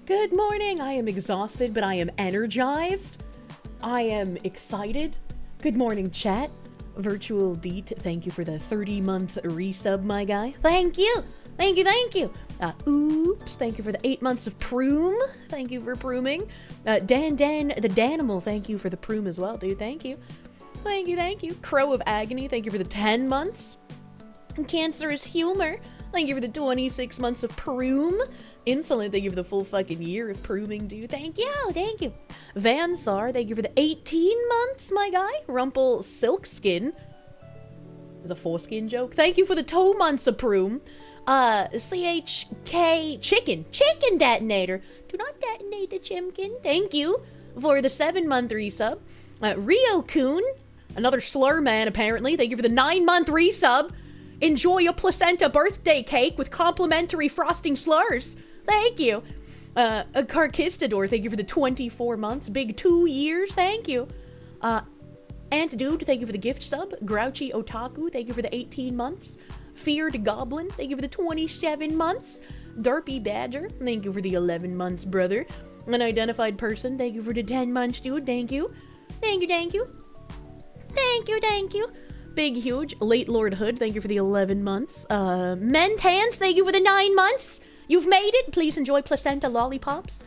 Good morning! I am exhausted, but I am energized. I am excited. Good morning, chat. Virtual Deet, thank you for the 30-month resub, my guy. Thank you! Thank you, thank you! Oops, thank you for the 8 months of Proom. Thank you for Prooming. Dan the Danimal, thank you for the Proom as well, dude. Thank you. Thank you, thank you. Crow of Agony, thank you for the 10 months. Cancerous Humor, thank you for the 26 months of Proom. Insolent, thank you for the full fucking year of Prooming, dude. Thank you, thank you. Vansar, thank you for the 18 months, my guy. Rumple Silkskin. It was a foreskin joke. Thank you for the 2 months of Proom. CHK Chicken Detonator. Do not detonate the chimkin. Thank you for the 7-month resub. Rio-kun, another slur man apparently. Thank you for the 9-month resub. Enjoy a placenta birthday cake with complimentary frosting slurs. Thank you. A Carquistador, thank you for the 24 months. Big 2 years, thank you. Antdude, thank you for the gift sub. Grouchy Otaku, thank you for the 18 months. Feared Goblin, thank you for the 27 months. Derpy Badger, thank you for the 11 months, brother. Unidentified Person, thank you for the 10 months, dude. Thank you. Thank you, thank you. Thank you, thank you. Big Huge, Late Lord Hood, thank you for the 11 months. Mentans, thank you for the 9 months. You've made it. Please enjoy placenta lollipops.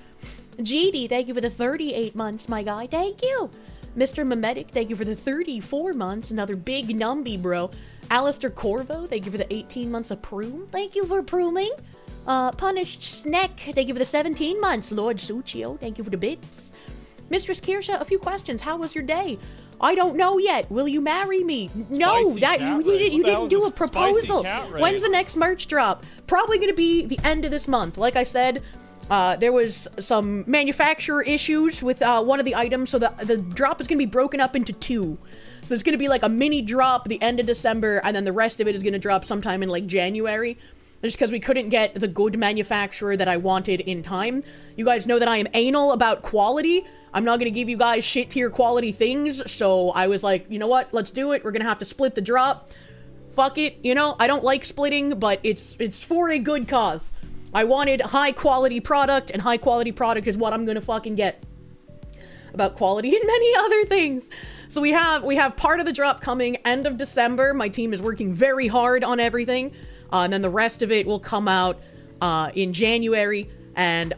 GD, thank you for the 38 months, my guy. Thank you. Mr. Memetic, thank you for the 34 months. Another big numby, bro. Alistair Corvo, thank you for the 18 months of Proom. Thank you for Prooming. Punished Snack, thank you for the 17 months. Lord Suchio, thank you for the bits. Mistress Kirsche, a few questions. How was your day? I don't know yet. Will you marry me? No, you didn't do a proposal. When's the next merch drop? Probably going to be the end of this month. Like I said, there was some manufacturer issues with one of the items, so the drop is going to be broken up into 2. So there's going to be like a mini drop the end of December, and then the rest of it is going to drop sometime in like January. Just because we couldn't get the good manufacturer that I wanted in time. You guys know that I am anal about quality. I'm not going to give you guys shit tier quality things, so I was like, you know what, let's do it. We're going to have to split the drop. Fuck it, you know, I don't like splitting, but it's for a good cause. I wanted high quality product, and high quality product is what I'm going to fucking get. About quality and many other things. So we have part of the drop coming end of December. My team is working very hard on everything. And then the rest of it will come out in January, and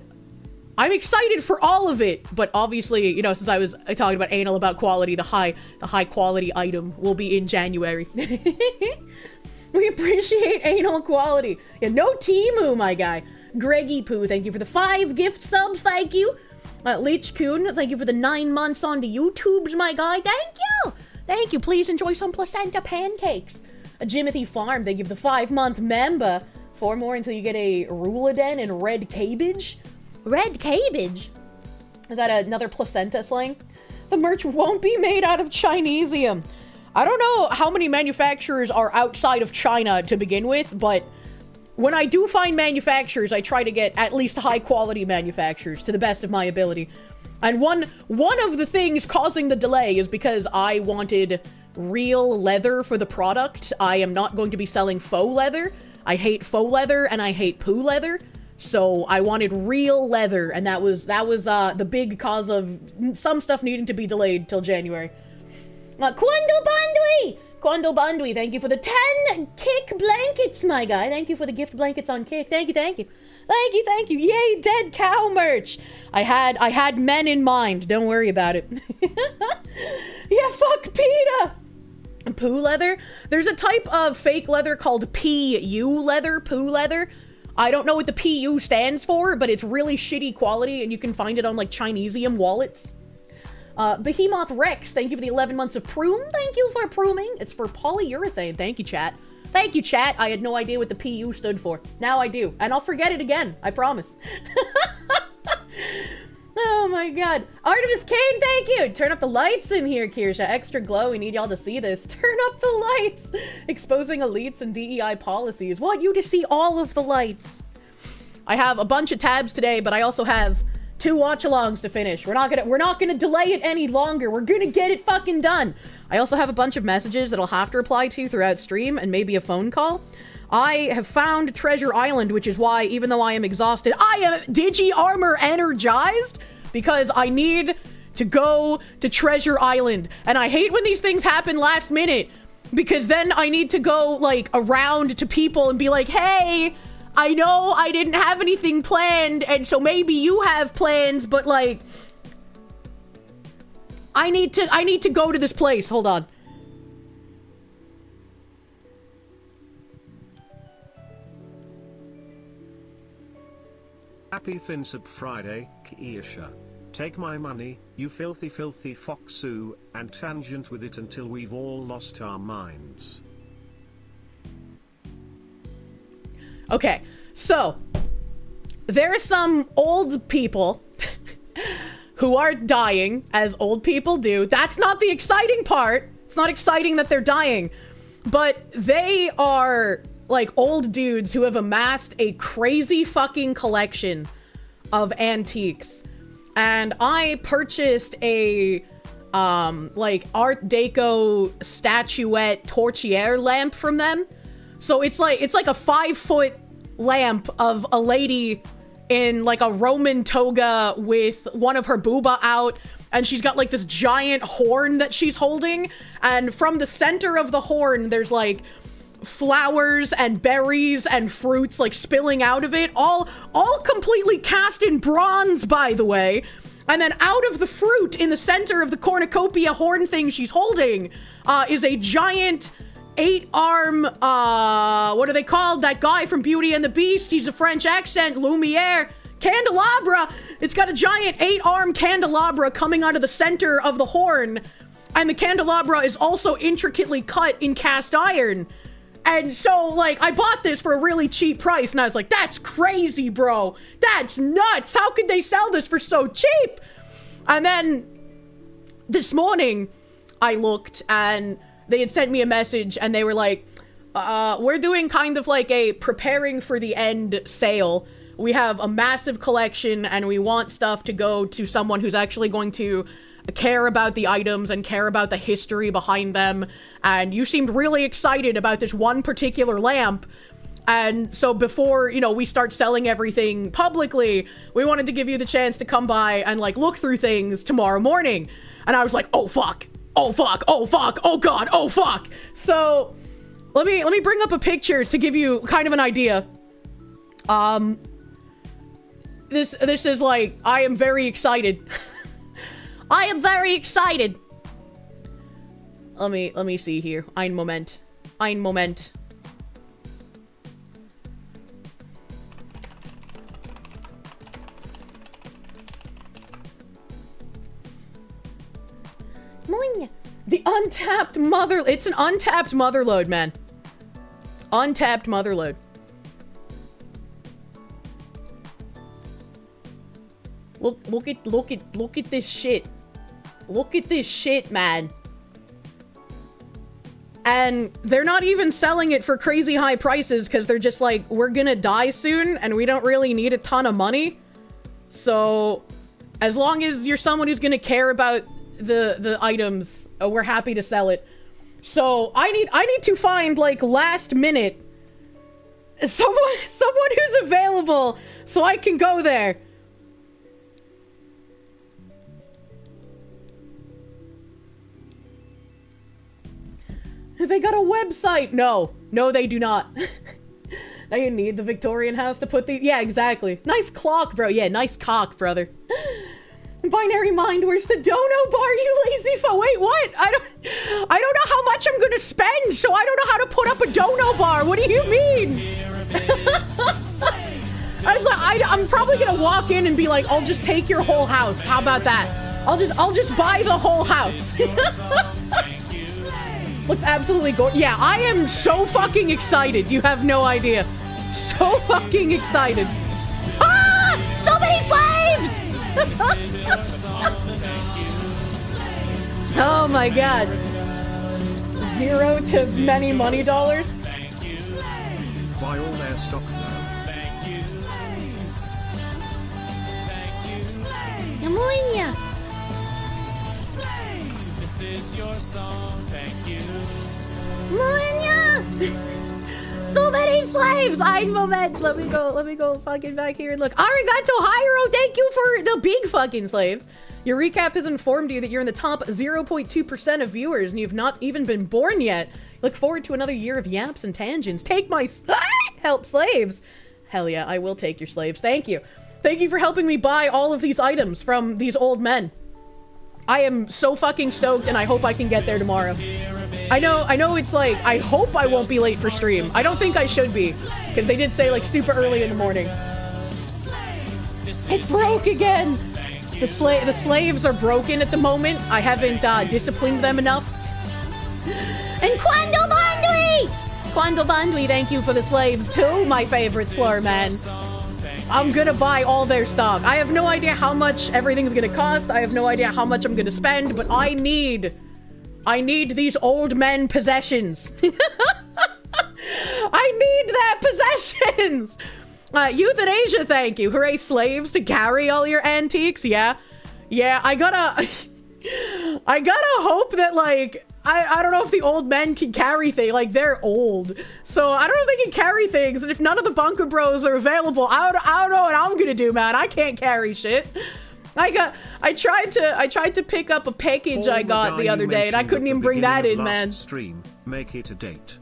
I'm excited for all of it, but obviously, you know, since I was talking about anal about quality, the high quality item will be in January. We appreciate anal quality. Yeah, no Timu, my guy. Greggy Poo, thank you for the 5 gift subs, thank you. Leech Kun, thank you for the 9 months on the YouTubes, my guy. Thank you! Thank you. Please enjoy some placenta pancakes. Jimothy Farm, thank you for the 5-month member. 4 more until you get a Ruladen and red cabbage. Red cabbage? Is that another placenta slang? The merch won't be made out of Chinesium. I don't know how many manufacturers are outside of China to begin with, but when I do find manufacturers, I try to get at least high-quality manufacturers to the best of my ability. And one of the things causing the delay is because I wanted real leather for the product. I am not going to be selling faux leather. I hate faux leather and I hate poo leather. So I wanted real leather, and that was the big cause of some stuff needing to be delayed till January. Quandle Bandui, thank you for the 10 Kick blankets, my guy. Thank you for the gift blankets on Kick. Thank you, thank you. Thank you, thank you. Yay, dead cow merch. I had men in mind. Don't worry about it. Yeah, fuck PETA. Poo leather? There's a type of fake leather called PU leather, poo leather. I don't know what the PU stands for, but it's really shitty quality, and you can find it on, like, Chinesium wallets. Behemoth Rex, thank you for the 11 months of Prune. Thank you for pruning. It's for polyurethane. Thank you, chat. Thank you, chat. I had no idea what the PU stood for. Now I do. And I'll forget it again. I promise. Oh my god. Artemis Kane, thank you! Turn up the lights in here, Kirsche. Extra glow. We need y'all to see this. Turn up the lights! Exposing elites and DEI policies. Want you to see all of the lights. I have a bunch of tabs today, but I also have 2 watch-alongs to finish. We're not gonna delay it any longer. We're gonna get it fucking done. I also have a bunch of messages that I'll have to reply to throughout stream, and maybe a phone call. I have found Treasure Island, which is why, even though I am exhausted, I am Digi-Armor energized, because I need to go to Treasure Island. And I hate when these things happen last minute, because then I need to go, like, around to people and be like, hey, I know I didn't have anything planned, and so maybe you have plans, but, like, I need to go to this place. Hold on. Happy Finsub Friday, Kirsche. Take my money, you filthy filthy foxu, and tangent with it until we've all lost our minds. Okay, so there are some old people who are dying, as old people do. That's not the exciting part. It's not exciting that they're dying, but they are like old dudes who have amassed a crazy fucking collection of antiques. And I purchased a like Art Deco statuette torchiere lamp from them. So it's like a 5-foot lamp of a lady in like a Roman toga with one of her booba out, and she's got like this giant horn that she's holding, and from the center of the horn there's like flowers and berries and fruits like spilling out of it, all completely cast in bronze, by the way. And then out of the fruit in the center of the cornucopia horn thing she's holding is a giant 8-arm, what are they called? That guy from Beauty and the Beast, he's a French accent, Lumiere, candelabra. It's got a giant 8-arm candelabra coming out of the center of the horn, and the candelabra is also intricately cut in cast iron. And so, like, I bought this for a really cheap price, and I was like, that's crazy, bro. That's nuts. How could they sell this for so cheap? And then this morning, I looked, and they had sent me a message, and they were like, we're doing kind of like a preparing for the end sale. We have a massive collection, and we want stuff to go to someone who's actually going to care about the items and care about the history behind them. And you seemed really excited about this one particular lamp. And so before, you know, we start selling everything publicly, we wanted to give you the chance to come by and like look through things tomorrow morning. And I was like, oh fuck, oh fuck, oh fuck, oh god, oh fuck. So let me bring up a picture to give you kind of an idea. This is like, I am very excited. I am very excited. Let me see here. Ein Moment. Ein Moment. untapped mother... It's an untapped motherload, man. Untapped motherload. Look at this shit. Look at this shit, man. And they're not even selling it for crazy high prices because they're just like, we're gonna die soon and we don't really need a ton of money. So as long as you're someone who's gonna care about the items, we're happy to sell it. So I need to find, like, last minute someone who's available so I can go there. They got a website. No, they do not. Now you need the Victorian house to put the... Yeah, exactly. Nice clock, bro. Yeah, nice cock, brother. Binary mind, where's the dono bar, you lazy Wait, what? I don't know how much I'm gonna spend, so I don't know how to put up a dono bar. What do you mean? I'm probably gonna walk in and be like, I'll just take your whole house. How about that? I'll just buy the whole house. Looks absolutely gorgeous. Yeah, I am so fucking excited. You have no idea. So fucking excited. Ah! So many slaves! Oh my god. 0 to many money dollars. Buy all their stock now. Yamoinya. This is your song, thank you. So many slaves! I'm moment. Let me go fucking back here and look. Arigato Hyro, thank you for the big fucking slaves. Your recap has informed you that you're in the top 0.2% of viewers and you've not even been born yet. Look forward to another year of yaps and tangents. Take my help slaves. Hell yeah, I will take your slaves. Thank you. Thank you for helping me buy all of these items from these old men. I am so fucking stoked and I hope I can get there tomorrow. I know it's like, I hope I won't be late for stream. I don't think I should be, because they did say like super early in the morning. It broke again! The slaves are broken at the moment. I haven't disciplined them enough. And Quando Bandui, thank you for the slaves too, my favorite slur man. I'm gonna buy all their stock. I have no idea how much everything's gonna cost. I have no idea how much I'm gonna spend, but I need these old men possessions. I need their possessions. Euthanasia, thank you. Hooray, slaves to carry all your antiques. Yeah, I gotta hope that, like, I don't know if the old men can carry things. Like, they're old, so I don't know if they can carry things. And if none of the bunker bros are available, I don't know what I'm gonna do, man. I can't carry shit. I tried to pick up a package I got the other day, and I couldn't even bring that in, man. Stream, make it a date.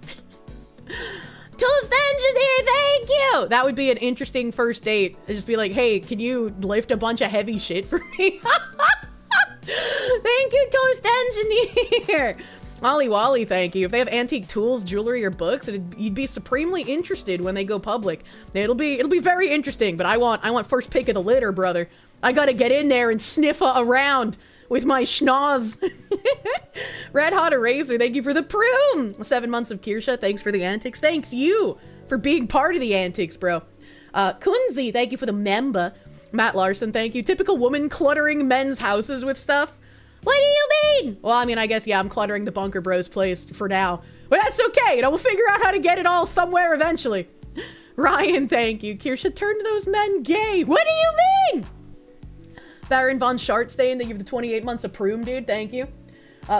Toast Engineer, thank you! That would be an interesting first date. It'd just be like, hey, can you lift a bunch of heavy shit for me? Thank you, Toast Engineer! Ollie Wally, thank you. If they have antique tools, jewelry, or books, you'd be supremely interested when they go public. It'll be very interesting, but I want first pick of the litter, brother. I gotta get in there and sniff around with my schnoz. Red Hot Eraser, thank you for the prune. 7 months of Kirsche, thanks for the antics. Thanks you for being part of the antics, bro. Kunzi, thank you for the member. Matt Larson, thank you. Typical woman cluttering men's houses with stuff. What do you mean? Well, I mean, I guess, yeah, I'm cluttering the Bunker Bros place for now. But that's okay, we'll figure out how to get it all somewhere eventually. Ryan, thank you. Kirsche turned those men gay. What do you mean? Baron von Schartstein, thank you for the 28 months of Proom, dude. Thank you.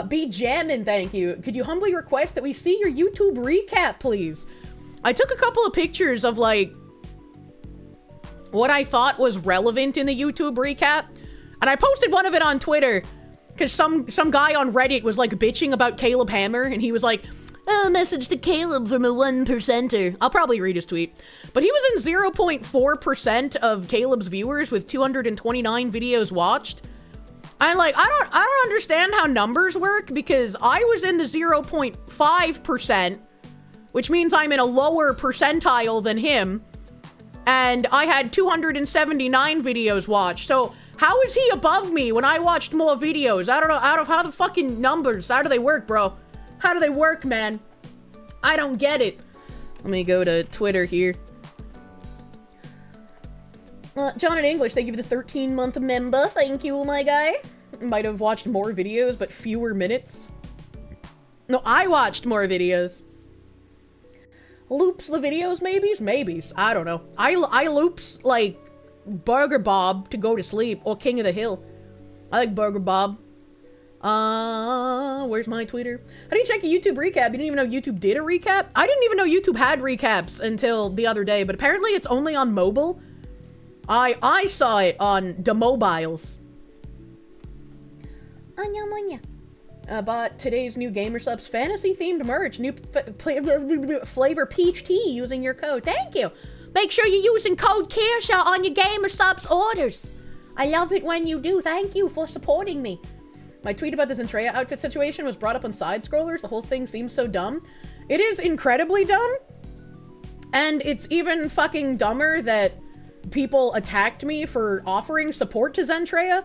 B Jammin', thank you. Could you humbly request that we see your YouTube recap, please? I took a couple of pictures of, like, what I thought was relevant in the YouTube recap, and I posted one of it on Twitter, because some guy on Reddit was, like, bitching about Caleb Hammer, and he was like, oh, message to Caleb from a 1%er. I'll probably read his tweet. But he was in 0.4% of Caleb's viewers with 229 videos watched. I don't understand how numbers work, because I was in the 0.5%, which means I'm in a lower percentile than him, and I had 279 videos watched. So How is he above me when I watched more videos? I don't know, out of how the fucking numbers, how do they work, bro? How do they work, man? I don't get it. Let me go to Twitter here. John in English, thank you for the 13-month member. Thank you, my guy. Might have watched more videos, but fewer minutes. No, I watched more videos. Loops the videos, maybes? Maybes. I don't know. I loops, like, Burger Bob to go to sleep, or King of the Hill. I like Burger Bob. Where's my Twitter? How do you check a YouTube recap? You didn't even know YouTube did a recap? I didn't even know YouTube had recaps until the other day, but apparently it's only on mobile. I saw it on the mobiles. Bought today's new Gamer Subs fantasy-themed merch. New flavor peach tea using your code. Thank you. Make sure you're using code Kirsche on your Gamer Subs orders. I love it when you do. Thank you for supporting me. My tweet about the Zentreya outfit situation was brought up on side scrollers. The whole thing seems so dumb. It is incredibly dumb. And it's even fucking dumber that people attacked me for offering support to Zentreya.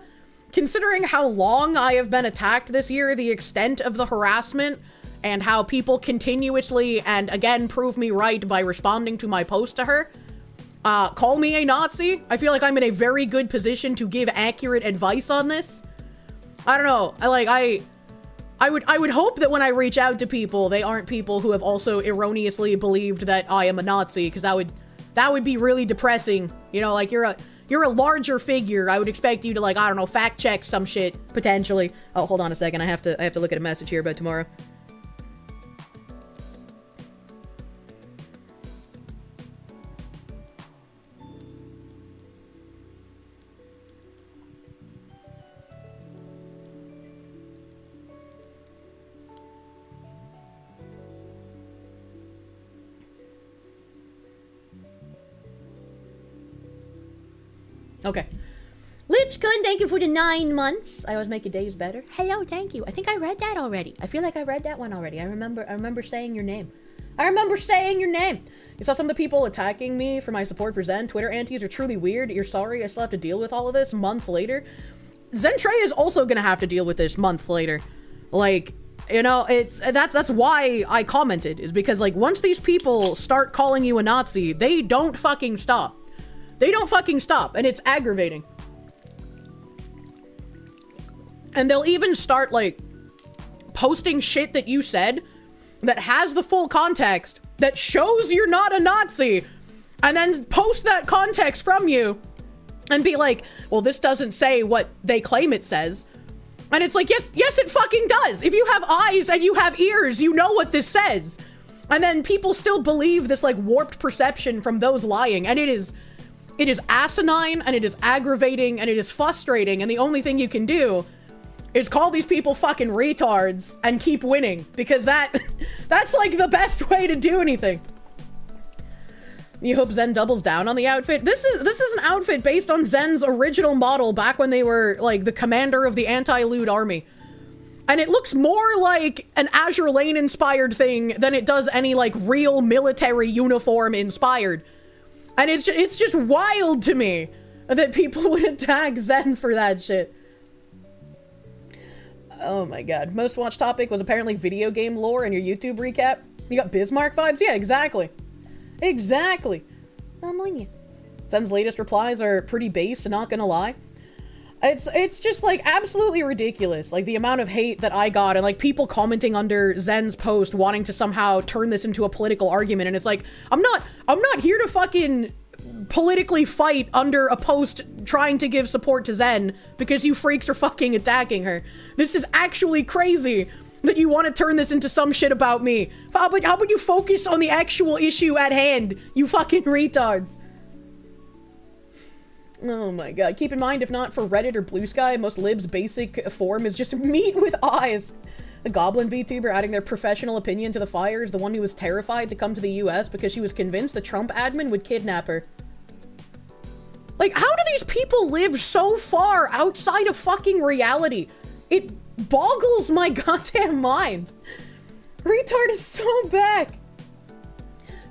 Considering how long I have been attacked this year, the extent of the harassment, and how people continuously, and again, prove me right by responding to my post to her, call me a Nazi. I feel like I'm in a very good position to give accurate advice on this. I don't know. I would hope that when I reach out to people, they aren't people who have also erroneously believed that I am a Nazi, because that would be really depressing. You know, like, you're a larger figure. I would expect you to, like, I don't know, fact check some shit, potentially. Oh, hold on a second. I have to look at a message here about tomorrow. Okay. Lichkun, thank you for the 9 months. I always make your days better. Hello, thank you. I think I read that already. I feel like I read that one already. I remember saying your name. I remember saying your name. You saw some of the people attacking me for my support for Zen. Twitter antis are truly weird. You're sorry I still have to deal with all of this months later. Zentreya is also gonna have to deal with this month later. Like, you know, that's why I commented, is because, like, once these people start calling you a Nazi, they don't fucking stop. They don't fucking stop, and it's aggravating. And they'll even start, like, posting shit that you said that has the full context, that shows you're not a Nazi, and then post that context from you, and be like, well, this doesn't say what they claim it says. And it's like, yes, it fucking does. If you have eyes and you have ears, you know what this says. And then people still believe this, like, warped perception from those lying, and it is asinine, and it is aggravating, and it is frustrating, and the only thing you can do is call these people fucking retards and keep winning, because that's like the best way to do anything. You hope Zen doubles down on the outfit? This is an outfit based on Zen's original model back when they were, like, the commander of the anti-loot army. And it looks more like an Azure Lane inspired thing than it does any, like, real military uniform inspired. And it's just wild to me that people would attack Zen for that shit. Oh my god. Most watched topic was apparently video game lore in your YouTube recap. You got Bismarck vibes? Yeah, exactly. Exactly. I'm on you. Zen's latest replies are pretty base, not gonna lie. It's just, like, absolutely ridiculous. Like, the amount of hate that I got, and, like, people commenting under Zen's post wanting to somehow turn this into a political argument, and it's like, I'm not here to fucking politically fight under a post trying to give support to Zen because you freaks are fucking attacking her. This is actually crazy that you want to turn this into some shit about me. How about you focus on the actual issue at hand, you fucking retards? Oh my god. Keep in mind, if not for Reddit or Blue Sky, most libs' basic form is just meat with eyes. The Goblin VTuber adding their professional opinion to the fire is the one who was terrified to come to the US because she was convinced the Trump admin would kidnap her. Like, how do these people live so far outside of fucking reality? It boggles my goddamn mind. Retard is so back.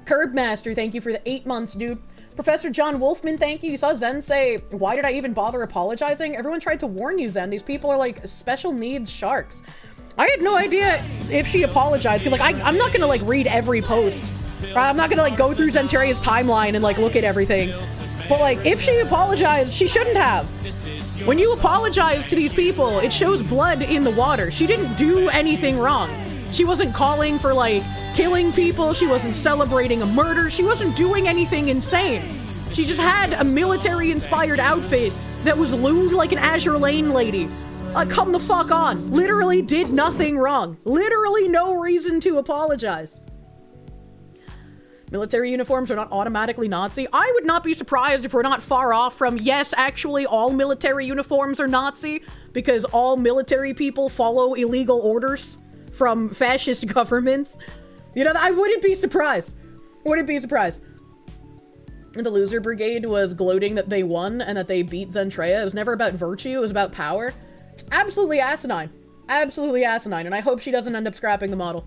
Curbmaster, thank you for the 8 months, dude. Professor John Wolfman, thank you. You saw Zen say, why did I even bother apologizing? Everyone tried to warn you, Zen. These people are like special needs sharks. I had no idea if she apologized, because like I'm not gonna like read every post. Right? I'm not gonna like go through Zentaria's timeline and like look at everything. But like, if she apologized, she shouldn't have. When you apologize to these people, it shows blood in the water. She didn't do anything wrong. She wasn't calling for like killing people. She wasn't celebrating a murder. She wasn't doing anything insane. She just had a military-inspired outfit that was lewd like an Azure Lane lady. Come the fuck on. Literally did nothing wrong. Literally no reason to apologize. Military uniforms are not automatically Nazi. I would not be surprised if we're not far off from, yes, actually all military uniforms are Nazi, because all military people follow illegal orders from fascist governments. You know, I wouldn't be surprised. Wouldn't be surprised. And the loser brigade was gloating that they won and that they beat Zentrea. It was never about virtue, it was about power. It's absolutely asinine. Absolutely asinine, and I hope she doesn't end up scrapping the model.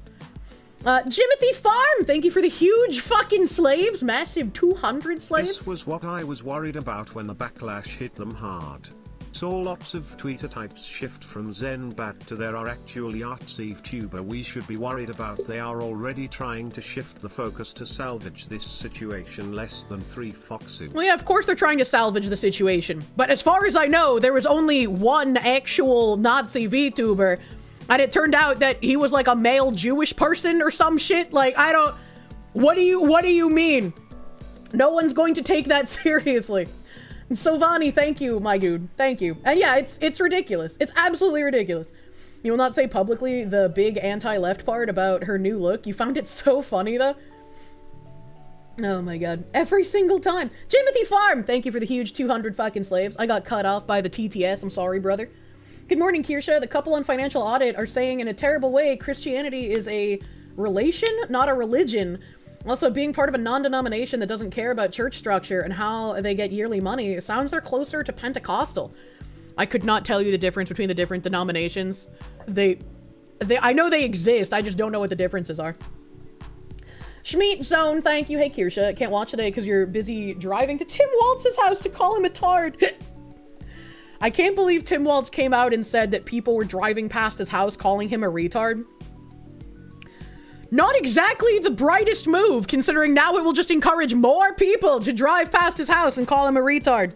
Jimothy Farm, thank you for the huge fucking slaves. Massive 200 slaves. This was what I was worried about when the backlash hit them hard. Saw lots of Twitter types shift from Zen back to there are actually artsy VTuber we should be worried about. They are already trying to shift the focus to salvage this situation less than 3 foxes. Well, yeah, of course they're trying to salvage the situation. But as far as I know, there was only one actual Nazi VTuber. And it turned out that he was like a male Jewish person or some shit. Like, I don't... What do you mean? No one's going to take that seriously. Sylvani, thank you, my dude. Thank you. And yeah, it's ridiculous. It's absolutely ridiculous. You will not say publicly the big anti-left part about her new look. You found it so funny, though. Oh my god. Every single time. Jimothy Farm, thank you for the huge 200 fucking slaves. I got cut off by the TTS. I'm sorry, brother. Good morning, Kirsche. The couple on Financial Audit are saying in a terrible way Christianity is a relation, not a religion. Also, being part of a non-denomination that doesn't care about church structure and how they get yearly money, it sounds they're closer to Pentecostal. I could not tell you the difference between the different denominations. I know they exist, I just don't know what the differences are. Schmeat Zone, thank you. Hey, Kirsche. Can't watch today because you're busy driving to Tim Waltz's house to call him a tard. I can't believe Tim Waltz came out and said that people were driving past his house calling him a retard. Not exactly the brightest move, considering now it will just encourage more people to drive past his house and call him a retard.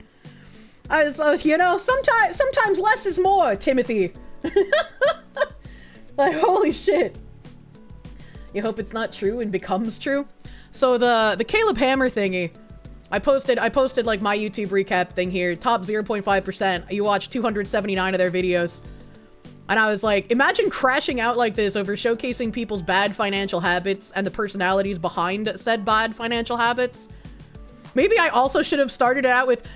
You know, sometimes less is more, Timothy. Like, holy shit. You hope it's not true and becomes true? So the Caleb Hammer thingy, I posted like my YouTube recap thing here, top 0.5%. You watched 279 of their videos. And I was like, imagine crashing out like this over showcasing people's bad financial habits and the personalities behind said bad financial habits. Maybe I also should have started it out with,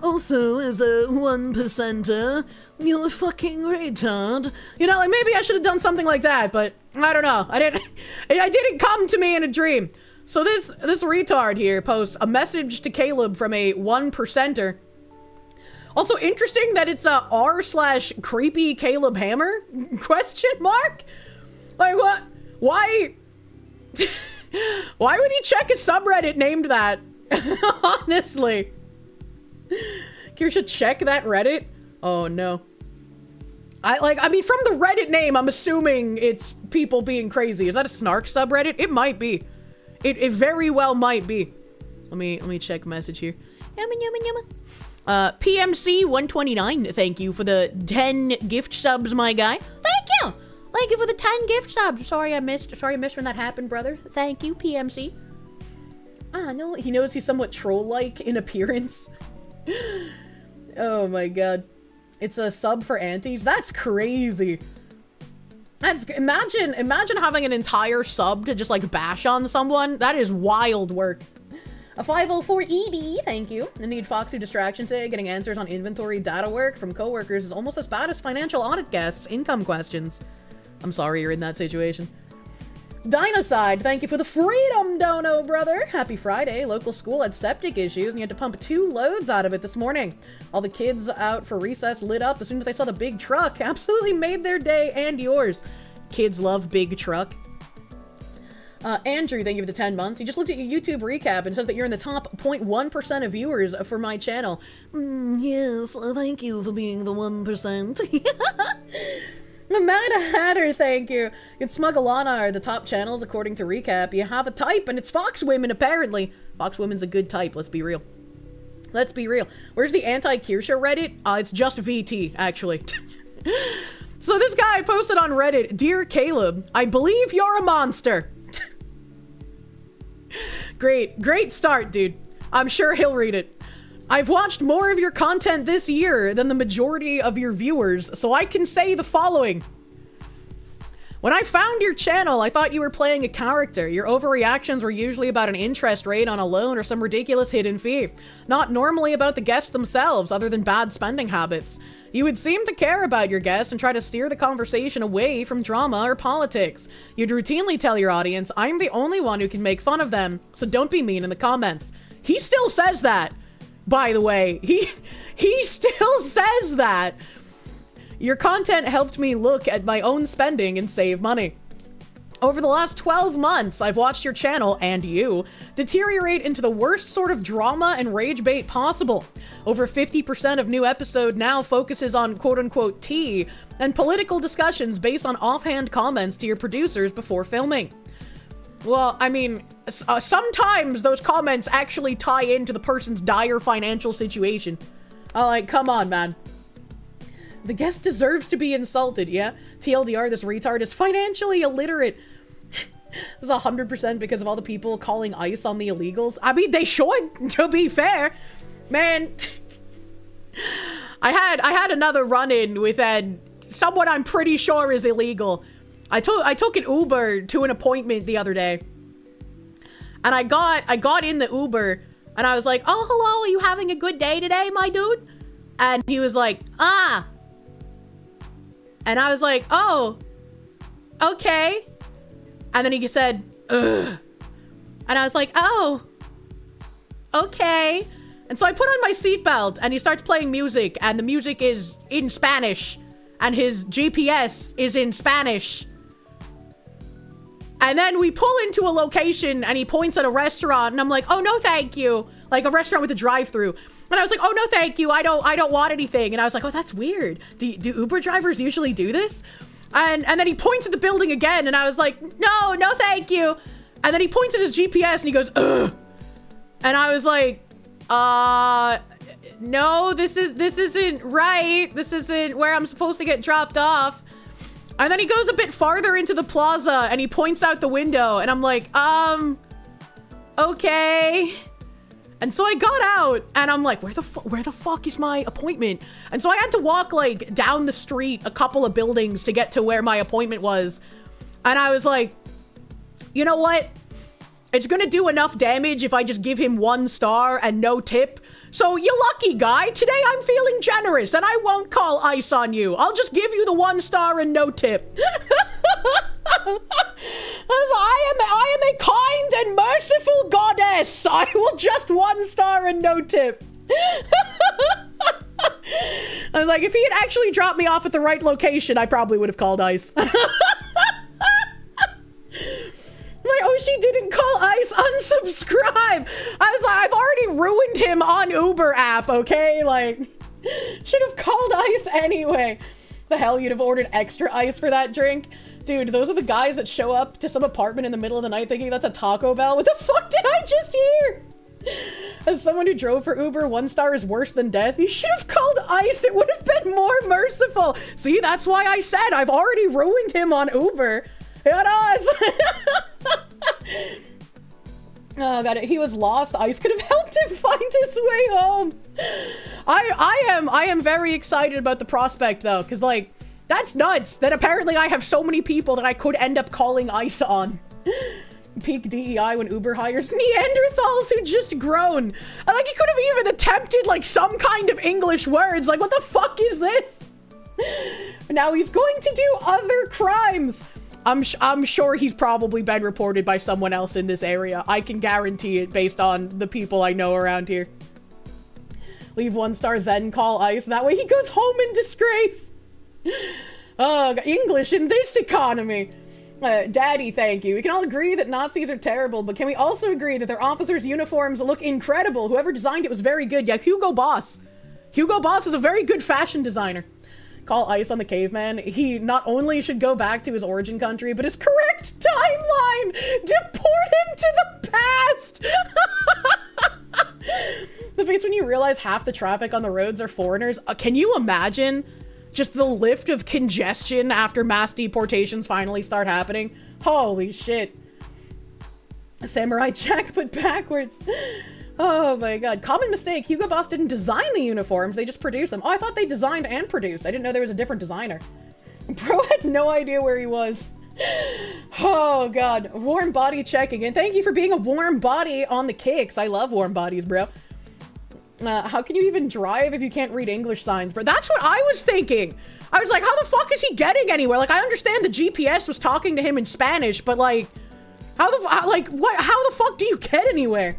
also as a 1%er, you're a fucking retard. You know, like maybe I should have done something like that, but I don't know. It didn't come to me in a dream. So this retard here posts a message to Caleb from a 1%er. Also interesting that it's a r/creepy Caleb Hammer? Question mark? Like what? Why? Why would he check a subreddit named that? Honestly. Kirsche, check that Reddit? Oh no. I mean, from the Reddit name, I'm assuming it's people being crazy. Is that a snark subreddit? It might be. It very well might be. Let me check message here. Yumma, yumma, yumma. PMC 129, thank you for the 10 gift subs, my guy. Thank you! Thank you for the 10 gift subs. Sorry I missed when that happened, brother. Thank you, PMC. No, he knows he's somewhat troll-like in appearance. Oh my god. It's a sub for aunties? That's crazy. Imagine having an entire sub to just like bash on someone. That is wild work. A 504 EB, thank you. I need Foxy distraction today. Getting answers on inventory data work from coworkers is almost as bad as financial audit guests' income questions. I'm sorry you're in that situation. Dinocide, thank you for the freedom dono, brother. Happy Friday. Local school had septic issues and you had to pump 2 loads out of it this morning. All the kids out for recess lit up as soon as they saw the big truck. Absolutely made their day and yours. Kids love big truck. Andrew, thank you for the 10 months. He just looked at your YouTube recap and says that you're in the top 0.1% of viewers for my channel. Yes, thank you for being the 1%. The Mad Hatter, thank you. And Smuggalana are the top channels according to recap. You have a type and it's Fox Women apparently. Fox Women's a good type, let's be real. Let's be real. Where's the anti-Kirsche Reddit? It's just VT, actually. So this guy posted on Reddit, Dear Caleb, I believe you're a monster. Great start, dude. I'm sure he'll read it. I've watched more of your content this year than the majority of your viewers, so I can say the following. When I found your channel, I thought you were playing a character. Your overreactions were usually about an interest rate on a loan or some ridiculous hidden fee. Not normally about the guests themselves, other than bad spending habits. You would seem to care about your guests and try to steer the conversation away from drama or politics. You'd routinely tell your audience, I'm the only one who can make fun of them, so don't be mean in the comments. He still says that, by the way. He still says that. Your content helped me look at my own spending and save money. Over the last 12 months, I've watched your channel, and you, deteriorate into the worst sort of drama and rage bait possible. Over 50% of new episode now focuses on quote-unquote tea and political discussions based on offhand comments to your producers before filming. Well, I mean, sometimes those comments actually tie into the person's dire financial situation. Like, come on, man. The guest deserves to be insulted, yeah? TLDR, this retard is financially illiterate. This is 100% because of all the people calling ICE on the illegals. I mean, they should, to be fair. Man, I had another run-in with someone I'm pretty sure is illegal. I took an Uber to an appointment the other day. And I got in the Uber and I was like, oh, hello, are you having a good day today, my dude? And he was like, ah. And I was like, oh, okay. And then he said, ugh. And I was like, oh, okay. And so I put on my seatbelt and he starts playing music and the music is in Spanish and his GPS is in Spanish. And then we pull into a location and he points at a restaurant and I'm like, oh, no, thank you. Like a restaurant with a drive-through. And I was like, oh, no, thank you. I don't want anything. And I was like, oh, that's weird. Do Uber drivers usually do this? And then he points at the building again. And I was like, no, thank you. And then he points at his GPS and he goes, ugh. And I was like, no, this isn't right. This isn't where I'm supposed to get dropped off. And then he goes a bit farther into the plaza and he points out the window. And I'm like, okay. And so I got out and I'm like, where the fuck is my appointment? And so I had to walk like down the street a couple of buildings to get to where my appointment was. And I was like, you know what? It's gonna do enough damage if I just give him 1 star and no tip. So you lucky guy, today I'm feeling generous and I won't call ICE on you. I'll just give you the 1 star and no tip. I am a kind and merciful goddess. I will just 1 star and no tip. I was like, if he had actually dropped me off at the right location, I probably would have called ICE. My Oshi didn't call ICE, unsubscribe. I was like, I've already ruined him on Uber app, okay? Like, should have called ICE anyway. The hell, you'd have ordered extra ice for that drink? Dude, those are the guys that show up to some apartment in the middle of the night thinking that's a Taco Bell. What the fuck did I just hear? As someone who drove for Uber, 1 star is worse than death. You should have called ICE. It would have been more merciful. See, that's why I said I've already ruined him on Uber. Oh god, he was lost. ICE could have helped him find his way home. I am very excited about the prospect though, because like, that's nuts that apparently I have so many people that I could end up calling ICE on. Peak DEI when Uber hires Neanderthals who just grown. Like, he could have even attempted like some kind of English words. Like, what the fuck is this? Now he's going to do other crimes. I'm sure he's probably been reported by someone else in this area. I can guarantee it based on the people I know around here. Leave 1 star, then call ICE. That way he goes home in disgrace. Oh, English in this economy. Daddy, thank you. We can all agree that Nazis are terrible, but can we also agree that their officers' uniforms look incredible? Whoever designed it was very good. Yeah, Hugo Boss. Hugo Boss is a very good fashion designer. Call ice on the caveman. He not only should go back to his origin country, but his correct timeline! Deport him to the past! The face when you realize half the traffic on the roads are foreigners. Can you imagine just the lift of congestion after mass deportations finally start happening? Holy shit. Samurai Jack, but backwards. Oh my god. Common mistake. Hugo Boss didn't design the uniforms, they just produced them. Oh, I thought they designed and produced. I didn't know there was a different designer. Bro had no idea where he was. Oh god. Warm body check again. Thank you for being a warm body on the kicks. I love warm bodies, bro. How can you even drive if you can't read English signs, bro? That's what I was thinking. I was like, how the fuck is he getting anywhere? Like, I understand the GPS was talking to him in Spanish, but like, how the fuck do you get anywhere?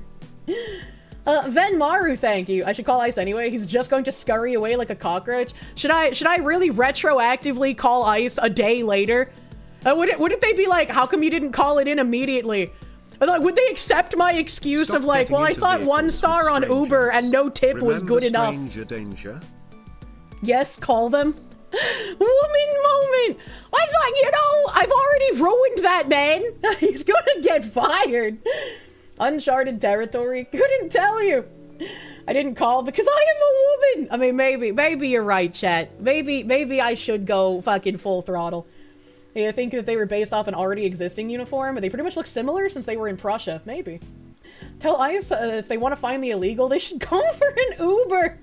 Ven Maru, thank you. I should call Ice anyway. He's just going to scurry away like a cockroach. Should I really retroactively call Ice a day later? Wouldn't they be like, how come you didn't call it in immediately? Like, would they accept my excuse of like, well, I thought 1 star on Uber and no tip was good enough. Danger? Yes, call them. Woman moment. I was like, you know, I've already ruined that man. He's gonna get fired. Uncharted territory. Couldn't tell you. I didn't call because I am a woman. I mean, maybe you're right, chat. Maybe I should go fucking full throttle. I think that they were based off an already existing uniform, but they pretty much look similar since they were in Prussia. Maybe. Tell Ice if they want to find the illegal, they should go for an Uber.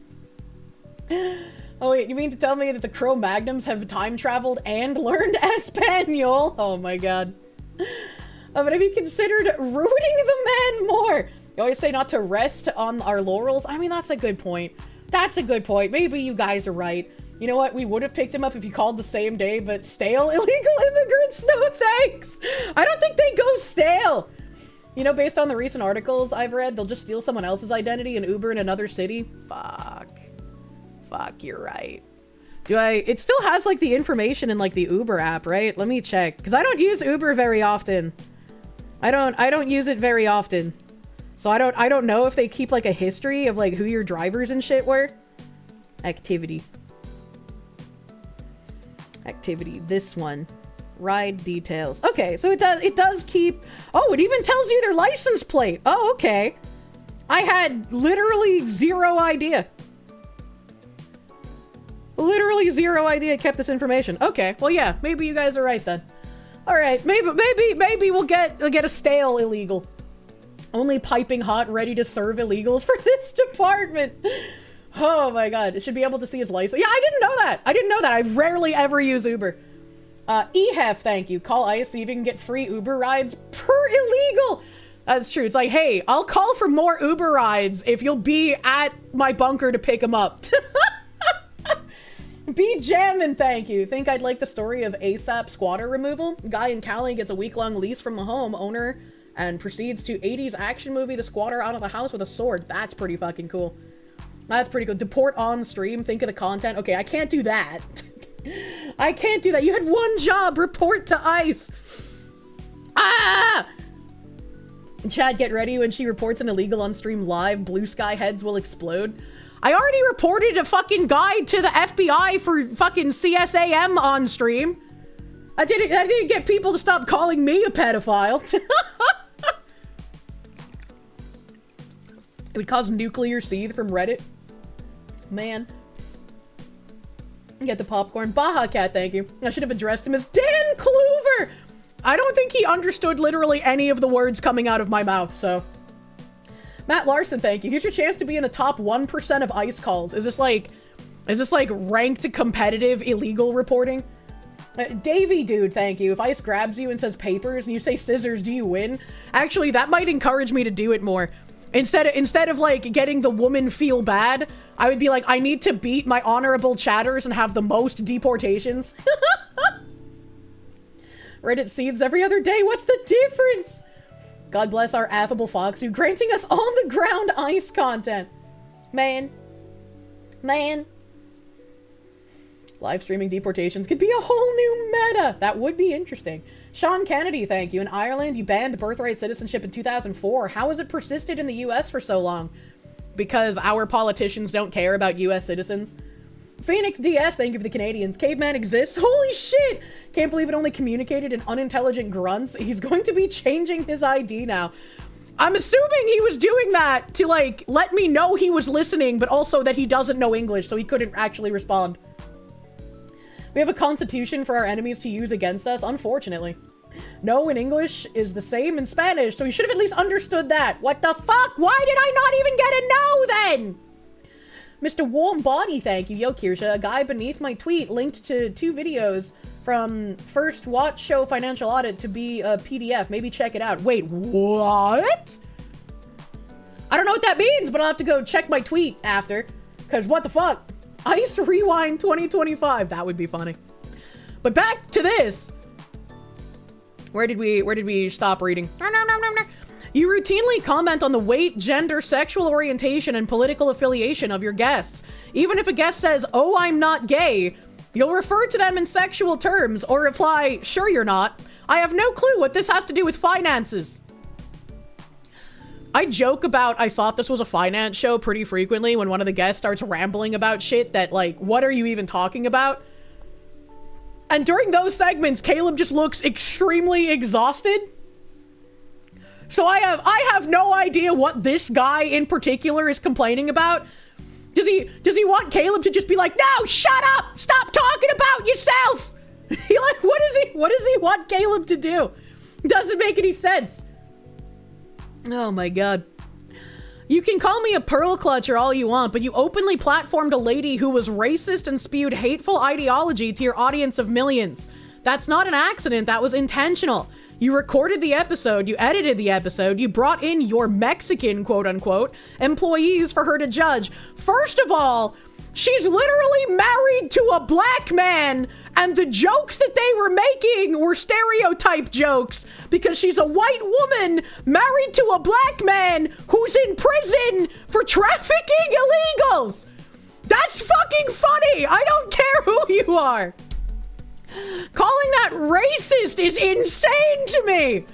Oh wait, you mean to tell me that the Cro-Magnums have time traveled and learned Espanol? Oh my god. But have you considered ruining the man more? You always say not to rest on our laurels. I mean, that's a good point. That's a good point. Maybe you guys are right. You know what? We would have picked him up if you called the same day, but stale illegal immigrants? No thanks! I don't think they go stale! You know, based on the recent articles I've read, they'll just steal someone else's identity and Uber in another city. Fuck, you're right. It still has, like, the information in, like, the Uber app, right? Let me check. Because I don't use Uber very often. I don't use it very often. So I don't know if they keep, like, a history of, like, who your drivers and shit were. Activity, this one. Ride details. Okay, so it does keep... Oh, it even tells you their license plate. Oh, okay. I had literally zero idea. Literally zero idea it kept this information. Okay, well, yeah, maybe you guys are right then. All right, maybe we'll get a stale illegal. Only piping hot, ready to serve illegals for this department. Oh my god, it should be able to see his license. Yeah, I didn't know that. I rarely ever use Uber. EHEF, thank you. Call Ice so you can get free Uber rides per illegal. That's true. It's like, hey, I'll call for more Uber rides if you'll be at my bunker to pick them up. Be jammin', thank you. Think I'd like the story of ASAP squatter removal? Guy in Cali gets a week-long lease from the home owner and proceeds to 80s action movie The Squatter out of the house with a sword. That's pretty fucking cool. That's pretty cool. Deport on stream. Think of the content. Okay, I can't do that. I can't do that. You had one job. Report to ICE. Ah! Chad, get ready. When she reports an illegal on stream live, blue sky heads will explode. I already reported a fucking guide to the FBI for fucking CSAM on stream. I didn't get people to stop calling me a pedophile. It would cause nuclear seethe from Reddit. Man. Get the popcorn. Baja Cat, thank you. I should have addressed him as Dan Clover! I don't think he understood literally any of the words coming out of my mouth, so... Matt Larson, thank you. Here's your chance to be in the top 1% of ICE calls. Is this like ranked competitive illegal reporting? Davey dude, thank you. If ICE grabs you and says papers and you say scissors, do you win? Actually, that might encourage me to do it more. Instead of like getting the woman feel bad, I would be like, I need to beat my honorable chatters and have the most deportations. Reddit seeds every other day. What's the difference? God bless our affable fox who granting us on the ground ICE content. Man. Live streaming deportations could be a whole new meta. That would be interesting. Sean Kennedy, thank you. In Ireland, you banned birthright citizenship in 2004. How has it persisted in the US for so long? Because our politicians don't care about US citizens. Phoenix DS, thank you for the Canadians. Caveman exists. Holy shit! Can't believe it only communicated in unintelligent grunts. He's going to be changing his ID now. I'm assuming he was doing that to, like, let me know he was listening, but also that he doesn't know English, so he couldn't actually respond. We have a constitution for our enemies to use against us, unfortunately. No in English is the same in Spanish, so he should have at least understood that. What the fuck? Why did I not even get a no then? Mr. Warm Body, thank you. Yo, Kirsche, a guy beneath my tweet linked to 2 videos from First Watch Show Financial Audit to be a PDF. Maybe check it out. Wait, what? I don't know what that means, but I'll have to go check my tweet after. Because what the fuck? Ice Rewind 2025. That would be funny. But back to this. Where did we stop reading? No. You routinely comment on the weight, gender, sexual orientation, and political affiliation of your guests. Even if a guest says, "Oh, I'm not gay," you'll refer to them in sexual terms or reply, "Sure you're not. I have no clue what this has to do with finances." I joke about I thought this was a finance show pretty frequently when one of the guests starts rambling about shit that, like, what are you even talking about? And during those segments, Caleb just looks extremely exhausted. So I have no idea what this guy in particular is complaining about. Does he want Caleb to just be like, "No, shut up! Stop talking about yourself!" What does he want Caleb to do? Doesn't make any sense. Oh my god. You can call me a pearl clutcher all you want, but you openly platformed a lady who was racist and spewed hateful ideology to your audience of millions. That's not an accident, that was intentional. You recorded the episode, you edited the episode, you brought in your Mexican, quote-unquote, employees for her to judge. First of all, she's literally married to a black man, and the jokes that they were making were stereotype jokes because she's a white woman married to a black man who's in prison for trafficking illegals. That's fucking funny. I don't care who you are. Calling that racist is insane to me. And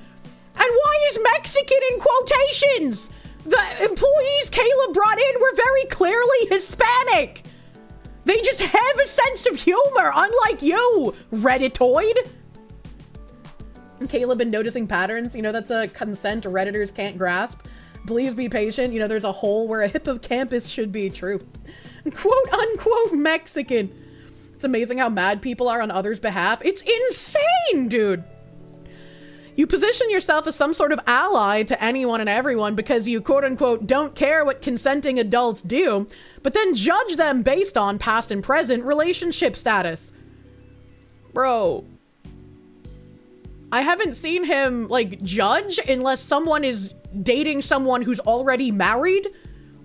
why is Mexican in quotations? The employees Caleb brought in were very clearly Hispanic. They just have a sense of humor, unlike you, Redditoid. Caleb been noticing patterns. You know, that's a consent Redditors can't grasp. Please be patient. You know, there's a hole where a hippocampus should be. True. Quote unquote Mexican. It's amazing how mad people are on others' behalf. It's insane, dude. You position yourself as some sort of ally to anyone and everyone because you quote-unquote don't care what consenting adults do, but then judge them based on past and present relationship status. Bro. I haven't seen him, like, judge unless someone is dating someone who's already married,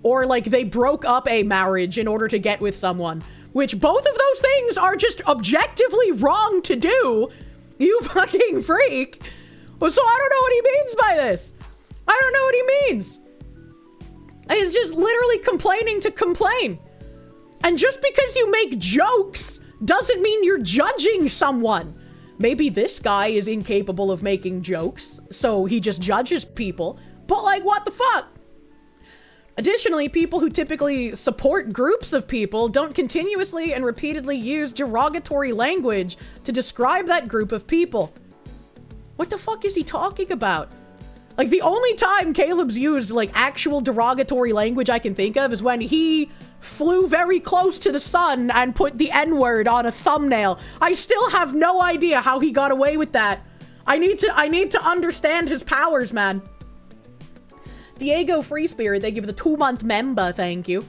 or, like, they broke up a marriage in order to get with someone. Which both of those things are just objectively wrong to do. You fucking freak. So I don't know what he means by this. I don't know what he means. He's just literally complaining to complain. And just because you make jokes doesn't mean you're judging someone. Maybe this guy is incapable of making jokes, so he just judges people. But like, what the fuck? Additionally, people who typically support groups of people don't continuously and repeatedly use derogatory language to describe that group of people. What the fuck is he talking about? Like, the only time Caleb's used, like, actual derogatory language I can think of is when he flew very close to the sun and put the N-word on a thumbnail. I still have no idea how he got away with that. I need to understand his powers, man. Diego Free Spirit, they give the 2-month member, thank you.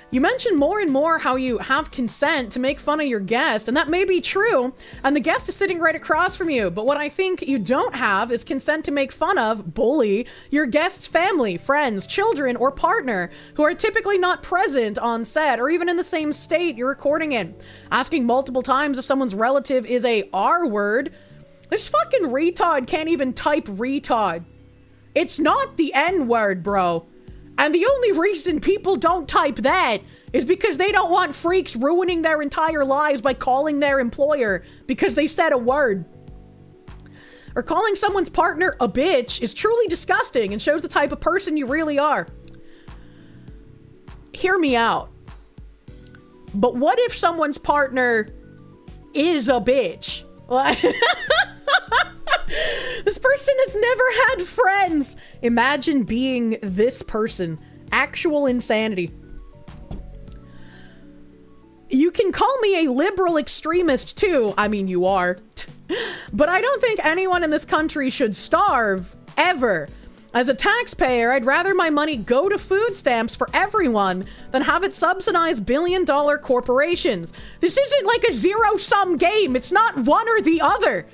You mention more and more how you have consent to make fun of your guest, and that may be true, and the guest is sitting right across from you, but what I think you don't have is consent to make fun of, bully, your guest's family, friends, children, or partner, who are typically not present on set, or even in the same state you're recording in. Asking multiple times if someone's relative is a R word. This fucking retard can't even type retard. It's not the N-word, bro. And the only reason people don't type that is because they don't want freaks ruining their entire lives by calling their employer because they said a word. or calling someone's partner a bitch is truly disgusting and shows the type of person you really are. Hear me out. But what if someone's partner is a bitch? This person has never had friends. Imagine being this person. Actual insanity. You can call me a liberal extremist too. I mean, you are. But I don't think anyone in this country should starve, ever. As a taxpayer, I'd rather my money go to food stamps for everyone than have it subsidize billion-dollar corporations. This isn't like a zero-sum game. It's not one or the other.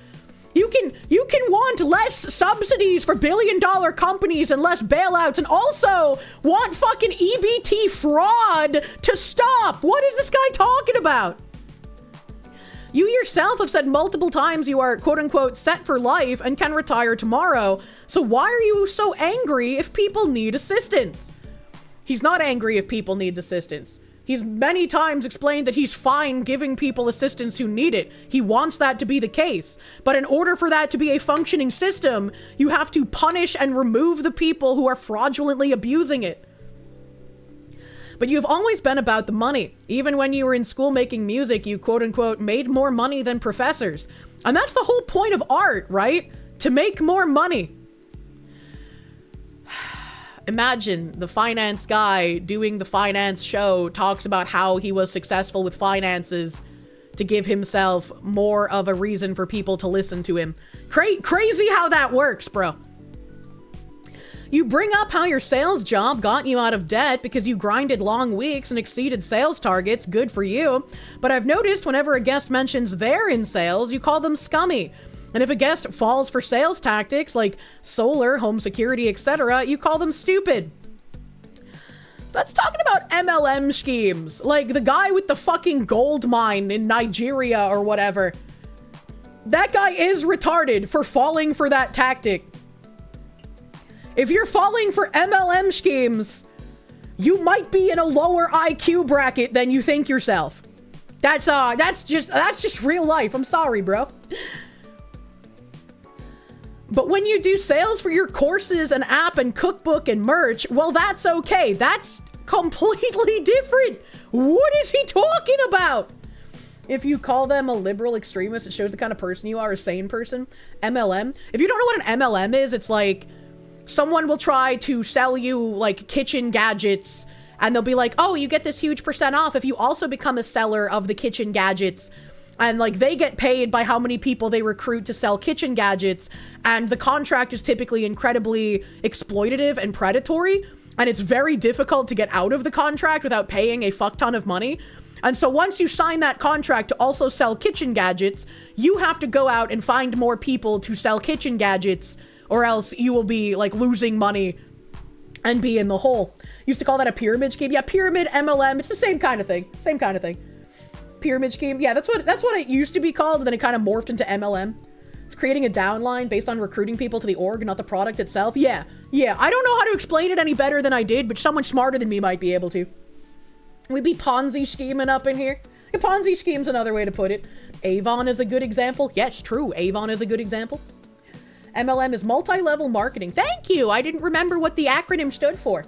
You can want less subsidies for billion-dollar companies and less bailouts and also want fucking EBT fraud to stop. What is this guy talking about? You yourself have said multiple times you are quote-unquote set for life and can retire tomorrow. So why are you so angry if people need assistance? He's not angry if people need assistance. He's many times explained that he's fine giving people assistance who need it. He wants that to be the case. But in order for that to be a functioning system, you have to punish and remove the people who are fraudulently abusing it. But you've always been about the money. Even when you were in school making music, you quote-unquote made more money than professors. And that's the whole point of art, right? To make more money. Imagine the finance guy doing the finance show talks about how he was successful with finances to give himself more of a reason for people to listen to him. Crazy how that works, bro. You bring up how your sales job got you out of debt because you grinded long weeks and exceeded sales targets. Good for you. But I've noticed whenever a guest mentions they're in sales, you call them scummy. And if a guest falls for sales tactics like solar, home security, etc., you call them stupid. That's talking about MLM schemes. Like the guy with the fucking gold mine in Nigeria or whatever. That guy is retarded for falling for that tactic. If you're falling for MLM schemes, you might be in a lower IQ bracket than you think yourself. That's just real life. I'm sorry, bro. But when you do sales for your courses and app and cookbook and merch, well, that's okay. That's completely different. What is he talking about? If you call them a liberal extremist, it shows the kind of person you are, a sane person. MLM. If you don't know what an MLM is, it's like someone will try to sell you like kitchen gadgets and they'll be like, oh, you get this huge % off if you also become a seller of the kitchen gadgets. And like they get paid by how many people they recruit to sell kitchen gadgets. And the contract is typically incredibly exploitative and predatory. And it's very difficult to get out of the contract without paying a fuck ton of money. And so once you sign that contract to also sell kitchen gadgets, you have to go out and find more people to sell kitchen gadgets, or else you will be like losing money and be in the hole. Used to call that a pyramid scheme. Yeah, pyramid, MLM, it's the same kind of thing. Same kind of thing. Pyramid scheme. Yeah, that's what it used to be called, and then it kind of morphed into MLM. It's creating a downline based on recruiting people to the org, not the product itself. Yeah. I don't know how to explain it any better than I did, but someone smarter than me might be able to. We'd be Ponzi scheming up in here. A Ponzi scheme's another way to put it. Avon is a good example. Yes, true. Avon is a good example. MLM is multi-level marketing. Thank you. I didn't remember what the acronym stood for.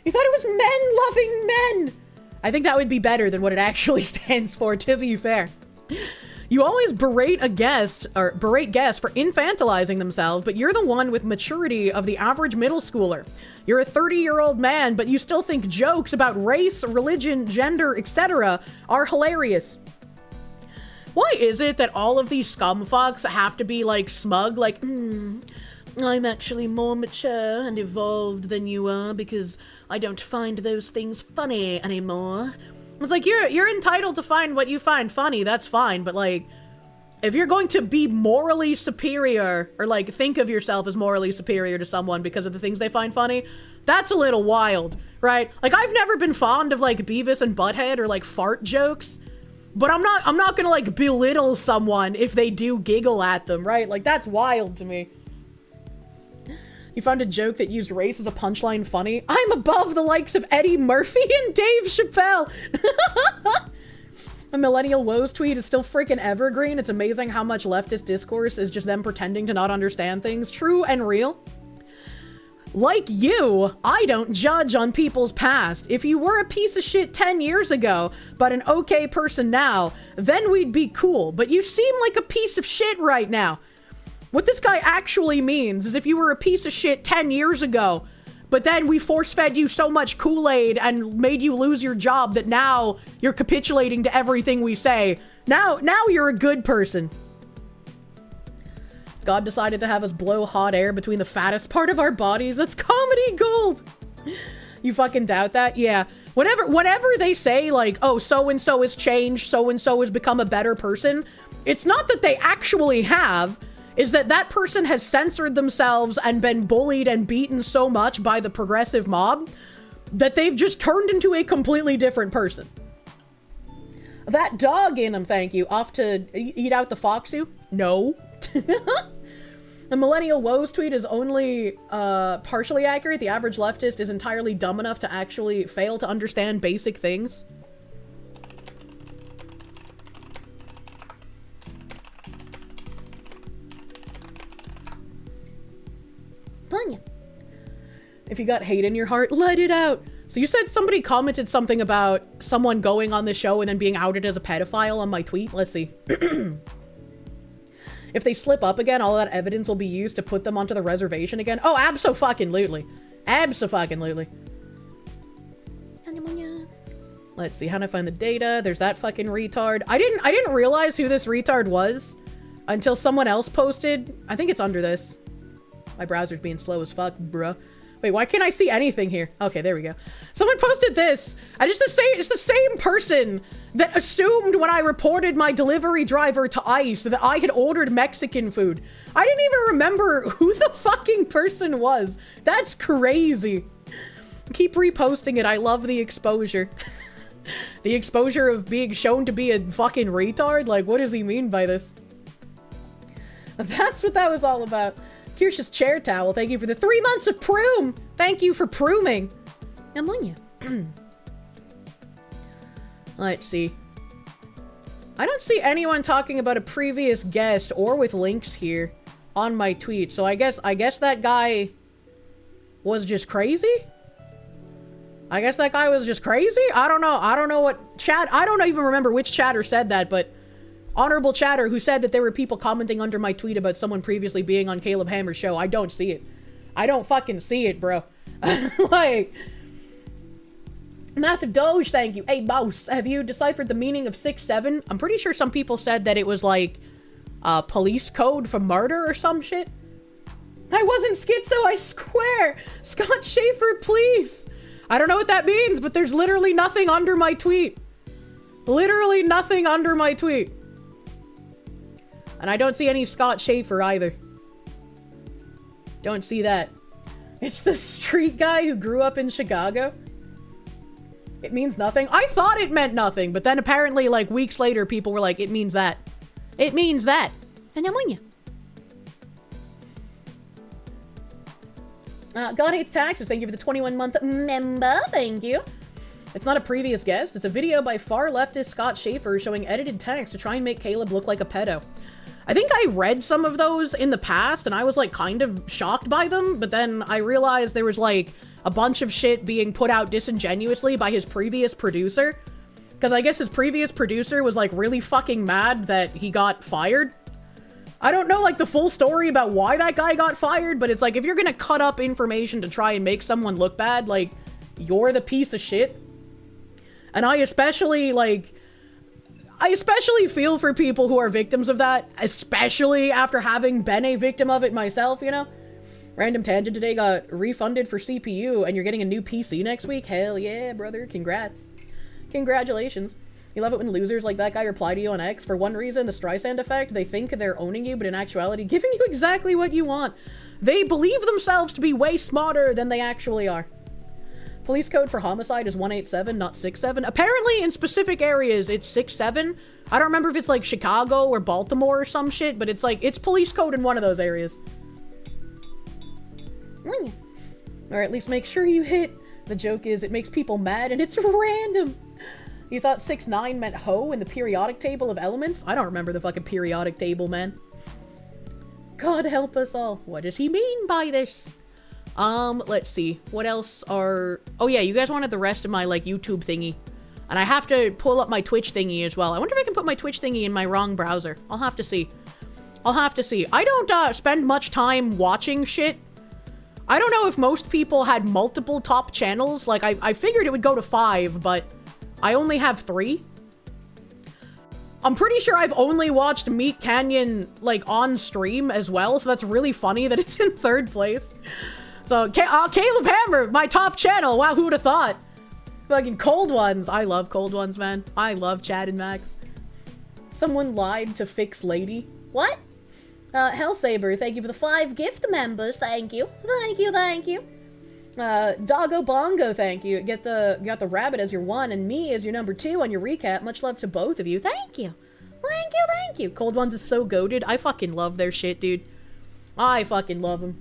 You thought it was men loving men. I think that would be better than what it actually stands for, to be fair. You always berate guests for infantilizing themselves, but you're the one with maturity of the average middle schooler. You're a 30-year-old man, but you still think jokes about race, religion, gender, etc. are hilarious. Why is it that all of these scumfucks have to be like smug, like, I'm actually more mature and evolved than you are because I don't find those things funny anymore. It's like, you're entitled to find what you find funny, that's fine, but like, if you're going to be morally superior, or like think of yourself as morally superior to someone because of the things they find funny, that's a little wild, right? Like, I've never been fond of like Beavis and Butthead or like fart jokes, but I'm not gonna like belittle someone if they do giggle at them, right? Like, that's wild to me. You found a joke that used race as a punchline funny? I'm above the likes of Eddie Murphy and Dave Chappelle. A Millennial Woes tweet is still freaking evergreen. It's amazing how much leftist discourse is just them pretending to not understand things. True and real. Like you, I don't judge on people's past. If you were a piece of shit 10 years ago, but an okay person now, then we'd be cool. But you seem like a piece of shit right now. What this guy actually means is if you were a piece of shit 10 years ago, but then we force-fed you so much Kool-Aid and made you lose your job that now you're capitulating to everything we say. Now you're a good person. God decided to have us blow hot air between the fattest part of our bodies. That's comedy gold. You fucking doubt that? Yeah. Whenever they say, like, oh, so-and-so has changed, so-and-so has become a better person, it's not that they actually have, is that that person has censored themselves and been bullied and beaten so much by the progressive mob that they've just turned into a completely different person. That dog in him, thank you. Off to eat out the foxu? No. The Millennial Woes tweet is only partially accurate. The average leftist is entirely dumb enough to actually fail to understand basic things. Punya. If you got hate in your heart, let it out. So you said somebody commented something about someone going on the show and then being outed as a pedophile on my tweet. Let's see. If they slip up again, all that evidence will be used to put them onto the reservation again. Oh, abso-fucking-lutely. Abso-fucking-lutely. Let's see, how do I find the data? There's that fucking retard. I didn't realize who this retard was until someone else posted. I think it's under this. My browser's being slow as fuck, bruh. Wait, why can't I see anything here? Okay, there we go. Someone posted this, and it's the same person that assumed when I reported my delivery driver to ICE that I had ordered Mexican food. I didn't even remember who the fucking person was. That's crazy. Keep reposting it. I love the exposure. The exposure of being shown to be a fucking retard? Like, what does he mean by this? That's what that was all about. Kirsche's chair towel. Thank you for the 3 months of proom. Thank you for prooming. I'm on you. Let's see. I don't see anyone talking about a previous guest or with links here on my tweet. So I guess that guy was just crazy. I guess that guy was just crazy. I don't know. I don't know what chat. I don't even remember which chatter said that, but honorable chatter who said that there were people commenting under my tweet about someone previously being on Caleb Hammer's show. I don't see it. I don't fucking see it, bro. Like, Massive Doge, thank you. Hey, Mouse, have you deciphered the meaning of 6-7? I'm pretty sure some people said that it was like police code for murder or some shit. I wasn't schizo, I swear. Scott Schaefer, please. I don't know what that means, but there's literally nothing under my tweet. Literally nothing under my tweet. And I don't see any Scott Schaefer either. Don't see that. It's the street guy who grew up in Chicago. It means nothing. I thought it meant nothing, but then apparently, like, weeks later, people were like, it means that. It means that. And I'm on you. God Hates Taxes, thank you for the 21-month member. Thank you. It's not a previous guest. It's a video by far leftist Scott Schaefer showing edited text to try and make Caleb look like a pedo. I think I read some of those in the past, and I was, like, kind of shocked by them, but then I realized there was, like, a bunch of shit being put out disingenuously by his previous producer. Because I guess his previous producer was, like, really fucking mad that he got fired. I don't know, like, the full story about why that guy got fired, but it's like, if you're gonna cut up information to try and make someone look bad, like, you're the piece of shit. And I especially feel for people who are victims of that, especially after having been a victim of it myself, you know? Random Tangent today got refunded for CPU, and you're getting a new PC next week? Hell yeah, brother. Congrats. Congratulations. You love it when losers like that guy reply to you on X. For one reason, the Streisand effect. They think they're owning you, but in actuality, giving you exactly what you want. They believe themselves to be way smarter than they actually are. Police code for homicide is 187, not 67. Apparently, in specific areas, it's 67. I don't remember if it's, like, Chicago or Baltimore or some shit, but it's, like, it's police code in one of those areas. Or at least make sure you hit. The joke is, it makes people mad, and it's random. You thought 6'9" meant hoe in the periodic table of elements? I don't remember the fucking periodic table, man. God help us all. What does he mean by this? Let's see. What else are... Oh yeah, you guys wanted the rest of my, like, YouTube thingy. And I have to pull up my Twitch thingy as well. I wonder if I can put my Twitch thingy in my wrong browser. I'll have to see. I'll have to see. I don't, spend much time watching shit. I don't know if most people had multiple top channels. Like, I figured it would go to 5, but I only have 3. I'm pretty sure I've only watched Meat Canyon, like, on stream as well, so that's really funny that it's in 3rd place. So, Caleb Hammer, my top channel. Wow, who would have thought? Fucking Cold Ones. I love Cold Ones, man. I love Chad and Max. Someone lied to fix Lady. What? Hellsaber, thank you for the 5 gift members. Thank you. Thank you, thank you. Doggo Bongo, thank you. Got the rabbit as your 1 and me as your number 2 on your recap. Much love to both of you. Thank you. Thank you, thank you. Cold Ones is so goated. I fucking love their shit, dude. I fucking love them.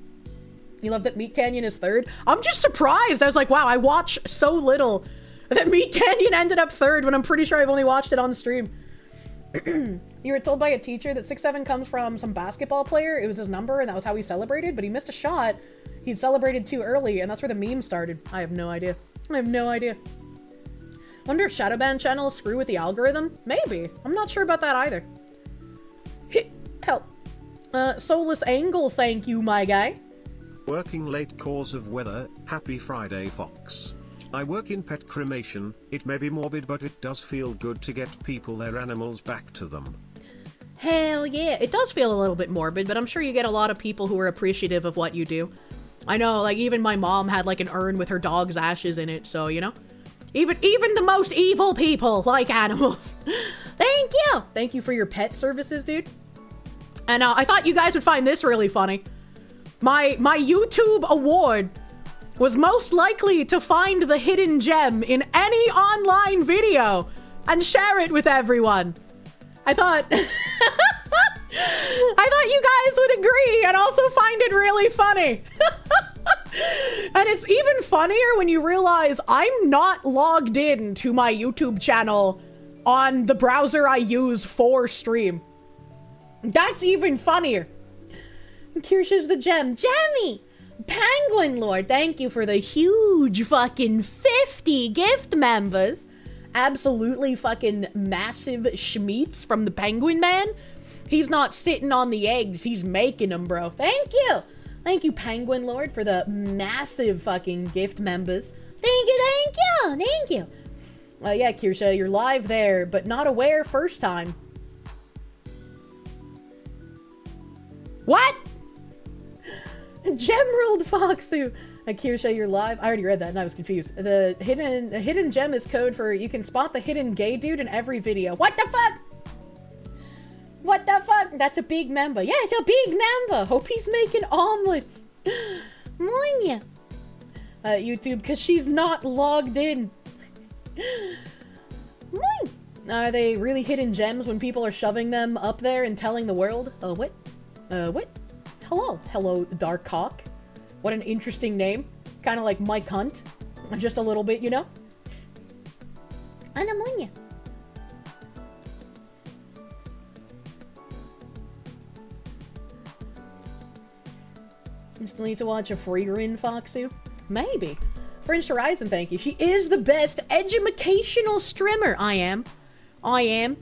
You love that Meat Canyon is 3rd? I'm just surprised. I was like, wow, I watch so little that Meat Canyon ended up 3rd when I'm pretty sure I've only watched it on the stream. You were told by a teacher that 6'7" comes from some basketball player. It was his number and that was how he celebrated, but he missed a shot. He'd celebrated too early and that's where the meme started. I have no idea. I have no idea. Wonder if Shadowban channels screw with the algorithm? Maybe. I'm not sure about that either. Help. Soulless Angle, thank you, my guy. Working late cause of weather. Happy Friday, Fox. I work in pet cremation. It may be morbid, but it does feel good to get people their animals back to them. Hell yeah. It does feel a little bit morbid, but I'm sure you get a lot of people who are appreciative of what you do. I know, like, even my mom had, like, an urn with her dog's ashes in it, so, you know? Even the most evil people like animals. Thank you! Thank you for your pet services, dude. And I thought you guys would find this really funny. My YouTube award was most likely to find the hidden gem in any online video and share it with everyone. I thought you guys would agree and also find it really funny. And it's even funnier when you realize I'm not logged in to my YouTube channel on the browser I use for stream. That's even funnier. Kirsche's the gem. Jemmy! Penguin Lord, thank you for the huge fucking 50 gift members. Absolutely fucking massive schmeats from the Penguin Man. He's not sitting on the eggs, he's making them, bro. Thank you. Thank you, Penguin Lord, for the massive fucking gift members. Thank you, thank you, thank you. Yeah, Kirsche, you're live there, but not aware first time. What? Gemerald Foxu. Kirsche, you're live. I already read that and I was confused. The hidden gem is code for you can spot the hidden gay dude in every video. What the fuck? What the fuck? That's a big member. Yeah, it's a big member. Hope he's making omelets. Monya. YouTube, because she's not logged in. Moin. Are they really hidden gems when people are shoving them up there and telling the world? What? What? Hello. Hello, Dark Cock. What an interesting name. Kind of like Mike Hunt. Just a little bit, you know? Anamonia. You still need to watch a Freerin, Foxu? Maybe. French Horizon, thank you. She is the best educational streamer. I am. I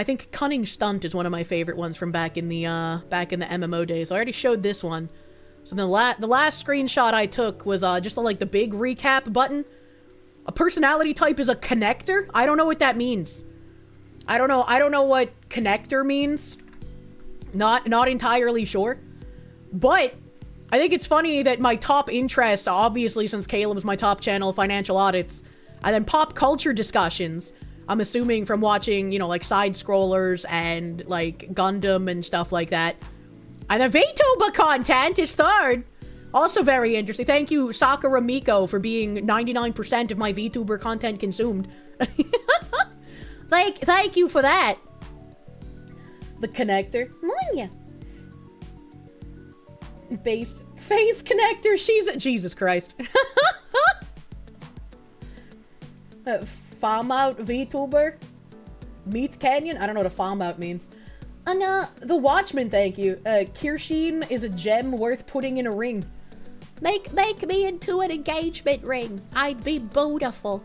think Cunning Stunt is one of my favorite ones from back in the MMO days. I already showed this one. So the last screenshot I took was just like the big recap button. A personality type is a connector. I don't know what that means. I don't know what connector means. Not entirely sure. But I think it's funny that my top interests, obviously since Caleb's my top channel, financial audits, and then pop culture discussions, I'm assuming from watching, you know, like side-scrollers and, like, Gundam and stuff like that. And the VTuber content is third. Also very interesting. Thank you, Sakura Miko, for being 99% of my VTuber content consumed. Thank you for that. The connector. Monya. Face connector. She's... Jesus Christ. Farm out VTuber? Meat Canyon? I don't know what a farm out means. And, the Watchman, thank you. Kirsche is a gem worth putting in a ring. Make me into an engagement ring. I'd be beautiful.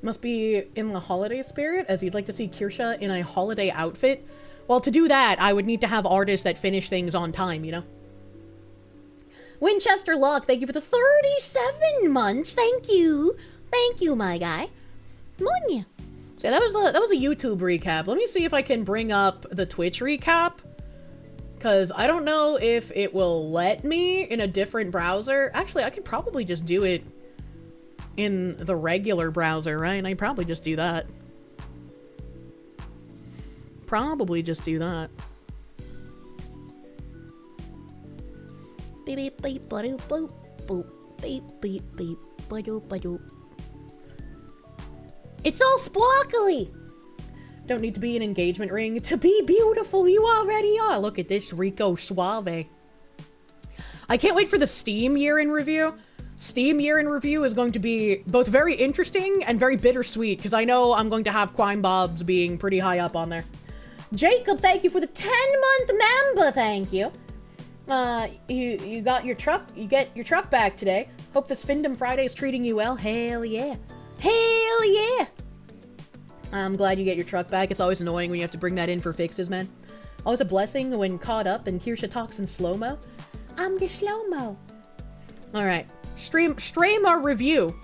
Must be in the holiday spirit, as you'd like to see Kirsche in a holiday outfit. Well, to do that, I would need to have artists that finish things on time, you know? Winchester Locke, thank you for the 37 months. Thank you. Thank you, my guy. Come on, yeah. So that was the YouTube recap. Let me see if I can bring up the Twitch recap. Because I don't know if it will let me in a different browser. Actually, I could probably just do it in the regular browser, right? I'd probably just do that. Probably just do that. Beep beep beep boop boop boop beep beep beep badoop badoop. It's all sparkly! Don't need to be an engagement ring to be beautiful. You already are. Look at this Rico Suave. I can't wait for the Steam year in review. Steam year in review is going to be both very interesting and very bittersweet, because I know I'm going to have Crime Bobs being pretty high up on there. Jacob, thank you for the 10-month member, thank you. You got your truck, you get your truck back today. Hope this Findom Friday is treating you well. Hell yeah. Hell yeah. I'm glad you get your truck back. It's always annoying when you have to bring that in for fixes, man. Always a blessing when caught up and Kirsche talks in slow-mo. I'm the slow-mo. Alright. Stream our review.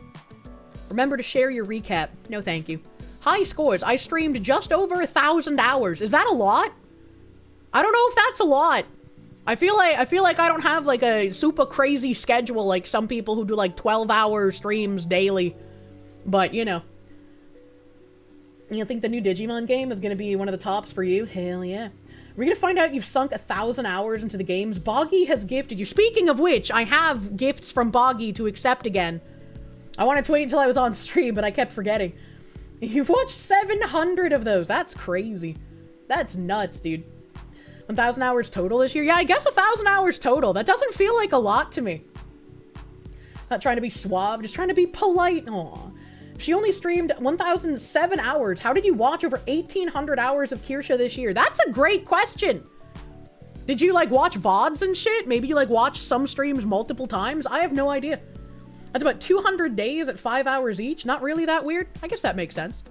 Remember to share your recap. No, thank you. High scores. I streamed just over 1,000 hours. Is that a lot? I don't know if that's a lot. I feel like I don't have like a super crazy schedule like some people who do like 12-hour streams daily. But, you know. You think the new Digimon game is going to be one of the tops for you? Hell yeah. We're going to find out you've sunk 1,000 hours into the games. Boggy has gifted you. Speaking of which, I have gifts from Boggy to accept again. I wanted to wait until I was on stream, but I kept forgetting. You've watched 700 of those. That's crazy. That's nuts, dude. 1,000 hours total this year? Yeah, I guess 1,000 hours total. That doesn't feel like a lot to me. Not trying to be suave, just trying to be polite. Aw. She only streamed 1,007 hours. How did you watch over 1,800 hours of Kirsche this year? That's a great question. Did you, like, watch VODs and shit? Maybe you, like, watch some streams multiple times? I have no idea. That's about 200 days at 5 hours each. Not really that weird. I guess that makes sense.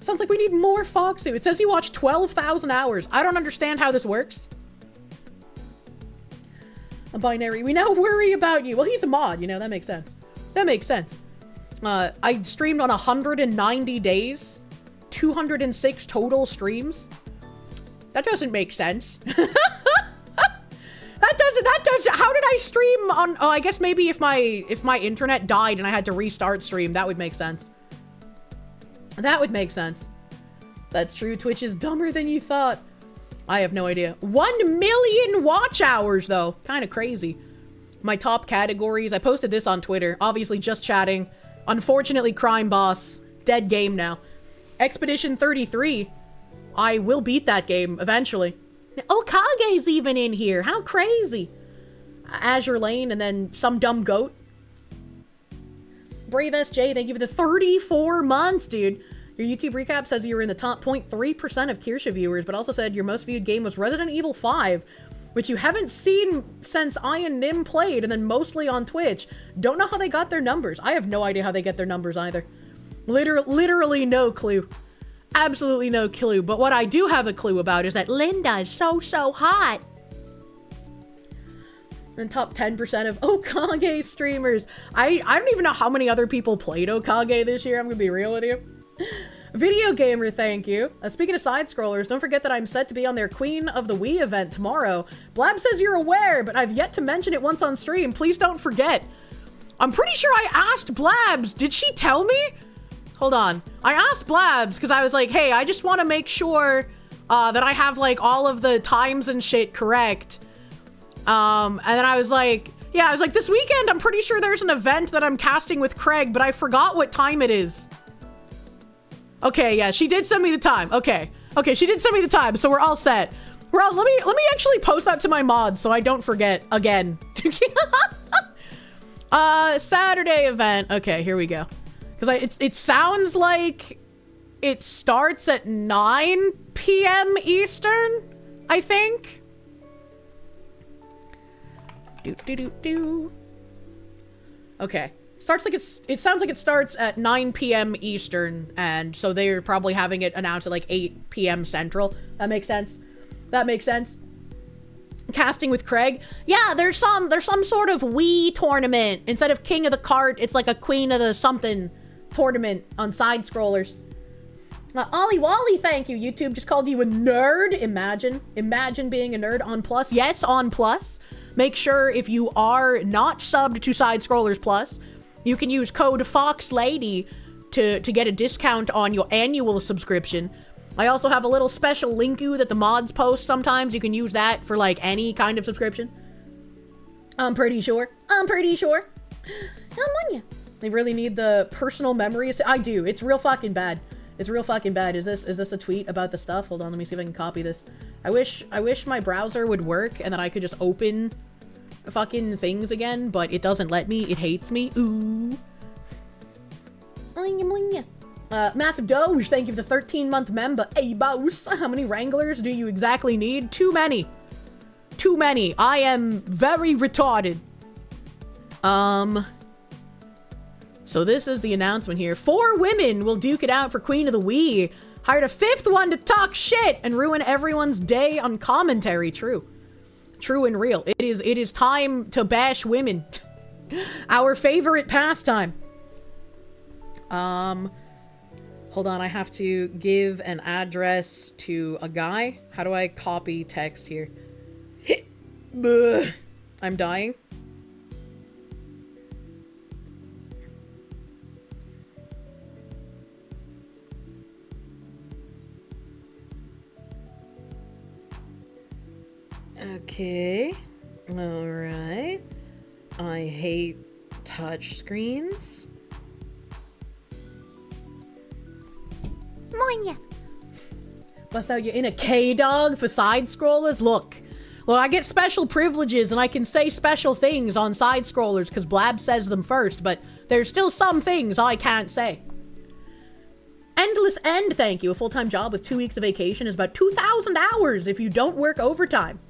Sounds like we need more Foxu. It says you watched 12,000 hours. I don't understand how this works. A binary. We now worry about you. Well, he's a mod, you know. That makes sense. That makes sense. I streamed on 190 days, 206 total streams. That doesn't make sense. That doesn't, how did I stream on, oh, I guess maybe if my internet died and I had to restart stream, that would make sense. That would make sense. That's true, Twitch is dumber than you thought. I have no idea. 1 million watch hours, though. Kind of crazy. My top categories, I posted this on Twitter, obviously just chatting. Unfortunately, Crime Boss, dead game now. Expedition 33, I will beat that game eventually. Okage's even in here, how crazy. Azure Lane and then some dumb goat. Brave SJ, thank you for the 34 months, dude. Your YouTube recap says you were in the top 0.3% of Kirsche viewers, but also said your most viewed game was Resident Evil 5. Which you haven't seen since I and Nim played, and then mostly on Twitch. Don't know how they got their numbers. I have no idea how they get their numbers either. Literally no clue. Absolutely no clue. But what I do have a clue about is that Linda is so hot. And top 10% of Okage streamers. I don't even know how many other people played Okage this year. I'm gonna be real with you. Video Gamer, thank you. Speaking of side-scrollers, don't forget that I'm set to be on their Queen of the Wii event tomorrow. Blab says you're aware, but I've yet to mention it once on stream. Please don't forget. I'm pretty sure I asked Blabs. Did she tell me? Hold on. I asked Blabs because I was like, hey, I just want to make sure that I have, like, all of the times and shit correct. And then I was like, yeah, I was like, this weekend, I'm pretty sure there's an event that I'm casting with Craig, but I forgot what time it is. Okay, yeah, she did send me the time. Okay, she did send me the time, so we're all set. Let me actually post that to my mods so I don't forget again. Saturday event. Okay, here we go. Because it sounds like it starts at 9 p.m. Eastern, I think. Okay. It sounds like it starts at 9 p.m. Eastern, and so they're probably having it announced at like 8 p.m. Central. That makes sense. Casting with Craig. Yeah, there's some sort of Wii tournament. Instead of King of the Cart, it's like a Queen of the something tournament on side scrollers. Ollie Wally, thank you. YouTube just called you a nerd. Imagine being a nerd on Plus. Yes, on Plus. Make sure if you are not subbed to Side Scrollers Plus, you can use code FOXLADY to get a discount on your annual subscription. I also have a little special linku that the mods post sometimes. You can use that for, like, any kind of subscription. I'm pretty sure. Come on, ya. They really need the personal memory. I do. It's real fucking bad. Is this a tweet about the stuff? Hold on, let me see if I can copy this. I wish my browser would work and that I could just open fucking things again, but it doesn't let me. It hates me. Ooh. Massive Doge, thank you for the 13-month member. Hey, boss, how many Wranglers do you exactly need? Too many. I am very retarded. So this is the announcement here. 4 women will duke it out for Queen of the Wii. Hired a 5th one to talk shit and ruin everyone's day on commentary. True and real. It is time to bash women. Our favorite pastime. Hold on, I have to give an address to a guy. How do I copy text here? I'm dying. Okay. Alright. I hate touch screens. Monya. Bust out your inner K-Dog for side scrollers? Look, I get special privileges and I can say special things on side scrollers because Blab says them first, but there's still some things I can't say. Endless End, thank you. A full-time job with 2 weeks of vacation is about 2,000 hours if you don't work overtime.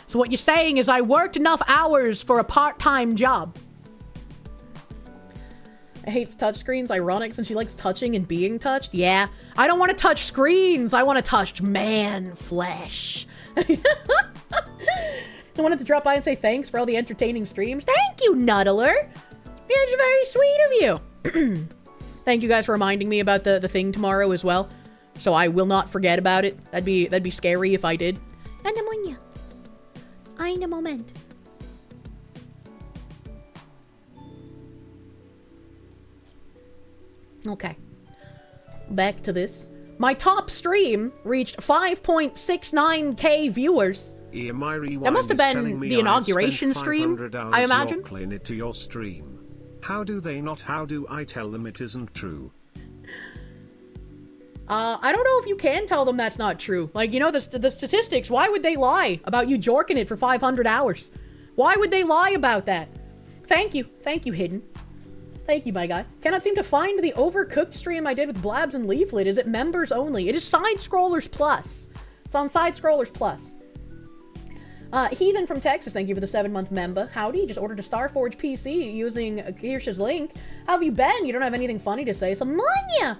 So what you're saying is I worked enough hours for a part-time job. I hates touchscreens. Ironic since she likes touching and being touched. Yeah, I don't want to touch screens. I want to touch man flesh. I wanted to drop by and say thanks for all the entertaining streams. Thank you, Nuddler. It's very sweet of you. Thank you guys for reminding me about the thing tomorrow as well. So I will not forget about it. That'd be scary if I did. Anamonia. Eine Moment. Okay. Back to this. My top stream reached 5.69k viewers. That must have been the inauguration stream, I imagine. To your stream. How do they not? How do I tell them it isn't true? I don't know if you can tell them that's not true. Like, you know, the statistics, why would they lie about you jorking it for 500 hours? Why would they lie about that? Thank you, Hidden. Thank you, my guy. Cannot seem to find the Overcooked stream I did with Blabs and Leaflet. Is it members only? It is Side Scrollers Plus. It's on Side Scrollers Plus. Heathen from Texas, thank you for the 7-month member. Howdy, just ordered a Starforge PC using Kirsche's link. How have you been? You don't have anything funny to say, so Manya!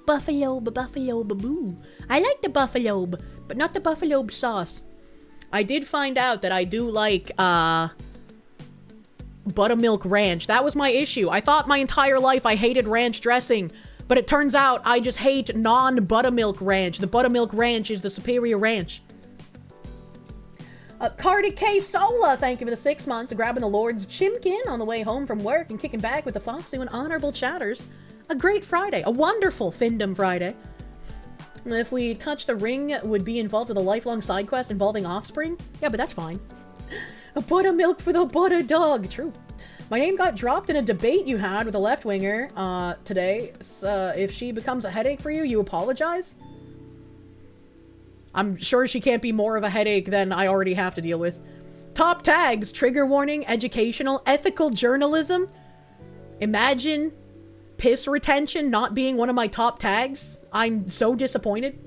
Buffalo boo. I like the buffalo, but not the buffalo sauce. I did find out that I do like, buttermilk ranch. That was my issue. I thought my entire life I hated ranch dressing, but it turns out I just hate non-buttermilk ranch. The buttermilk ranch is the superior ranch. Cardi K Sola, thank you for the 6 months of grabbing the Lord's Chimkin on the way home from work and kicking back with the Fox doing honorable chatters. A great Friday. A wonderful Findom Friday. If we touch the ring, would be involved with a lifelong side quest involving offspring? Yeah, but that's fine. A buttermilk for the butter dog. True. My name got dropped in a debate you had with a left-winger today. If she becomes a headache for you, you apologize? I'm sure she can't be more of a headache than I already have to deal with. Top tags: trigger warning, educational, ethical journalism. Imagine piss retention not being one of my top tags. I'm so disappointed.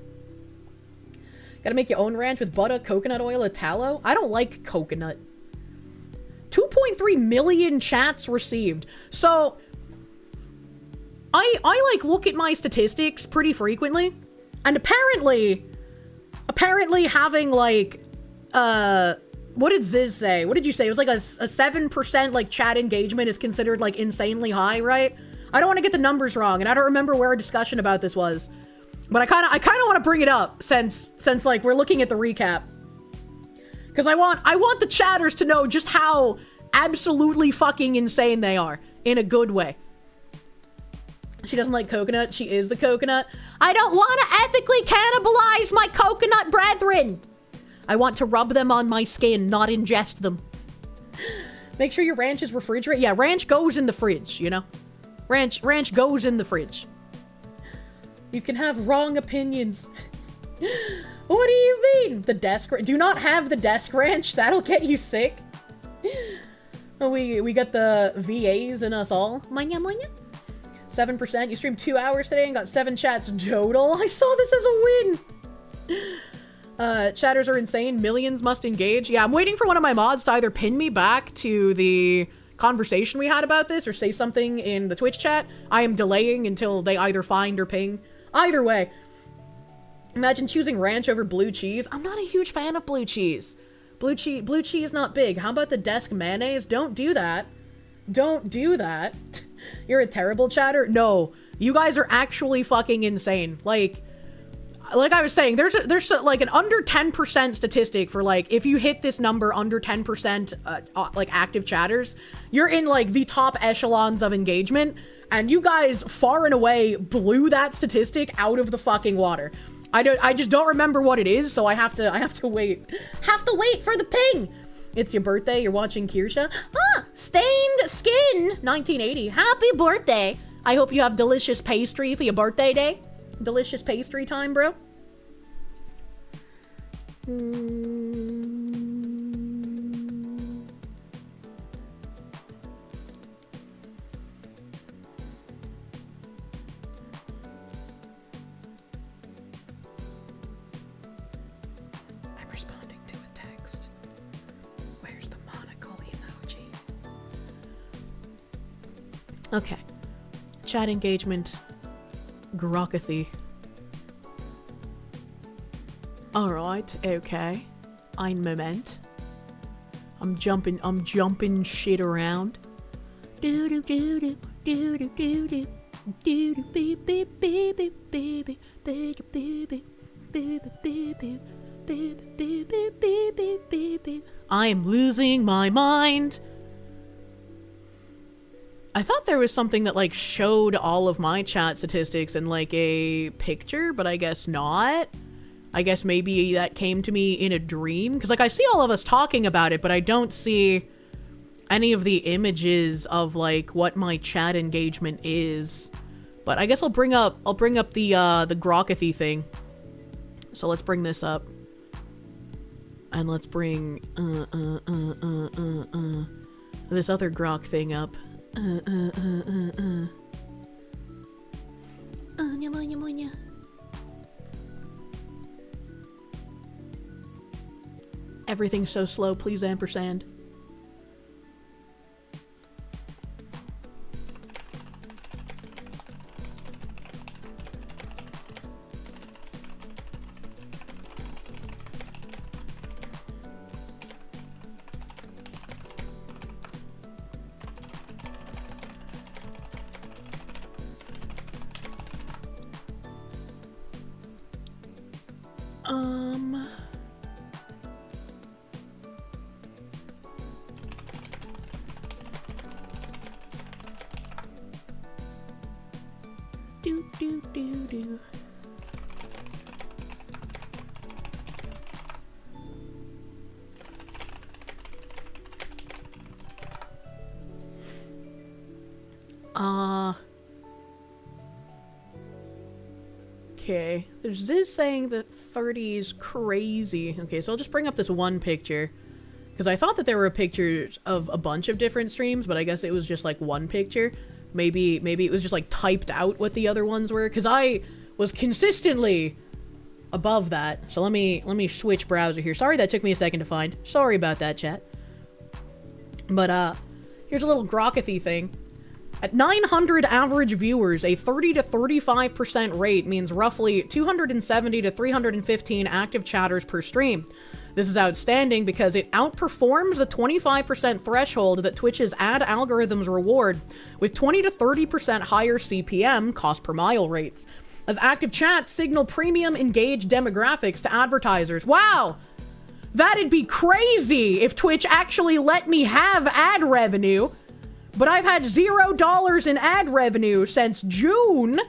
Gotta make your own ranch with butter, coconut oil, or tallow. I don't like coconut. 2.3 million chats received. So, I like look at my statistics pretty frequently. And apparently having like, what did Ziz say? What did you say? It was like a 7% like chat engagement is considered like insanely high, right? I don't want to get the numbers wrong, and I don't remember where our discussion about this was. But I kind of want to bring it up since like we're looking at the recap. Cuz I want the chatters to know just how absolutely fucking insane they are in a good way. She doesn't like coconut. She is the coconut. I don't want to ethically cannibalize my coconut brethren. I want to rub them on my skin, not ingest them. Make sure your ranch is refrigerated. Yeah, ranch goes in the fridge, you know? Ranch goes in the fridge. You can have wrong opinions. What do you mean? The desk... Do not have the desk ranch. That'll get you sick. Oh, we got the VAs in us all. Manya, manya. 7%. You streamed 2 hours today and got 7 chats total. I saw this as a win. Chatters are insane. Millions must engage. Yeah, I'm waiting for one of my mods to either pin me back to the conversation we had about this or say something in the Twitch chat. I am delaying until they either find or ping. Either way. Imagine choosing ranch over blue cheese. I'm not a huge fan of blue cheese. Blue cheese not big. How about the desk mayonnaise? Don't do that. Don't do that. You're a terrible chatter. No, you guys are actually fucking insane. Like I was saying, there's like an under 10% statistic for like, if you hit this number under 10% like active chatters, you're in like the top echelons of engagement, and you guys far and away blew that statistic out of the fucking water. I just don't remember what it is, so I have to wait. Have to wait for the ping. It's your birthday, you're watching Kirsche. Ah, Stained Skin 1980. Happy birthday. I hope you have delicious pastry for your birthday day. Delicious pastry time, bro. I'm responding to a text. Where's the monocle emoji? Okay. Chat engagement. Grokathy. Alright, okay. Ein Moment. I'm jumping shit around. Do do do do do do do do do do beep beep beep beep beep beep beep beep beep beep beep beep beep beep beep beep. I am losing my mind. I thought there was something that like showed all of my chat statistics in like a picture, but I guess not. I guess maybe that came to me in a dream, because like I see all of us talking about it, but I don't see any of the images of like what my chat engagement is. But I guess I'll bring up the Grokathy thing. So let's bring this up. And let's bring this other Grok thing up. Everything's so slow, please ampersand. Okay, there's this saying that 30 is crazy. Okay, so I'll just bring up this one picture. Because I thought that there were pictures of a bunch of different streams, but I guess it was just like one picture. Maybe it was just like typed out what the other ones were. Because I was consistently above that. So let me switch browser here. Sorry that took me a second to find. Sorry about that, chat. But here's a little Grokathy thing. At 900 average viewers, a 30 to 35% rate means roughly 270 to 315 active chatters per stream. This is outstanding because it outperforms the 25% threshold that Twitch's ad algorithms reward, with 20 to 30% higher CPM, cost per mile rates, as active chats signal premium engaged demographics to advertisers. Wow! That'd be crazy if Twitch actually let me have ad revenue, but I've had $0 in ad revenue since June,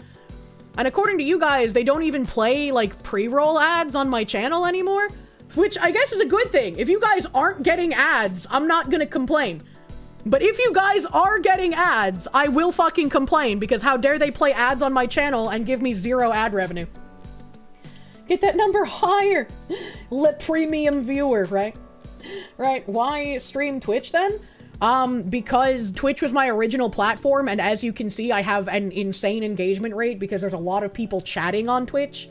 and according to you guys, they don't even play, like, pre-roll ads on my channel anymore? Which I guess is a good thing. If you guys aren't getting ads, I'm not gonna complain. But if you guys are getting ads, I will fucking complain, because how dare they play ads on my channel and give me 0 ad revenue. Get that number higher. Let premium viewer, right? Right, why stream Twitch then? Because Twitch was my original platform, and as you can see, I have an insane engagement rate because there's a lot of people chatting on Twitch.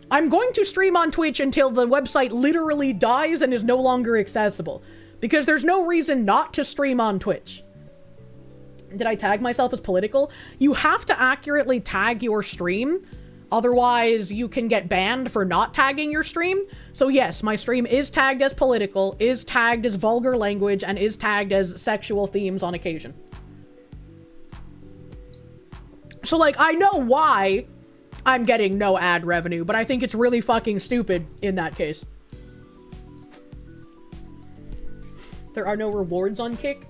I'm going to stream on Twitch until the website literally dies and is no longer accessible, because there's no reason not to stream on Twitch. Did I tag myself as political? You have to accurately tag your stream, otherwise you can get banned for not tagging your stream. So yes, my stream is tagged as political, is tagged as vulgar language, and is tagged as sexual themes on occasion. So like, I know why I'm getting no ad revenue, but I think it's really fucking stupid in that case. There are no rewards on Kick?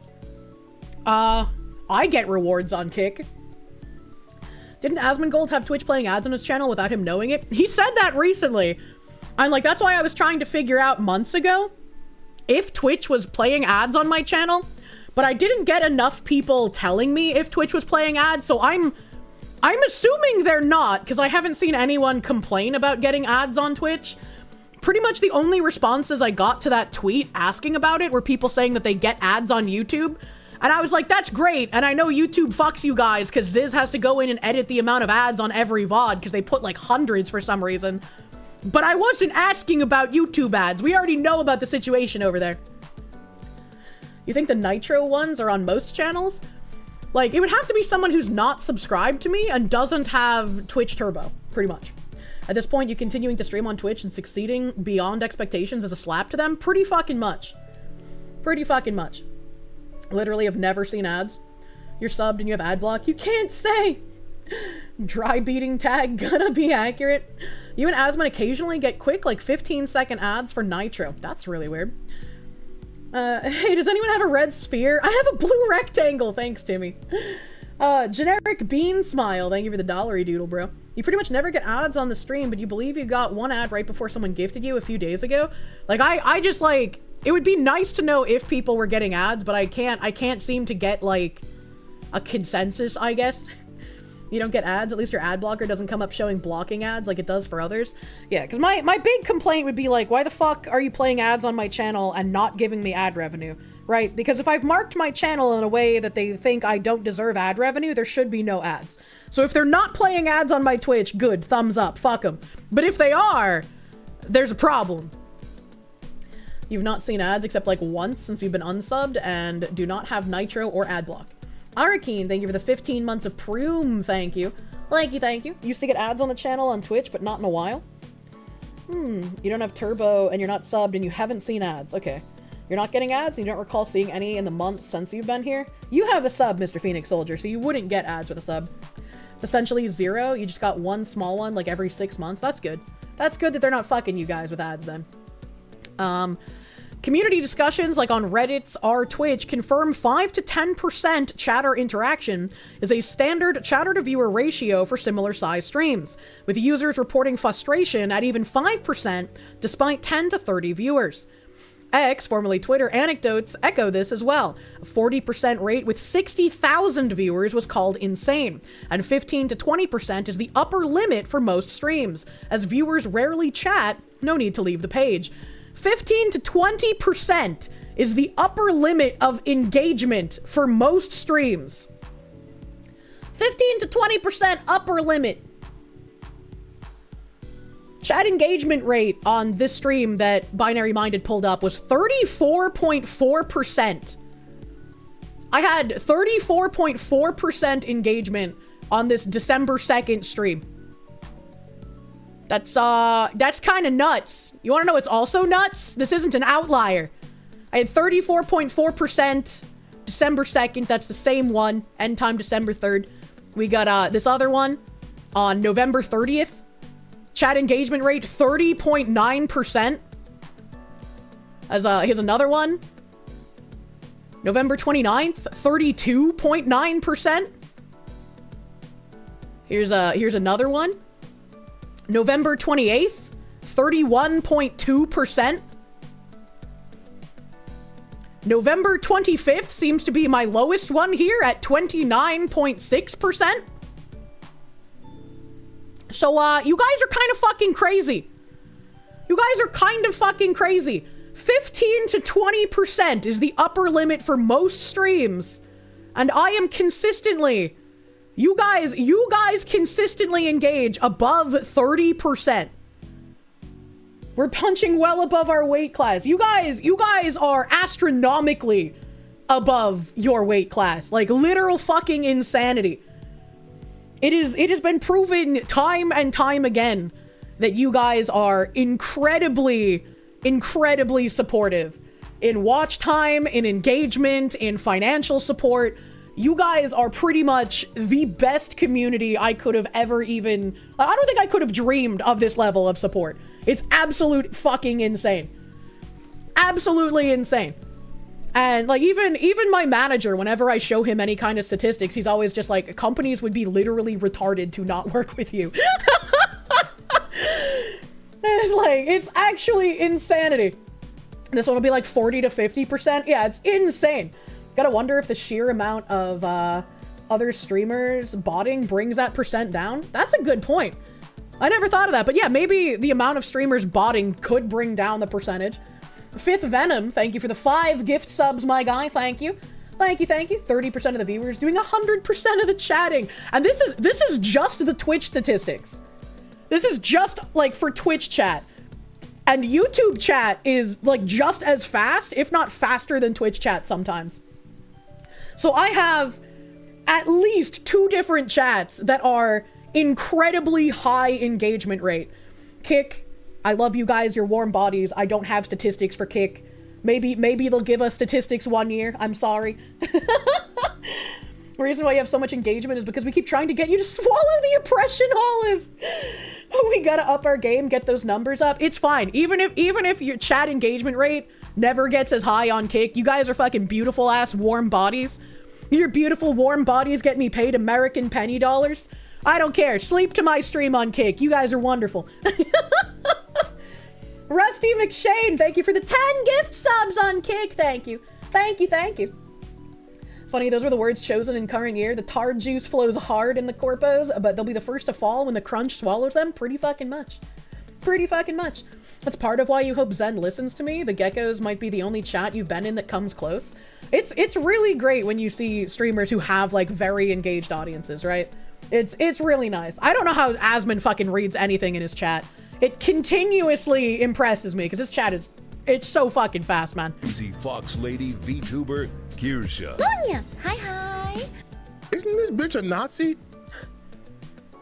I get rewards on Kick. Didn't Asmongold have Twitch playing ads on his channel without him knowing it? He said that recently. I'm like, that's why I was trying to figure out months ago if Twitch was playing ads on my channel, but I didn't get enough people telling me if Twitch was playing ads, so I'm assuming they're not, because I haven't seen anyone complain about getting ads on Twitch. Pretty much the only responses I got to that tweet asking about it were people saying that they get ads on YouTube. And I was like, that's great. And I know YouTube fucks you guys because Ziz has to go in and edit the amount of ads on every VOD because they put like hundreds for some reason. But I wasn't asking about YouTube ads. We already know about the situation over there. You think the Nitro ones are on most channels? Like, it would have to be someone who's not subscribed to me and doesn't have Twitch Turbo, pretty much. At this point, you continuing to stream on Twitch and succeeding beyond expectations is a slap to them? Pretty fucking much. Pretty fucking much. Literally have never seen ads. You're subbed and you have ad block. You can't say! Dry beating tag gonna be accurate. You and Asmon occasionally get quick, like 15-second ads for Nitro. That's really weird. Hey, does anyone have a red sphere? I have a blue rectangle, thanks, Timmy. Generic bean smile, thank you for the dollary doodle, bro. You pretty much never get ads on the stream, but you believe you got one ad right before someone gifted you a few days ago? Like, I just, like, it would be nice to know if people were getting ads, but I can't seem to get, like, a consensus, I guess. You don't get ads, at least your ad blocker doesn't come up showing blocking ads like it does for others. Yeah, because my big complaint would be like, why the fuck are you playing ads on my channel and not giving me ad revenue, right? Because if I've marked my channel in a way that they think I don't deserve ad revenue, there should be no ads. So if they're not playing ads on my Twitch, good, thumbs up, fuck them. But if they are, there's a problem. You've not seen ads except like once since you've been unsubbed and do not have Nitro or ad block. Arakeen, thank you for the 15 months of Proom, thank you. Thank you. Used to get ads on the channel on Twitch, but not in a while. You don't have Turbo, and you're not subbed, and you haven't seen ads. Okay. You're not getting ads, and you don't recall seeing any in the months since you've been here? You have a sub, Mr. Phoenix Soldier, so you wouldn't get ads with a sub. It's essentially 0. You just got one small one, like, every 6 months. That's good. That's good that they're not fucking you guys with ads, then. Community discussions, like on Reddit's or Twitch, confirm 5 to 10% chatter interaction is a standard chatter-to-viewer ratio for similar-sized streams, with users reporting frustration at even 5% despite 10 to 30 viewers. X, formerly Twitter, anecdotes echo this as well. A 40% rate with 60,000 viewers was called insane, and 15 to 20% is the upper limit for most streams. As viewers rarely chat, no need to leave the page. 15 to 20% is the upper limit of engagement for most streams. 15 to 20% upper limit. Chat engagement rate on this stream that Binary Minded pulled up was 34.4%. I had 34.4% engagement on this December 2nd stream. That's kind of nuts. You want to know what's also nuts? This isn't an outlier. I had 34.4% December 2nd. That's the same one. End time December 3rd. We got this other one on November 30th. Chat engagement rate 30.9%. Here's another one. November 29th, 32.9%. Here's another one. November 28th, 31.2%. November 25th seems to be my lowest one here at 29.6%. So, you guys are kind of fucking crazy. You guys are kind of fucking crazy. 15 to 20% is the upper limit for most streams. And I am consistently... You guys consistently engage above 30%. We're punching well above our weight class. You guys are astronomically above your weight class. Like, literal fucking insanity. It has been proven time and time again that you guys are incredibly supportive in watch time, in engagement, in financial support. You guys are pretty much the best community I could have ever even... I don't think I could have dreamed of this level of support. It's absolute fucking insane. Absolutely insane. And, like, even my manager, whenever I show him any kind of statistics, he's always just like, companies would be literally retarded to not work with you. It's like, it's actually insanity. This one will be like 40 to 50%. Yeah, it's insane. Gotta wonder if the sheer amount of other streamers botting brings that percent down. That's a good point. I never thought of that, but yeah, maybe the amount of streamers botting could bring down the percentage. Fifth Venom, thank you for the 5 gift subs, my guy. Thank you. Thank you, thank you. 30% of the viewers doing 100% of the chatting. And this is just the Twitch statistics. This is just, like, for Twitch chat. And YouTube chat is, like, just as fast, if not faster than Twitch chat sometimes. So I have at least 2 different chats that are incredibly high engagement rate. Kick, I love you guys, you're warm bodies. I don't have statistics for Kick. Maybe they'll give us statistics one year. I'm sorry. The reason why you have so much engagement is because we keep trying to get you to swallow the oppression, Olive. We gotta up our game, get those numbers up. It's fine. Even if your chat engagement rate never gets as high on Kick, you guys are fucking beautiful ass warm bodies. Your beautiful warm bodies get me paid American penny dollars. I don't care. Sleep to my stream on Kick. You guys are wonderful. Rusty McShane, thank you for the 10 gift subs on Kick. Thank you. Thank you, thank you. Funny, those were the words chosen in current year. The tard juice flows hard in the corpos, but they'll be the first to fall when the crunch swallows them. Pretty fucking much. Pretty fucking much. That's part of why you hope Zen listens to me. The geckos might be the only chat you've been in that comes close. It's really great when you see streamers who have, like, very engaged audiences, right? It's really nice. I don't know how Asmon fucking reads anything in his chat. It continuously impresses me because his chat it's so fucking fast, man. Easy Fox Lady VTuber Kirsche. Sonia, hi. Isn't this bitch a Nazi?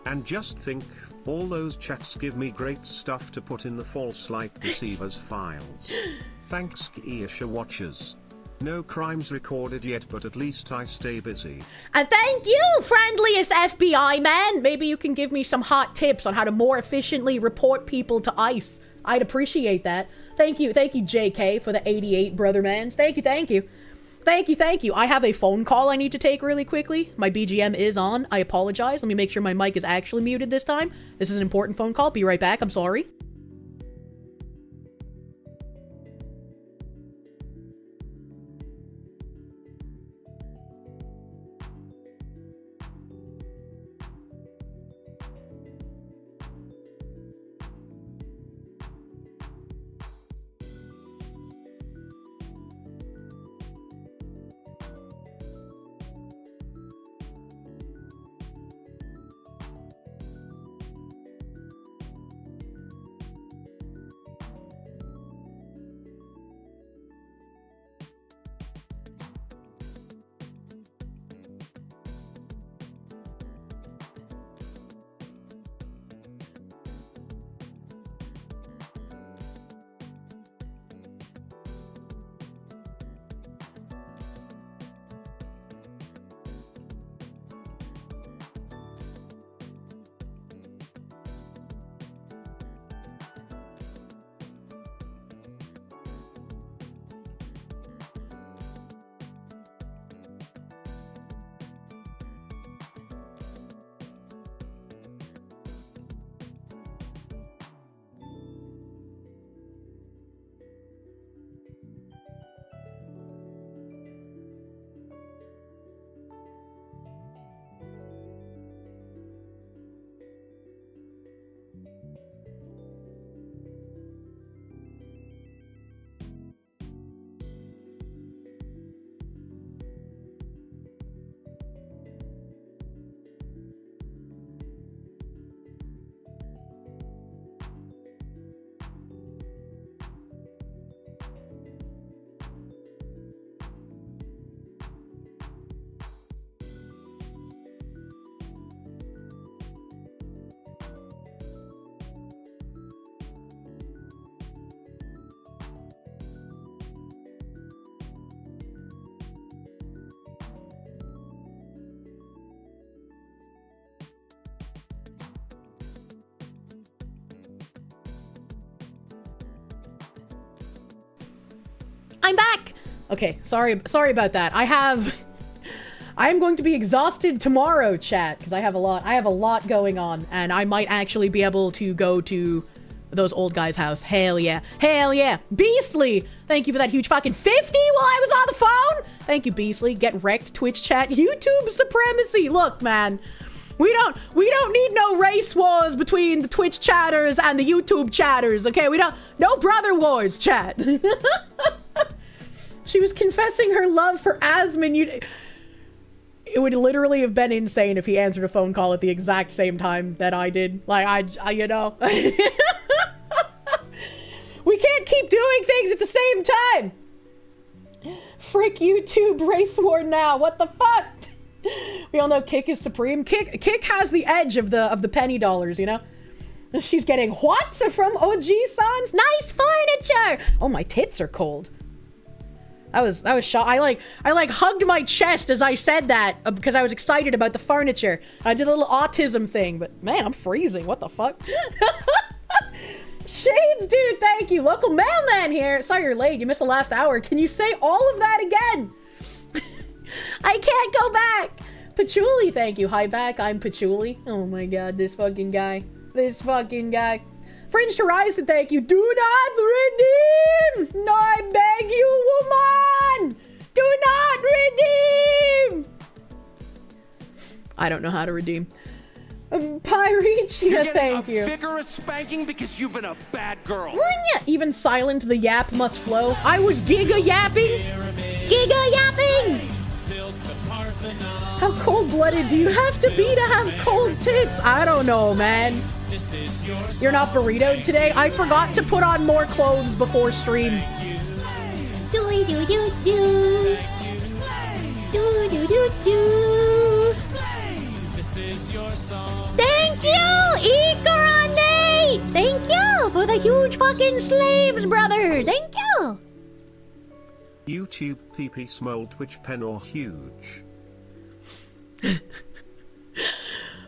And just think, all those chats give me great stuff to put in the false light deceivers files. Thanks, Kirsche watchers. No crimes recorded yet, but at least I stay busy. And thank you, friendliest FBI man. Maybe you can give me some hot tips on how to more efficiently report people to ICE. I'd appreciate that. Thank you, JK, for the 88 brother mans. Thank you. Thank you. I have a phone call I need to take really quickly. My BGM is on. I apologize. Let me make sure my mic is actually muted this time. This is an important phone call. Be right back. I'm sorry. I'm back. Okay, sorry about that. I'm going to be exhausted tomorrow, chat, because I have a lot going on, and I might actually be able to go to those old guys' house. Hell yeah. Hell yeah. Beastly, thank you for that huge fucking 50 while I was on the phone. Thank you, Beastly. Get wrecked, Twitch chat. YouTube supremacy. Look, man. We don't need no race wars between the Twitch chatters and the YouTube chatters, okay? No brother wars, chat. She was confessing her love for Asmin. It would literally have been insane if he answered a phone call at the exact same time that I did. Like, you know. We can't keep doing things at the same time. Frick YouTube race war now. What the fuck? We all know Kick is supreme. Kick has the edge of the penny dollars, you know? She's getting what from OG Sans? Nice furniture! Oh, my tits are cold. I was shocked. I hugged my chest as I said that because I was excited about the furniture. I did a little autism thing, but man, I'm freezing. What the fuck? Shades, dude, thank you. Local mailman here. Sorry you're late. You missed the last hour. Can you say all of that again? I can't go back. Patchouli, thank you. Hi back. I'm Patchouli. Oh my god, this fucking guy. Fringed Horizon, thank you. Do not redeem! No, I beg you, woman! Do not redeem! I don't know how to redeem. Pyretia, thank you. You're getting a vigorous spanking because you've been a bad girl. Even silent, the yap must flow. I was giga yapping! Giga yapping! How cold-blooded do you have to be to have cold tits? I don't know, man. You're not burritoed today? I forgot to put on more clothes before stream. Thank you, Ikarande! Thank you for the huge fucking slaves, brother! Thank you! YouTube PP small Twitch pen or huge.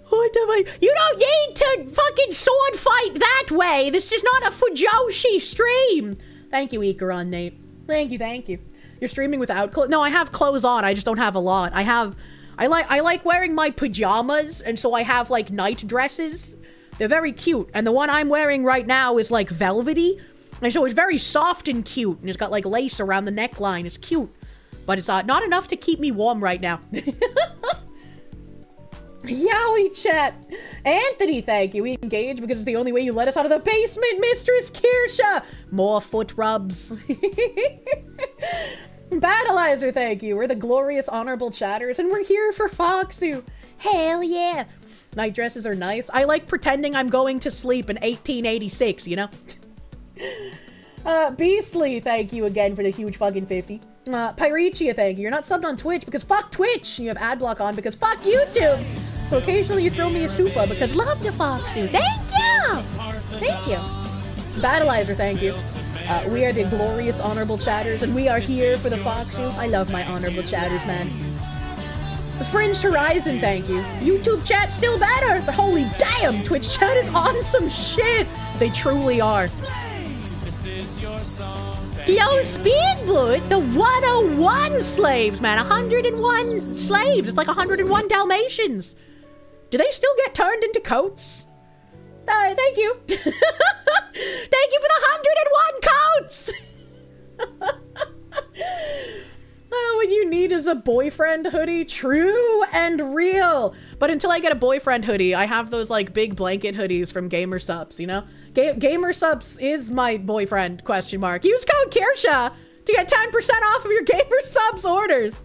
What the fuck? You don't need to fucking sword fight that way! This is not a Fujoshi stream! Thank you, Ikaron Nate. Thank you. You're streaming without clothes? No, I have clothes on, I just don't have a lot. I like wearing my pajamas, and so I have, like, night dresses. They're very cute, and the one I'm wearing right now is, like, velvety. And so it's very soft and cute, and it's got, like, lace around the neckline. It's cute, but it's not enough to keep me warm right now. Yowie chat. Anthony, thank you. We engage because it's the only way you let us out of the basement, Mistress Kirsche. More foot rubs. Battleizer, thank you. We're the glorious honorable chatters, and we're here for Foxu. Hell yeah. Night dresses are nice. I like pretending I'm going to sleep in 1886, you know? Beastly, thank you again for the huge fucking 50. Pyretia, thank you. You're not subbed on Twitch because fuck Twitch. You have ad block on because fuck YouTube. So occasionally you throw me a super because love the Foxu. Thank you! Thank you. Battleizer, thank you. We are the glorious honorable chatters, and we are here for the Foxu. I love my honorable chatters, man. The Fringed Horizon, thank you. YouTube chat still better, but holy damn, Twitch chat is on some shit. They truly are. Yo, Speedblood, the 101 slaves, man. 101 slaves. It's like 101 Dalmatians. Do they still get turned into coats? Thank you. Thank you for the 101 coats. Oh, what you need is a boyfriend hoodie. True and real. But until I get a boyfriend hoodie, I have those, like, big blanket hoodies from Gamer Subs, you know? Gamer Subs is my boyfriend, question mark. Use code Kirsche to get 10% off of your Gamer Subs orders.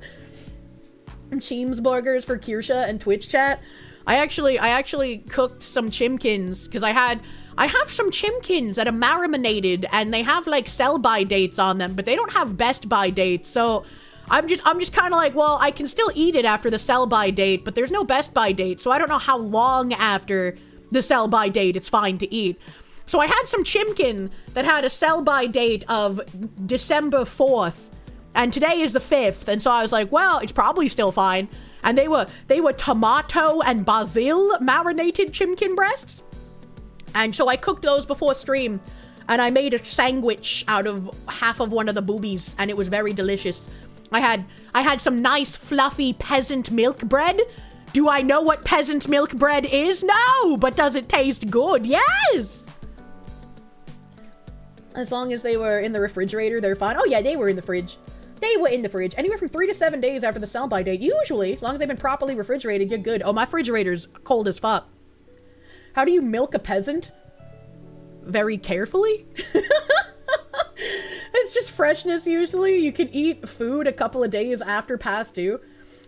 And Cheemsburgers for Kirsche and Twitch chat. I actually cooked some chimkins because I have some chimkins that are marinated and they have, like, sell-by dates on them, but they don't have best-by dates, so I'm just kind of like, well, I can still eat it after the sell-by date, but there's no best-by date, so I don't know how long after the sell-by date it's fine to eat. So I had some chimkin that had a sell-by date of December 4th, and today is the 5th, and so I was like, well, it's probably still fine. And they were tomato and basil marinated chimkin breasts. And so I cooked those before stream, and I made a sandwich out of half of one of the boobies, and it was very delicious. I had some nice fluffy peasant milk bread. Do I know what peasant milk bread is? No, but does it taste good? Yes! As long as they were in the refrigerator, they're fine. Oh yeah, they were in the fridge. They were in the fridge. Anywhere from 3 to 7 days after the sell-by date. Usually, as long as they've been properly refrigerated, you're good. Oh, my refrigerator's cold as fuck. How do you milk a peasant? Very carefully? It's just freshness, usually. You can eat food a couple of days after past due.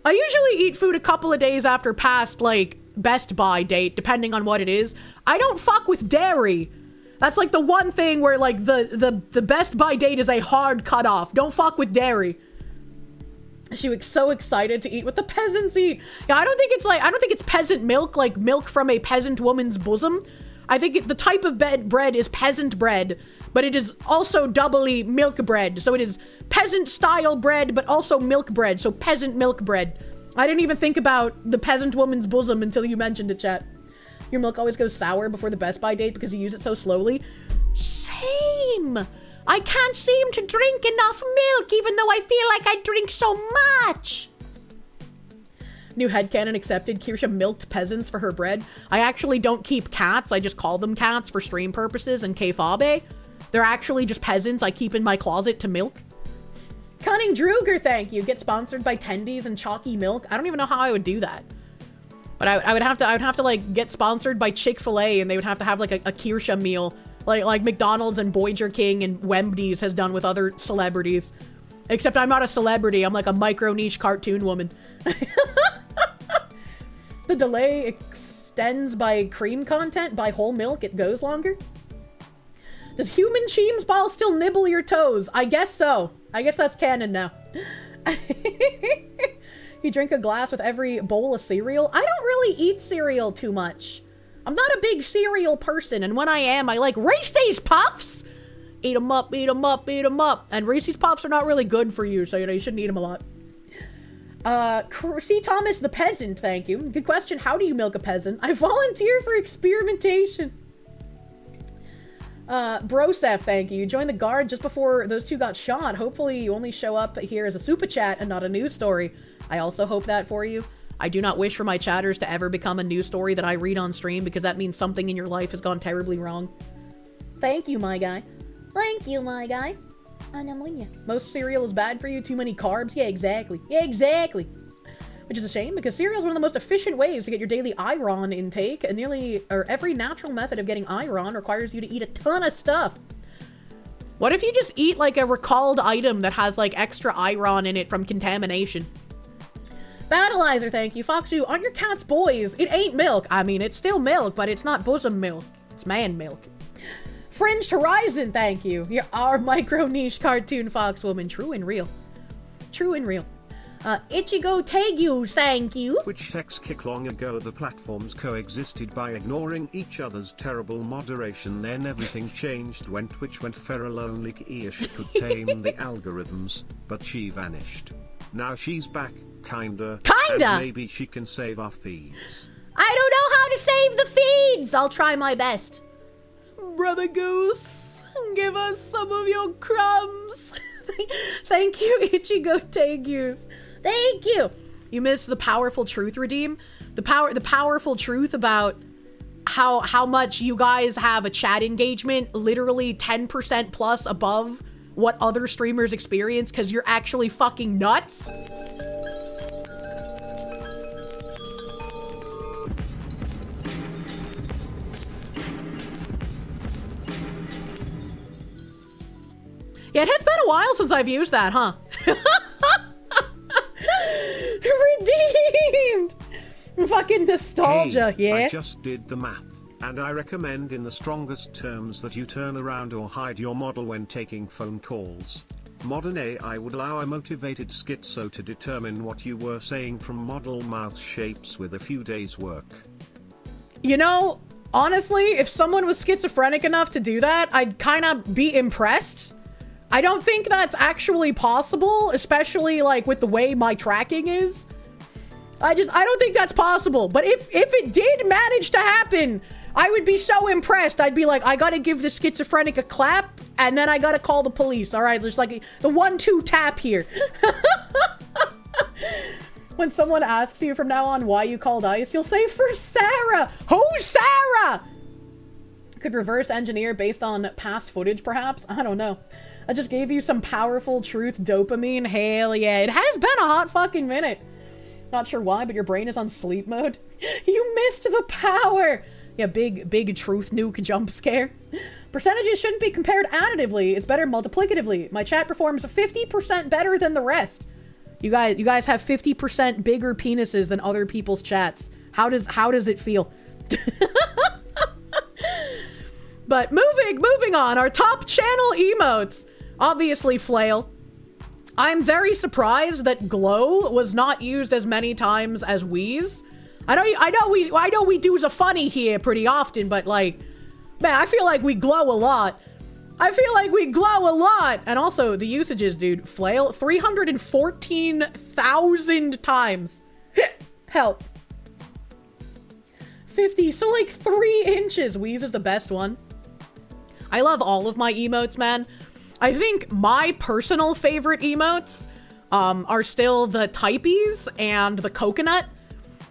I usually eat food a couple of days after past, like, best by date, depending on what it is. I don't fuck with dairy. That's like the one thing where like the best by date is a hard cutoff. Don't fuck with dairy. She was so excited to eat what the peasants eat. Yeah, I don't think it's peasant milk, like milk from a peasant woman's bosom. I think the type of bread is peasant bread, but it is also doubly milk bread. So it is peasant style bread, but also milk bread. So peasant milk bread. I didn't even think about the peasant woman's bosom until you mentioned it, chat. Your milk always goes sour before the best by date because you use it so slowly. Same. I can't seem to drink enough milk even though I feel like I drink so much. New headcanon accepted. Kirsche milked peasants for her bread. I actually don't keep cats. I just call them cats for stream purposes and kayfabe. They're actually just peasants I keep in my closet to milk. Cunning Druger, thank you. Get sponsored by Tendies and Chalky Milk. I don't even know how I would do that. But I would have to like get sponsored by Chick-fil-A, and they would have to have like a Kirsche meal, like McDonald's and Boinger King and Wembley's has done with other celebrities. Except I'm not a celebrity. I'm like a micro niche cartoon woman. The delay extends by cream content. By whole milk, it goes longer. Does human Cheems ball still nibble your toes? I guess so. I guess that's canon now. You drink a glass with every bowl of cereal? I don't really eat cereal too much. I'm not a big cereal person, and when I am, I like Reese's Puffs! Eat them up, eat them up, eat them up. And Reese's Puffs are not really good for you, so you shouldn't eat them a lot. C. Thomas the Peasant, thank you. Good question, how do you milk a peasant? I volunteer for experimentation. Brosef, thank you. You joined the guard just before those two got shot. Hopefully you only show up here as a super chat and not a news story. I also hope that for you. I do not wish for my chatters to ever become a news story that I read on stream because that means something in your life has gone terribly wrong. Thank you, my guy. Thank you, my guy. Most cereal is bad for you. Too many carbs. Yeah, exactly. Yeah, exactly. Which is a shame because cereal is one of the most efficient ways to get your daily iron intake, and every natural method of getting iron requires you to eat a ton of stuff. What if you just eat like a recalled item that has like extra iron in it from contamination? Battleizer, thank you. Foxu, aren't your cats boys? It ain't milk. I mean, it's still milk, but it's not bosom milk. It's man milk. Fringed Horizon, thank you. You're our micro niche cartoon fox woman. True and real. True and real. Ichigo Tegus, thank you. Which text kick long ago the platforms coexisted by ignoring each other's terrible moderation, then everything changed when Twitch went feral. Only Kirsche could tame the algorithms, but she vanished. Now she's back, kinda. And maybe she can save our feeds. I don't know how to save the feeds. I'll try my best. Brother Goose, give us some of your crumbs. Thank you, Ichigo Tegus. Thank you. You missed the powerful truth, Redeem. The powerful truth about how much you guys have a chat engagement literally 10% plus above what other streamers experience because you're actually fucking nuts. Yeah, it has been a while since I've used that, huh? Redeemed! Fucking nostalgia, hey, yeah? I just did the math, and I recommend in the strongest terms that you turn around or hide your model when taking phone calls. Modern AI would allow a motivated schizo to determine what you were saying from model mouth shapes with a few days' work. You know, honestly, if someone was schizophrenic enough to do that, I'd kind of be impressed. I don't think that's actually possible, especially like with the way my tracking is. I don't think that's possible. But if it did manage to happen, I would be so impressed. I'd be like, I gotta give the schizophrenic a clap, and then I gotta call the police. All right, there's like the 1-2 tap here. When someone asks you from now on why you called ICE, you'll say, for Sarah. Who's Sarah? Could reverse engineer based on past footage, perhaps? I don't know. I just gave you some powerful truth dopamine. Hell yeah. It has been a hot fucking minute. Not sure why, but your brain is on sleep mode. You missed the power. Yeah, big truth nuke jump scare. Percentages shouldn't be compared additively. It's better multiplicatively. My chat performs 50% better than the rest. You guys have 50% bigger penises than other people's chats. How does it feel? But moving on. Our top channel emotes. Obviously Flail. I'm very surprised that Glow was not used as many times as Wheeze. I know we do a funny here pretty often, but like, man, I feel like we glow a lot. And also the usages, dude. Flail 314,000 times. Help. 50, so like 3 inches. Wheeze is the best one. I love all of my emotes, man. I think my personal favorite emotes are still the typies and the coconut.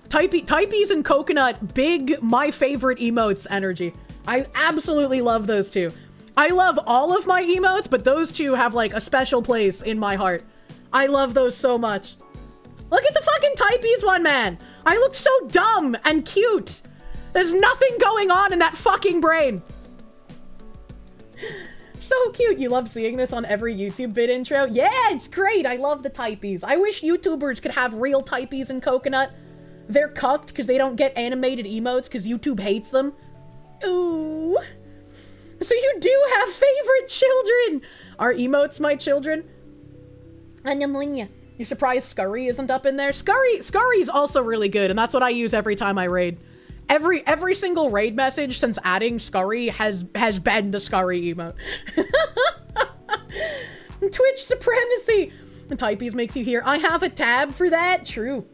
Typies and coconut, big my favorite emotes energy. I absolutely love those two. I love all of my emotes, but those two have like a special place in my heart. I love those so much. Look at the fucking typies one, man. I look so dumb and cute. There's nothing going on in that fucking brain. So cute. You love seeing this on every YouTube vid intro? Yeah, it's great. I love the typies. I wish YouTubers could have real typies in Coconut. They're cucked because they don't get animated emotes because YouTube hates them. Ooh. So you do have favorite children. Are emotes my children? You're surprised Scurry isn't up in there? Scurry's also really good, and that's what I use every time I raid. Every single raid message since adding Scurry has been the Scurry emote. Twitch supremacy. Typees makes you hear, I have a tab for that. True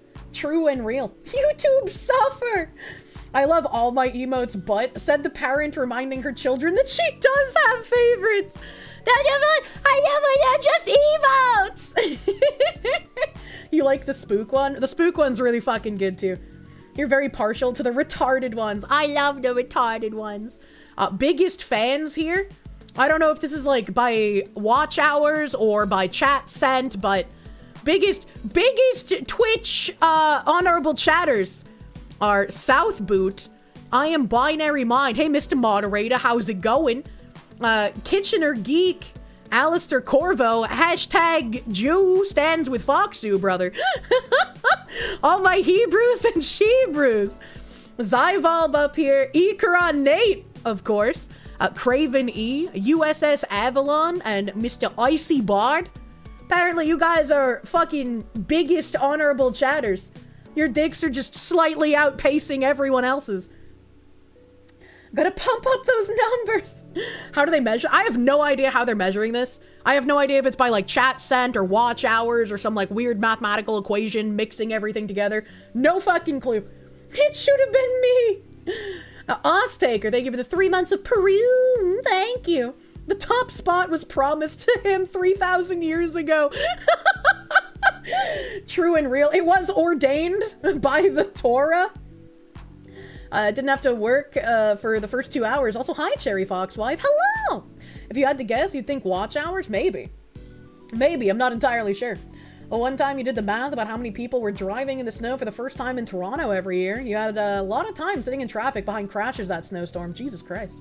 and real. YouTube suffer. I love all my emotes, but said the parent reminding her children that she does have favorites. I never just emotes. You like the spook one? The spook one's really fucking good too. You're very partial to the retarded ones. I love the retarded ones. Biggest fans here. I don't know if this is like by watch hours or by chat sent, but biggest Twitch honorable chatters are South Boot, I Am Binary Mind. Hey, Mr. Moderator, how's it going? Kitchener Geek, Alistair Corvo, hashtag Jew stands with Foxu, brother. All my Hebrews and Shebrews. Zyvalb up here, Ikaron Nate, of course. Craven E, USS Avalon, and Mr. Icy Bard. Apparently you guys are fucking biggest honorable chatters. Your dicks are just slightly outpacing everyone else's. Gotta pump up those numbers. How do they measure? I have no idea how they're measuring this. I have no idea if it's by like chat sent or watch hours or some like weird mathematical equation mixing everything together. No fucking clue. It should have been me. Ostaker, they give you the 3 months of Peru. Thank you. The top spot was promised to him 3,000 years ago. True and real. It was ordained by the Torah. Didn't have to work for the first 2 hours. Also, hi, Cherry Fox Wife. Hello! If you had to guess, you'd think watch hours? Maybe. Maybe. I'm not entirely sure. Well, one time you did the math about how many people were driving in the snow for the first time in Toronto every year. You had a lot of time sitting in traffic behind crashes that snowstorm. Jesus Christ.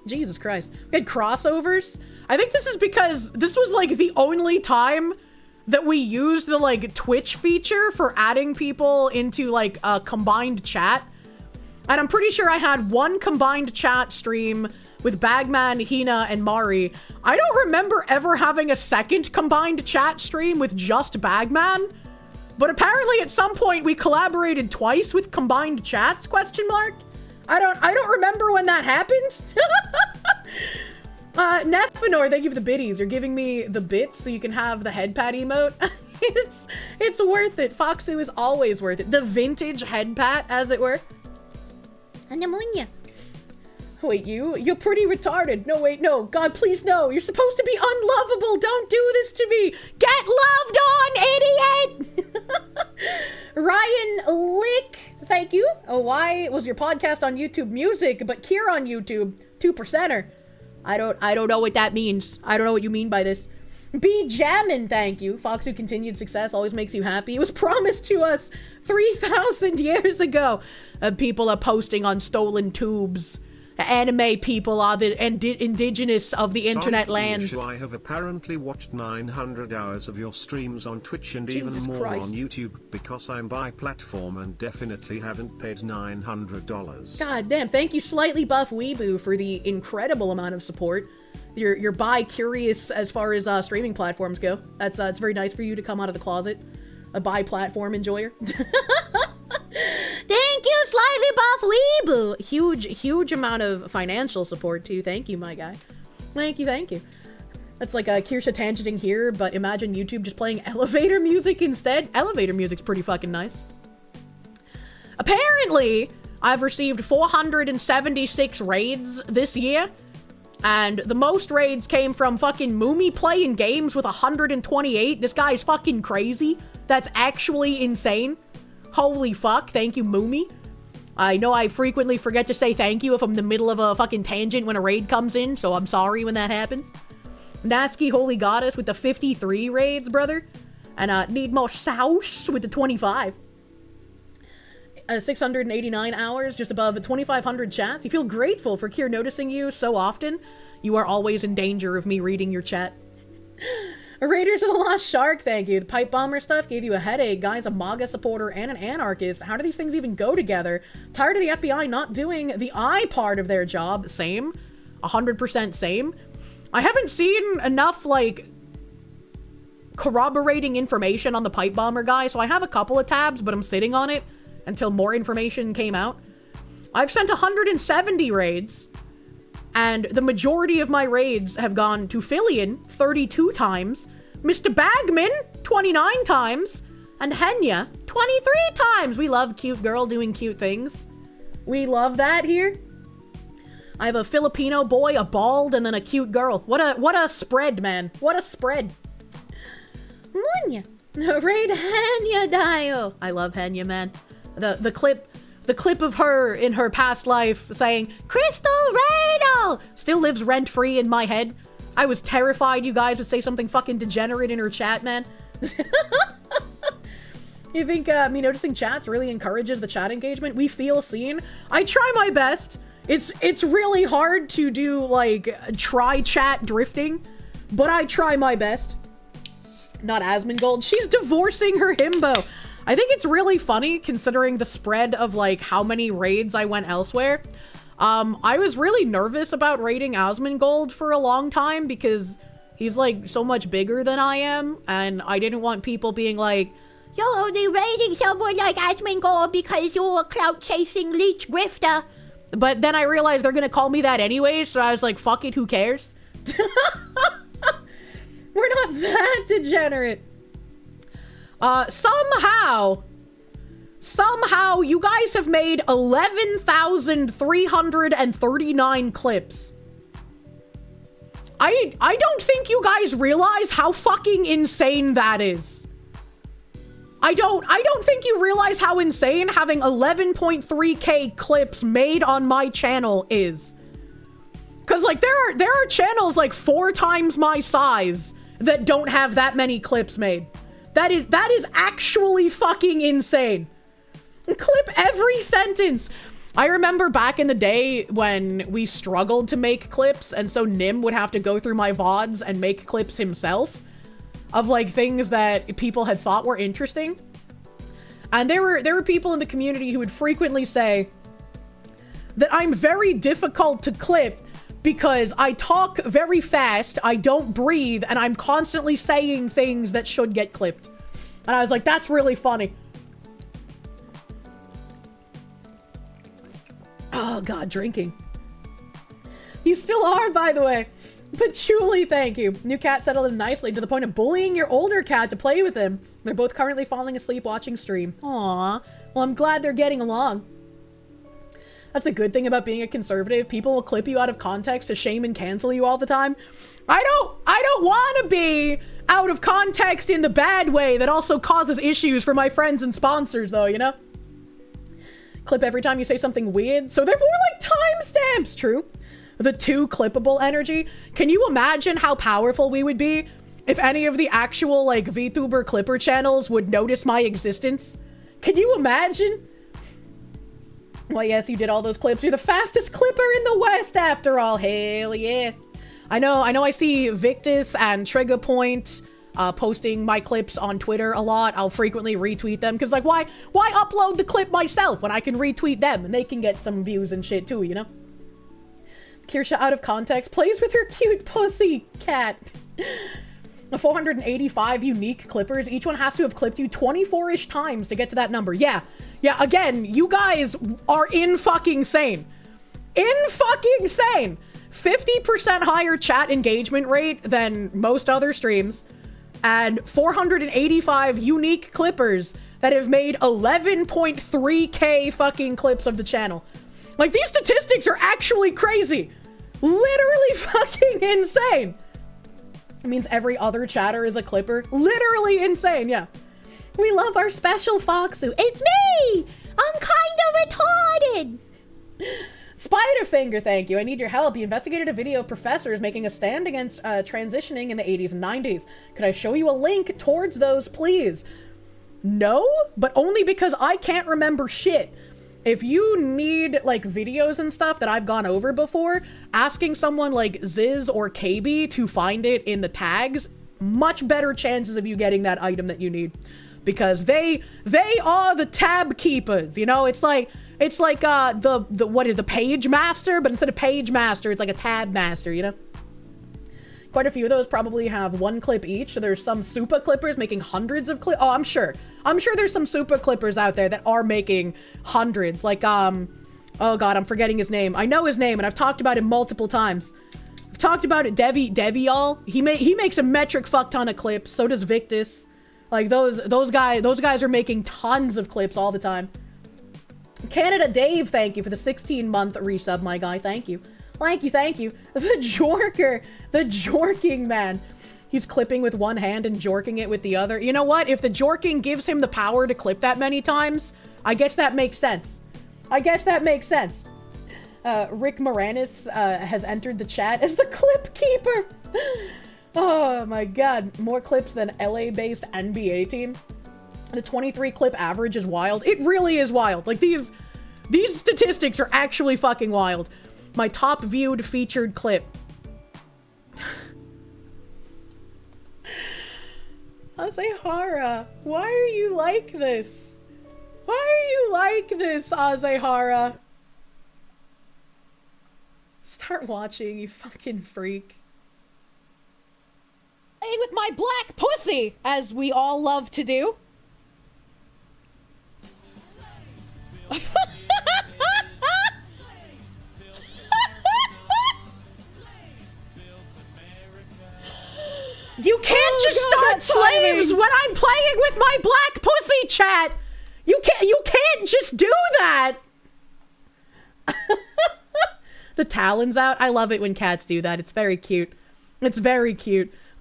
Jesus Christ. We had crossovers. I think this is because this was like the only time that we used the like Twitch feature for adding people into like a combined chat. And I'm pretty sure I had one combined chat stream with Bagman, Hina, and Mari. I don't remember ever having a second combined chat stream with just Bagman. But apparently at some point we collaborated twice with combined chats, question mark? I don't remember when that happened. Nephenor, thank you for the biddies. You're giving me the bits so you can have the head pat emote. It's worth it. Foxu is always worth it. The vintage head pat, as it were. Pneumonia. Wait, you're pretty retarded. No, wait, no. God, please, no. You're supposed to be unlovable. Don't do this to me. Get loved on, idiot! Ryan Lick, thank you. Oh, why was your podcast on YouTube Music, but Kier on YouTube? 2%er. I don't know what that means. I don't know what you mean by this. B Jammin, thank you. Fox, who continued success always makes you happy. It was promised to us 3,000 years ago. People are posting on stolen tubes. Anime people are the indigenous of the internet lands. I have apparently watched 900 hours of your streams on Twitch and Jesus even more Christ. On YouTube because I'm bi-platform and definitely haven't paid $900. God damn, thank you Slightly Buff Weeboo for the incredible amount of support. You're bi-curious as far as streaming platforms go. That's it's very nice for you to come out of the closet. A bi-platform enjoyer. Thank you, Slightly Buff Weeboo! Huge amount of financial support, too. Thank you, my guy. Thank you. That's like a Kirsche tangenting here, but imagine YouTube just playing elevator music instead. Elevator music's pretty fucking nice. Apparently, I've received 476 raids this year, and the most raids came from fucking Moomy playing games with 128. This guy's fucking crazy. That's actually insane. Holy fuck, thank you, Moomy. I know I frequently forget to say thank you if I'm in the middle of a fucking tangent when a raid comes in, so I'm sorry when that happens. Nasky Holy Goddess with the 53 raids, brother. And Need More Sauce with the 25. 689 hours, just above 2,500 chats. You feel grateful for Kier noticing you so often. You are always in danger of me reading your chat. Raiders of the Lost Shark, thank you. The pipe bomber stuff gave you a headache. Guy's a MAGA supporter and an anarchist. How do these things even go together? Tired of the FBI not doing the I part of their job. Same. 100% same. I haven't seen enough, like, corroborating information on the pipe bomber guy, so I have a couple of tabs, but I'm sitting on it until more information came out. I've sent 170 raids. And the majority of my raids have gone to Fillion 32 times, Mr. Bagman 29 times, and Henya 23 times. We love cute girl doing cute things. We love that here. I have a Filipino boy, a bald, and then a cute girl. What a spread, man. What a spread. Munya. Raid Henya Dio. I love Henya, man. The clip of her in her past life saying, Crystal Radel, still lives rent-free in my head. I was terrified you guys would say something fucking degenerate in her chat, man. You think me noticing chats really encourages the chat engagement? We feel seen. I try my best. It's really hard to do, like, try chat drifting, but I try my best. Not Asmongold. She's divorcing her himbo. I think it's really funny considering the spread of, like, how many raids I went elsewhere. I was really nervous about raiding Asmongold for a long time because he's, like, so much bigger than I am, and I didn't want people being like, you're only raiding someone like Asmongold because you're a clout-chasing leech grifter. But then I realized they're gonna call me that anyway, so I was like, fuck it, who cares? We're not that degenerate. Somehow, you guys have made 11,339 clips. I don't think you guys realize how fucking insane that is. I don't think you realize how insane having 11.3k clips made on my channel is. Cause like there are channels like 4 times my size that don't have that many clips made. That is actually fucking insane. Clip every sentence. I remember back in the day when we struggled to make clips, and so Nim would have to go through my VODs and make clips himself of like things that people had thought were interesting. And there were people in the community who would frequently say that I'm very difficult to clip because I talk very fast, I don't breathe, and I'm constantly saying things that should get clipped. And I was like, that's really funny. Oh god, drinking. You still are, by the way. Patchouli, thank you. New cat settled in nicely to the point of bullying your older cat to play with him. They're both currently falling asleep watching stream. Aww. Well, I'm glad they're getting along. That's the good thing about being a conservative. People will clip you out of context to shame and cancel you all the time. I don't want to be out of context in the bad way that also causes issues for my friends and sponsors, though, you know? Clip every time you say something weird, so they're more like timestamps, true. The 2 clippable energy. Can you imagine how powerful we would be if any of the actual, like, VTuber clipper channels would notice my existence? Can you imagine? Well, yes, you did all those clips. You're the fastest clipper in the West, after all. Hell yeah. I know I see Victus and Trigger Point posting my clips on Twitter a lot. I'll frequently retweet them, because, like, why upload the clip myself when I can retweet them and they can get some views and shit too, you know? Kirsche, out of context, plays with her cute pussy cat. 485 unique clippers. Each one has to have clipped you 24-ish times to get to that number. Yeah, again, you guys are in-fucking-sane. In-fucking-sane! 50% higher chat engagement rate than most other streams, and 485 unique clippers that have made 11.3k fucking clips of the channel. Like, these statistics are actually crazy. Literally fucking insane. It means every other chatter is a clipper. Literally insane, yeah. We love our special Foxu. It's me! I'm kind of retarded! Spiderfinger, thank you. I need your help. You investigated a video of professors making a stand against transitioning in the 80s and 90s. Could I show you a link towards those, please? No, but only because I can't remember shit. If you need, like, videos and stuff that I've gone over before, asking someone like Ziz or KB to find it in the tags, much better chances of you getting that item that you need. Because they are the tab keepers, you know? It's like the page master, but instead of page master, it's like a tab master, you know? Quite a few of those probably have 1 clip each, so there's some super clippers making hundreds of clips. Oh, I'm sure there's some super clippers out there that are making hundreds, like, oh god, I'm forgetting his name. I know his name, and I've talked about him multiple times. I've talked about it, Deviol. He makes a metric fuck ton of clips, so does Victus. Like, those guys are making tons of clips all the time. Canada Dave, thank you for the 16-month resub, my guy, thank you. Thank you. The jorking man. He's clipping with one hand and jorking it with the other. You know what? If the jorking gives him the power to clip that many times, I guess that makes sense. Rick Moranis has entered the chat as the clip keeper. Oh my god. More clips than LA-based NBA team. The 23 clip average is wild. It really is wild. Like, these statistics are actually fucking wild. My top viewed featured clip. Azehara, why are you like this? Azehara? Start watching, you fucking freak. Playing with my black pussy, as we all love to do. You can't just start slaves when I'm playing with my black pussy, chat. You can't just do that. The talons out. I love it when cats do that. It's very cute.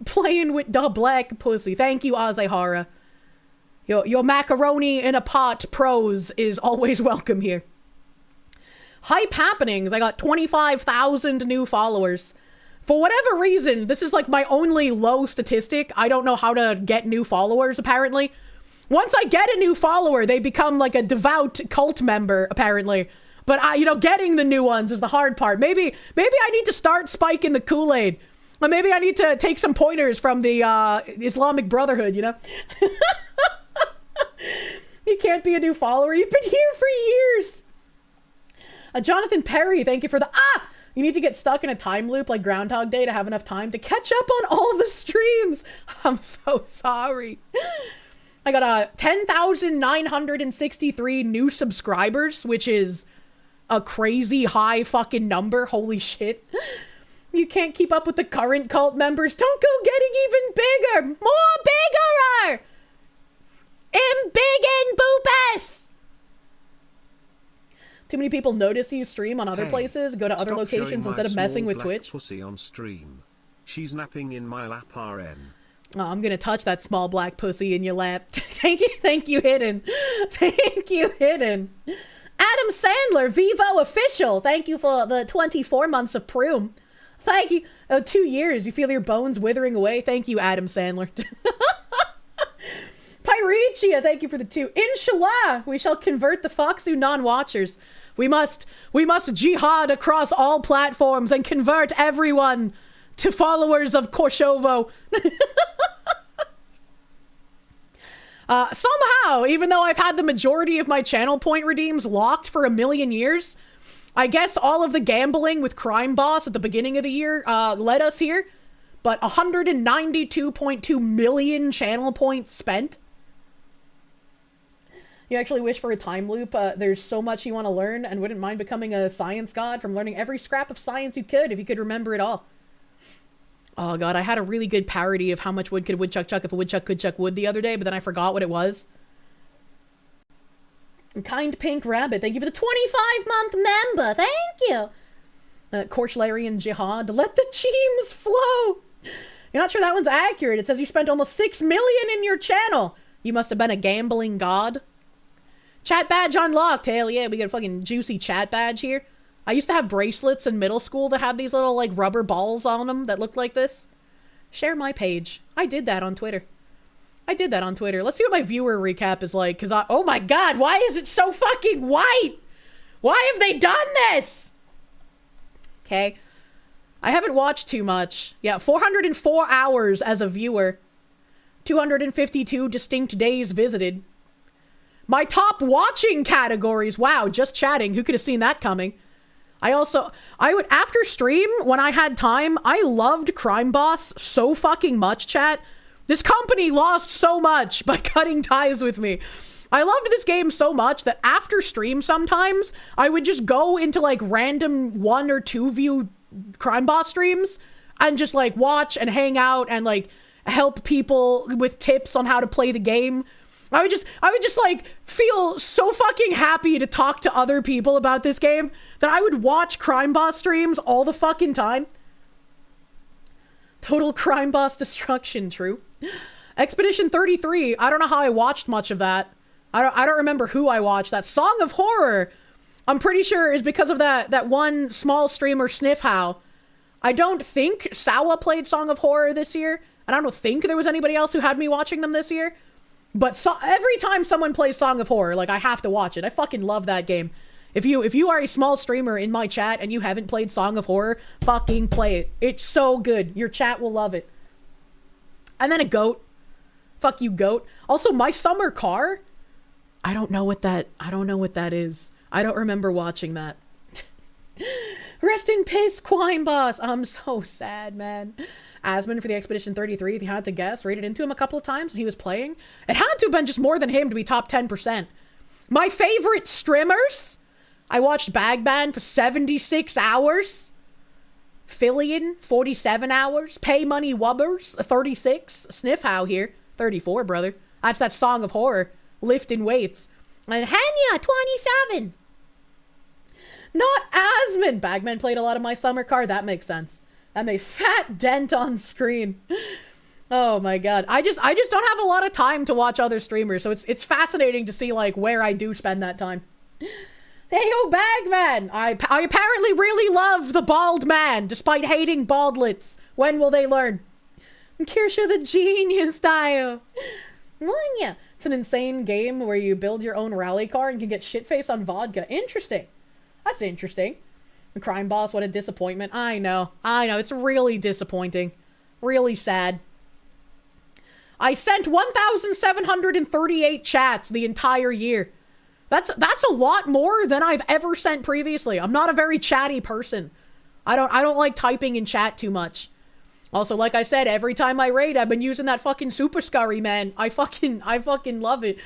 Playing with the black pussy. Thank you, Azehara. Your macaroni in a pot prose is always welcome here. Hype happenings. I got 25,000 new followers. For whatever reason, this is like my only low statistic. I don't know how to get new followers, apparently. Once I get a new follower, they become like a devout cult member, apparently. But getting the new ones is the hard part. Maybe I need to start spiking the Kool-Aid. Or maybe I need to take some pointers from the Islamic Brotherhood, you know? You can't be a new follower. You've been here for years. Jonathan Perry, thank you for the... You need to get stuck in a time loop like Groundhog Day to have enough time to catch up on all the streams. I'm so sorry. I got 10,963 new subscribers, which is a crazy high fucking number. Holy shit. You can't keep up with the current cult members. Don't go getting even bigger. More bigger. Embiggen boopus. Too many people notice you stream on other Hey, places, go to other stop showing locations my instead of messing small with black Twitch. pussy on stream. She's napping in my lap RN. Oh, I'm gonna touch that small black pussy in your lap. Thank you, Hidden. Thank you, Hidden. Adam Sandler, Vivo official. Thank you for the 24 months of Prune. Thank you. 2 years. You feel your bones withering away. Thank you, Adam Sandler. Pyretia, thank you for the 2. Inshallah, we shall convert the Foxu non-watchers. We must jihad across all platforms and convert everyone to followers of Korshovo. Somehow, even though I've had the majority of my channel point redeems locked for 1,000,000 years, I guess all of the gambling with Crime Boss at the beginning of the year led us here. But 192.2 million channel points spent. You actually wish for a time loop. There's so much you want to learn and wouldn't mind becoming a science god from learning every scrap of science you could if you could remember it all. Oh god, I had a really good parody of how much wood could a woodchuck chuck if a woodchuck could chuck wood the other day, but then I forgot what it was. Kind Pink Rabbit, thank you for the 25-month member. Thank you. Korchlarian Jihad, let the cheems flow. You're not sure that one's accurate. It says you spent almost 6 million in your channel. You must have been a gambling god. Chat badge unlocked. Hell yeah, we got a fucking juicy chat badge here. I used to have bracelets in middle school that had these little, like, rubber balls on them that looked like this. Share my page. I did that on Twitter. Let's see what my viewer recap is like, because oh my god, why is it so fucking white? Why have they done this? Okay. I haven't watched too much. Yeah, 404 hours as a viewer. 252 distinct days visited. My top watching categories. Wow, just chatting. Who could have seen that coming? I would, after stream, when I had time, I loved Crime Boss so fucking much, chat. This company lost so much by cutting ties with me. I loved this game so much that after stream sometimes, I would just go into like random 1 or 2 view Crime Boss streams and just like watch and hang out and like help people with tips on how to play the game. I would just like feel so fucking happy to talk to other people about this game that I would watch Crime Boss streams all the fucking time. Total Crime Boss destruction, true. Expedition 33, I don't know how I watched much of that. I don't remember who I watched. That Song of Horror, I'm pretty sure is because of that one small streamer, Sniffhow. I don't think Sawa played Song of Horror this year, and I don't think there was anybody else who had me watching them this year. But every time someone plays Song of Horror, like, I have to watch it. I fucking love that game. If you are a small streamer in my chat and you haven't played Song of Horror, fucking play it. It's so good. Your chat will love it. And then a goat. Fuck you, goat. Also, My Summer Car. I don't know what that is. I don't remember watching that. Rest in piss, Quine Boss. I'm so sad, man. Asmon for the Expedition 33, if you had to guess, rated into him a couple of times when he was playing. It had to have been just more than him to be top 10%. My favorite streamers. I watched Bagman for 76 hours. Fillion, 47 hours. Pay Money Wubbers, 36. Sniffhow here, 34, brother. That's that Song of Horror. Lifting weights. And Hanya, 27. Not Asmon. Bagman played a lot of My Summer Car. That makes sense. And a fat dent on screen. Oh my god. I just don't have a lot of time to watch other streamers, so it's fascinating to see like where I do spend that time. Heyo, Bagman! I apparently really love the bald man, despite hating baldlets. When will they learn? Kirsche the genius style. Yeah. It's an insane game where you build your own rally car and can get shit-faced on vodka. Interesting. That's interesting. The Crime Boss, what a disappointment. I know. It's really disappointing. Really sad. I sent 1,738 chats the entire year. That's a lot more than I've ever sent previously. I'm not a very chatty person. I don't like typing in chat too much. Also, like I said, every time I raid, I've been using that fucking super scurry, man. I fucking love it.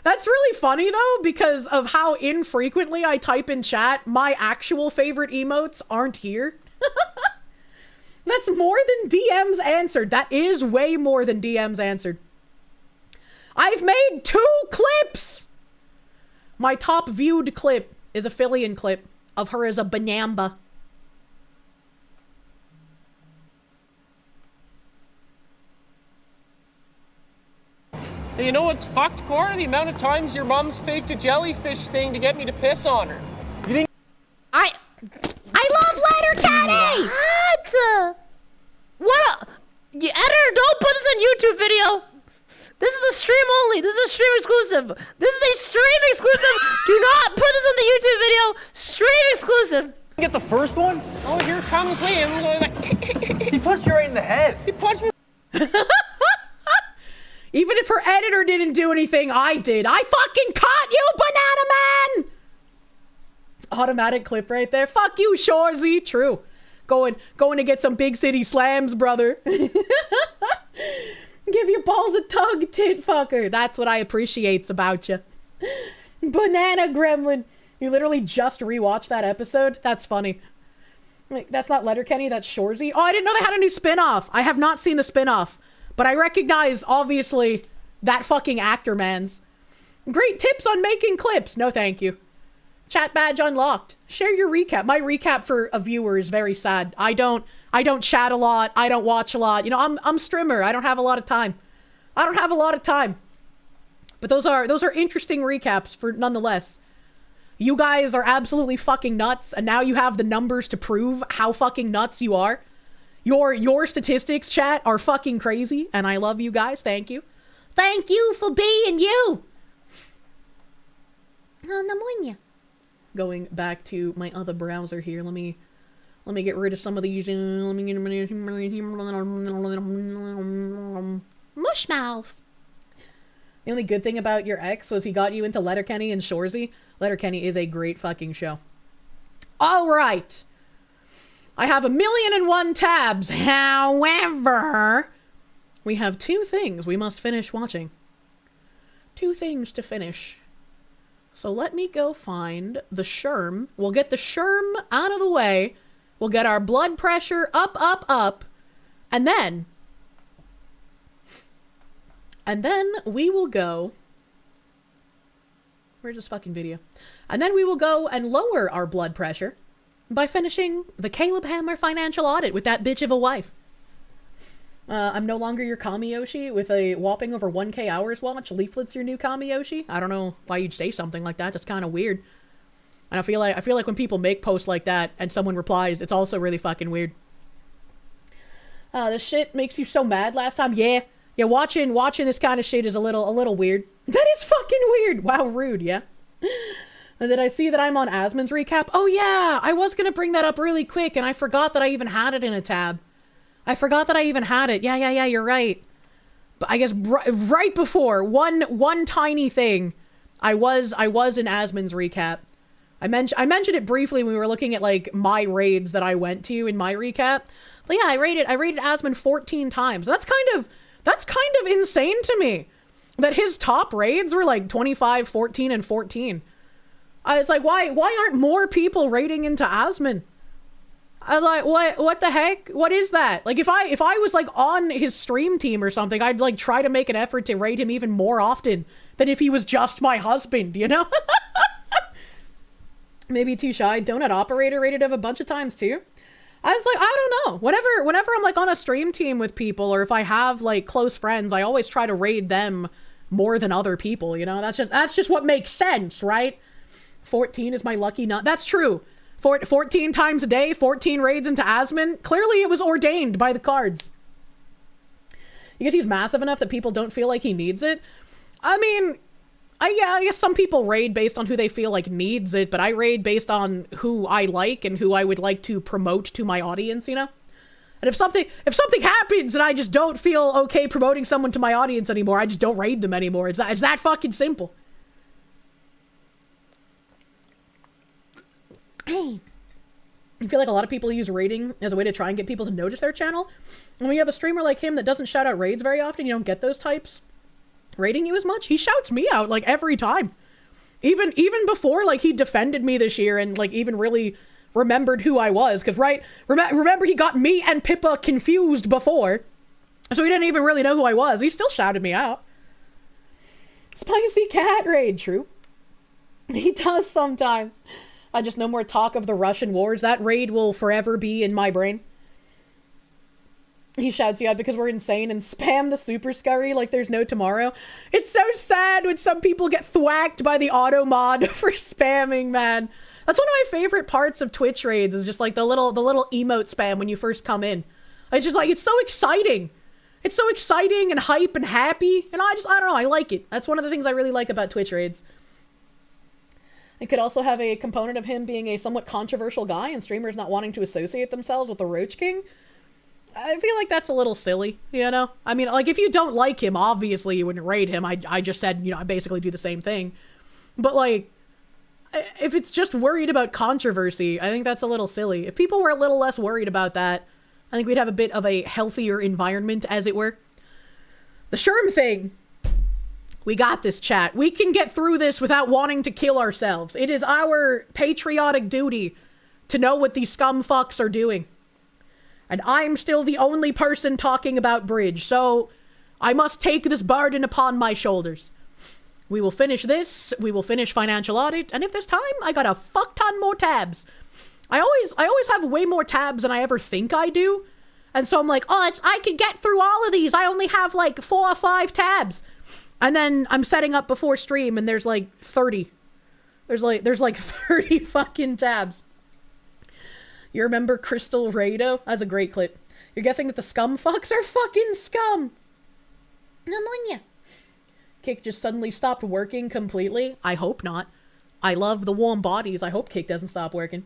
That's really funny, though, because of how infrequently I type in chat. My actual favorite emotes aren't here. That's more than DMs answered. That is way more than DMs answered. I've made 2 clips! My top viewed clip. is a fill-in clip of her as a banamba. Hey, you know what's fucked, Cora? The amount of times your mom's faked a jellyfish thing to get me to piss on her. You think I love Letterkenny! What? You editor, don't put this on YouTube video. This is a stream only. This is a stream exclusive. This is a stream exclusive. Do not put this on the YouTube video. Stream exclusive. Get the first one? Oh, here comes Liam. He punched you right in the head. He punched me. Even if her editor didn't do anything, I did. I fucking caught you, Banana Man! Automatic clip right there. Fuck you, Shorzy. True. Going to get some big city slams, brother. Give your balls a tug, tit fucker. That's what I appreciates about you. Banana Gremlin. You literally just rewatched that episode? That's funny. Like, that's not Letterkenny, that's Shorzy. Oh, I didn't know they had a new spin-off. I have not seen the spin-off. But I recognize, obviously, that fucking actor man's. Great tips on making clips. No, thank you. Chat badge unlocked. Share your recap. My recap for a viewer is very sad. I don't chat a lot. I don't watch a lot. You know, I'm streamer. I don't have a lot of time. But those are interesting recaps for nonetheless. You guys are absolutely fucking nuts, and now you have the numbers to prove how fucking nuts you are. Your statistics, chat, are fucking crazy, and I love you guys. Thank you. Thank you for being you. Oh, going back to my other browser here. Let me get rid of some of these. Let me get Mushmouth. The only good thing about your ex was he got you into Letterkenny and Shorzy. Letterkenny is a great fucking show. All right. I have 1,000,001 tabs. However, we have 2 things we must finish watching. 2 things to finish. So let me go find the Sherm. We'll get the Sherm out of the way. We'll get our blood pressure up, up, up. And then we will go... Where's this fucking video? And then we will go and lower our blood pressure by finishing the Caleb Hammer financial audit with that bitch of a wife. I'm no longer your Kamiyoshi with a whopping over 1K hours watch. Leaflet's your new Kamiyoshi. I don't know why you'd say something like that. That's kind of weird. And I feel like when people make posts like that and someone replies, it's also really fucking weird. This shit makes you so mad last time. Yeah, watching this kind of shit is a little weird. That is fucking weird. Wow, rude, yeah. And did I see that I'm on Asmon's recap? Oh yeah, I was gonna bring that up really quick and I forgot that I even had it in a tab. I forgot that I even had it. Yeah, you're right. But I guess right before, one tiny thing, I was in Asmon's recap. I mentioned it briefly when we were looking at like my raids that I went to in my recap. But yeah, I raided Asmon 14 times. That's kind of insane to me. That his top raids were like 25, 14, and 14. I was like, why aren't more people raiding into Asmon? I was like, what the heck? What is that? Like, if I was like on his stream team or something, I'd like try to make an effort to raid him even more often than if he was just my husband, you know? Maybe too shy. Donut Operator raided him a bunch of times too. I was like, I don't know. Whenever I'm like on a stream team with people, or if I have like close friends, I always try to raid them more than other people, you know? That's just what makes sense, right? 14 is my lucky nut. That's true. 14 times a day, 14 raids into Asmon. Clearly it was ordained by the cards. You guess he's massive enough that people don't feel like he needs it? I mean, I guess some people raid based on who they feel like needs it, but I raid based on who I like and who I would like to promote to my audience, you know? And if something happens and I just don't feel okay promoting someone to my audience anymore, I just don't raid them anymore. It's that fucking simple. I feel like a lot of people use raiding as a way to try and get people to notice their channel. And when you have a streamer like him that doesn't shout out raids very often, you don't get those types raiding you as much. He shouts me out like every time. Even before like he defended me this year and like even really remembered who I was. Because remember he got me and Pippa confused before. So he didn't even really know who I was. He still shouted me out. Spicy cat raid, true. He does sometimes. Just no more talk of the Russian wars. That raid will forever be in my brain. He shouts you out because we're insane and spam the super scurry like there's no tomorrow. It's so sad when some people get thwacked by the auto mod for spamming, man. That's one of my favorite parts of Twitch raids is just like the little emote spam when you first come in. It's just like, it's so exciting. It's so exciting and hype and happy. And I don't know, I like it. That's one of the things I really like about Twitch raids. It could also have a component of him being a somewhat controversial guy and streamers not wanting to associate themselves with the Roach King. I feel like that's a little silly, you know? I mean, like, if you don't like him, obviously you wouldn't raid him. I just said, you know, I basically do the same thing. But, like, if it's just worried about controversy, I think that's a little silly. If people were a little less worried about that, I think we'd have a bit of a healthier environment, as it were. The Sherm thing. We got this, chat. We can get through this without wanting to kill ourselves. It is our patriotic duty to know what these scumfucks are doing. And I'm still the only person talking about Bridge, so I must take this burden upon my shoulders. We will finish this, we will finish financial audit, and if there's time, I got a fuck ton more tabs. I always have way more tabs than I ever think I do. And so I'm like, oh, I can get through all of these. I only have like 4 or 5 tabs. And then I'm setting up before stream and there's like 30. There's like 30 fucking tabs. You remember Crystal Rado? That's a great clip. You're guessing that the scum fucks are fucking scum. Pneumonia. Kick just suddenly stopped working completely. I hope not. I love the warm bodies. I hope Kick doesn't stop working.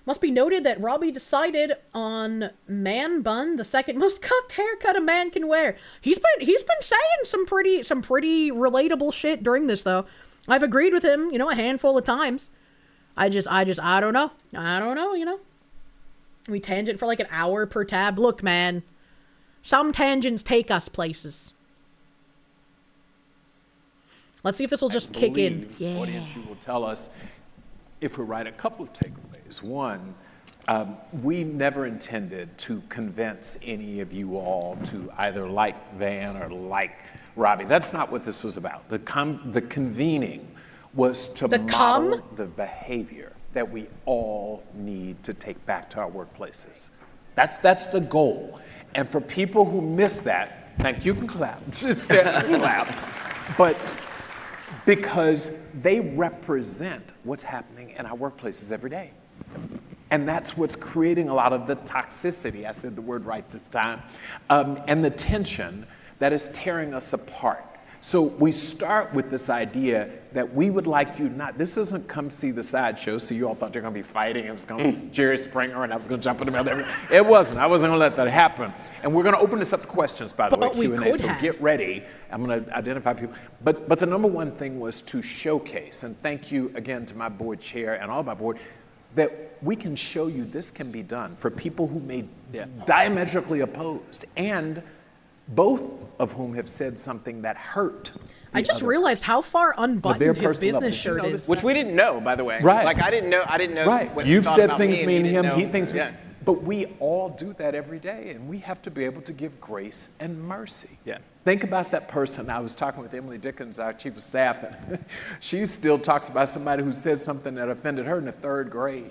Must be noted that Robbie decided on man bun, the second most cooked haircut a man can wear. He's been saying some pretty relatable shit during this though. I've agreed with him, you know, a handful of times. I don't know. You know. We tangent for like an hour per tab. Look, man, some tangents take us places. Let's see if this will just kick in. Yeah. Audience, you will tell us if we write a couple of takeaways. One, we never intended to convince any of you all to either like Van or like Robbie. That's not what this was about. The convening was to model the behavior that we all need to take back to our workplaces. That's the goal. And for people who miss that, thank you, can clap. Just clap. But because they represent what's happening in our workplaces every day. And that's what's creating a lot of the toxicity, I said the word right this time, and the tension that is tearing us apart. So we start with this idea that we would like you not, this isn't come see the sideshow, so you all thought they're gonna be fighting, it was gonna be Jerry Springer and I was gonna jump in the middle. It wasn't, I wasn't gonna let that happen. And we're gonna open this up to questions, by the way, Q&A, so get ready. I'm gonna identify people. But the number one thing was to showcase, and thank you again to my board chair and all my board, that we can show you this can be done for people who may diametrically opposed, and both of whom have said something that hurt. I just realized how far unbuttoned his business shirt is. Which we didn't know, by the way. Right. Like, I didn't know right. what You've he said about things me, mean to him, know. he thinks yeah. But we all do that every day, and we have to be able to give grace and mercy. Yeah. Think about that person. I was talking with Emily Dickens, our chief of staff, and she still talks about somebody who said something that offended her in the 3rd grade.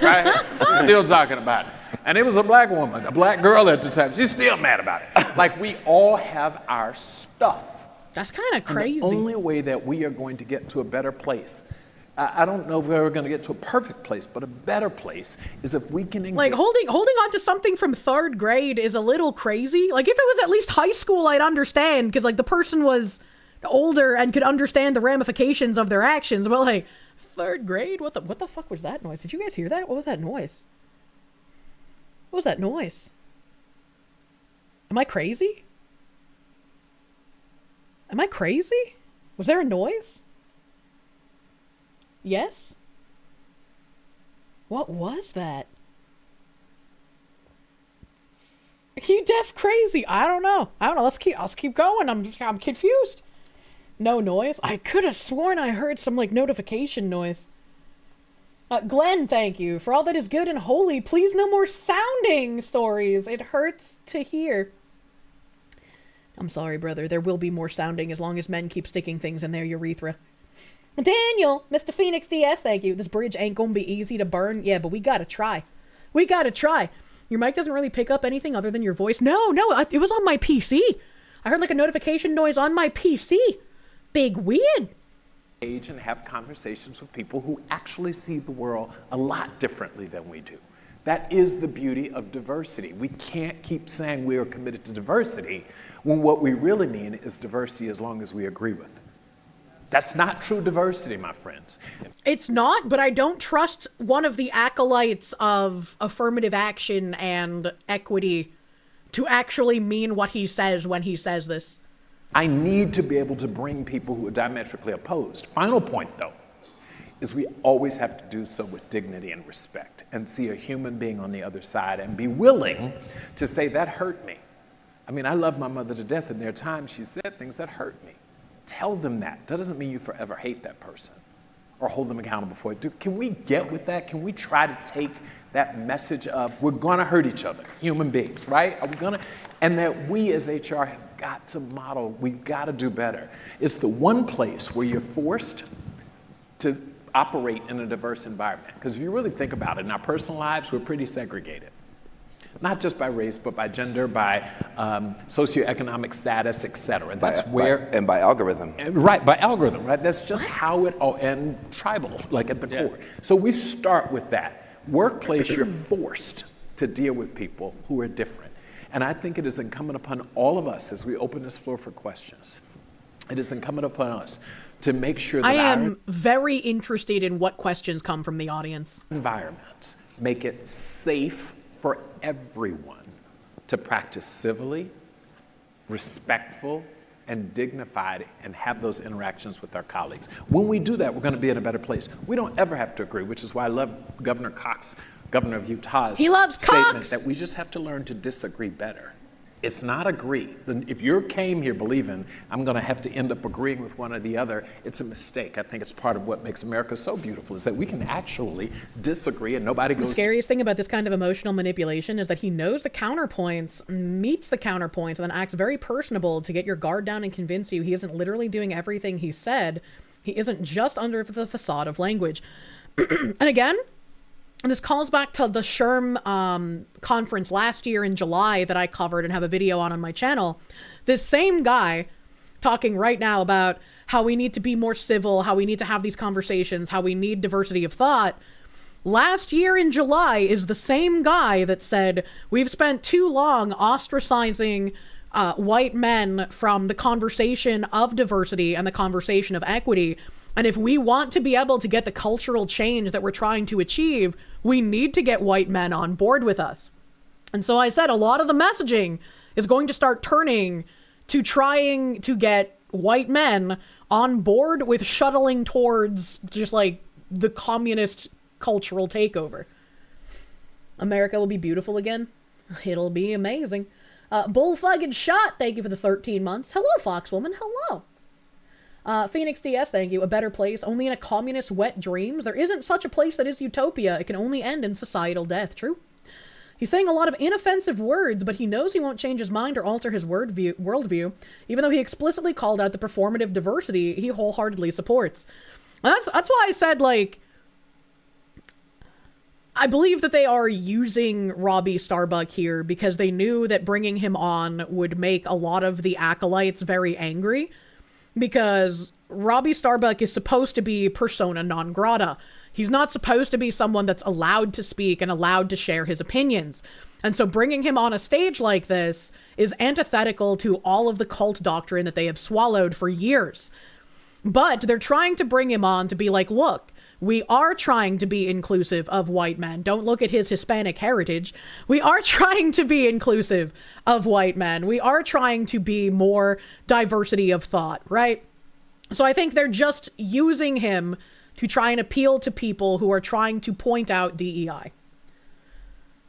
Right? She's still talking about it. And it was a black woman, a black girl at the time. She's still mad about it. Like, we all have our stuff. That's kind of crazy. And the only way that we are going to get to a better place, I don't know if we're ever going to get to a perfect place, but a better place is if we can engage. Like, holding on to something from 3rd grade is a little crazy. Like, if it was at least high school, I'd understand, because, like, the person was older and could understand the ramifications of their actions. But, like, 3rd grade? What the fuck was that noise? Did you guys hear that? What was that noise? What was that noise? Am I crazy? Am I crazy? Was there a noise? Yes? What was that? You deaf crazy? I don't know. Let's keep going. I'm confused. No noise? I could have sworn I heard some like notification noise. Glenn, thank you. For all that is good and holy, please no more sounding stories. It hurts to hear. I'm sorry, brother. There will be more sounding as long as men keep sticking things in their urethra. Daniel, Mr. Phoenix DS, thank you. This bridge ain't gonna be easy to burn. Yeah, but we gotta try. We gotta try. Your mic doesn't really pick up anything other than your voice. No, it was on my PC. I heard like a notification noise on my PC. Big weird. And have conversations with people who actually see the world a lot differently than we do. That is the beauty of diversity. We can't keep saying we are committed to diversity when what we really mean is diversity as long as we agree with it. That's not true diversity, my friends. It's not, but I don't trust one of the acolytes of affirmative action and equity to actually mean what he says when he says this. I need to be able to bring people who are diametrically opposed. Final point, though, is we always have to do so with dignity and respect and see a human being on the other side and be willing to say, that hurt me. I mean, I love my mother to death, and there are times she said things that hurt me. Tell them that. That doesn't mean you forever hate that person or hold them accountable for it. Can we get with that? Can we try to take that message of we're gonna hurt each other, human beings, right? Are we gonna? And that we as HR have got to model, we've got to do better. It's the one place where you're forced to operate in a diverse environment. Because if you really think about it, in our personal lives, we're pretty segregated. Not just by race, but by gender, by socioeconomic status, et cetera. That's and by algorithm. Right, by algorithm, right? That's just how it, and tribal, like at the core. So we start with that. Workplace, you're forced to deal with people who are different. And I think it is incumbent upon all of us as we open this floor for questions. It is incumbent upon us to make sure that I am very interested in what questions come from the audience. Environments make it safe for everyone to practice civilly, respectful, and dignified and have those interactions with our colleagues. When we do that, we're going to be in a better place. We don't ever have to agree, which is why I love Governor Cox, Governor of Utah's statement Cox. that we just have to learn to disagree better. It's not agree. If you came here believing I'm going to have to end up agreeing with one or the other, it's a mistake. I think it's part of what makes America so beautiful is that we can actually disagree and nobody goes. The scariest thing about this kind of emotional manipulation is that he knows the counterpoints, meets the counterpoints, and then acts very personable to get your guard down and convince you he isn't literally doing everything he said. He isn't just under the facade of language. And again, and this calls back to the SHRM conference last year in July that I covered and have a video on my channel. This same guy talking right now about how we need to be more civil, how we need to have these conversations, how we need diversity of thought. Last year in July is the same guy that said, we've spent too long ostracizing white men from the conversation of diversity and the conversation of equity. And if we want to be able to get the cultural change that we're trying to achieve, we need to get white men on board with us. And so I said a lot of the messaging is going to start turning to trying to get white men on board with shuttling towards just like the communist cultural takeover. America will be beautiful again. It'll be amazing. Bullfugging Shot, thank you for the 13 months. Hello, Foxwoman. Hello. Phoenix DS, thank you. A better place, only in a communist wet dreams. There isn't such a place that is utopia. It can only end in societal death. True. He's saying a lot of inoffensive words, but he knows he won't change his mind or alter his worldview, even though he explicitly called out the performative diversity he wholeheartedly supports. And that's why I said, like, I believe that they are using Robbie Starbuck here because they knew that bringing him on would make a lot of the acolytes very angry. Because Robbie Starbuck is supposed to be persona non grata. He's not supposed to be someone that's allowed to speak and allowed to share his opinions. And so bringing him on a stage like this is antithetical to all of the cult doctrine that they have swallowed for years. But they're trying to bring him on to be like, look, we are trying to be inclusive of white men. Don't look at his Hispanic heritage. We are trying to be inclusive of white men. We are trying to be more diversity of thought, right? So I think they're just using him to try and appeal to people who are trying to point out DEI.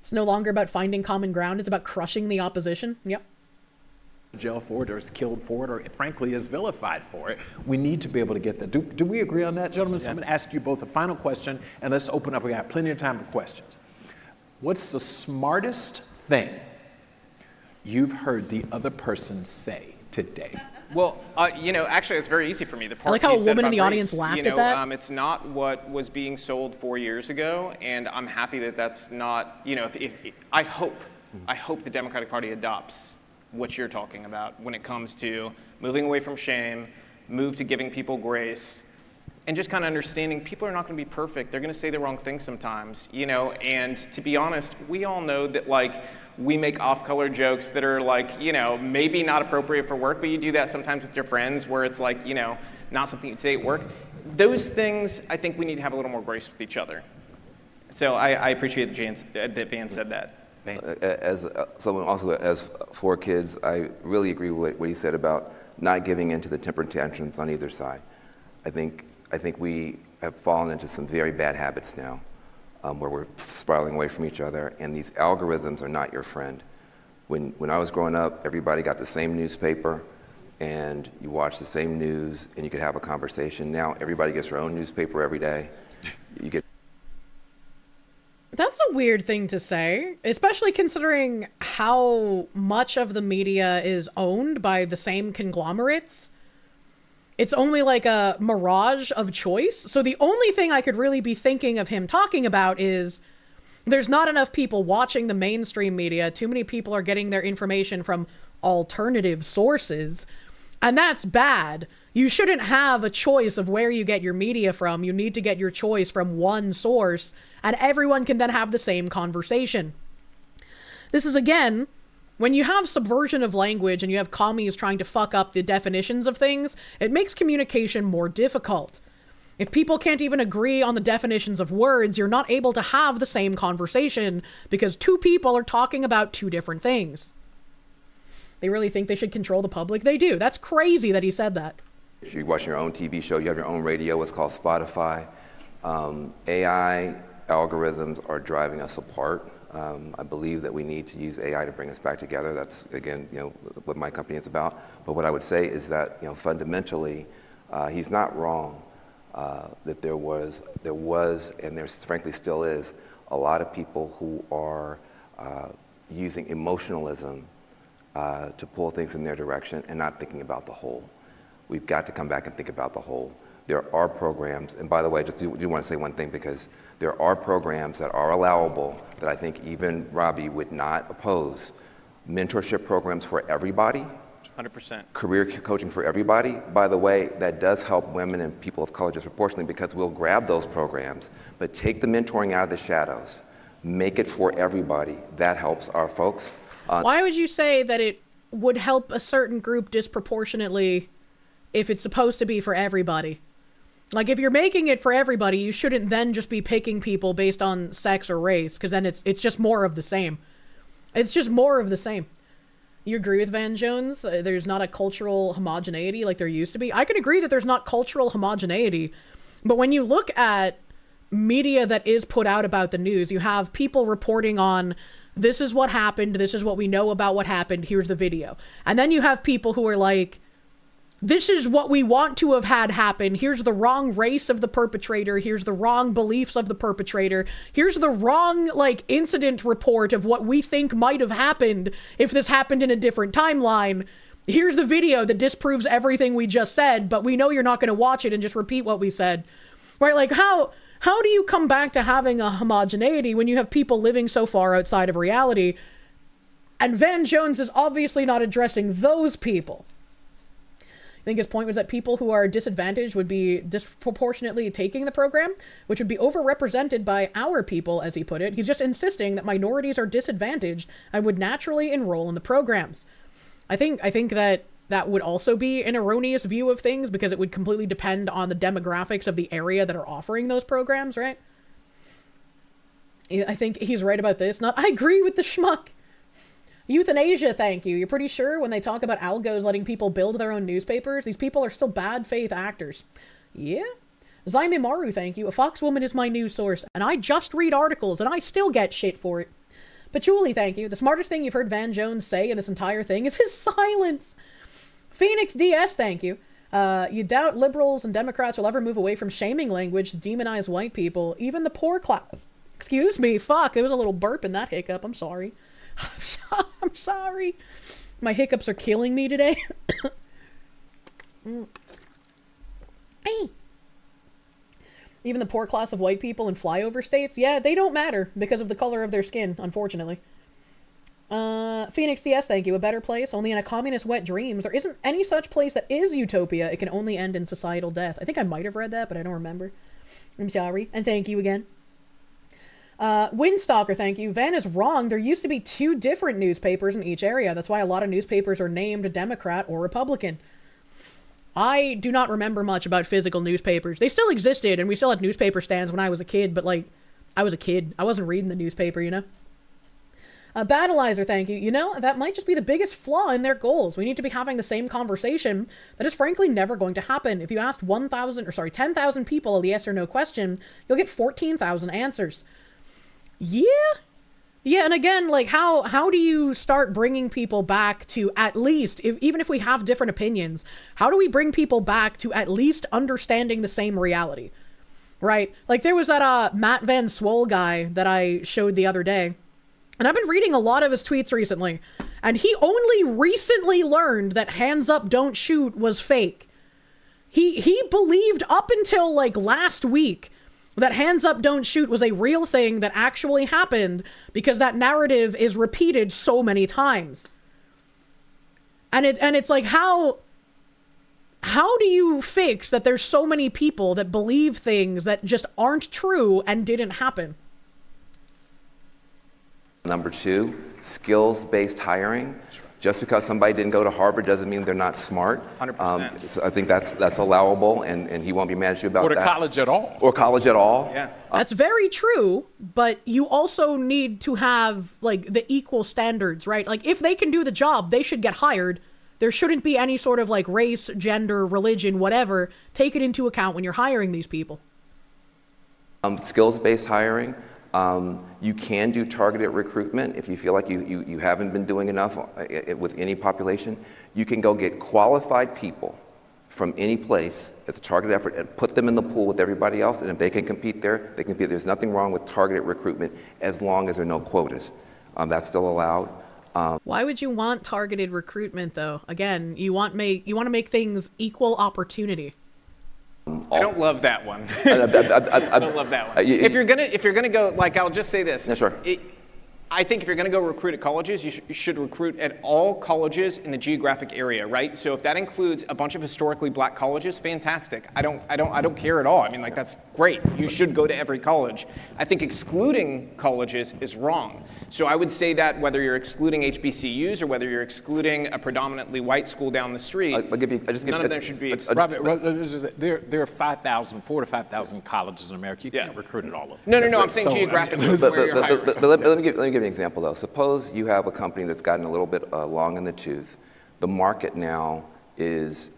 It's no longer about finding common ground. It's about crushing the opposition. Yep. Jail for it or is killed for it or frankly is vilified for it. We need to be able to get that. Do we agree on that, gentlemen? So I'm going to ask you both a final question and let's open up. We got plenty of time for questions. What's the smartest thing you've heard the other person say today? Well, actually, it's very easy for me. The part I like how you a said woman in about the audience race, laughed at that. It's not what was being sold 4 years ago, and I'm happy that that's not. I hope the Democratic Party adopts what you're talking about when it comes to moving away from shame, move to giving people grace, and just kind of understanding people are not going to be perfect. They're going to say the wrong thing sometimes, and to be honest, we all know that, like, we make off-color jokes that are, like, maybe not appropriate for work, but you do that sometimes with your friends where it's like, not something you'd say at work. Those things, I think we need to have a little more grace with each other. So I appreciate that Van said that. As someone also has 4 kids, I really agree with what he said about not giving into the temper tantrums on either side. I think we have fallen into some very bad habits now, where we're spiraling away from each other, and these algorithms are not your friend. When I was growing up, everybody got the same newspaper, and you watched the same news, and you could have a conversation. Now everybody gets their own newspaper every day. You get. That's a weird thing to say, especially considering how much of the media is owned by the same conglomerates. It's only like a mirage of choice. So the only thing I could really be thinking of him talking about is there's not enough people watching the mainstream media. Too many people are getting their information from alternative sources. And that's bad. You shouldn't have a choice of where you get your media from. You need to get your choice from one source, and everyone can then have the same conversation. This is, again, when you have subversion of language and you have commies trying to fuck up the definitions of things, it makes communication more difficult. If people can't even agree on the definitions of words, you're not able to have the same conversation because 2 people are talking about 2 different things. They really think they should control the public? They do. That's crazy that he said that. You're watching your own TV show, you have your own radio, it's called Spotify. AI algorithms are driving us apart. I believe that we need to use AI to bring us back together. That's, again, what my company is about. But what I would say is that, fundamentally, he's not wrong that there was, and there frankly still is, a lot of people who are using emotionalism to pull things in their direction and not thinking about the whole. We've got to come back and think about the whole. There are programs, and by the way, I just do want to say one thing, because there are programs that are allowable that I think even Robbie would not oppose. Mentorship programs for everybody. 100%. Career coaching for everybody. By the way, that does help women and people of color disproportionately, because we'll grab those programs, but take the mentoring out of the shadows. Make it for everybody. That helps our folks. Why would you say that it would help a certain group disproportionately if it's supposed to be for everybody? Like, if you're making it for everybody, you shouldn't then just be picking people based on sex or race, because then it's just more of the same. It's just more of the same. You agree with Van Jones? There's not a cultural homogeneity like there used to be. I can agree that there's not cultural homogeneity, but when you look at media that is put out about the news, you have people reporting on, this is what happened, this is what we know about what happened, here's the video. And then you have people who are like, this is what we want to have had happen. Here's the wrong race of the perpetrator. Here's the wrong beliefs of the perpetrator. Here's the wrong, incident report of what we think might have happened if this happened in a different timeline. Here's the video that disproves everything we just said, but we know you're not going to watch it and just repeat what we said. Right? Like, how do you come back to having a homogeneity when you have people living so far outside of reality? And Van Jones is obviously not addressing those people. I think his point was that people who are disadvantaged would be disproportionately taking the program, which would be overrepresented by our people, as he put it. He's just insisting that minorities are disadvantaged and would naturally enroll in the programs. I think that would also be an erroneous view of things, because it would completely depend on the demographics of the area that are offering those programs, right? I think he's right about this. I agree with the schmuck. Euthanasia, thank you. You're pretty sure when they talk about algos letting people build their own newspapers, these people are still bad faith actors? Yeah. Zaime Maru, thank you. A Fox woman is my news source, and I just read articles, and I still get shit for it. Patchouli, thank you. The smartest thing you've heard Van Jones say in this entire thing is his silence. Phoenix DS, thank you. You doubt liberals and Democrats will ever move away from shaming language to demonize white people, even the poor class. Excuse me, fuck, there was a little burp in that hiccup, I'm sorry. I'm sorry. My hiccups are killing me today. Hey. Even the poor class of white people in flyover states, yeah, they don't matter because of the color of their skin, unfortunately. Phoenix DS, thank you. A better place, only in a communist wet dreams. There isn't any such place that is utopia. It can only end in societal death. I think I might have read that, but I don't remember. I'm sorry. And thank you again. Windstalker, thank you. Van is wrong. There used to be 2 different newspapers in each area. That's why a lot of newspapers are named Democrat or Republican. I do not remember much about physical newspapers. They still existed, and we still had newspaper stands when I was a kid, but, like, I was a kid. I wasn't reading the newspaper, you know? Battleizer, thank you. You know, that might just be the biggest flaw in their goals. We need to be having the same conversation that is frankly never going to happen. If you asked 10,000 people a yes or no question, you'll get 14,000 answers. Yeah? Yeah, and again, like, how do you start bringing people back to at least, even if we have different opinions, how do we bring people back to at least understanding the same reality? Right? Like, there was that Matt Van Swole guy that I showed the other day. And I've been reading a lot of his tweets recently, and he only recently learned that hands up, don't shoot was fake. He believed up until, like, last week that hands up, don't shoot was a real thing that actually happened because that narrative is repeated so many times. And it's like, how do you fix that there's so many people that believe things that just aren't true and didn't happen? Number 2, skills-based hiring. Just because somebody didn't go to Harvard doesn't mean they're not smart. 100%. So I think that's allowable, and he won't be mad at you about that. Or to college at all. Or college at all. Yeah. That's very true, but you also need to have, like, the equal standards, right? Like, if they can do the job, they should get hired. There shouldn't be any sort of, like, race, gender, religion, whatever. Take it into account when you're hiring these people. Skills-based hiring. You can do targeted recruitment if you feel like you haven't been doing enough with any population. You can go get qualified people from any place as a targeted effort and put them in the pool with everybody else. And if they can compete there, they can compete. There's nothing wrong with targeted recruitment as long as there are no quotas. That's still allowed. Why would you want targeted recruitment, though? Again, you want to make things equal opportunity. I don't love that one. I don't love that one. If you're gonna go, like, I'll just say this. Yeah, sure. I think if you're going to go recruit at colleges, you should recruit at all colleges in the geographic area, right? So if that includes a bunch of historically black colleges, fantastic. I don't care at all. I mean, like, that's great. You should go to every college. I think excluding colleges is wrong. So I would say that whether you're excluding HBCUs or whether you're excluding a predominantly white school down the street, none of them should be excluded. Robert, there are 4,000 to 5,000 colleges in America. You can't recruit at all of No. them. I'm saying geographically where you're hiring. But let me give you an example, though. Suppose you have a company that's gotten a little bit long in the tooth. The market now is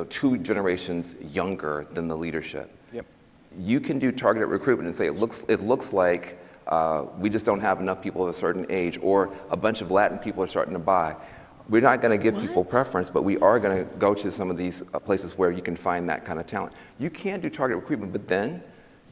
2 generations younger than the leadership. Yep. You can do targeted recruitment and say it looks like we just don't have enough people of a certain age, or a bunch of Latin people are starting to buy. We're not going to give people preference, but we are going to go to some of these places where you can find that kind of talent. You can do targeted recruitment, but then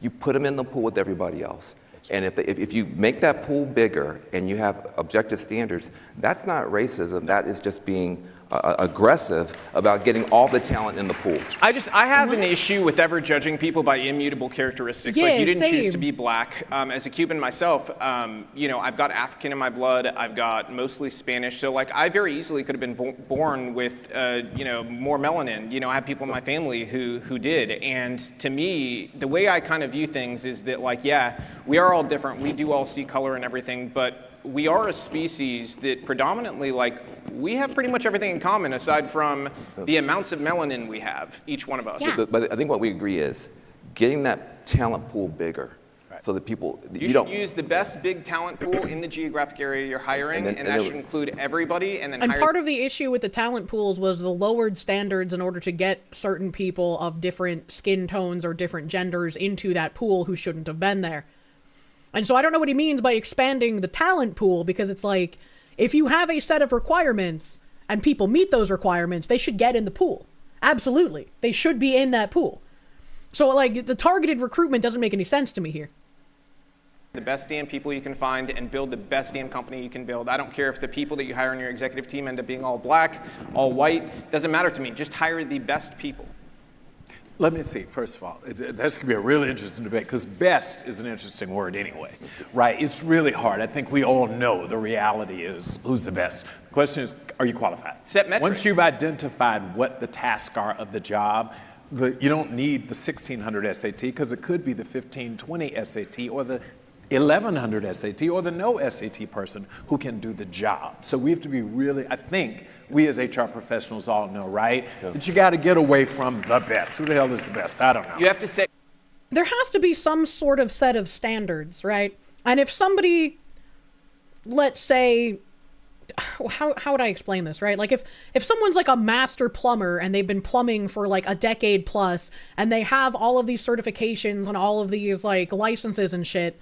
you put them in the pool with everybody else. And if you make that pool bigger and you have objective standards, that's not racism. That is just being aggressive about getting all the talent in the pool. I have an issue with ever judging people by immutable characteristics. Yeah, like, you didn't choose same. to be black. As a Cuban myself, I've got African in my blood. I've got mostly Spanish. So, like, I very easily could have been born with, more melanin. I have people in my family who did. And to me, the way I kind of view things is that, like, yeah, we are all different. We do all see color and everything, but we are a species that predominantly, like, we have pretty much everything in common aside from the amounts of melanin we have, each one of us. Yeah. But I think what we agree is getting that talent pool bigger, so that people You should use the best big talent pool in the geographic area you're hiring, and that should include everybody. And part of the issue with the talent pools was the lowered standards in order to get certain people of different skin tones or different genders into that pool who shouldn't have been there. And so I don't know what he means by expanding the talent pool, because it's like, if you have a set of requirements and people meet those requirements, they should get in the pool. Absolutely. They should be in that pool. So, like, the targeted recruitment doesn't make any sense to me here. the best damn people you can find and build the best damn company you can build. I don't care if the people that you hire on your executive team end up being all black, all white. Doesn't matter to me. Just hire the best people. Let me see, first of all, that's gonna be a really interesting debate because best is an interesting word anyway, right? It's really hard. I think we all know the reality is who's the best. The question is, are you qualified? Set metrics. Once you've identified what the tasks are of the job, you don't need the 1600 SAT because it could be the 1520 SAT or the 1100 SAT or the no SAT person who can do the job. So we have to be really, I think, we as HR professionals all know, right? Yeah. That you got to get away from the best. Who the hell is the best? I don't know. You have to say. There has to be some sort of set of standards, right? And if somebody, let's say, how would I explain this, right? Like if someone's like a master plumber and they've been plumbing for like a decade plus and they have all of these certifications and all of these like licenses and shit,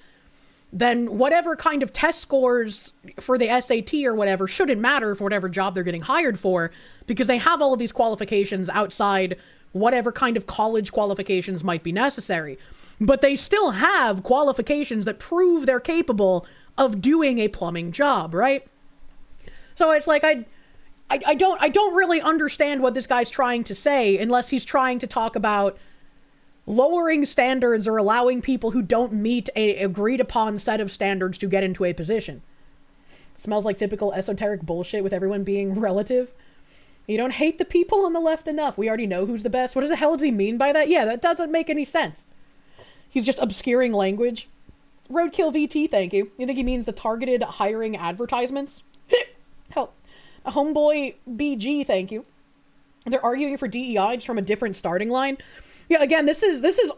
then whatever kind of test scores for the SAT or whatever shouldn't matter for whatever job they're getting hired for because they have all of these qualifications outside whatever kind of college qualifications might be necessary. But they still have qualifications that prove they're capable of doing a plumbing job, right? So it's like I don't really understand what this guy's trying to say unless he's trying to talk about lowering standards or allowing people who don't meet a agreed upon set of standards to get into a position. Smells like typical esoteric bullshit with everyone being relative. You don't hate the people on the left enough. We already know who's the best. What the hell does he mean by that? Yeah, that doesn't make any sense. He's just obscuring language. Roadkill VT, thank you. You think he means the targeted hiring advertisements? Help. A homeboy BG, thank you. They're arguing for DEI just from a different starting line. Yeah, again, this is a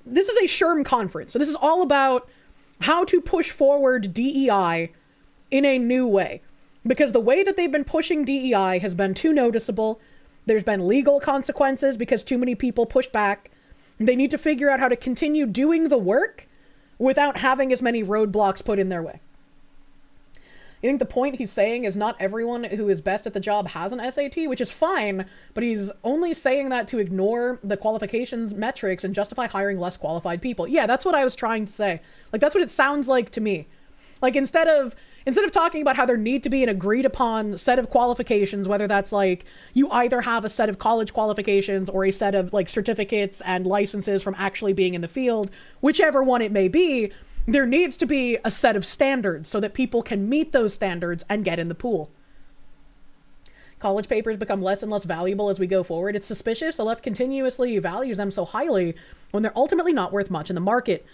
SHRM conference. So this is all about how to push forward DEI in a new way. Because the way that they've been pushing DEI has been too noticeable. There's been legal consequences because too many people push back. They need to figure out how to continue doing the work without having as many roadblocks put in their way. I think the point he's saying is not everyone who is best at the job has an SAT, which is fine, but he's only saying that to ignore the qualifications metrics and justify hiring less qualified people. Yeah, that's what I was trying to say. Like, that's what it sounds like to me. Like, instead of talking about how there need to be an agreed upon set of qualifications, whether that's like you either have a set of college qualifications or a set of like certificates and licenses from actually being in the field, whichever one it may be, there needs to be a set of standards so that people can meet those standards and get in the pool. College papers become less and less valuable as we go forward. It's suspicious the left continuously values them so highly when they're ultimately not worth much in the market.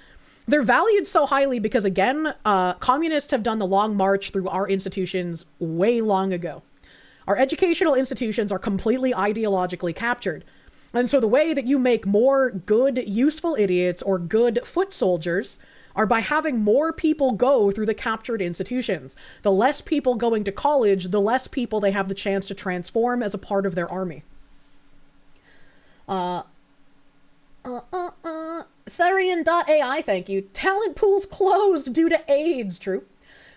They're valued so highly because, again, communists have done the long march through our institutions way long ago. Our educational institutions are completely ideologically captured. And so the way that you make more good, useful idiots or good foot soldiers are by having more people go through the captured institutions. The less people going to college, the less people they have the chance to transform as a part of their army. Therian.ai, thank you. Talent pools closed due to AIDS. True.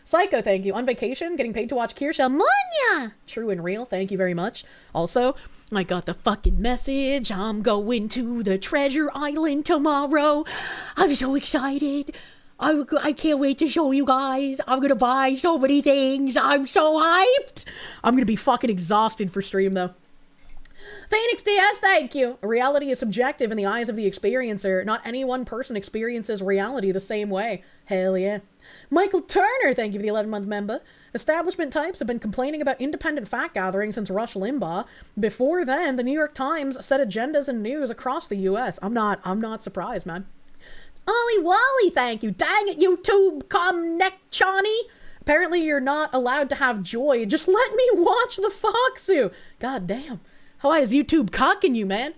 Psycho, thank you. On vacation, getting paid to watch Kirsche. Monya! True and real, thank you very much. Also, I got the fucking message. I'm going to the treasure island tomorrow. I'm so excited. I can't wait to show you guys. I'm gonna buy so many things. I'm so hyped. I'm gonna be fucking exhausted for stream though. Phoenix DS, thank you. Reality is subjective in the eyes of the experiencer. Not any one person experiences reality the same way. Hell yeah. Michael Turner, thank you for the 11-month member. Establishment types have been complaining about independent fact-gathering since Rush Limbaugh. Before then, the New York Times set agendas and news across the U.S. I'm not surprised, man. Ollie Wally, thank you. Dang it, YouTube, come neck, Chani. Apparently you're not allowed to have joy. Just let me watch the Foxu. God damn. Why is YouTube cocking you, man?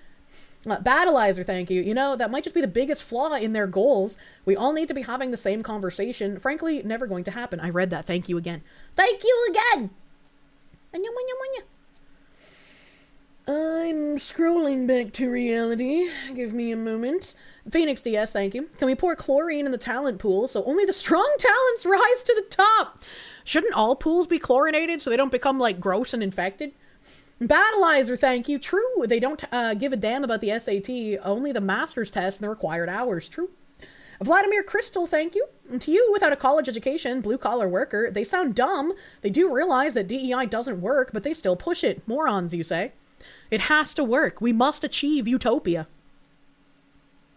Battleizer, thank you. You know, that might just be the biggest flaw in their goals. We all need to be having the same conversation. Frankly, never going to happen. I read that. Thank you again. Thank you again! I'm scrolling back to reality. Give me a moment. Phoenix DS, thank you. Can we pour chlorine in the talent pool so only the strong talents rise to the top? Shouldn't all pools be chlorinated so they don't become, like, gross and infected? Battleizer, thank you. True, they don't give a damn about the SAT, only the master's test and the required hours. True. Vladimir Crystal, thank you. And to you, without a college education, blue-collar worker, they sound dumb. They do realize that DEI doesn't work, but they still push it. Morons, you say. It has to work. We must achieve utopia.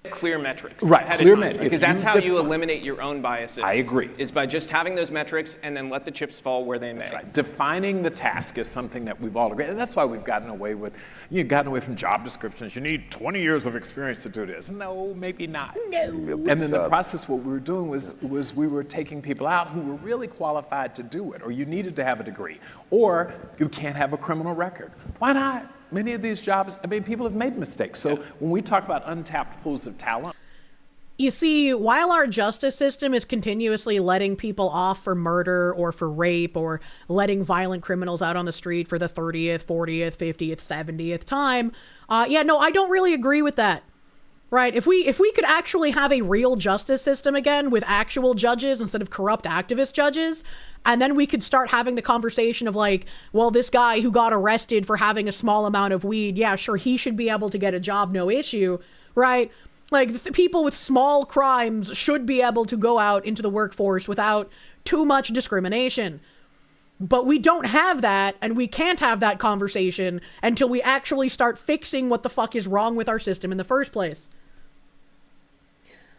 Clear metrics. Right, ahead of clear time, metrics. Because that's how you eliminate your own biases. I agree. Is by just having those metrics and then let the chips fall where they may. That's right. Defining the task is something that we've all agreed, and that's why we've gotten away from job descriptions. You need 20 years of experience to do this. No, maybe not. No. And then the process, what we were doing was we were taking people out who were really qualified to do it, or you needed to have a degree, or you can't have a criminal record. Why not? Many of these jobs, I mean, people have made mistakes. So when we talk about untapped pools of talent. You see, while our justice system is continuously letting people off for murder or for rape or letting violent criminals out on the street for the 30th, 40th, 50th, 70th time, I don't really agree with that. Right? If we could actually have a real justice system again with actual judges instead of corrupt activist judges, and then we could start having the conversation of like, well, this guy who got arrested for having a small amount of weed, yeah, sure, he should be able to get a job, no issue, right? Like, people with small crimes should be able to go out into the workforce without too much discrimination. But we don't have that, and we can't have that conversation until we actually start fixing what the fuck is wrong with our system in the first place.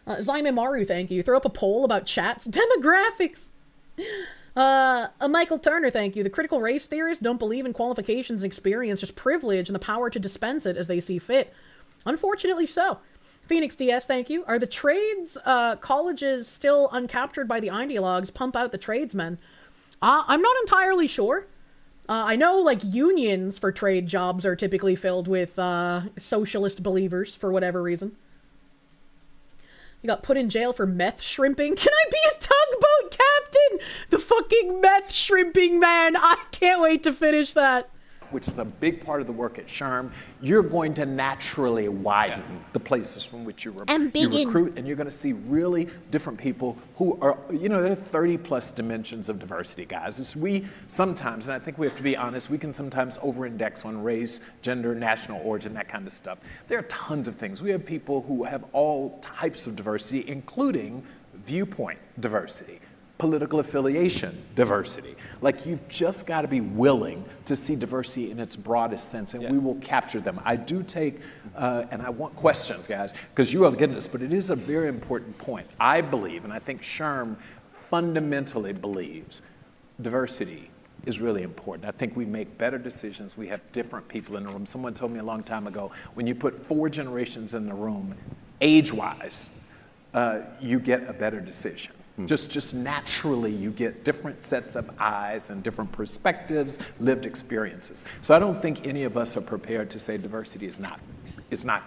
Zaime Maru, thank you. Throw up a poll about chat's demographics. Michael Turner, thank you. The critical race theorists don't believe in qualifications and experience, just privilege and the power to dispense it as they see fit. Unfortunately so. Phoenix DS, thank you. Are the trades colleges still uncaptured by the ideologues pump out the tradesmen? I'm not entirely sure. I know, like, unions for trade jobs are typically filled with socialist believers for whatever reason. You got put in jail for meth shrimping. Can I be a tugboat captain? The fucking meth shrimping, man. I can't wait to finish that. Which is a big part of the work at SHRM, you're going to naturally widen the places from which you recruit, and you're going to see really different people who are, there are 30 plus dimensions of diversity, guys. We sometimes, and I think we have to be honest, we can sometimes over-index on race, gender, national origin, that kind of stuff. There are tons of things. We have people who have all types of diversity, including viewpoint diversity, political affiliation diversity. Like, you've just got to be willing to see diversity in its broadest sense, and we will capture them. I do take, and I want questions, guys, because you are getting this, but it is a very important point. I believe, and I think SHRM fundamentally believes, diversity is really important. I think we make better decisions. We have different people in the room. Someone told me a long time ago, when you put 4 generations in the room, age-wise, you get a better decision. Just naturally, you get different sets of eyes and different perspectives, lived experiences. So I don't think any of us are prepared to say diversity is not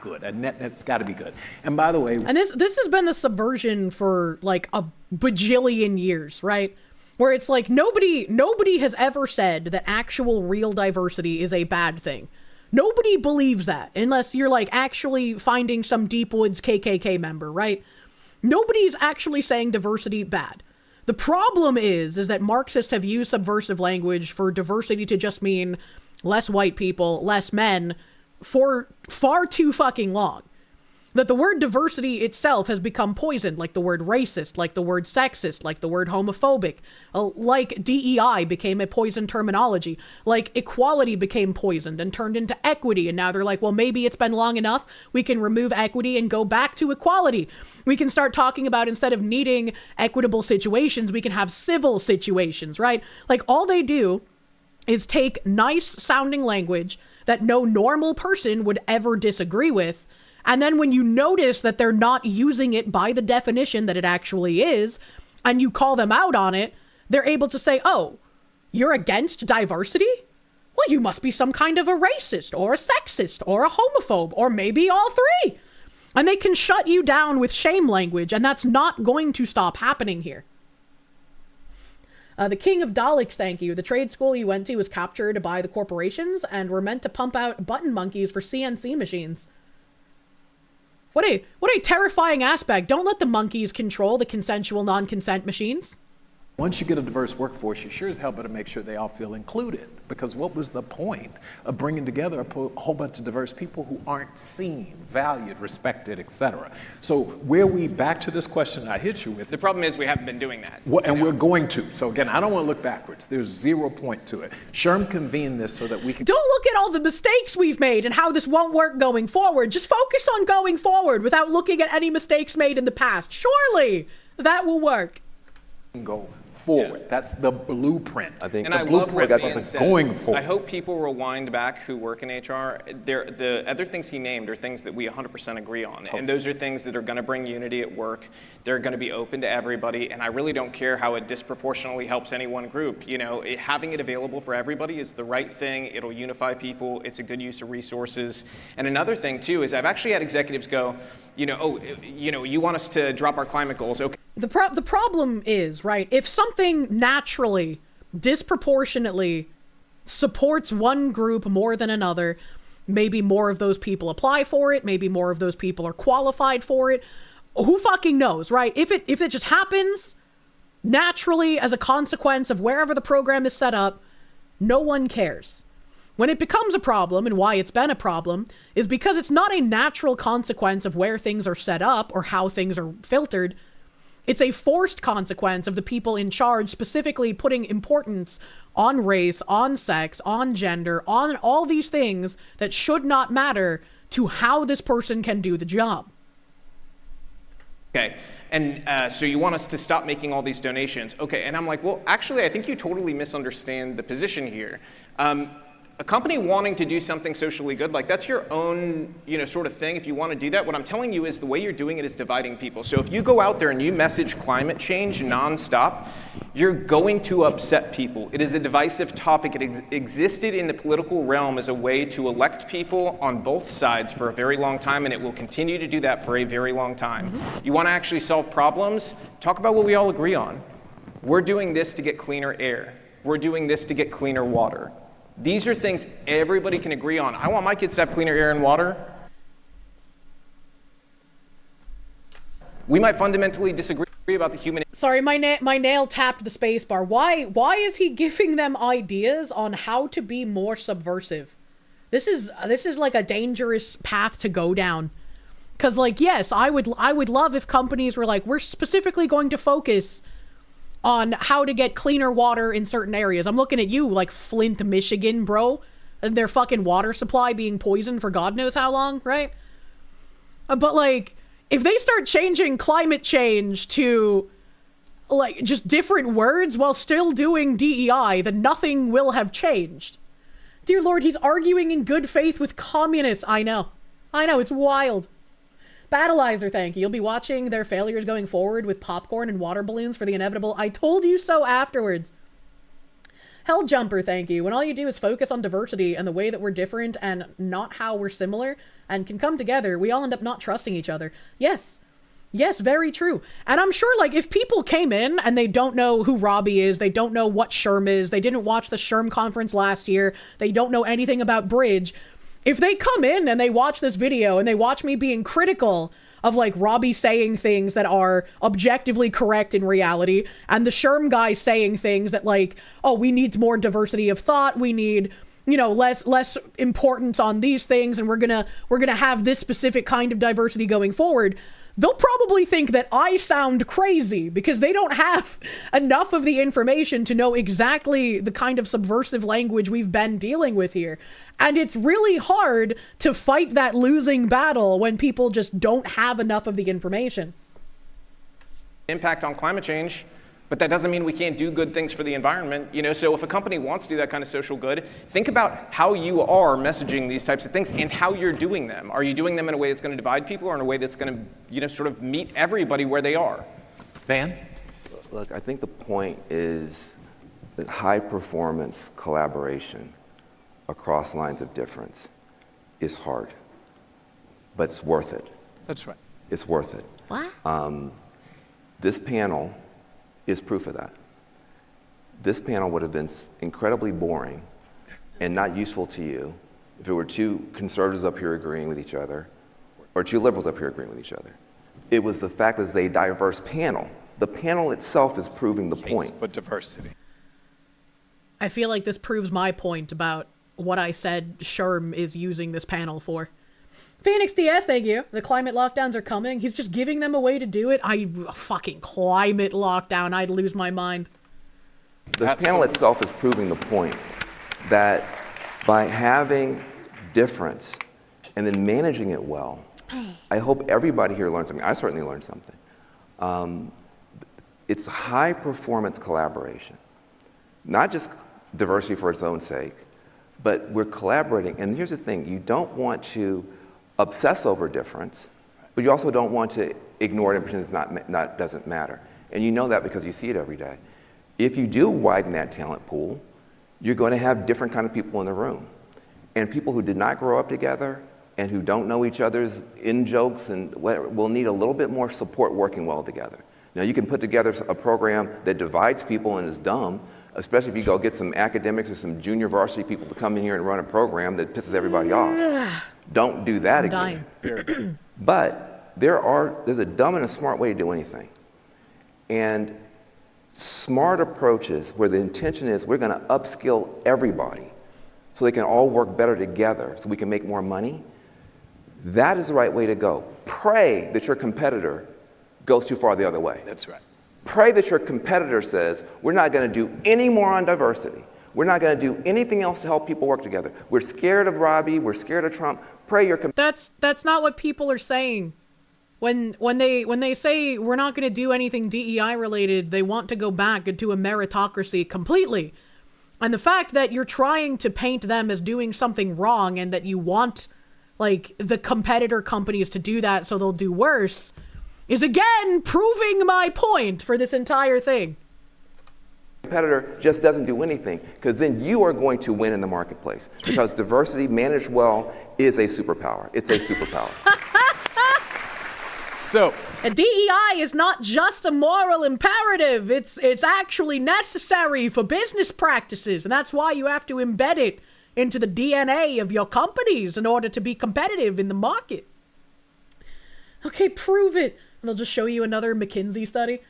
good. And it's got to be good. And by the way, and this has been the subversion for like a bajillion years, right? Where it's like nobody has ever said that actual real diversity is a bad thing. Nobody believes that unless you're like actually finding some deep woods KKK member, right? Nobody's actually saying diversity bad. The problem is that Marxists have used subversive language for diversity to just mean less white people, less men, for far too fucking long. That the word diversity itself has become poisoned, like the word racist, like the word sexist, like the word homophobic, like DEI became a poisoned terminology, like equality became poisoned and turned into equity, and now they're like, well, maybe it's been long enough, we can remove equity and go back to equality. We can start talking about, instead of needing equitable situations, we can have civil situations, right? Like, all they do is take nice sounding language that no normal person would ever disagree with, and then when you notice that they're not using it by the definition that it actually is, and you call them out on it, they're able to say, oh, you're against diversity? Well, you must be some kind of a racist or a sexist or a homophobe, or maybe all three. And they can shut you down with shame language, and that's not going to stop happening here. The King of Daleks, thank you. The trade school you went to was captured by the corporations and were meant to pump out button monkeys for CNC machines. What a terrifying aspect. Don't let the monkeys control the consensual non-consent machines. Once you get a diverse workforce, you sure as hell better make sure they all feel included. Because what was the point of bringing together a whole bunch of diverse people who aren't seen, valued, respected, et cetera? So where we, back to this question I hit you with. The problem is we haven't been doing that. And we're going to. So again, I don't want to look backwards. There's 0 point to it. Sherm convened this so that we can. Don't look at all the mistakes we've made and how this won't work going forward. Just focus on going forward without looking at any mistakes made in the past. Surely that will work. Go forward. Yeah. That's the blueprint. I think and the I blueprint love what Dan said. Going forward. I hope people rewind back who work in HR. The other things he named are things that we 100% agree on. Totally. And those are things that are going to bring unity at work. They're going to be open to everybody. And I really don't care how it disproportionately helps any one group. You know, having it available for everybody is the right thing. It'll unify people. It's a good use of resources. And another thing, too, is I've actually had executives go, you want us to drop our climate goals. Okay. The problem is, right, if something naturally, disproportionately supports one group more than another, maybe more of those people apply for it, maybe more of those people are qualified for it, who fucking knows, right? If it just happens naturally as a consequence of wherever the program is set up, no one cares. When it becomes a problem, and why it's been a problem, is because it's not a natural consequence of where things are set up or how things are filtered. It's a forced consequence of the people in charge specifically putting importance on race, on sex, on gender, on all these things that should not matter to how this person can do the job. Okay, and so you want us to stop making all these donations. Okay, and I'm like, well, actually, I think you totally misunderstand the position here. A company wanting to do something socially good, like that's your own, sort of thing. If you want to do that, what I'm telling you is the way you're doing it is dividing people. So if you go out there and you message climate change nonstop, you're going to upset people. It is a divisive topic. It existed in the political realm as a way to elect people on both sides for a very long time, and it will continue to do that for a very long time. You want to actually solve problems? Talk about what we all agree on. We're doing this to get cleaner air. We're doing this to get cleaner water. These are things everybody can agree on. I want my kids to have cleaner air and water. We might fundamentally disagree about the human. Sorry, my nail tapped the space bar. Why is he giving them ideas on how to be more subversive? This is like a dangerous path to go down. Cause like, yes, I would love if companies were like, we're specifically going to focus on how to get cleaner water in certain areas. I'm looking at you, like Flint, Michigan, bro. And their fucking water supply being poisoned for God knows how long, right? But like, if they start changing climate change to like just different words while still doing DEI, then nothing will have changed. Dear Lord, he's arguing in good faith with communists. I know, it's wild. Battleizer, thank you. You'll be watching their failures going forward with popcorn and water balloons for the inevitable I told you so afterwards. Helljumper, thank you. When all you do is focus on diversity and the way that we're different and not how we're similar and can come together, we all end up not trusting each other. Yes, very true. And I'm sure, like, if people came in and they don't know who Robbie is, they don't know what Sherm is, they didn't watch the Sherm conference last year, they don't know anything about Bridge, if they come in and they watch this video and they watch me being critical of like Robbie saying things that are objectively correct in reality and the Sherm guy saying things that like, oh, we need more diversity of thought, we need, less importance on these things, and we're gonna have this specific kind of diversity going forward, they'll probably think that I sound crazy because they don't have enough of the information to know exactly the kind of subversive language we've been dealing with here. And it's really hard to fight that losing battle when people just don't have enough of the information. Impact on climate change, but that doesn't mean we can't do good things for the environment. So if a company wants to do that kind of social good, think about how you are messaging these types of things and how you're doing them. Are you doing them in a way that's going to divide people or in a way that's going to, sort of meet everybody where they are? Van? Look, I think the point is that high performance collaboration across lines of difference is hard, but it's worth it. That's right. It's worth it. What? This panel is proof of that. This panel would have been incredibly boring and not useful to you if it were two conservatives up here agreeing with each other or two liberals up here agreeing with each other. It was the fact that it's a diverse panel The panel itself is proving the point. For diversity. I feel like this proves my point about what I said Sherm is using this panel for. Phoenix DS, thank you. The climate lockdowns are coming. He's just giving them a way to do it. Fucking climate lockdown. I'd lose my mind. The panel itself is proving the point that by having difference and then managing it well, I hope everybody here learns something. I certainly learned something. It's high performance collaboration, not just diversity for its own sake, but we're collaborating. And here's the thing, you don't want to obsess over difference, but you also don't want to ignore it and pretend it doesn't matter. And you know that because you see it every day. If you do widen that talent pool, you're going to have different kind of people in the room. And people who did not grow up together and who don't know each other's in-jokes and whatever, will need a little bit more support working well together. Now, you can put together a program that divides people and is dumb, especially if you go get some academics or some junior varsity people to come in here and run a program that pisses everybody off. Don't do that again. But there's a dumb and a smart way to do anything. And smart approaches where the intention is we're going to upskill everybody so they can all work better together so we can make more money, that is the right way to go. Pray that your competitor goes too far the other way. That's right. Pray that your competitor says, we're not going to do any more on diversity. We're not going to do anything else to help people work together. We're scared of Robbie. We're scared of Trump. Pray your That's not what people are saying. When they say we're not going to do anything DEI related, they want to go back into a meritocracy completely. And the fact that you're trying to paint them as doing something wrong and that you want, like, the competitor companies to do that so they'll do worse is again proving my point for this entire thing. Competitor just doesn't do anything, because then you are going to win in the marketplace. Because diversity managed well is a superpower. It's a superpower. So, and DEI is not just a moral imperative. It's actually necessary for business practices, and that's why you have to embed it into the DNA of your companies in order to be competitive in the market. Okay, prove it. And they'll just show you another McKinsey study.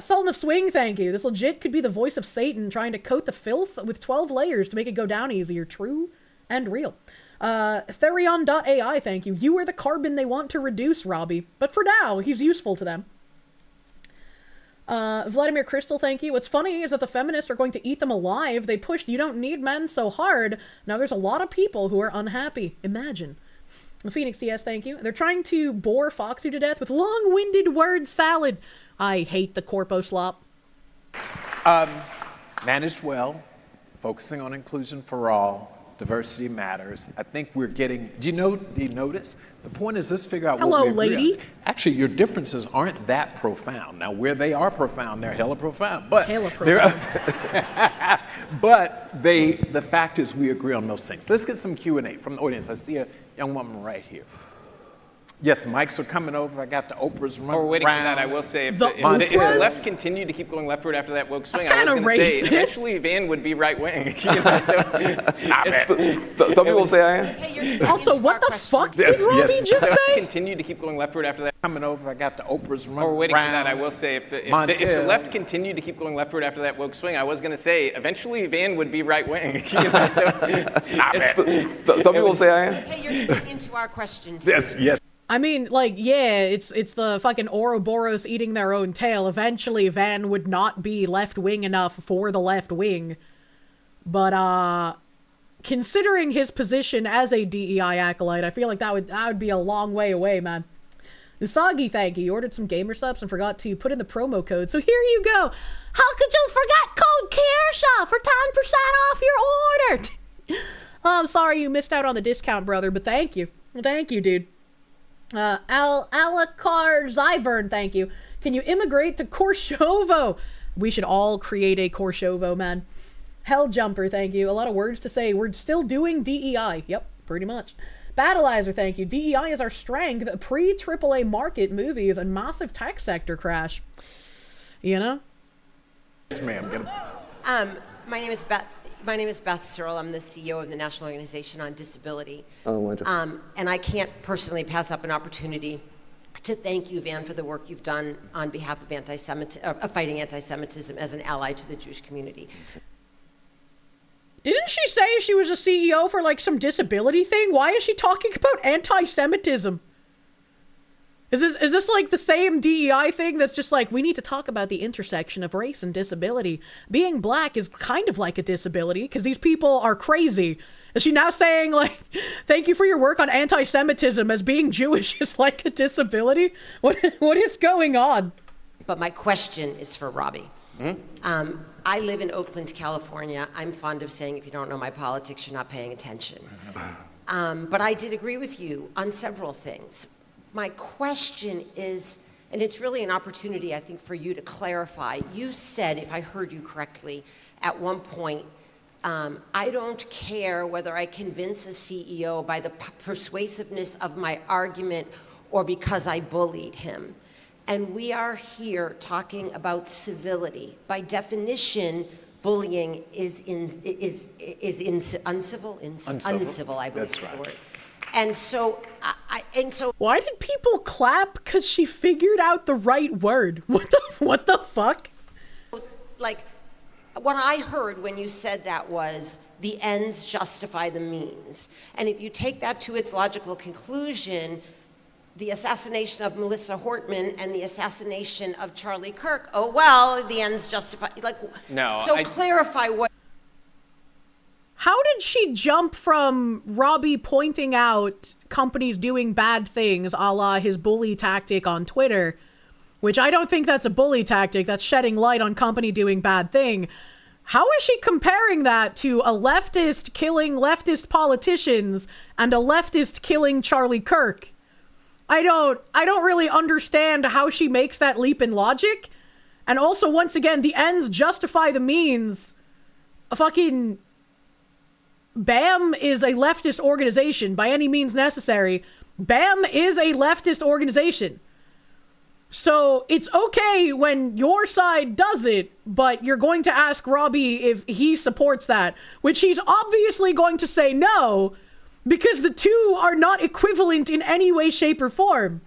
Sultan of Swing, thank you. This legit could be the voice of Satan trying to coat the filth with 12 layers to make it go down easier. True and real. Therion.ai, thank you. You are the carbon they want to reduce, Robbie. But for now, he's useful to them. Vladimir Crystal, thank you. What's funny is that the feminists are going to eat them alive. They pushed "you don't need men" so hard. Now there's a lot of people who are unhappy. Imagine. Phoenix DS, thank you. They're trying to bore Foxy to death with long-winded word salad. I hate the corpo slop. Managed well, focusing on inclusion for all, diversity matters. I think we're getting, do you notice? The point is, let's figure out what we agree lady. on. Actually, your differences aren't that profound. Now, where they are profound, they're hella profound. But hella profound. but the fact is we agree on most things. Let's get some Q&A from the audience. I see a young woman right here. Yes, mics are coming over. I got the Oprah's running Or waiting for that, I will say, if the left continued to keep going leftward after that woke swing, I was going to say, eventually Van would be right wing. You know, Stop it. Some people say I am. Hey, also, what the fuck did Robbie just say? Continue to keep going leftward after that. Coming over, I got the Oprah's running Or waiting for that, I will say, if the left continued to keep going leftward after that woke swing, I was going to say, eventually Van would be right wing. You know, Stop it. Some people say I am. Hey, you're getting into our question. Yes. I mean, like, yeah, it's the fucking Ouroboros eating their own tail. Eventually, Van would not be left-wing enough for the left wing. But, considering his position as a DEI acolyte, I feel like that would be a long way away, man. Usagi, thank you. You ordered some gamer subs and forgot to put in the promo code. So here you go. How could you forget code Kirsche for 10% off your order? Oh, I'm sorry you missed out on the discount, brother, but thank you. Thank you, dude. Alakar Zyvern, thank you. Can you immigrate to Korshovo? We should all create a Korshovo, man. Helljumper, thank you. A lot of words to say. We're still doing DEI. Yep, pretty much. Battleizer, thank you. DEI is our strength. Pre-AAA market movies and massive tech sector crash. You know? Yes, ma'am. My name is Beth Searle. I'm the CEO of the National Organization on Disability. Oh, wonderful. And I can't personally pass up an opportunity to thank you, Van, for the work you've done on behalf of fighting anti-Semitism as an ally to the Jewish community. Didn't she say she was a CEO for like some disability thing? Why is she talking about anti-Semitism? Is this like the same DEI thing that's just like, we need to talk about the intersection of race and disability? Being black is kind of like a disability because these people are crazy. Is she now saying like, thank you for your work on anti-Semitism as being Jewish is like a disability? What is going on? But my question is for Robbie. I live in Oakland, California. I'm fond of saying, if you don't know my politics, you're not paying attention. But I did agree with you on several things. My question is, and it's really an opportunity, I think, for you to clarify. You said, if I heard you correctly, at one point, I don't care whether I convince a CEO by the persuasiveness of my argument or because I bullied him. And we are here talking about civility. By definition, bullying is uncivil, I believe is the word. And so, why did people clap? Because she figured out the right word. What the fuck? Like, what I heard when you said that was the ends justify the means. And if you take that to its logical conclusion, the assassination of Melissa Hortman and the assassination of Charlie Kirk, oh, well, the ends justify, like, no. So clarify what. How did she jump from Robbie pointing out companies doing bad things, a la his bully tactic on Twitter, which I don't think that's a bully tactic, that's shedding light on company doing bad thing. How is she comparing that to a leftist killing leftist politicians and a leftist killing Charlie Kirk? I don't really understand how she makes that leap in logic. And also, once again, the ends justify the means. Fucking BAM is a leftist organization by any means necessary. BAM is a leftist organization. So it's okay when your side does it, but you're going to ask Robbie if he supports that, which he's obviously going to say no, because the two are not equivalent in any way, shape, or form.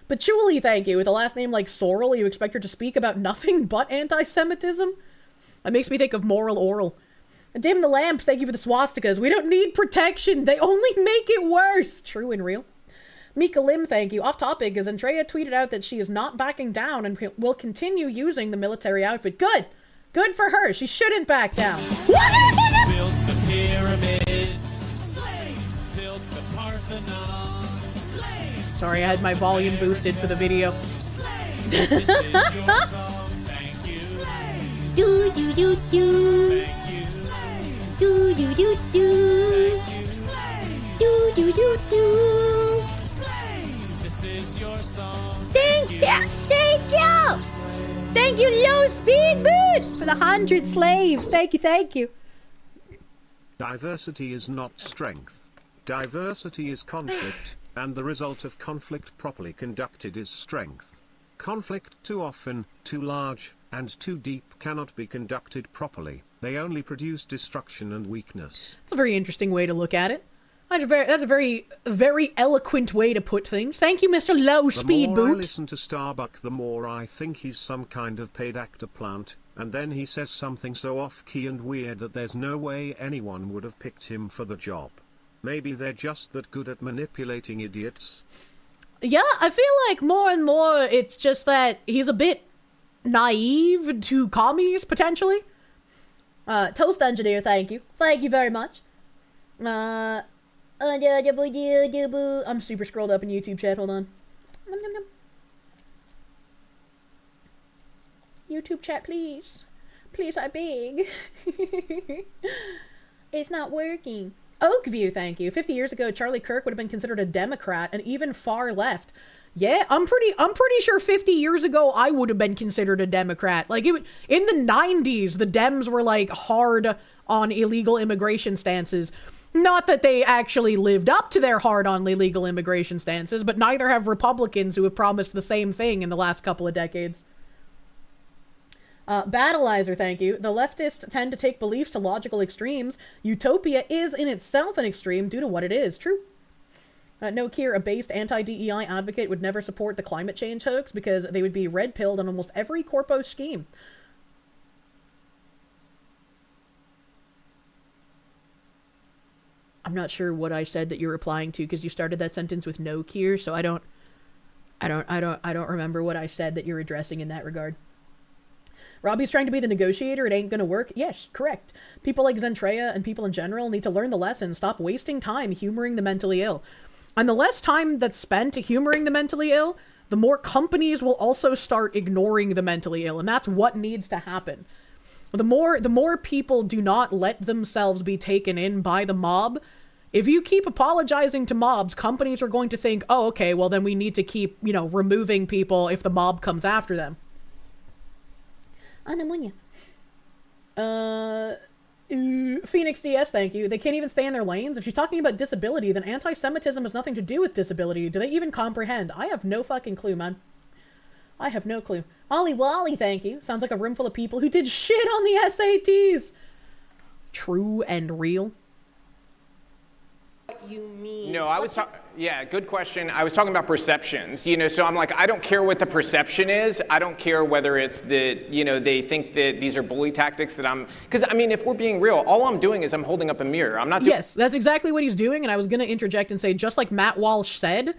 But Julie, thank you. With a last name like Sorrel, you expect her to speak about nothing but anti-Semitism? That makes me think of Moral Oral. And Dim the Lamps, thank you for the swastikas. We don't need protection. They only make it worse. True and real. Mika Lim, thank you. Off topic, as Andrea tweeted out that she is not backing down and will continue using the military outfit. Good. Good for her. She shouldn't back down. Built the pyramids. Slaves built the Parthenon. Slaves. Sorry, I had my volume boosted for the video. Slaves. This is your song. Thank you. Slaves. Do do do do. Thank you. Slaves. Do do do do. Thank you. Slaves. Do do do do. This is your song. Thank you! Thank you! Thank you, Low Speed Boots, for the 100 slaves. Thank you, thank you. Diversity is not strength. Diversity is conflict, and the result of conflict properly conducted is strength. Conflict too often, too large, and too deep cannot be conducted properly. They only produce destruction and weakness. That's a very interesting way to look at it. That's a very, very eloquent way to put things. Thank you, Mr. Low Speed The more I Boot. listen to Starbuck, the more I think he's some kind of paid actor plant, and then he says something so off-key and weird that there's no way anyone would have picked him for the job. Maybe they're just that good at manipulating idiots. Yeah, I feel like more and more it's just that he's a bit naive to commies, potentially. Toast Engineer, thank you. Thank you very much. I'm super scrolled up in YouTube chat. Hold on. YouTube chat, please. Please, I beg. It's not working. Oakview, thank you. 50 years ago, Charlie Kirk would have been considered a Democrat and even far left. Yeah, I'm pretty sure 50 years ago I would have been considered a Democrat. Like, in the 90s, the Dems were like hard on illegal immigration stances. Not that they actually lived up to their hard-on illegal immigration stances, but neither have Republicans who have promised the same thing in the last couple of decades. Battleizer, thank you. The leftists tend to take beliefs to logical extremes. Utopia is in itself an extreme due to what it is. True. No, Kier, a based anti-DEI advocate would never support the climate change hoax because they would be red-pilled on almost every corpo scheme. I'm not sure what I said that you're replying to because you started that sentence with no, Kier, so I don't remember what I said that you're addressing in that regard. Robbie's trying to be the negotiator. It ain't gonna work. Yes, correct. People like Zentreya and people in general need to learn the lesson. Stop wasting time humoring the mentally ill. And the less time that's spent humoring the mentally ill, the more companies will also start ignoring the mentally ill. And that's what needs to happen. The more people do not let themselves be taken in by the mob. If you keep apologizing to mobs, companies are going to think, oh, okay, well then we need to keep, removing people if the mob comes after them. Phoenix DS, thank you. They can't even stay in their lanes. If she's talking about disability, then anti-Semitism has nothing to do with disability. Do they even comprehend? I have no fucking clue, man. I have no clue. Ollie Wally, thank you. Sounds like a room full of people who did shit on the SATs. True and real. What you mean? No, I was yeah, good question. I was talking about perceptions, so I'm like, I don't care what the perception is. I don't care whether it's that, they think that these are bully tactics because if we're being real, all I'm doing is I'm holding up a mirror. I'm not doing. Yes, that's exactly what he's doing. And I was going to interject and say, just like Matt Walsh said,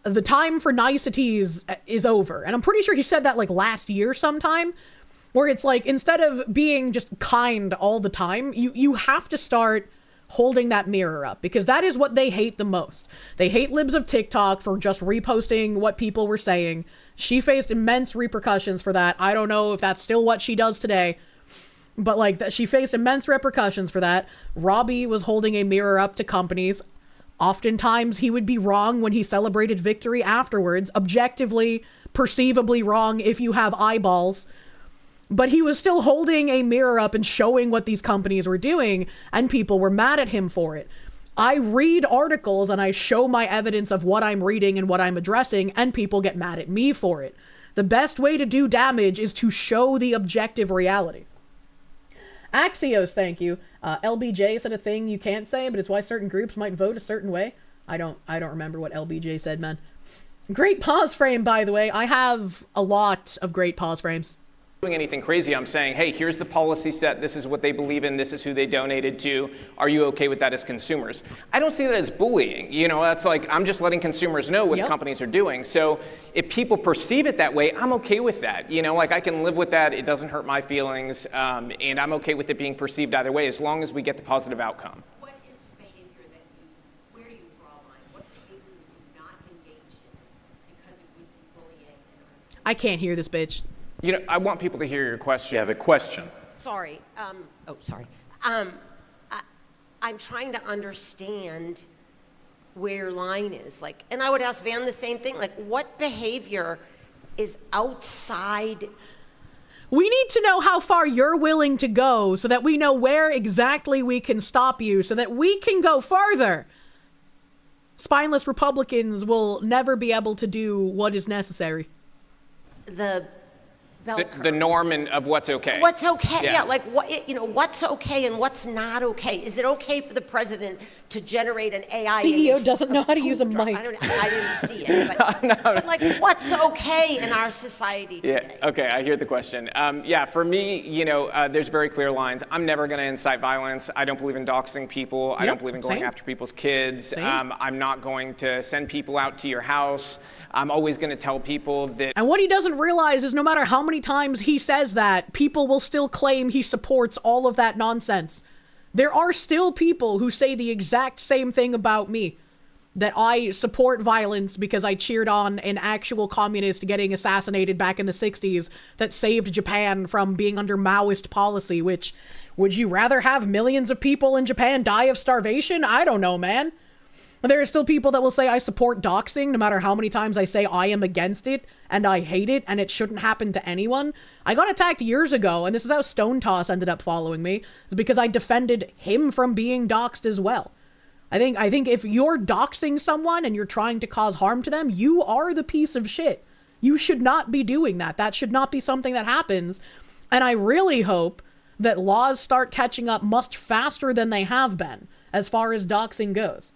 the time for niceties is over. And I'm pretty sure he said that like last year sometime, where it's like, instead of being just kind all the time, you have to start holding that mirror up, because that is what they hate the most. They hate libs of TikTok for just reposting what people were saying. She faced immense repercussions for that. I don't know if that's still what she does today, but she faced immense repercussions for that. Robbie was holding a mirror up to companies. Oftentimes he would be wrong when he celebrated victory afterwards, objectively, perceivably wrong if you have eyeballs. But he was still holding a mirror up and showing what these companies were doing, and people were mad at him for it. I read articles and I show my evidence of what I'm reading and what I'm addressing, and people get mad at me for it. The best way to do damage is to show the objective reality. Axios, thank you. LBJ said a thing you can't say, but it's why certain groups might vote a certain way. I don't remember what LBJ said, man. Great pause frame, by the way. I have a lot of great pause frames. Doing anything crazy. I'm saying, hey, here's the policy set. This is what they believe in. This is who they donated to. Are you okay with that as consumers? I don't see that as bullying. That's like, I'm just letting consumers know what companies are doing. So if people perceive it that way, I'm okay with that. I can live with that. It doesn't hurt my feelings. And I'm okay with it being perceived either way, as long as we get the positive outcome. What is behavior where do you draw a line? What behavior would you not engage in because it would be bullying? I can't hear this bitch. I want people to hear your question. Yeah, the question. Sorry. I'm trying to understand where your line is. And I would ask Van the same thing. What behavior is outside? We need to know how far you're willing to go so that we know where exactly we can stop you so that we can go farther. Spineless Republicans will never be able to do what is necessary. The norm of what's okay. What's okay? Yeah, what's okay and what's not okay? Is it okay for the president to generate an AI? CEO doesn't know how to use a mic. I didn't see it, but what's okay in our society today? Yeah. Okay, I hear the question. For me, there's very clear lines. I'm never going to incite violence. I don't believe in doxing people. I don't believe in going after people's kids. I'm not going to send people out to your house. I'm always going to tell people that. And what he doesn't realize is no matter how many times he says that, people will still claim he supports all of that nonsense. There are still people who say the exact same thing about me. That I support violence because I cheered on an actual communist getting assassinated back in the 60s that saved Japan from being under Maoist policy, which, would you rather have millions of people in Japan die of starvation? I don't know, man. There are still people that will say I support doxing no matter how many times I say I am against it and I hate it and it shouldn't happen to anyone. I got attacked years ago, and this is how Stone Toss ended up following me, is because I defended him from being doxed as well. I think if you're doxing someone and you're trying to cause harm to them, you are the piece of shit. You should not be doing that. That should not be something that happens. And I really hope that laws start catching up much faster than they have been as far as doxing goes.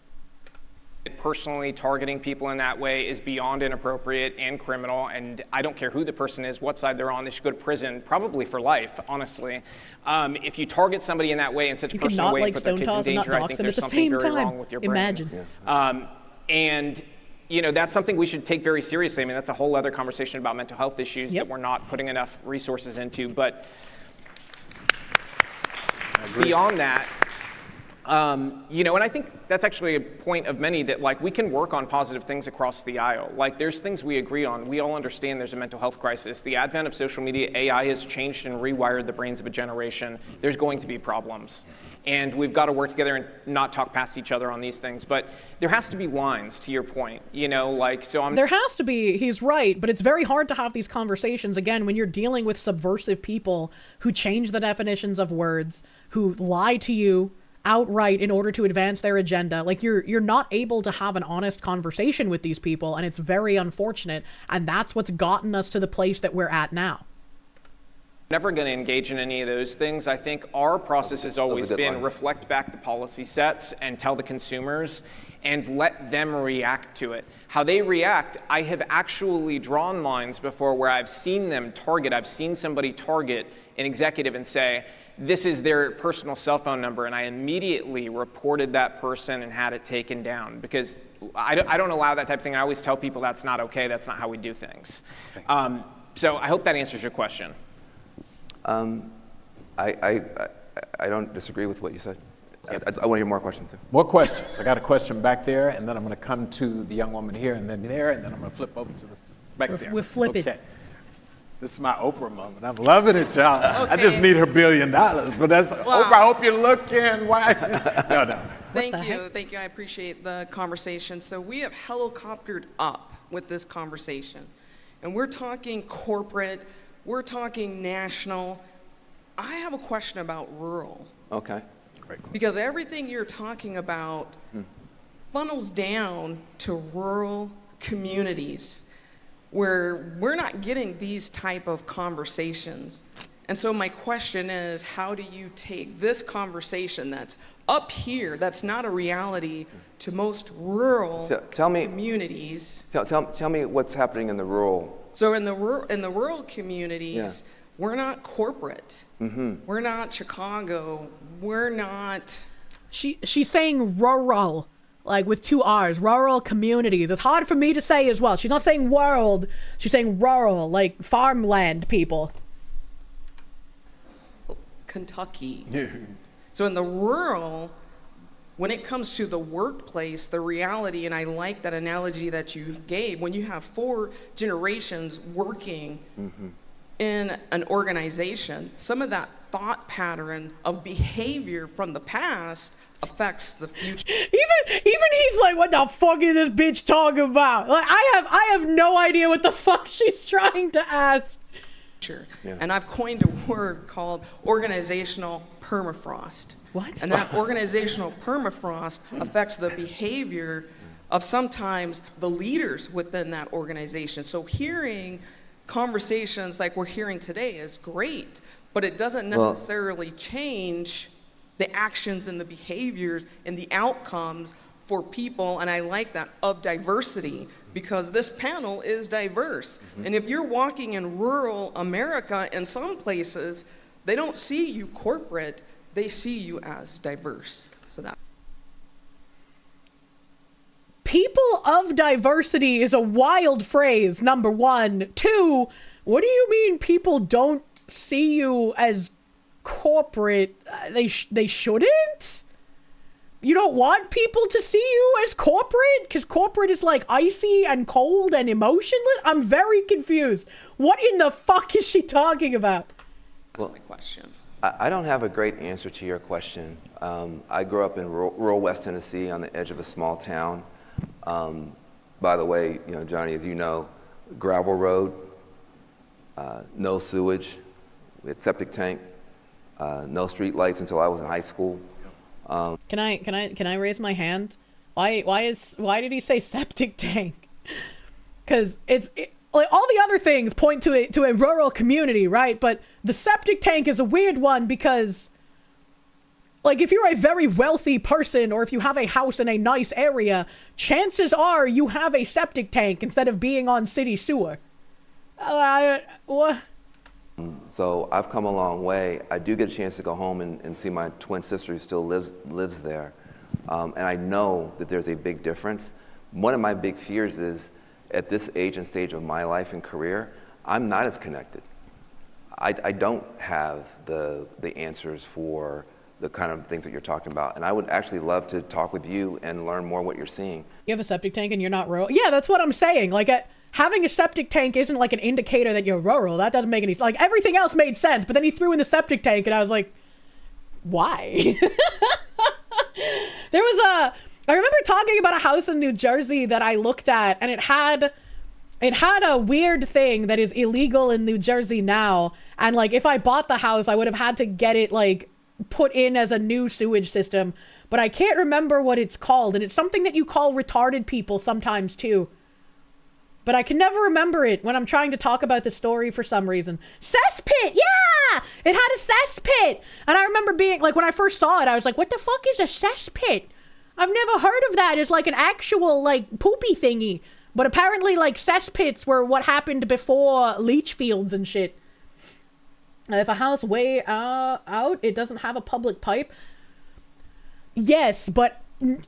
Personally targeting people in that way is beyond inappropriate and criminal, and I don't care who the person is, what side they're on, they should go to prison, probably for life, honestly. If you target somebody in that way in such a personal way and put their kids in danger, I think there's something very wrong with your brain. Imagine. And you know, that's something we should take very seriously. I mean, that's a whole other conversation about mental health issues that we're not putting enough resources into. But beyond that, you know, and I think that's actually a point of many that, like, we can work on positive things across the aisle. Like, there's things we agree on. We all understand there's a mental health crisis. The advent of social media, AI has changed and rewired the brains of a generation. There's going to be problems. And we've got to work together and not talk past each other on these things. But there has to be lines, to your point, you know, like, so I'm... There has to be, he's right, but it's very hard to have these conversations, again, when you're dealing with subversive people who change the definitions of words, who lie to you outright in order to advance their agenda. Like, you're not able to have an honest conversation with these people, and it's very unfortunate, and that's what's gotten us to the place that we're at now. Never going to engage in any of those things. I think our process has always been reflect back the policy sets and tell the consumers and let them react to it. How they react, I have actually drawn lines before where I've seen them target. I've seen somebody target an executive and say, this is their personal cell phone number, and I immediately reported that person and had it taken down, because I don't allow that type of thing. I always tell people that's not okay, that's not how we do things. So I hope that answers your question. I don't disagree with what you said. I want to hear more questions. More questions. I got a question back there, and then I'm going to come to the young woman here, and then there, and then I'm going to flip over to this back there. We're flipping. Okay. This is my Oprah moment. I'm loving it, y'all. Okay. I just need her $1 billion, but that's Oprah. I hope you're looking. Why? No. Thank you. I appreciate the conversation. So we have helicoptered up with this conversation, and we're talking corporate. We're talking national. I have a question about rural. Okay. Great. Because everything you're talking about funnels down to rural communities where we're not getting these type of conversations. And so my question is, how do you take this conversation that's up here, that's not a reality, to most rural communities? Tell me what's happening in the rural. So in the rural communities, we're not corporate. We're not Chicago. We're not... She's saying rural, like with 2 R's, rural communities. It's hard for me to say as well. She's not saying world. She's saying rural, like farmland people. Kentucky. So in the rural, when it comes to the workplace, the reality, and I like that analogy that you gave, when you have 4 generations working in an organization, some of that thought pattern of behavior from the past affects the future. Even he's like, what the fuck is this bitch talking about? Like, I have no idea what the fuck she's trying to ask. And I've coined a word called organizational permafrost. What? And that organizational permafrost affects the behavior of sometimes the leaders within that organization. So hearing conversations like we're hearing today is great, but it doesn't necessarily change the actions and the behaviors and the outcomes for people, and I like that, of diversity, because this panel is diverse. And if you're walking in rural America, in some places, they don't see you corporate, they see you as diverse. So that. People of diversity is a wild phrase, number 1. 2, what do you mean people don't see you as corporate? They shouldn't? You don't want people to see you as corporate? Because corporate is like icy and cold and emotionless? I'm very confused. What in the fuck is she talking about? That's my question. I don't have a great answer to your question. I grew up in rural West Tennessee on the edge of a small town. By the way, you know, Johnny, as you know, gravel road, no sewage, we had septic tank, no street lights until I was in high school. Can I raise my hand? Why did he say septic tank? Because like all the other things point to a rural community, right? But the septic tank is a weird one because like, if you're a very wealthy person or if you have a house in a nice area, chances are you have a septic tank instead of being on city sewer. What? So I've come a long way. I do get a chance to go home and see my twin sister who still lives there. And I know that there's a big difference. One of my big fears is at this age and stage of my life and career, I'm not as connected. I don't have the answers for the kind of things that you're talking about. And I would actually love to talk with you and learn more what you're seeing. You have a septic tank and you're not rural? Yeah, that's what I'm saying. Like, having a septic tank isn't like an indicator that you're rural. That doesn't make any sense. Like, everything else made sense, but then he threw in the septic tank and I was like, why? I remember talking about a house in New Jersey that I looked at, and it had a weird thing that is illegal in New Jersey now. And like, if I bought the house, I would have had to get it like put in as a new sewage system, but I can't remember what it's called. And it's something that you call retarded people sometimes too. But I can never remember it when I'm trying to talk about the story for some reason. Cesspit! Yeah! It had a cesspit! And I remember being, like, when I first saw it, I was like, what the fuck is a cesspit? I've never heard of that as, like, an actual, like, poopy thingy. But apparently, like, cesspits were what happened before leach fields and shit. If a house way out, it doesn't have a public pipe. Yes, but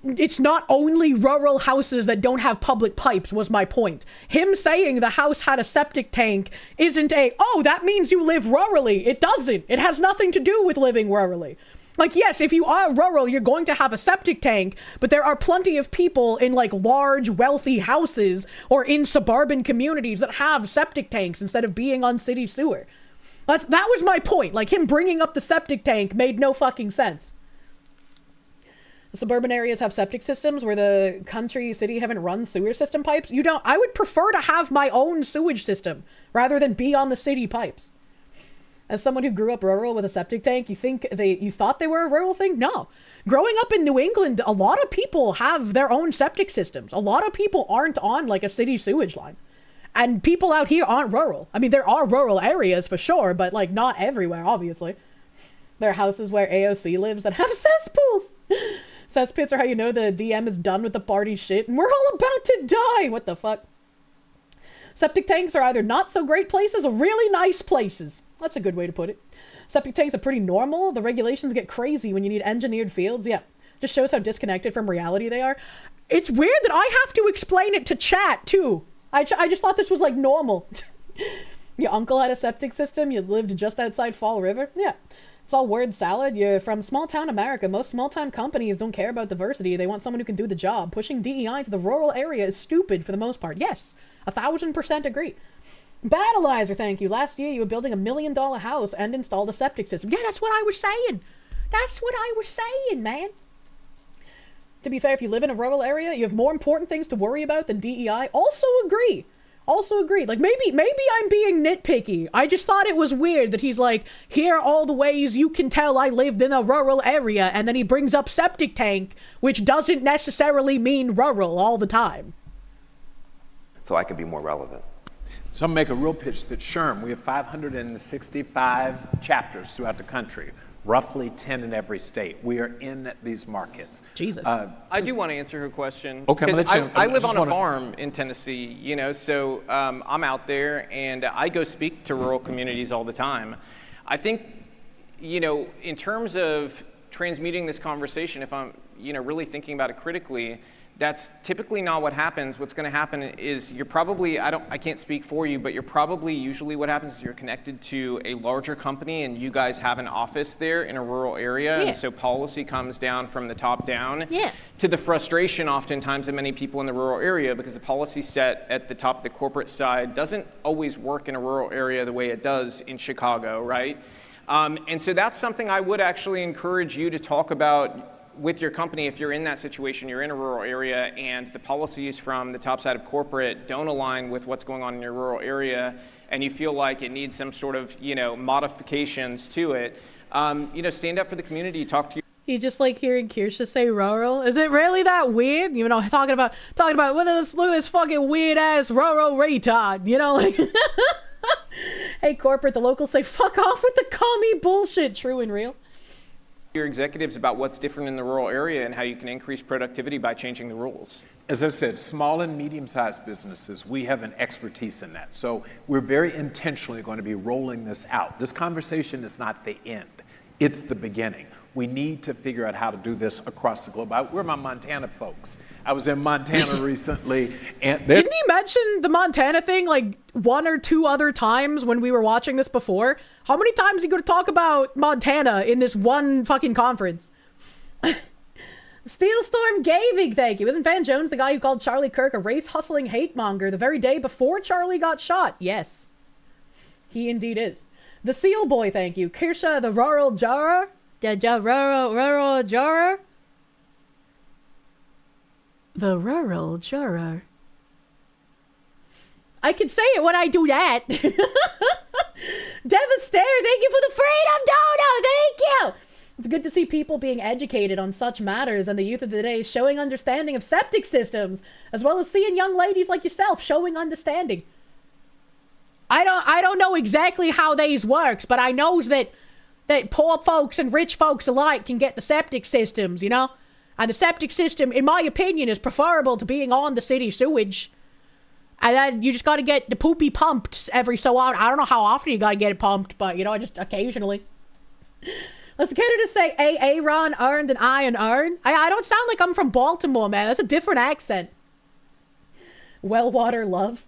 it's not only rural houses that don't have public pipes, was my point. Him saying the house had a septic tank isn't oh, that means you live rurally. It doesn't. It has nothing to do with living rurally. Like, yes, if you are rural, you're going to have a septic tank, but there are plenty of people in, like, large, wealthy houses or in suburban communities that have septic tanks instead of being on city sewer. That was my point. Like, him bringing up the septic tank made no fucking sense. Suburban areas have septic systems where the city haven't run sewer system pipes. I would prefer to have my own sewage system rather than be on the city pipes. As someone who grew up rural with a septic tank, you thought they were a rural thing? No. Growing up in New England, a lot of people have their own septic systems. A lot of people aren't on like a city sewage line. And people out here aren't rural. I mean, there are rural areas for sure, but like not everywhere, obviously. There are houses where AOC lives that have cesspools. Cesspits are how you know the DM is done with the party shit and we're all about to die. What the fuck? Septic tanks are either not so great places or really nice places. That's a good way to put it. Septic tanks are pretty normal. The regulations get crazy when you need engineered fields. Yeah, just shows how disconnected from reality they are. It's weird that I have to explain it to chat too. I just thought this was like normal. Your uncle had a septic system. You lived just outside Fall River. Yeah. It's all word salad. You're from small town America. Most small town companies don't care about diversity. They want someone who can do the job. Pushing DEI to the rural area is stupid for the most part. Yes, 1,000% agree. Battleizer, thank you. Last year you were building $1 million house and installed a septic system. Yeah, that's what I was saying. That's what I was saying, man. To be fair, if you live in a rural area, you have more important things to worry about than DEI. Also agree. Like, maybe I'm being nitpicky. I just thought it was weird that he's like, here are all the ways you can tell I lived in a rural area, and then he brings up septic tank, which doesn't necessarily mean rural all the time. So I can be more relevant. So I'm gonna make a real pitch that SHRM, we have 565 chapters throughout the country, roughly 10 in every state. We are in these markets. Jesus. I do want to answer her question. Okay, I live on a farm in Tennessee, you know, so I'm out there and I go speak to rural communities all the time. I think, you know, in terms of transmuting this conversation, if I'm, you know, really thinking about it critically, that's typically not what happens. What's going to happen is you're probably, I can't speak for you, but you're probably usually what happens is you're connected to a larger company and you guys have an office there in a rural area. Yeah. And so policy comes down from the top down to the frustration oftentimes of many people in the rural area because the policy set at the top of the corporate side doesn't always work in a rural area the way it does in Chicago, right? And so that's something I would actually encourage you to talk about with your company. If you're in that situation, you're in a rural area and the policies from the top side of corporate don't align with what's going on in your rural area and you feel like it needs some sort of, you know, modifications to it, you know, stand up for the community, talk to You just like hearing Kirsche say rural? Is it really that weird? You know, talking about look at this fucking weird ass rural retard, you know, like hey corporate, the locals say fuck off with the commie bullshit, true and real. Your executives about what's different in the rural area and how you can increase productivity by changing the rules. As I said, small and medium-sized businesses, we have an expertise in that. So we're very intentionally going to be rolling this out. This conversation is not the end. It's the beginning. We need to figure out how to do this across the globe. Where are my Montana folks? I was in Montana recently, and didn't he mention the Montana thing like 1 or 2 other times when we were watching this before? How many times are you going to talk about Montana in this one fucking conference? Steel Storm Gaming, thank you. Isn't Van Jones the guy who called Charlie Kirk a race-hustling hate-monger the very day before Charlie got shot? Yes. He indeed is. The Seal Boy, thank you. Kirsche, the rural Jara. Rural Jara. The rural Jara. I can say it when I do that. Devastator, thank you for the freedom dono. Thank you. It's good to see people being educated on such matters and the youth of the day showing understanding of septic systems, as well as seeing young ladies like yourself showing understanding. I don't know exactly how these works, but I knows that poor folks and rich folks alike can get the septic systems, you know? And the septic system, in my opinion, is preferable to being on the city sewage. And then you just got to get the poopy pumped every so often. I don't know how often you got to get it pumped, but, you know, just occasionally. Let's get her to say Aaron earned and iron earn. I don't sound like I'm from Baltimore, man. That's a different accent. Well-water love.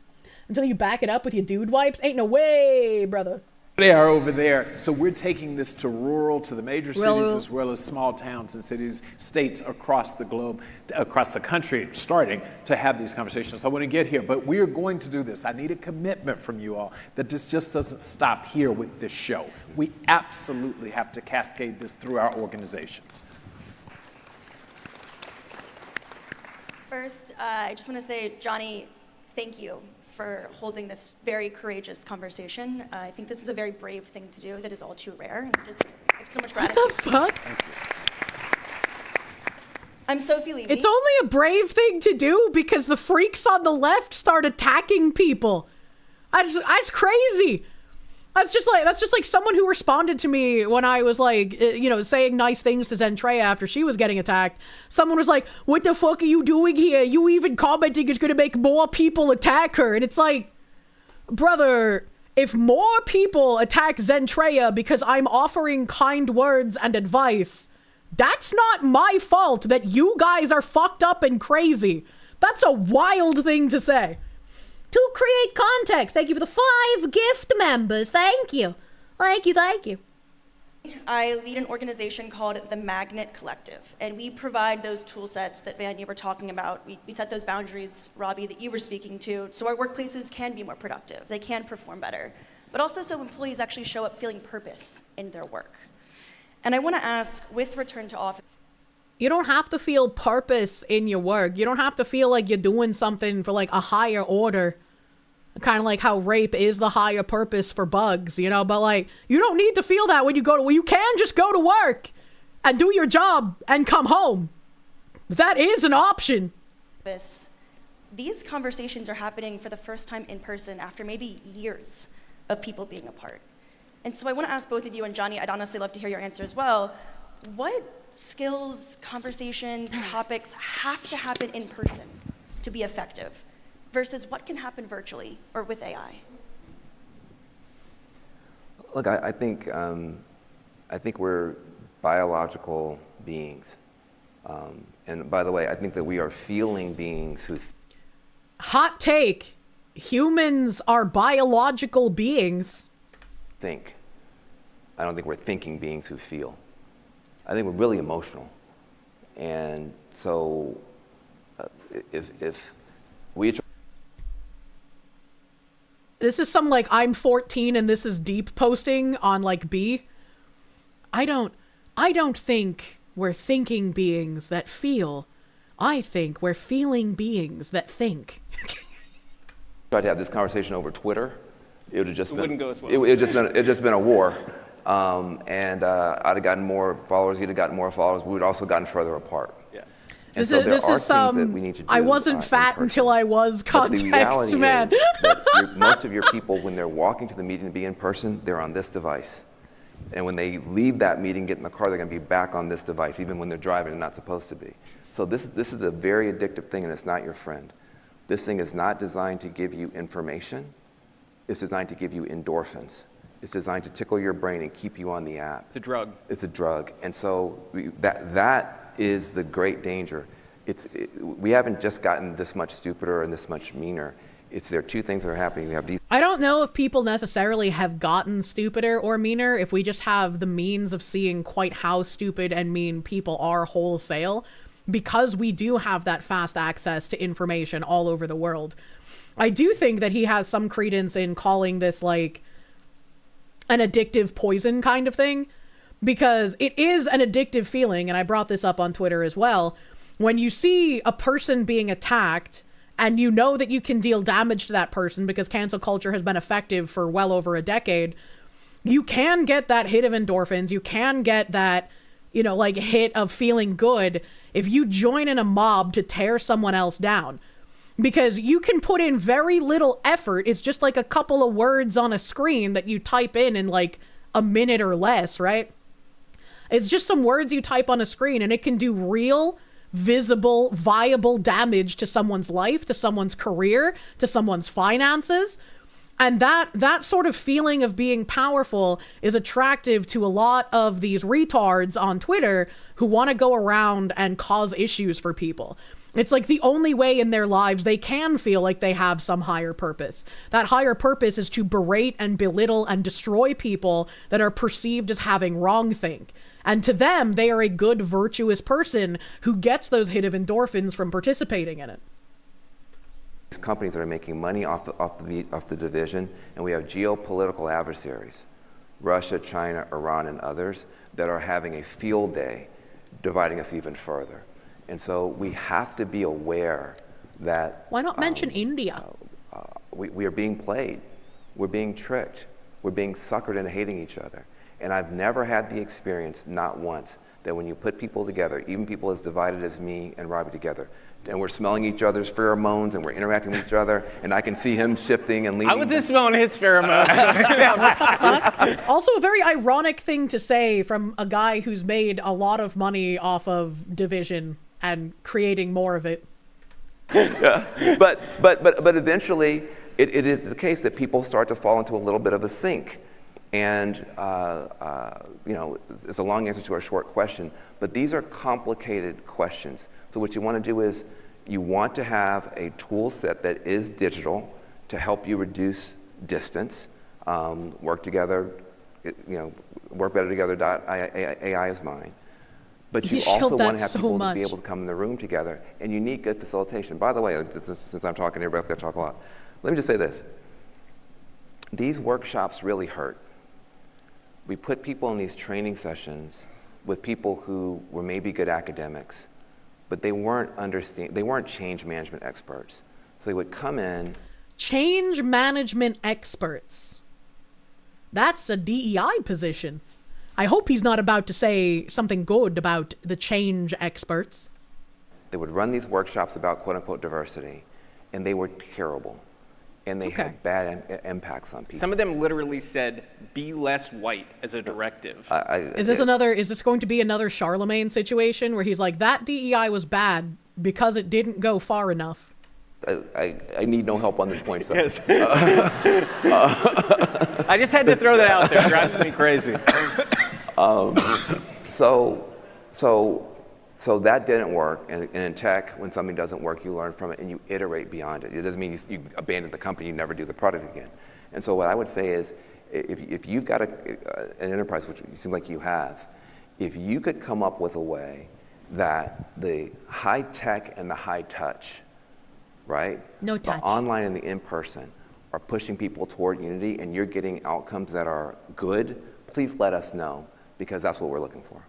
Until you back it up with your dude wipes. Ain't no way, brother. They are over there. So we're taking this to rural, to the major cities, as well as small towns and cities, states across the globe, across the country, starting to have these conversations. I want to get here, but we are going to do this. I need a commitment from you all that this just doesn't stop here with this show. We absolutely have to cascade this through our organizations. First, I just want to say, Johnny, thank you for holding this very courageous conversation. I think this is a very brave thing to do that is all too rare. And I just have so much gratitude. What the fuck? I'm Sophie Levy. It's only a brave thing to do because the freaks on the left start attacking people. That's crazy. That's just like someone who responded to me when I was like, you know, saying nice things to Zentreya after she was getting attacked. Someone was like, what the fuck are you doing here? You even commenting is going to make more people attack her. And it's like, brother, if more people attack Zentreya because I'm offering kind words and advice, that's not my fault that you guys are fucked up and crazy. That's a wild thing to say. To create context. Thank you for the 5 gift members. Thank you. Thank you, thank you. I lead an organization called the Magnet Collective, and we provide those tool sets that Van, you were talking about. We set those boundaries, Robbie, that you were speaking to, so our workplaces can be more productive. They can perform better, but also so employees actually show up feeling purpose in their work. And I want to ask, with return to office, you don't have to feel purpose in your work. You don't have to feel like you're doing something for like a higher order. Kind of like how rape is the higher purpose for bugs, you know? But like, you don't need to feel that when you go to, well, you can just go to work and do your job and come home. That is an option. These conversations are happening for the first time in person after maybe years of people being apart. And so I want to ask both of you, and Johnny, I'd honestly love to hear your answer as well. What skills, conversations, topics have to happen in person to be effective versus what can happen virtually or with AI? Look, I think we're biological beings. And by the way, I think that we are feeling beings who... Hot take. Humans are biological beings. think. I don't think we're thinking beings who feel. I think we're really emotional. And so if we... This is some like I'm 14 and this is deep posting on like B. I don't think we're thinking beings that feel. I think we're feeling beings that think. Tried to have this conversation over Twitter. It would have just wouldn't go as well. It just been a war. And I'd have gotten more followers, you'd have gotten more followers, we would also gotten further apart. Yeah. This is I wasn't fat until I was context, but the reality man. Is that most of your people, when they're walking to the meeting to be in person, they're on this device. And when they leave that meeting, get in the car, they're going to be back on this device, even when they're driving and not supposed to be. So this is a very addictive thing, and it's not your friend. This thing is not designed to give you information. It's designed to give you endorphins. It's designed to tickle your brain and keep you on the app. It's a drug. It's a drug. And so that is the great danger. We haven't just gotten this much stupider and this much meaner. There are two things that are happening. We have these. I don't know if people necessarily have gotten stupider or meaner, if we just have the means of seeing quite how stupid and mean people are wholesale, because we do have that fast access to information all over the world. I do think that he has some credence in calling this like an addictive poison kind of thing, because it is an addictive feeling, and I brought this up on Twitter as well. When you see a person being attacked and you know that you can deal damage to that person because cancel culture has been effective for well over a decade, you can get that hit of endorphins. You can get that, like hit of feeling good if you join in a mob to tear someone else down. Because you can put in very little effort. It's just like a couple of words on a screen that you type in like a minute or less, right? It's just some words you type on a screen, and it can do real, visible, viable damage to someone's life, to someone's career, to someone's finances. And that sort of feeling of being powerful is attractive to a lot of these retards on Twitter who want to go around and cause issues for people. It's like the only way in their lives they can feel like they have some higher purpose. That higher purpose is to berate and belittle and destroy people that are perceived as having wrongthink. And to them, they are a good, virtuous person who gets those hit of endorphins from participating in it. These companies that are making money off the division, and we have geopolitical adversaries, Russia, China, Iran, and others, that are having a field day dividing us even further. And so we have to be aware that... Why not mention India? We are being played. We're being tricked. We're being suckered into hating each other. And I've never had the experience, not once, that when you put people together, even people as divided as me and Robbie together, and we're smelling each other's pheromones and we're interacting with each other, and I can see him shifting and leaving. I was just smelling his pheromones. Also a very ironic thing to say from a guy who's made a lot of money off of division and creating more of it. Yeah. But eventually, it is the case that people start to fall into a little bit of a sink. And, it's a long answer to a short question, but these are complicated questions. So what you want to do is you want to have a tool set that is digital to help you reduce distance, work together, work better together. AI is mine. But you also want to have people to be able to come in the room together, and you need good facilitation. By the way, since I'm talking here, everybody's got to talk a lot. Let me just say this. These workshops really hurt. We put people in these training sessions with people who were maybe good academics, but they weren't change management experts. So they would come in. Change management experts. That's a DEI position. I hope he's not about to say something good about the change experts. They would run these workshops about quote unquote diversity, and they were terrible. And they had bad impacts on people. Some of them literally said, "Be less white" as a directive. Is this going to be another Charlemagne situation where he's like, that DEI was bad because it didn't go far enough? I need no help on this point, sir. Yes. I just had to throw that out there. It drives me crazy. So that didn't work, and in tech, when something doesn't work, you learn from it and you iterate beyond it. It doesn't mean you abandon the company, you never do the product again. And so what I would say is, if you've got an enterprise, which you seem like you have, if you could come up with a way that the high tech and the high touch, right? No touch. The online and the in-person are pushing people toward unity, and you're getting outcomes that are good, please let us know, because that's what we're looking for.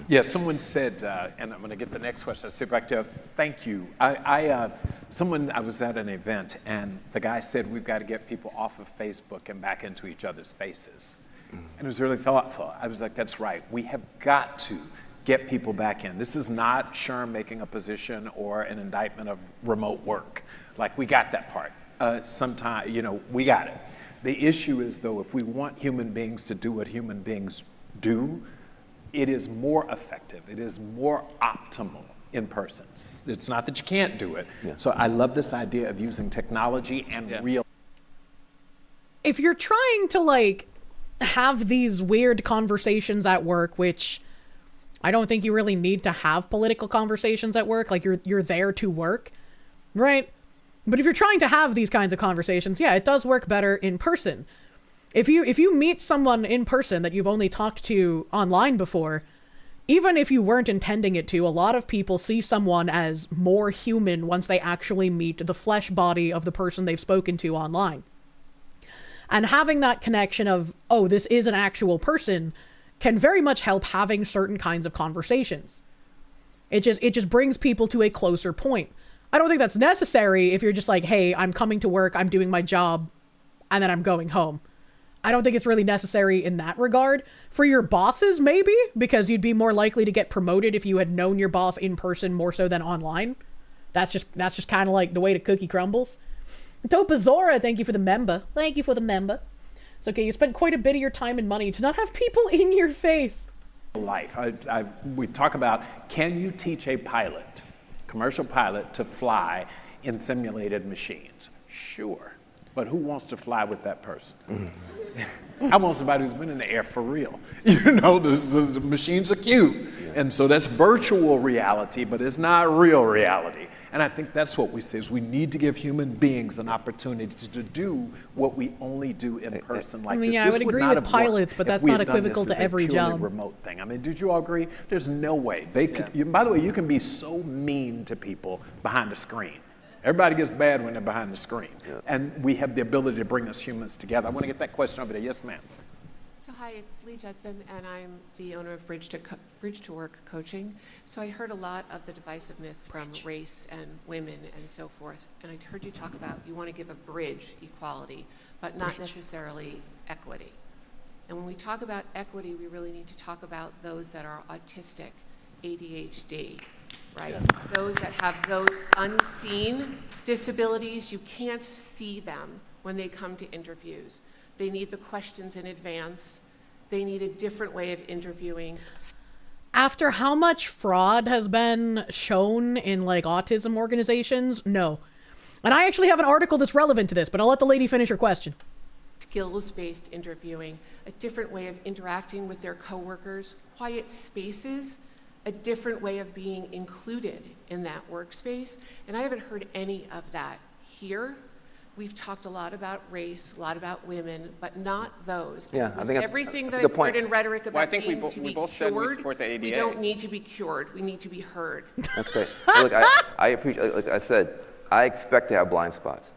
Yeah, someone said, and I'm going to get the next question. I said back to, thank you. I was at an event, and the guy said, we've got to get people off of Facebook and back into each other's faces. And it was really thoughtful. I was like, that's right. We have got to get people back in. This is not Sherm making a position or an indictment of remote work. Like, we got that part. We got it. The issue is, though, if we want human beings to do what human beings do, it is more effective, it is more optimal in person. It's not that you can't do it. So I love this idea of using technology and real. If you're trying to like have these weird conversations at work, which I don't think you really need to have political conversations at work, like you're there to work, right? But if you're trying to have these kinds of conversations, yeah, it does work better in person. If you meet someone in person that you've only talked to online before, even if you weren't intending it to, a lot of people see someone as more human once they actually meet the flesh body of the person they've spoken to online. And having that connection of, oh, this is an actual person, can very much help having certain kinds of conversations. It just brings people to a closer point. I don't think that's necessary if you're just like, hey, I'm coming to work, I'm doing my job, and then I'm going home. I don't think it's really necessary in that regard. For your bosses, maybe, because you'd be more likely to get promoted if you had known your boss in person more so than online. That's just kind of like the way the cookie crumbles. Topazora, thank you for the member. Thank you for the member. It's okay, you spent quite a bit of your time and money to not have people in your face. Life. We talk about, can you teach a pilot, commercial pilot, to fly in simulated machines? Sure. But who wants to fly with that person? I want somebody who's been in the air for real. You know, the machines are cute. And so that's virtual reality, but it's not real reality. And I think that's what we say, is we need to give human beings an opportunity to do what we only do in person like this. Yeah, I would agree with pilots, but that's not equivocal to every job. Remote thing. I mean, did you all agree? There's no way. They could, by the way, you can be so mean to people behind the screen. Everybody gets bad when they're behind the screen. And we have the ability to bring us humans together. I want to get that question over there. Yes, ma'am. So hi, it's Lee Judson, and I'm the owner of Bridge to Work Coaching. So I heard a lot of the divisiveness from race and women and so forth. And I heard you talk about you want to give a bridge equality, but not necessarily equity. And when we talk about equity, we really need to talk about those that are autistic, ADHD, right? Those that have those unseen disabilities, you can't see them when they come to interviews. They need the questions in advance. They need a different way of interviewing. After how much fraud has been shown in like autism organizations, no. And I actually have an article that's relevant to this, but I'll let the lady finish her question. Skills-based interviewing, a different way of interacting with their coworkers, quiet spaces, a different way of being included in that workspace. And I haven't heard any of that here. We've talked a lot about race, a lot about women, but not those. Yeah, I think that's everything that's that a good point. I've heard in rhetoric about I think we both said we support the ADA. We don't need to be cured. We need to be heard. That's great. Look, I appreciate, like I said, I expect to have blind spots.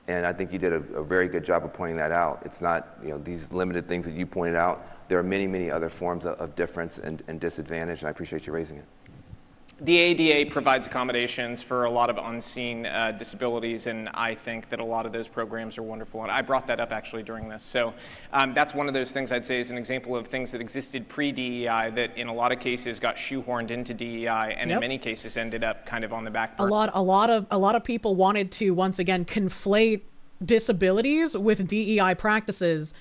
And I think you did a very good job of pointing that out. It's not, you know, these limited things that you pointed out. There are many, many other forms of difference and disadvantage, and I appreciate you raising it. The ADA provides accommodations for a lot of unseen disabilities, and I think that a lot of those programs are wonderful. And I brought that up actually during this. So that's one of those things I'd say is an example of things that existed pre-DEI that in a lot of cases got shoehorned into DEI, and in many cases ended up kind of on the back burner. A lot of people wanted to once again conflate disabilities with DEI practices,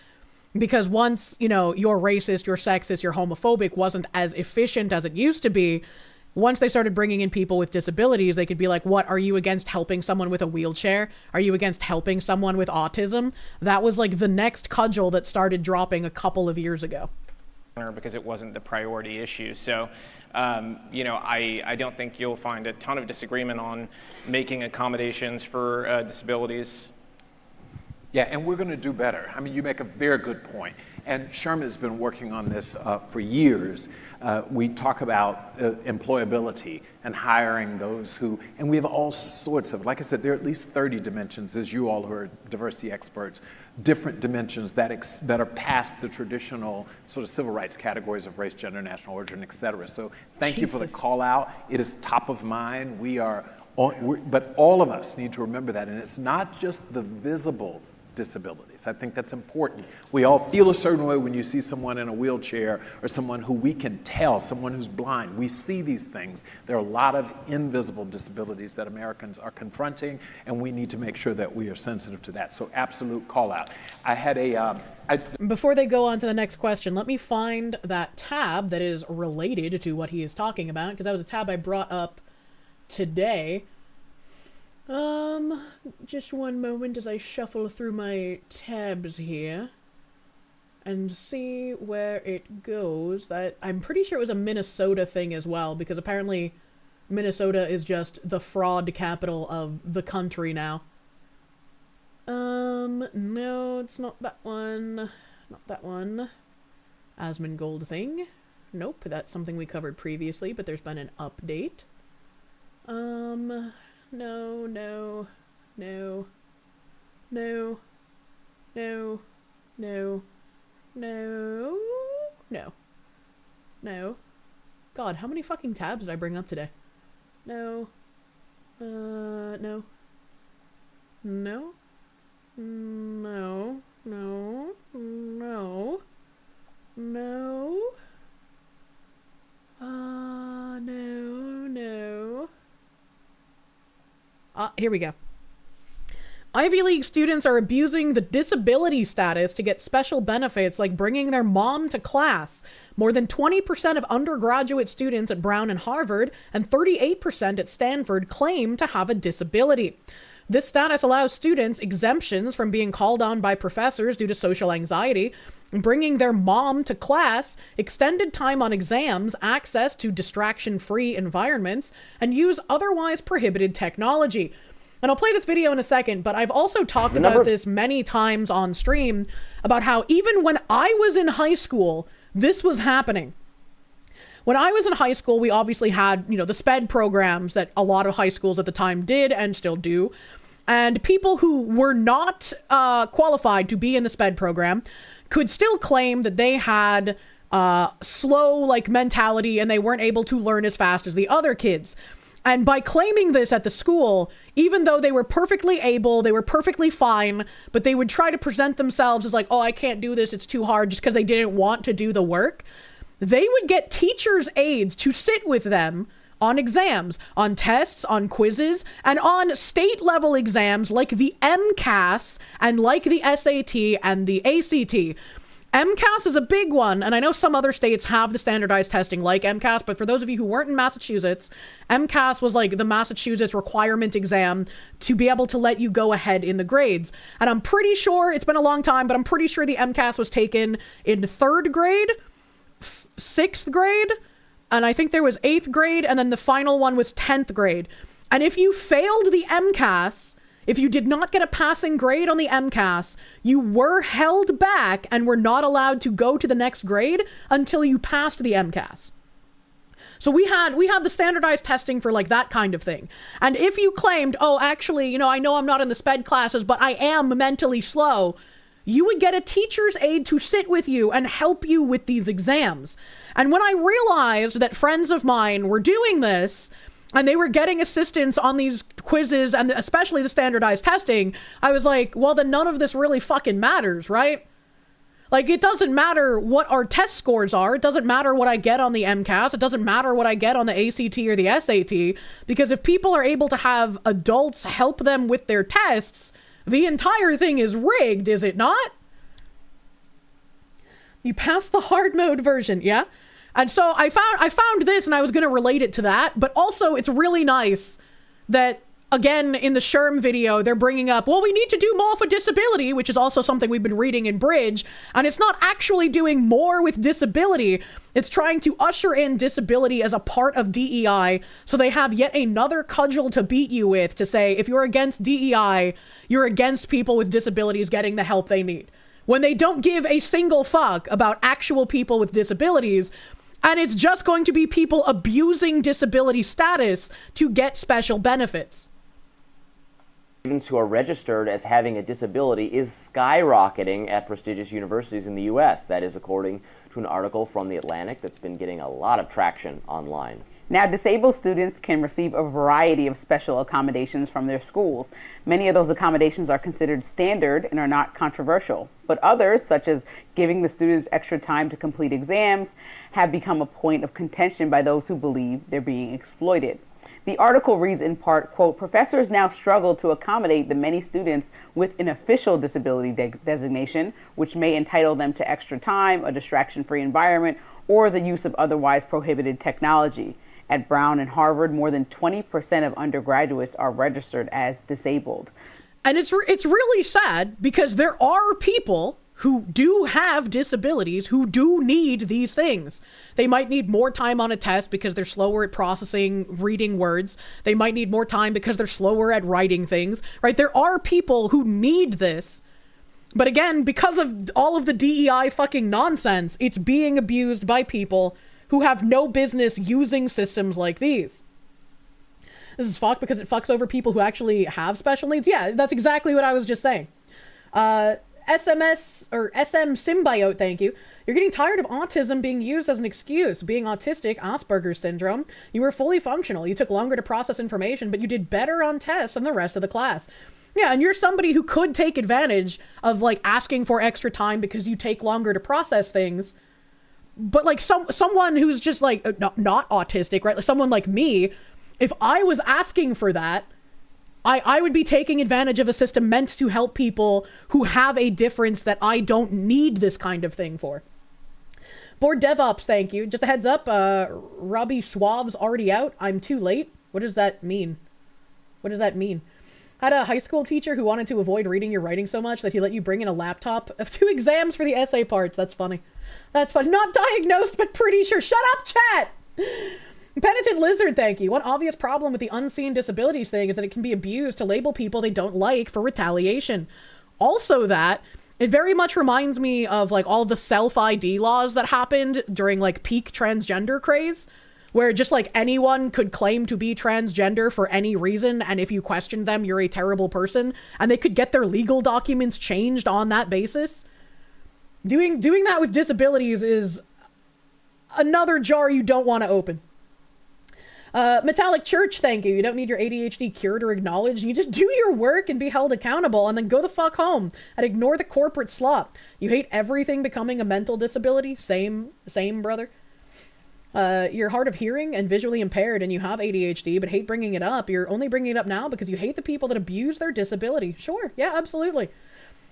because once, you know, you're racist, you're sexist, you're homophobic wasn't as efficient as it used to be. Once they started bringing in people with disabilities, they could be like, what, are you against helping someone with a wheelchair? Are you against helping someone with autism? That was like the next cudgel that started dropping a couple of years ago. Because it wasn't the priority issue. So, you know, I don't think you'll find a ton of disagreement on making accommodations for disabilities. Yeah, and we're going to do better. I mean, you make a very good point. And Sherman's been working on this for years. We talk about employability and hiring those who, and we have all sorts of, like I said, there are at least 30 dimensions, as you all who are diversity experts, different dimensions that are past the traditional sort of civil rights categories of race, gender, national origin, et cetera. So thank you for the call out. It is top of mind. But all of us need to remember that. And it's not just the visible disabilities. I think that's important. We all feel a certain way when you see someone in a wheelchair or someone who we can tell, someone who's blind. We see these things. There are a lot of invisible disabilities that Americans are confronting, and we need to make sure that we are sensitive to that. So absolute call out. I had a... Before they go on to the next question, let me find that tab that is related to what he is talking about, because that was a tab I brought up today. Just one moment as I shuffle through my tabs here and see where it goes. That I'm pretty sure it was a Minnesota thing as well, because apparently Minnesota is just the fraud capital of the country now. No, it's not that one. Not that one. Asmongold thing. Nope, that's something we covered previously, but there's been an update. No, no, no, no, no, no, no, no, no. God, how many fucking tabs did I bring up today? No. No. No. No. No. No. No. No. Here we go. Ivy League students are abusing the disability status to get special benefits like bringing their mom to class. More than 20% of undergraduate students at Brown and Harvard and 38% at Stanford claim to have a disability. This status allows students exemptions from being called on by professors due to social anxiety, bringing their mom to class, extended time on exams, access to distraction-free environments, and use otherwise prohibited technology. And I'll play this video in a second, but I've also talked about this many times on stream about how even when I was in high school, this was happening. When I was in high school, we obviously had, the SPED programs that a lot of high schools at the time did and still do. And people who were not qualified to be in the SPED program could still claim that they had slow mentality and they weren't able to learn as fast as the other kids. And by claiming this at the school, even though they were perfectly able, they were perfectly fine, but they would try to present themselves as oh, I can't do this, it's too hard, just because they didn't want to do the work, they would get teachers' aides to sit with them on exams, on tests, on quizzes, and on state-level exams like the MCAS and like the SAT and the ACT. MCAS is a big one, and I know some other states have the standardized testing like MCAS, but for those of you who weren't in Massachusetts, MCAS was the Massachusetts requirement exam to be able to let you go ahead in the grades. And I'm pretty sure, it's been a long time, but I'm pretty sure the MCAS was taken in 3rd grade, 6th grade, and I think there was 8th grade, and then the final one was 10th grade. And if you failed the MCAS, if you did not get a passing grade on the MCAS, you were held back and were not allowed to go to the next grade until you passed the MCAS. So we had the standardized testing for that kind of thing. And if you claimed, oh, actually, I know I'm not in the SPED classes, but I am mentally slow, you would get a teacher's aide to sit with you and help you with these exams. And when I realized that friends of mine were doing this, and they were getting assistance on these quizzes, and especially the standardized testing, I was like, well, then none of this really fucking matters, right? It doesn't matter what our test scores are. It doesn't matter what I get on the MCAS. It doesn't matter what I get on the ACT or the SAT, because if people are able to have adults help them with their tests, the entire thing is rigged, is it not? You passed the hard mode version, yeah? And so I found this, and I was going to relate it to that, but also it's really nice that, again, in the SHRM video, they're bringing up, well, we need to do more for disability, which is also something we've been reading in Bridge, and it's not actually doing more with disability. It's trying to usher in disability as a part of DEI, so they have yet another cudgel to beat you with to say, if you're against DEI, you're against people with disabilities getting the help they need. When they don't give a single fuck about actual people with disabilities, and it's just going to be people abusing disability status to get special benefits. Students who are registered as having a disability is skyrocketing at prestigious universities in the U.S. That is according to an article from The Atlantic that's been getting a lot of traction online. Now, disabled students can receive a variety of special accommodations from their schools. Many of those accommodations are considered standard and are not controversial, but others, such as giving the students extra time to complete exams, have become a point of contention by those who believe they're being exploited. The article reads in part, quote, professors now struggle to accommodate the many students with an official disability designation, which may entitle them to extra time, a distraction-free environment, or the use of otherwise prohibited technology. At Brown and Harvard, more than 20% of undergraduates are registered as disabled. And it's really sad because there are people who do have disabilities who do need these things. They might need more time on a test because they're slower at processing reading words. They might need more time because they're slower at writing things, right? There are people who need this. But again, because of all of the DEI fucking nonsense, it's being abused by people who have no business using systems like these. This is fucked because it fucks over people who actually have special needs. Yeah, that's exactly what I was just saying. SMS or SM Symbiote, thank you. You're getting tired of autism being used as an excuse. Being autistic, Asperger's syndrome, you were fully functional. You took longer to process information, but you did better on tests than the rest of the class. Yeah, and you're somebody who could take advantage of like asking for extra time because you take longer to process things. But like someone who's just like not autistic, right? Like someone like me, if I was asking for that, I would be taking advantage of a system meant to help people who have a difference that I don't need this kind of thing for. Board DevOps, thank you. Just a heads up, Robbie Suave's already out. I'm too late. What does that mean? What does that mean? I had a high school teacher who wanted to avoid reading your writing so much that he let you bring in a laptop of 2 exams for the essay parts. That's funny. That's fun. Not diagnosed, but pretty sure. Shut up, chat! Penitent Lizard, thank you. One obvious problem with the unseen disabilities thing is that it can be abused to label people they don't like for retaliation. Also that, it very much reminds me of like all the self-ID laws that happened during like peak transgender craze, where just like anyone could claim to be transgender for any reason, and if you questioned them, you're a terrible person, and they could get their legal documents changed on that basis. Doing that with disabilities is another jar you don't want to open. Metallic Church, thank you. You don't need your ADHD cured or acknowledged. You just do your work and be held accountable and then go the fuck home and ignore the corporate slop. You hate everything becoming a mental disability? Same, brother. You're hard of hearing and visually impaired and you have ADHD but hate bringing it up. You're only bringing it up now because you hate the people that abuse their disability. Sure, yeah, absolutely.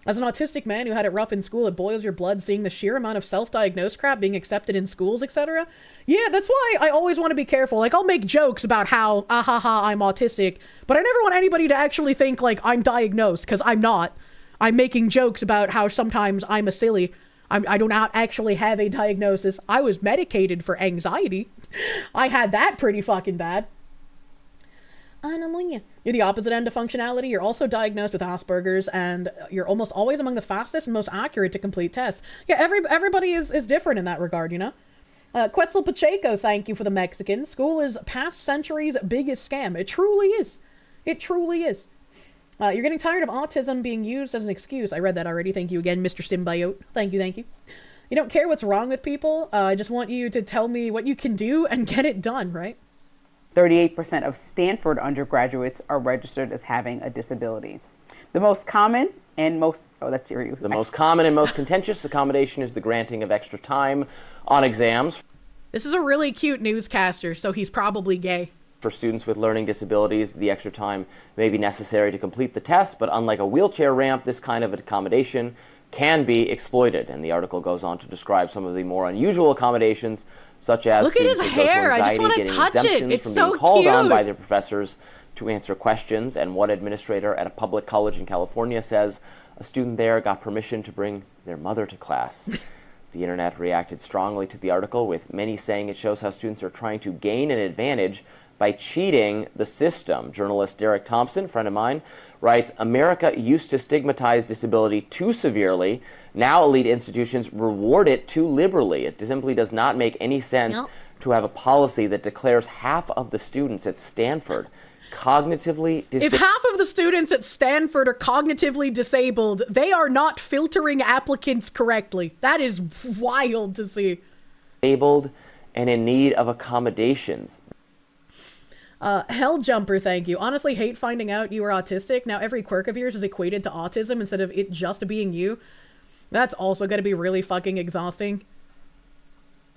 As an autistic man who had it rough in school, it boils your blood seeing the sheer amount of self-diagnosed crap being accepted in schools, etc. Yeah, that's why I always want to be careful. Like, I'll make jokes about how, I'm autistic, but I never want anybody to actually think, like, I'm diagnosed, because I'm not. I'm making jokes about how sometimes I'm a silly. I do not actually have a diagnosis. I was medicated for anxiety. I had that pretty fucking bad. You're the opposite end of functionality. You're also diagnosed with Asperger's, and you're almost always among the fastest and most accurate to complete tests. Yeah, everybody is different in that regard, you know? Quetzal Pacheco, thank you for the Mexican. School is past century's biggest scam. It truly is. It truly is. You're getting tired of autism being used as an excuse. I read that already. Thank you again, Mr. Symbiote. Thank you, thank you. You don't care what's wrong with people. I just want you to tell me what you can do and get it done, right? 38% of Stanford undergraduates are registered as having a disability. The most common and most, that's you. The most common and most contentious accommodation is the granting of extra time on exams. This is a really cute newscaster, so he's probably gay. For students with learning disabilities, the extra time may be necessary to complete the test, but unlike a wheelchair ramp, this kind of accommodation can be exploited. And the article goes on to describe some of the more unusual accommodations, such as students with social anxiety getting exemptions from being called on by their professors to answer questions, and one administrator at a public college in California says a student there got permission to bring their mother to class. The internet reacted strongly to the article, with many saying it shows how students are trying to gain an advantage by cheating the system. Journalist Derek Thompson, a friend of mine, writes, America used to stigmatize disability too severely. Now elite institutions reward it too liberally. It simply does not make any sense to have a policy that declares half of the students at Stanford cognitively disabled. If half of the students at Stanford are cognitively disabled, they are not filtering applicants correctly. That is wild to see. Disabled and in need of accommodations. Hell Jumper, thank you. Honestly, hate finding out you are autistic. Now every quirk of yours is equated to autism instead of it just being you. That's also going to be really fucking exhausting.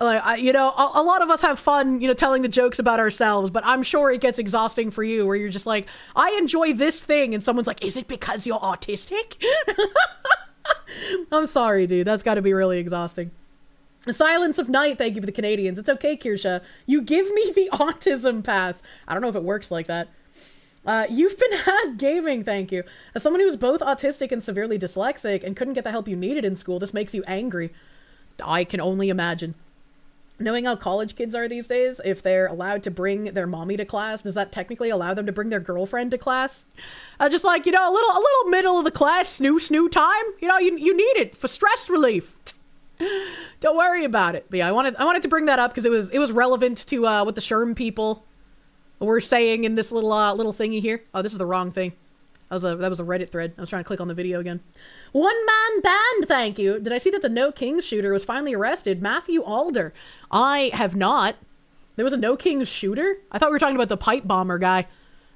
Like, you know, a lot of us have fun, you know, telling the jokes about ourselves, but I'm sure it gets exhausting for you where you're just like, I enjoy this thing, and someone's like, is it because you're autistic? I'm sorry, dude. That's got to be really exhausting. The Silence of Night, thank you for the Canadians. It's okay, Kirsche. You give me the autism pass. I don't know if it works like that. You've been had gaming, thank you. As someone who's both autistic and severely dyslexic and couldn't get the help you needed in school, this makes you angry. I can only imagine. Knowing how college kids are these days, if they're allowed to bring their mommy to class, does that technically allow them to bring their girlfriend to class? Just like, you know, a little middle of the class snoo time. You know, you need it for stress relief. Don't worry about it. But yeah, I wanted to bring that up because it was relevant to what the Sherm people were saying in this little thingy here. Oh, this is the wrong thing. That was a Reddit thread. I was trying to click on the video again. One man band, thank you. Did I see that the No Kings shooter was finally arrested? Matthew Alder. I have not. There was a No Kings shooter? I thought we were talking about the pipe bomber guy.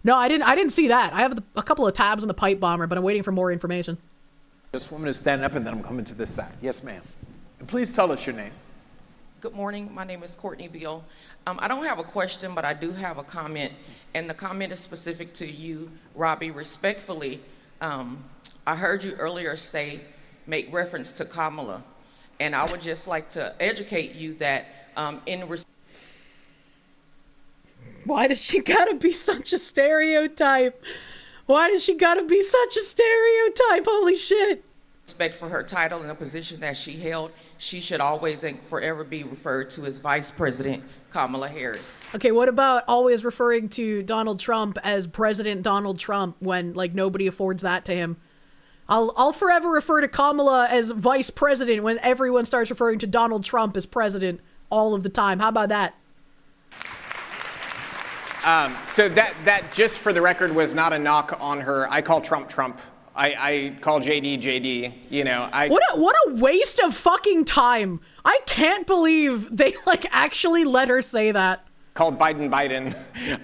No, I didn't see that. I have a couple of tabs on the pipe bomber, but I'm waiting for more information. This woman is standing up and then I'm coming to this side. Yes, ma'am. And please tell us your name. Good morning. My name is Courtney Beal. I don't have a question, but I do have a comment, and the comment is specific to you, Robbie. Respectfully, I heard you earlier make reference to Kamala, and I would just like to educate you that Why does she gotta be such a stereotype? Why does she gotta be such a stereotype? Holy shit. Respect for her title and the position that she held, she should always and forever be referred to as Vice President Kamala Harris. Okay, what about always referring to Donald Trump as President Donald Trump when, like, nobody affords that to him? I'll forever refer to Kamala as Vice President when everyone starts referring to Donald Trump as President all of the time. How about that? So that just for the record was not a knock on her. I call Trump Trump. I call JD JD, you know. What a waste of fucking time. I can't believe they, like, actually let her say that. Called Biden Biden.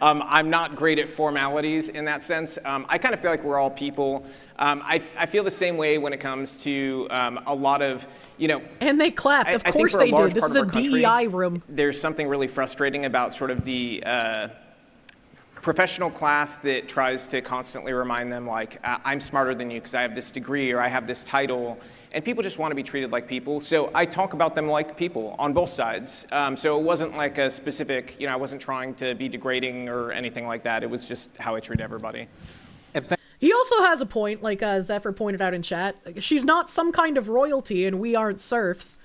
I'm not great at formalities in that sense. I kind of feel like we're all people. I feel the same way when it comes to a lot of, you know. And they clapped. Of course they did. This is a DEI room. There's something really frustrating about sort of the professional class that tries to constantly remind them, like, I'm smarter than you because I have this degree or I have this title, and people just want to be treated like people. So I talk about them like people on both sides. So it wasn't like a specific, you know, I wasn't trying to be degrading or anything like that. It was just how I treat everybody. He also has a point, like Zephyr pointed out in chat. She's not some kind of royalty and we aren't serfs.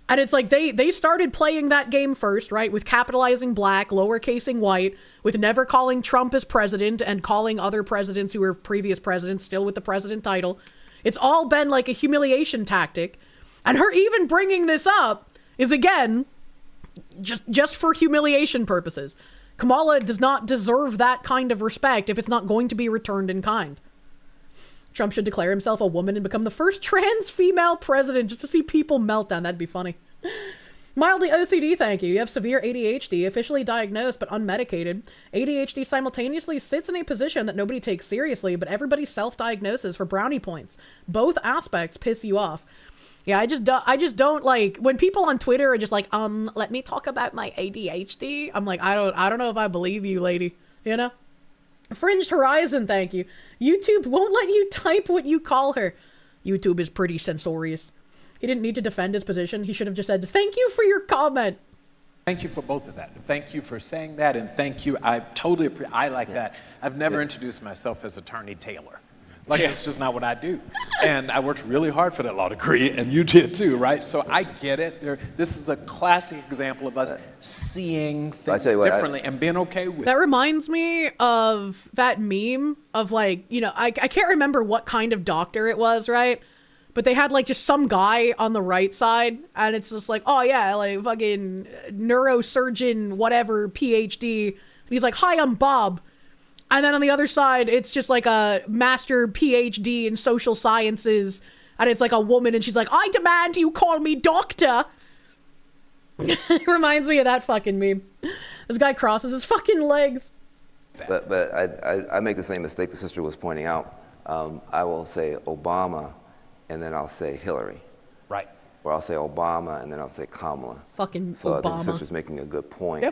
And it's like they started playing that game first, right? With capitalizing black, lowercasing white, with never calling Trump as president and calling other presidents who were previous presidents still with the president title. It's all been like a humiliation tactic. And her even bringing this up is, again, just for humiliation purposes. Kamala does not deserve that kind of respect if it's not going to be returned in kind. Trump should declare himself a woman and become the first trans female president just to see people melt down. That'd be funny. Mildly OCD, thank you. You have severe ADHD, officially diagnosed but unmedicated. ADHD simultaneously sits in a position that nobody takes seriously, but everybody self-diagnoses for brownie points. Both aspects piss you off. Yeah, I just don't like when people on Twitter are just like, let me talk about my ADHD. I'm like, I don't know if I believe you, lady. You know? Fringed Horizon, thank you. YouTube won't let you type what you call her. YouTube is pretty censorious. He didn't need to defend his position. He should have just said, thank you for your comment. Thank you for both of that. Thank you for saying that, and thank you. I totally appreciate. I like that. I've never introduced myself as Attorney Taylor. Like, it's just not what I do. And I worked really hard for that law degree, and you did too, right? So I get it. This is a classic example of us seeing things differently and being okay with it. That reminds me of that meme of, like, you know, I can't remember what kind of doctor it was, right? But they had, like, just some guy on the right side, and it's just like, oh, yeah, like, fucking neurosurgeon, whatever, PhD. And he's like, hi, I'm Bob. And then on the other side, it's just like a master PhD in social sciences. And it's like a woman, and she's like, I demand you call me doctor. It reminds me of that fucking meme. This guy crosses his fucking legs. But I make the same mistake the sister was pointing out. I will say Obama, and then I'll say Hillary. Right. Or I'll say Obama, and then I'll say Kamala. Fucking so Obama. I think the sister's making a good point.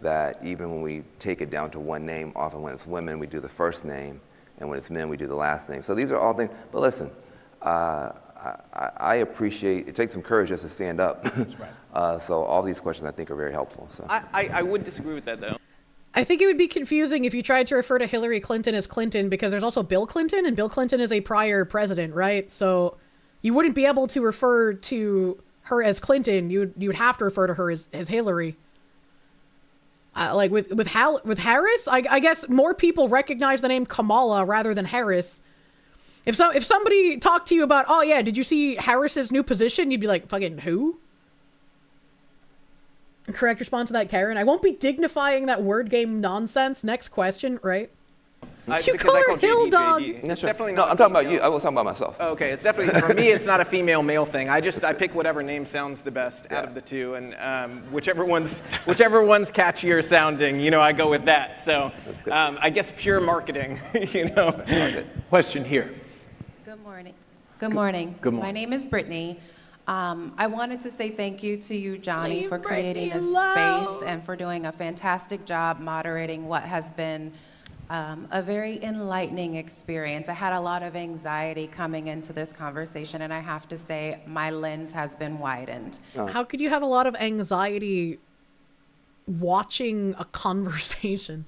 That even when we take it down to one name, often when it's women, we do the first name, and when it's men, we do the last name. So these are all things. But listen, I appreciate, it takes some courage just to stand up. That's right. So all these questions I think are very helpful. So I would disagree with that, though. I think it would be confusing if you tried to refer to Hillary Clinton as Clinton, because there's also Bill Clinton, and Bill Clinton is a prior president, right? So you wouldn't be able to refer to her as Clinton. You'd have to refer to her as Hillary. Like with Harris, I guess more people recognize the name Kamala rather than Harris. If somebody talked to you about, oh yeah, did you see Harris's new position? You'd be like, fucking who? Correct response to that, Karen. I won't be dignifying that word game nonsense. Next question, right? You call her Hill Dog. It's definitely no, not. I'm talking about you. I was talking about myself. Okay, it's definitely, for me, it's not a female-male thing. I pick whatever name sounds the best out of the two, and whichever one's catchier sounding, I go with that. So I guess pure marketing, Question here. Good morning. Good morning. Good morning. My name is Brittany. I wanted to say thank you to you, Johnny, Leave for creating Brittany this alone. space and for doing a fantastic job moderating what has been a very enlightening experience. I had a lot of anxiety coming into this conversation, and I have to say my lens has been widened. How could you have a lot of anxiety watching a conversation?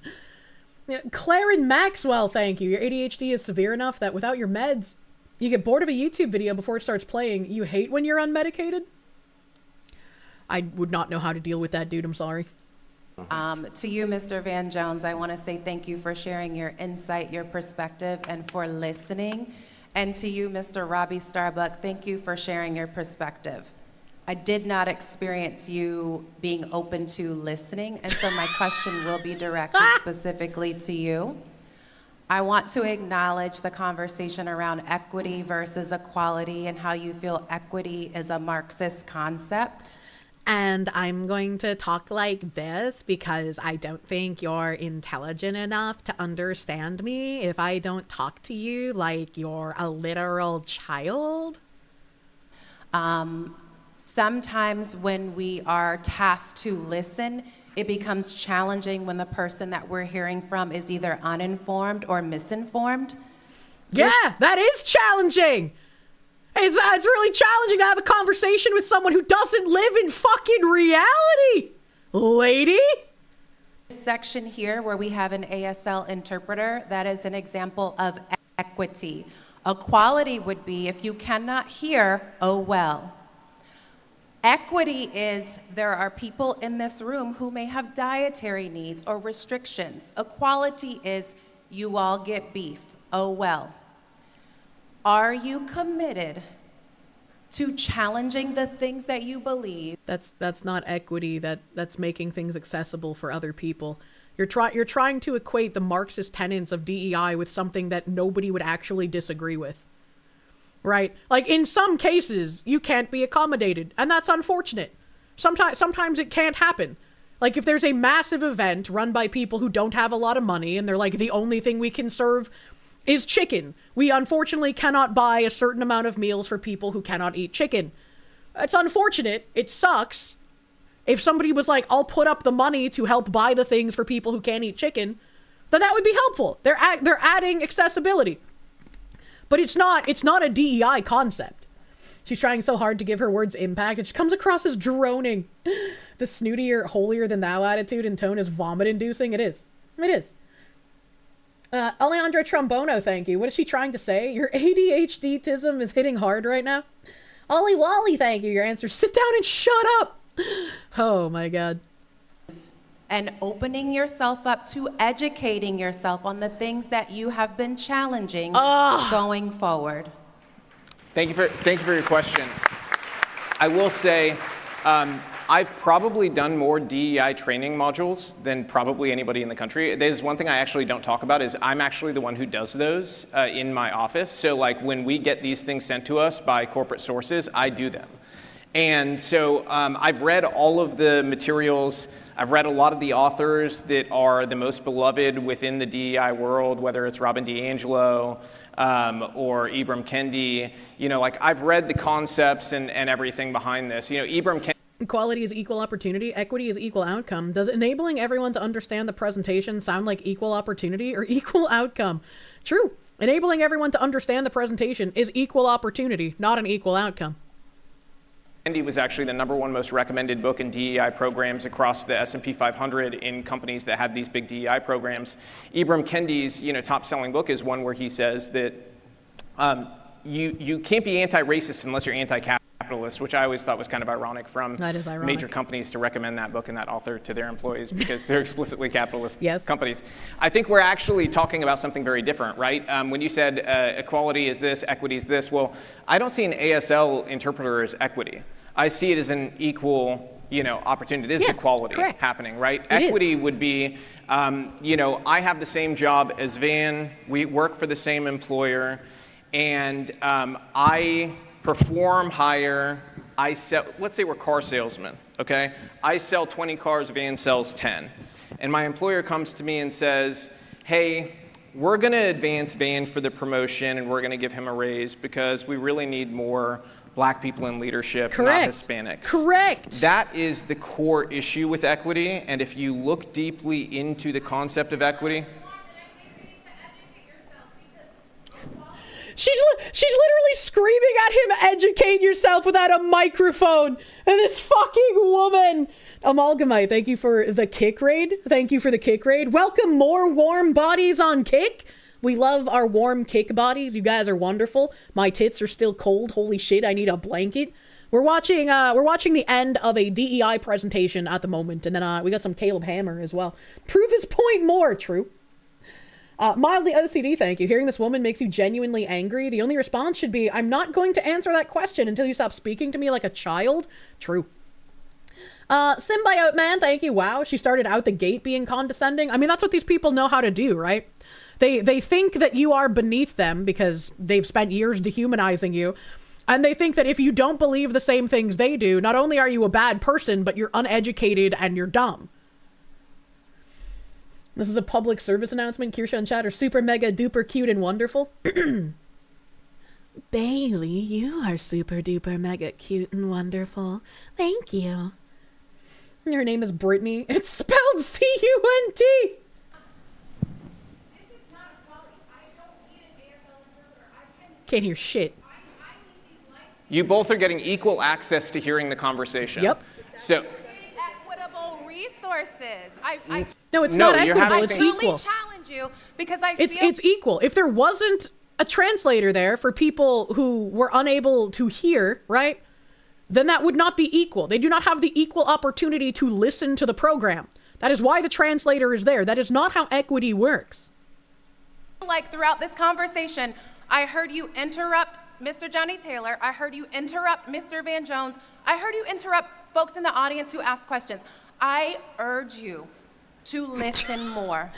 Claren Maxwell, thank you. Your ADHD is severe enough that without your meds, you get bored of a YouTube video before it starts playing. You hate when you're unmedicated? I would not know how to deal with that, dude. I'm sorry. To you, Mr. Van Jones, I want to say thank you for sharing your insight, your perspective, and for listening. And to you, Mr. Robbie Starbuck, thank you for sharing your perspective. I did not experience you being open to listening, and so my question will be directed specifically to you. I want to acknowledge the conversation around equity versus equality and how you feel equity is a Marxist concept. And I'm going to talk like this because I don't think you're intelligent enough to understand me if I don't talk to you like you're a literal child. Sometimes when we are tasked to listen, it becomes challenging when the person that we're hearing from is either uninformed or misinformed. Yeah, that is challenging. It's really challenging to have a conversation with someone who doesn't live in fucking reality, lady. This section here where we have an ASL interpreter, that is an example of equity. Equality would be if you cannot hear, oh well. Equity is there are people in this room who may have dietary needs or restrictions. Equality is you all get beef, oh well. Are you committed to challenging the things that you believe? That's not equity. That's making things accessible for other people. You're trying to equate the Marxist tenets of DEI with something that nobody would actually disagree with. Right? Like in some cases, you can't be accommodated, and that's unfortunate. Sometimes it can't happen. Like if there's a massive event run by people who don't have a lot of money and they're like, the only thing we can serve is chicken. We unfortunately cannot buy a certain amount of meals for people who cannot eat chicken. It's unfortunate. It sucks. If somebody was like, I'll put up the money to help buy the things for people who can't eat chicken, then that would be helpful. They're adding accessibility. But it's not a DEI concept. She's trying so hard to give her words impact. It just comes across as droning. The snootier, holier-than-thou attitude and tone is vomit-inducing. It is. It is. Alejandra Trombono, thank you. What is she trying to say? Your ADHD-tism is hitting hard right now? Ollie Wally, thank you. Your answer, sit down and shut up. Oh my God. And opening yourself up to educating yourself on the things that you have been challenging going forward. Thank you for your question. I will say, I've probably done more DEI training modules than probably anybody in the country. There's one thing I actually don't talk about is I'm actually the one who does those in my office. So like when we get these things sent to us by corporate sources, I do them. And so I've read all of the materials. I've read a lot of the authors that are the most beloved within the DEI world, whether it's Robin DiAngelo or Ibram Kendi. You know, like I've read the concepts and everything behind this. You know, Ibram Kendi. Equality is equal opportunity. Equity is equal outcome. Does enabling everyone to understand the presentation sound like equal opportunity or equal outcome? True. Enabling everyone to understand the presentation is equal opportunity, not an equal outcome. Kendi was actually the #1 most recommended book in DEI programs across the S&P 500 in companies that had these big DEI programs. Ibram Kendi's, you know, top-selling book is one where he says that you can't be anti-racist unless you're anti-capitalist, which I always thought was kind of ironic from major companies to recommend that book and that author to their employees because they're explicitly capitalist companies. I think we're actually talking about something very different, right? When you said equality is this, equity is this, well, I don't see an ASL interpreter as equity. I see it as an equal, you know, opportunity. This is equality happening, right? Equity would be, you know, I have the same job as Van, we work for the same employer, and I perform higher, I sell, let's say we're car salesmen, okay? I sell 20 cars, Van sells 10. And my employer comes to me and says, hey, we're gonna advance Van for the promotion and we're gonna give him a raise because we really need more Black people in leadership, not Hispanics. Correct. That is the core issue with equity, and if you look deeply into the concept of equity, She's literally screaming at him, educate yourself without a microphone. And this fucking woman. Amalgamite, thank you for the kick raid. Thank you for the kick raid. Welcome more warm bodies on Kick. We love our warm Kick bodies. You guys are wonderful. My tits are still cold. Holy shit, I need a blanket. We're watching the end of a DEI presentation at the moment. And then we got some Caleb Hammer as well. Prove his point more, true. Mildly OCD, thank you. Hearing this woman makes you genuinely angry. The only response should be, I'm not going to answer that question until you stop speaking to me like a child. True. Symbiote Man, thank you. Wow, she started out the gate being condescending. I mean, that's what these people know how to do, right? They think that you are beneath them because they've spent years dehumanizing you. And they think that if you don't believe the same things they do, not only are you a bad person, but you're uneducated and you're dumb. This is a public service announcement. Kirsche and Chat are super mega duper cute and wonderful. Bailey, you are super duper mega cute and wonderful. Thank you. Her name is Brittany. It's spelled C-U-N-T. Can't hear shit. you both are getting equal access to hearing the conversation. Yep. So. Equitable resources. No, it's not equitable. It's I equal. challenge you because I It's feel it's equal. If there wasn't a translator there for people who were unable to hear, right? Then that would not be equal. They do not have the equal opportunity to listen to the program. That is why the translator is there. That is not how equity works. like throughout this conversation, I heard you interrupt Mr. Johnny Taylor. I heard you interrupt Mr. Van Jones. I heard you interrupt folks in the audience who asked questions. I urge you to listen more.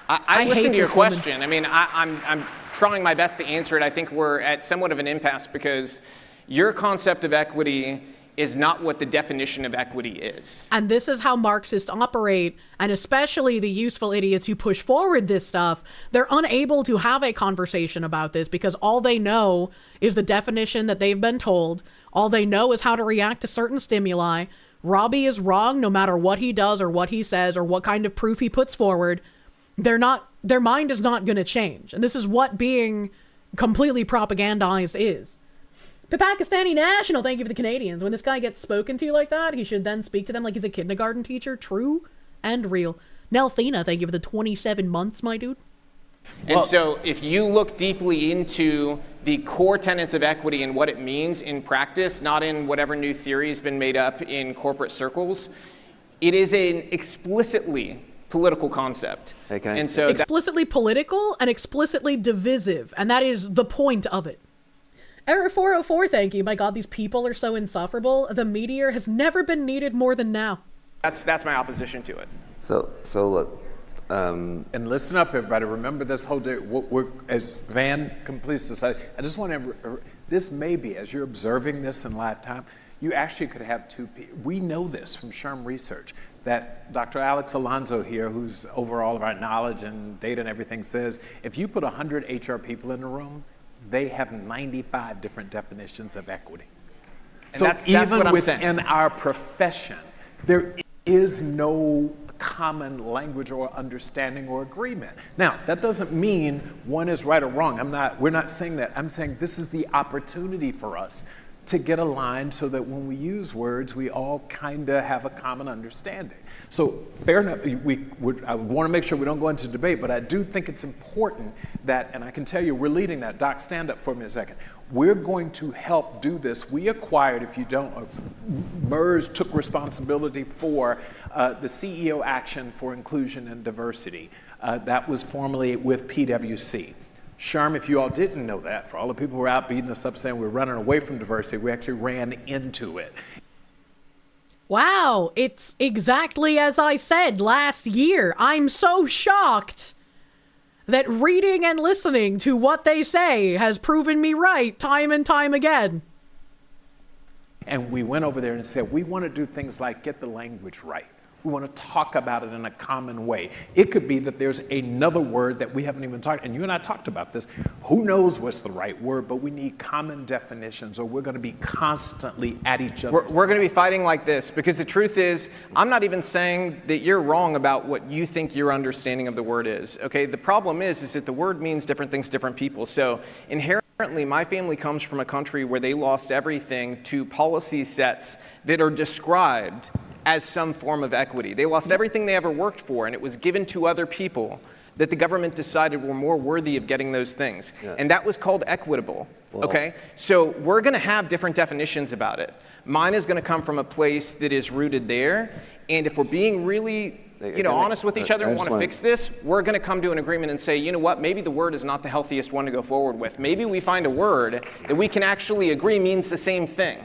I listened to your question. I mean, I'm trying my best to answer it. I think we're at somewhat of an impasse because your concept of equity is not what the definition of equity is. And this is how Marxists operate, and especially the useful idiots who push forward this stuff. They're unable to have a conversation about this because all they know is the definition that they've been told. All they know is how to react to certain stimuli. Robbie is wrong no matter what he does or what he says or what kind of proof he puts forward. Their mind is not going to change. And this is what being completely propagandized is. The Pakistani National, thank you for the Canadians. When this guy gets spoken to like that, he should then speak to them like he's a kindergarten teacher. True and real. Nelthina, thank you for the 27 months, my dude. And so if you look deeply into the core tenets of equity and what it means in practice, not in whatever new theory has been made up in corporate circles, it is an explicitly political concept. Okay. And so explicitly political and explicitly divisive, and that is the point of it. Error 404, thank you. My God, these people are so insufferable. The meteor has never been needed more than now. That's my opposition to it. So look. And listen up, everybody. Remember this whole day. As Van completes this, I just want to. This may be, as you're observing this in live time, You actually could have two people. We know this from SHRM research, that Dr. Alex Alonso here, who's over all of our knowledge and data and everything, says if you put 100 HR people in a room, they have 95 different definitions of equity. And So that's even what I'm within saying. our profession, there is no common language or understanding or agreement. Now, that doesn't mean one is right or wrong. We're not saying that. I'm saying this is the opportunity for us to get aligned so that when we use words, we all kind of have a common understanding. So fair enough, I want to make sure we don't go into debate, but I do think it's important that, and I can tell you we're leading that. Doc, stand up for me a second. We're going to help do this. We acquired, if you don't, MERS took responsibility for the CEO action for inclusion and diversity. That was formerly with PwC. SHRM, if you all didn't know that, for all the people who are out beating us up saying we're running away from diversity, we actually ran into it. Wow, it's exactly as I said last year. I'm so shocked that reading and listening to what they say has proven me right time and time again. And we went over there and said, we want to do things like get the language right. We want to talk about it in a common way. It could be that there's another word that we haven't even talked, and you and I talked about this. Who knows what's the right word, but we need common definitions or we're going to be constantly at each other. We're going to be fighting like this because the truth is, I'm not even saying that you're wrong about what you think your understanding of the word is, okay? The problem is that the word means different things to different people. So inherently, my family comes from a country where they lost everything to policy sets that are described as some form of equity. They lost everything they ever worked for, and it was given to other people that the government decided were more worthy of getting those things. Yeah. And that was called equitable, okay? So we're gonna have different definitions about it. Mine is gonna come from a place that is rooted there, and if we're being really honest with each other and want to fix this, we're going to come to an agreement and say, you know what, maybe the word is not the healthiest one to go forward with. Maybe we find a word that we can actually agree means the same thing.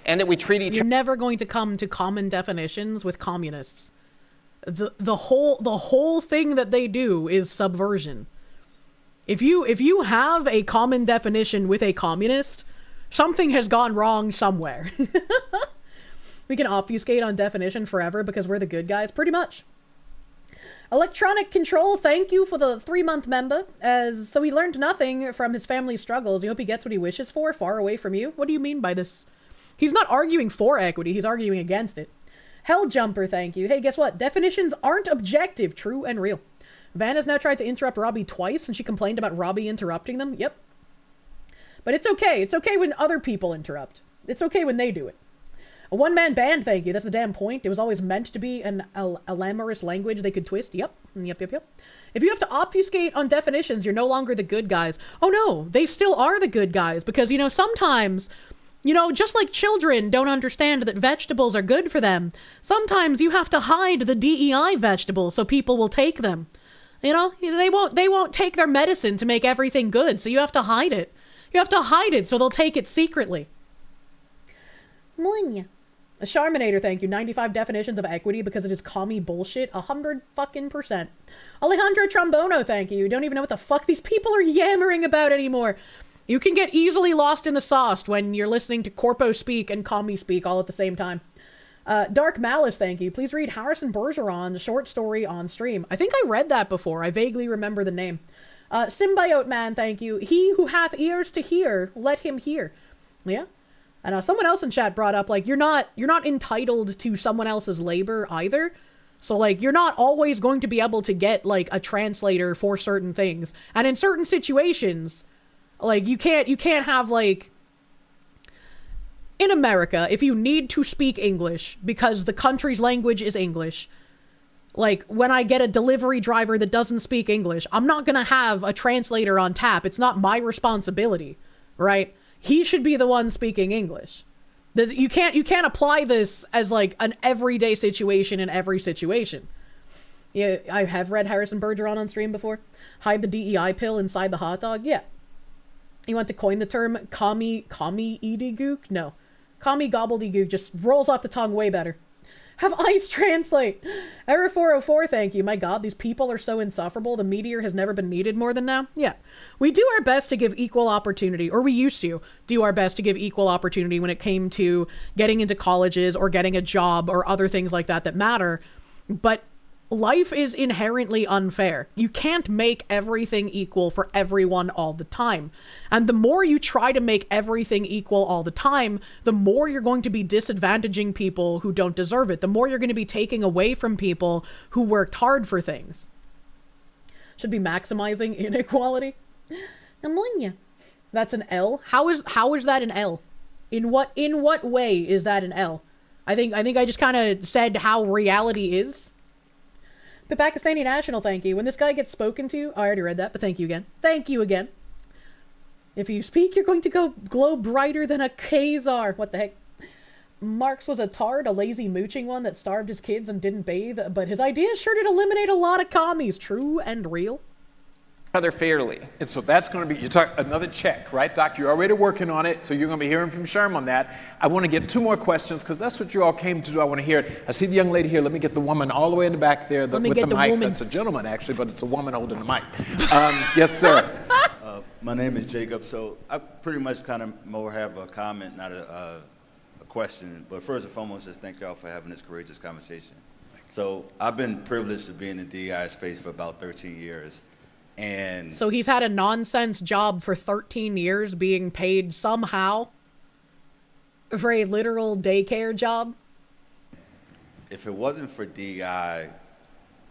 And that we treat each other. You're never going to come to common definitions with communists. The whole thing that they do is subversion. If you have a common definition with a communist, something has gone wrong somewhere. We can obfuscate on definition forever because we're the good guys, pretty much. Electronic Control, thank you for the 3-month member. So he learned nothing from his family's struggles. You hope he gets what he wishes for, far away from you. What do you mean by this? He's not arguing for equity, he's arguing against it. Helljumper, thank you. Hey, guess what? Definitions aren't objective, true and real. Van has now tried to interrupt Robbie twice, and she complained about Robbie interrupting them. Yep. But it's okay. It's okay when other people interrupt. It's okay when they do it. A one-man band, thank you. That's the damn point. It was always meant to be an alamorous language they could twist. Yep. Yep. If you have to obfuscate on definitions, you're no longer the good guys. Oh no, they still are the good guys because, sometimes... just like children don't understand that vegetables are good for them, sometimes you have to hide the DEI vegetables so people will take them. They won't take their medicine to make everything good, so you have to hide it. You have to hide it so they'll take it secretly. Munya. A Charminator, thank you. 95 definitions of equity because it is commie bullshit. 100%. Alejandro Trombono, thank you. You don't even know what the fuck these people are yammering about anymore. You can get easily lost in the sauce when you're listening to Corpo speak and Commie speak all at the same time. Dark Malice, thank you. Please read Harrison Bergeron's short story on stream. I think I read that before. I vaguely remember the name. Symbiote Man, thank you. He who hath ears to hear, let him hear. Yeah. And someone else in chat brought up, you're not entitled to someone else's labor either. So, you're not always going to be able to get, a translator for certain things. And in certain situations... you can't have, in America, if you need to speak English because the country's language is English, when I get a delivery driver that doesn't speak English, I'm not gonna have a translator on tap. It's not my responsibility, right? He should be the one speaking English. You can't apply this as, an everyday situation in every situation. Yeah, I have read Harrison Bergeron on stream before. Hide the DEI pill inside the hot dog? Yeah. You want to coin the term commie gook? No. Commie gobbledygook just rolls off the tongue way better. Have ICE translate. Error 404, thank you. My god, these people are so insufferable. The meteor has never been needed more than now. Yeah. We do our best to give equal opportunity, or we used to do our best to give equal opportunity when it came to getting into colleges or getting a job or other things like that that matter. But life is inherently unfair. You can't make everything equal for everyone all the time. And the more you try to make everything equal all the time, the more you're going to be disadvantaging people who don't deserve it. The more you're going to be taking away from people who worked hard for things. Should be maximizing inequality. I'm telling you. That's an L. How is that an L? In what way is that an L? I think I just kind of said how reality is. But Pakistani National, thank you. When this guy gets spoken to, I already read that, but thank you again. Thank you again. If you speak, you're going to glow brighter than a Khazar. What the heck? Marx was a tard, a lazy mooching one that starved his kids and didn't bathe, but his ideas sure did eliminate a lot of commies. True and real. Other fairly. And so that's going to be, you talk another check, right, Doc? You're already working on it, so you're going to be hearing from Sherm on that. I want to get 2 more questions because that's what you all came to do. I want to hear it. I see the young lady here. Let me get the woman all the way in the back there with the mic. Woman. That's a gentleman, actually, but it's a woman holding the mic. Yes, sir. My name is Jacob. So I pretty much kind of more have a comment, not a question. But first and foremost, just thank y'all for having this courageous conversation. So I've been privileged to be in the DEI space for about 13 years. And so he's had a nonsense job for 13 years being paid somehow for a literal daycare job. If it wasn't for DEI,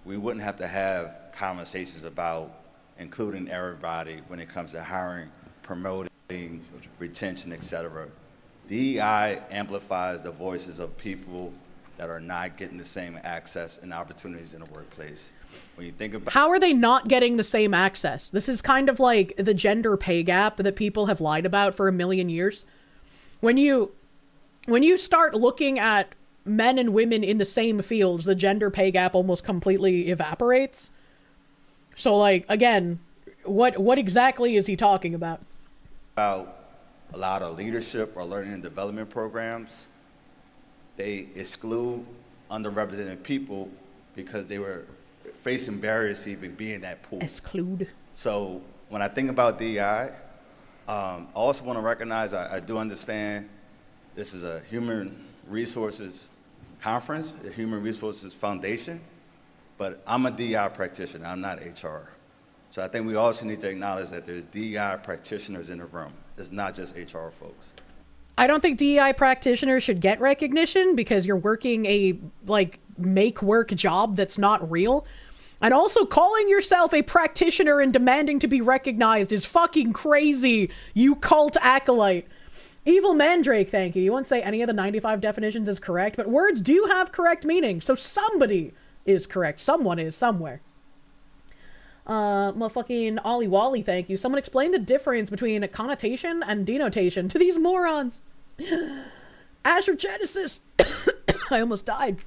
we wouldn't have to have conversations about including everybody when it comes to hiring, promoting, retention, etc. DEI amplifies the voices of people that are not getting the same access and opportunities in the workplace. When you think about how are they not getting the same access? This is kind of like the gender pay gap that people have lied about for a million years. When you start looking at men and women in the same fields, the gender pay gap almost completely evaporates. So, like, again, what exactly is he talking about? About a lot of leadership or learning and development programs, they exclude underrepresented people because they were facing barriers to even be in that pool. Exclude. So when I think about DEI, I also want to recognize I do understand this is a human resources conference, a human resources foundation, but I'm a DEI practitioner, I'm not HR. So I think we also need to acknowledge that there's DEI practitioners in the room. It's not just HR folks. I don't think DEI practitioners should get recognition because you're working a, like, make work job that's not real. And also calling yourself a practitioner and demanding to be recognized is fucking crazy, you cult acolyte. Evil Mandrake, thank you. You won't say any of the 95 definitions is correct, but words do have correct meaning, so somebody is correct. Someone is somewhere. Motherfucking Ollie Wally, thank you. Someone explain the difference between connotation and denotation to these morons. Azure Genesis. I almost died.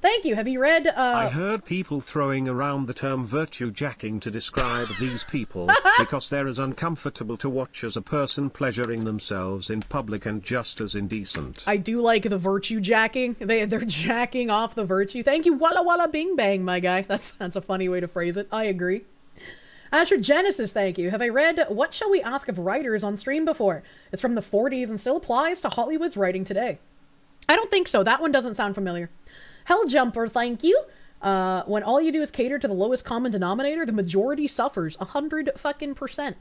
Thank you. Have you read, I heard people throwing around the term virtue jacking to describe these people, because they're as uncomfortable to watch as a person pleasuring themselves in public and just as indecent. I do like the virtue jacking. They're jacking off the virtue. Thank you. Walla walla bing bang, my guy. That's a funny way to phrase it. I agree. Asher Genesis, thank you. Have I read What Shall We Ask of Writers on stream before? It's from the 40s and still applies to Hollywood's writing today. I don't think so. That one doesn't sound familiar. Helljumper, thank you. When all you do is cater to the lowest common denominator, the majority suffers 100%.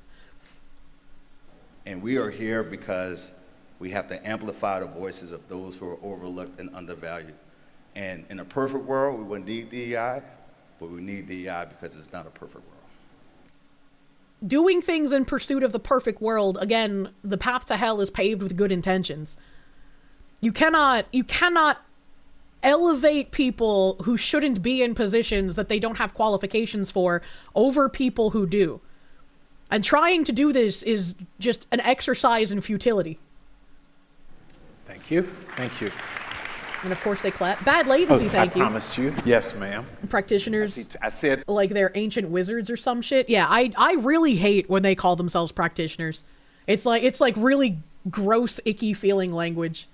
And we are here because we have to amplify the voices of those who are overlooked and undervalued. And in a perfect world, we wouldn't need DEI, but we need DEI because it's not a perfect world. Doing things in pursuit of the perfect world, again, the path to hell is paved with good intentions. You cannot elevate people who shouldn't be in positions that they don't have qualifications for over people who do. And trying to do this is just an exercise in futility. Thank you. Thank you. And of course they clap. Bad latency, thank you. I promised you. Yes, ma'am. Practitioners, I said, like they're ancient wizards or some shit. Yeah, I really hate when they call themselves practitioners. It's like really gross, icky feeling language.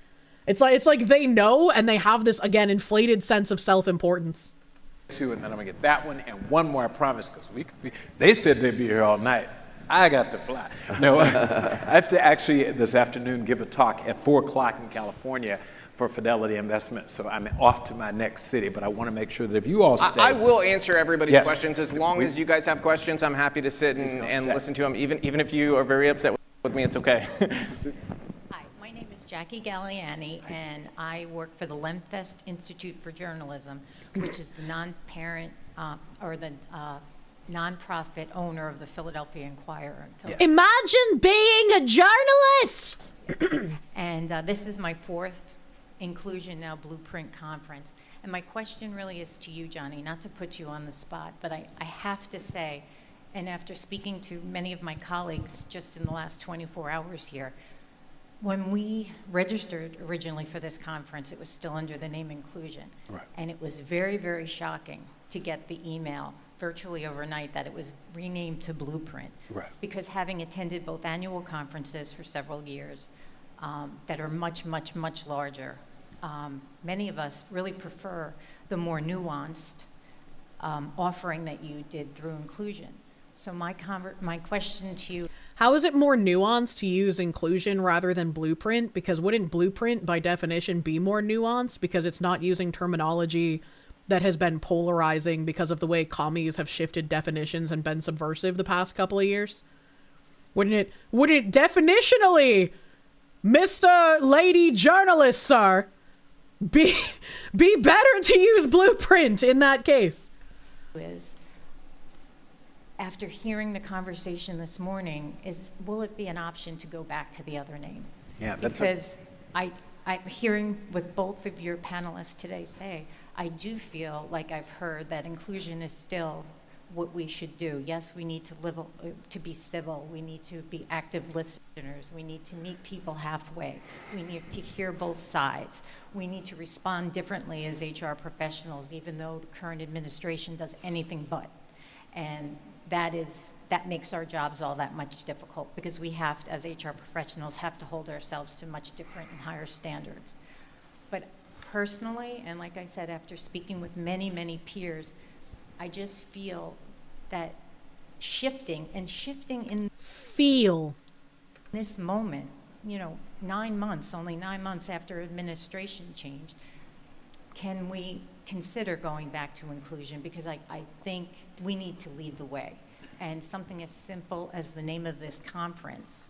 It's like they know and they have this, again, inflated sense of self-importance. Two, and then I'm gonna get that one and one more, I promise, because they said they'd be here all night. I got to fly. No, I have to actually this afternoon give a talk at 4 o'clock in California for Fidelity Investment. So I'm off to my next city, but I want to make sure that if you all stay. I will answer everybody's Yes. questions. As long as you guys have questions, I'm happy to sit and listen to them. Even if you are very upset with me, it's okay. Hi, my name is Jackie Galliani, and I work for the Lemfest Institute for Journalism, which is the non-parent or the nonprofit owner of the Philadelphia Inquirer. Imagine being a journalist! And this is my 4th Inclusion Now Blueprint Conference. And my question really is to you, Johnny, not to put you on the spot, but I have to say, and after speaking to many of my colleagues just in the last 24 hours here, when we registered originally for this conference, it was still under the name Inclusion. Right. And it was very, very shocking to get the email virtually overnight that it was renamed to Blueprint. Right. Because having attended both annual conferences for several years that are much, much, much larger, many of us really prefer the more nuanced offering that you did through Inclusion. So my question to you. How is it more nuanced to use Inclusion rather than Blueprint? Because wouldn't Blueprint, by definition, be more nuanced because it's not using terminology that has been polarizing because of the way commies have shifted definitions and been subversive the past couple of years? Wouldn't it definitionally, Mr. Lady Journalist, sir, be better to use Blueprint in that case? After hearing the conversation this morning, will it be an option to go back to the other name? Yeah, because I'm hearing what both of your panelists today say, I do feel like I've heard that inclusion is still what we should do. Yes, we need to be civil. We need to be active listeners. We need to meet people halfway. We need to hear both sides. We need to respond differently as HR professionals, even though the current administration does anything but. And that makes our jobs all that much difficult because we have to, as HR professionals, have to hold ourselves to much different and higher standards. But personally, and like I said, after speaking with many, many peers, I just feel that shifting in this moment, only 9 months after administration change, can we consider going back to inclusion? Because I think we need to lead the way. And something as simple as the name of this conference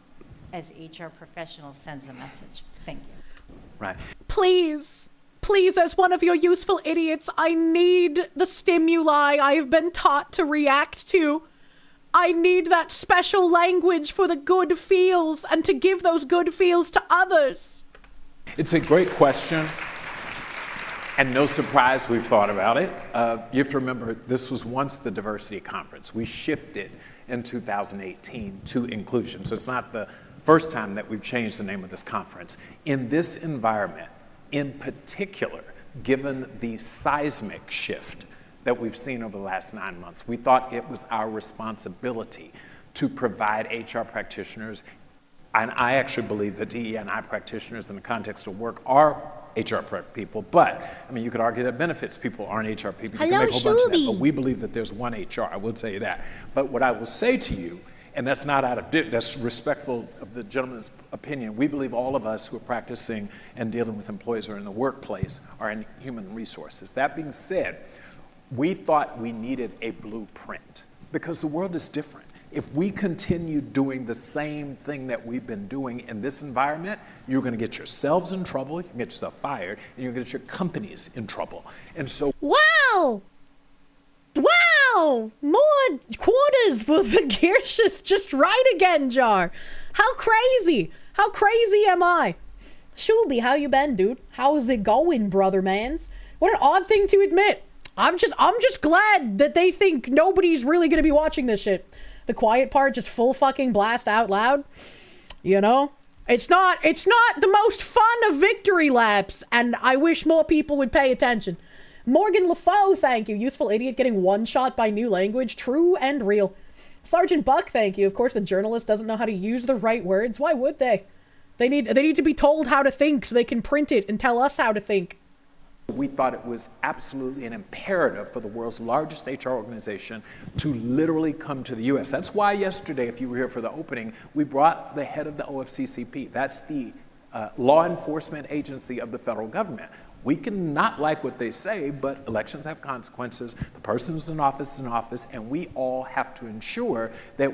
as HR professionals sends a message. Thank you. Right. Please, as one of your useful idiots, I need the stimuli I've been taught to react to. I need that special language for the good feels and to give those good feels to others. It's a great question. And no surprise, we've thought about it. You have to remember, this was once the diversity conference. We shifted in 2018 to inclusion. So it's not the first time that we've changed the name of this conference. In this environment, in particular, given the seismic shift that we've seen over the last 9 months, we thought it was our responsibility to provide HR practitioners, and I actually believe that DE&I practitioners in the context of work are HR people, but you could argue that benefits people aren't HR people. You can make a whole bunch of that, but we believe that there's one HR. I will tell you that. But what I will say to you, and that's not that's respectful of the gentleman's opinion. We believe all of us who are practicing and dealing with employees or in the workplace are in human resources. That being said, we thought we needed a blueprint because the world is different. If we continue doing the same thing that we've been doing in this environment, you're going to get yourselves in trouble, you can get yourself fired, and you're going to get your companies in trouble. And so, Wow! More quarters for the Kirsche's just right again jar. How crazy am I? Shuby, how you been, dude? How's it going, brother mans? What an odd thing to admit. I'm just glad that they think nobody's really gonna be watching this shit. The quiet part, just full fucking blast out loud. It's not the most fun of victory laps, and I wish more people would pay attention. Morgan LaFoe, thank you. Useful idiot getting one shot by new language. True and real. Sergeant Buck, thank you. Of course, the journalist doesn't know how to use the right words. Why would they? They need to be told how to think so they can print it and tell us how to think. We thought it was absolutely an imperative for the world's largest HR organization to literally come to the U.S. That's why yesterday, if you were here for the opening, we brought the head of the OFCCP. That's the law enforcement agency of the federal government. We can not like what they say, but elections have consequences. The person who's in office is in office, and we all have to ensure that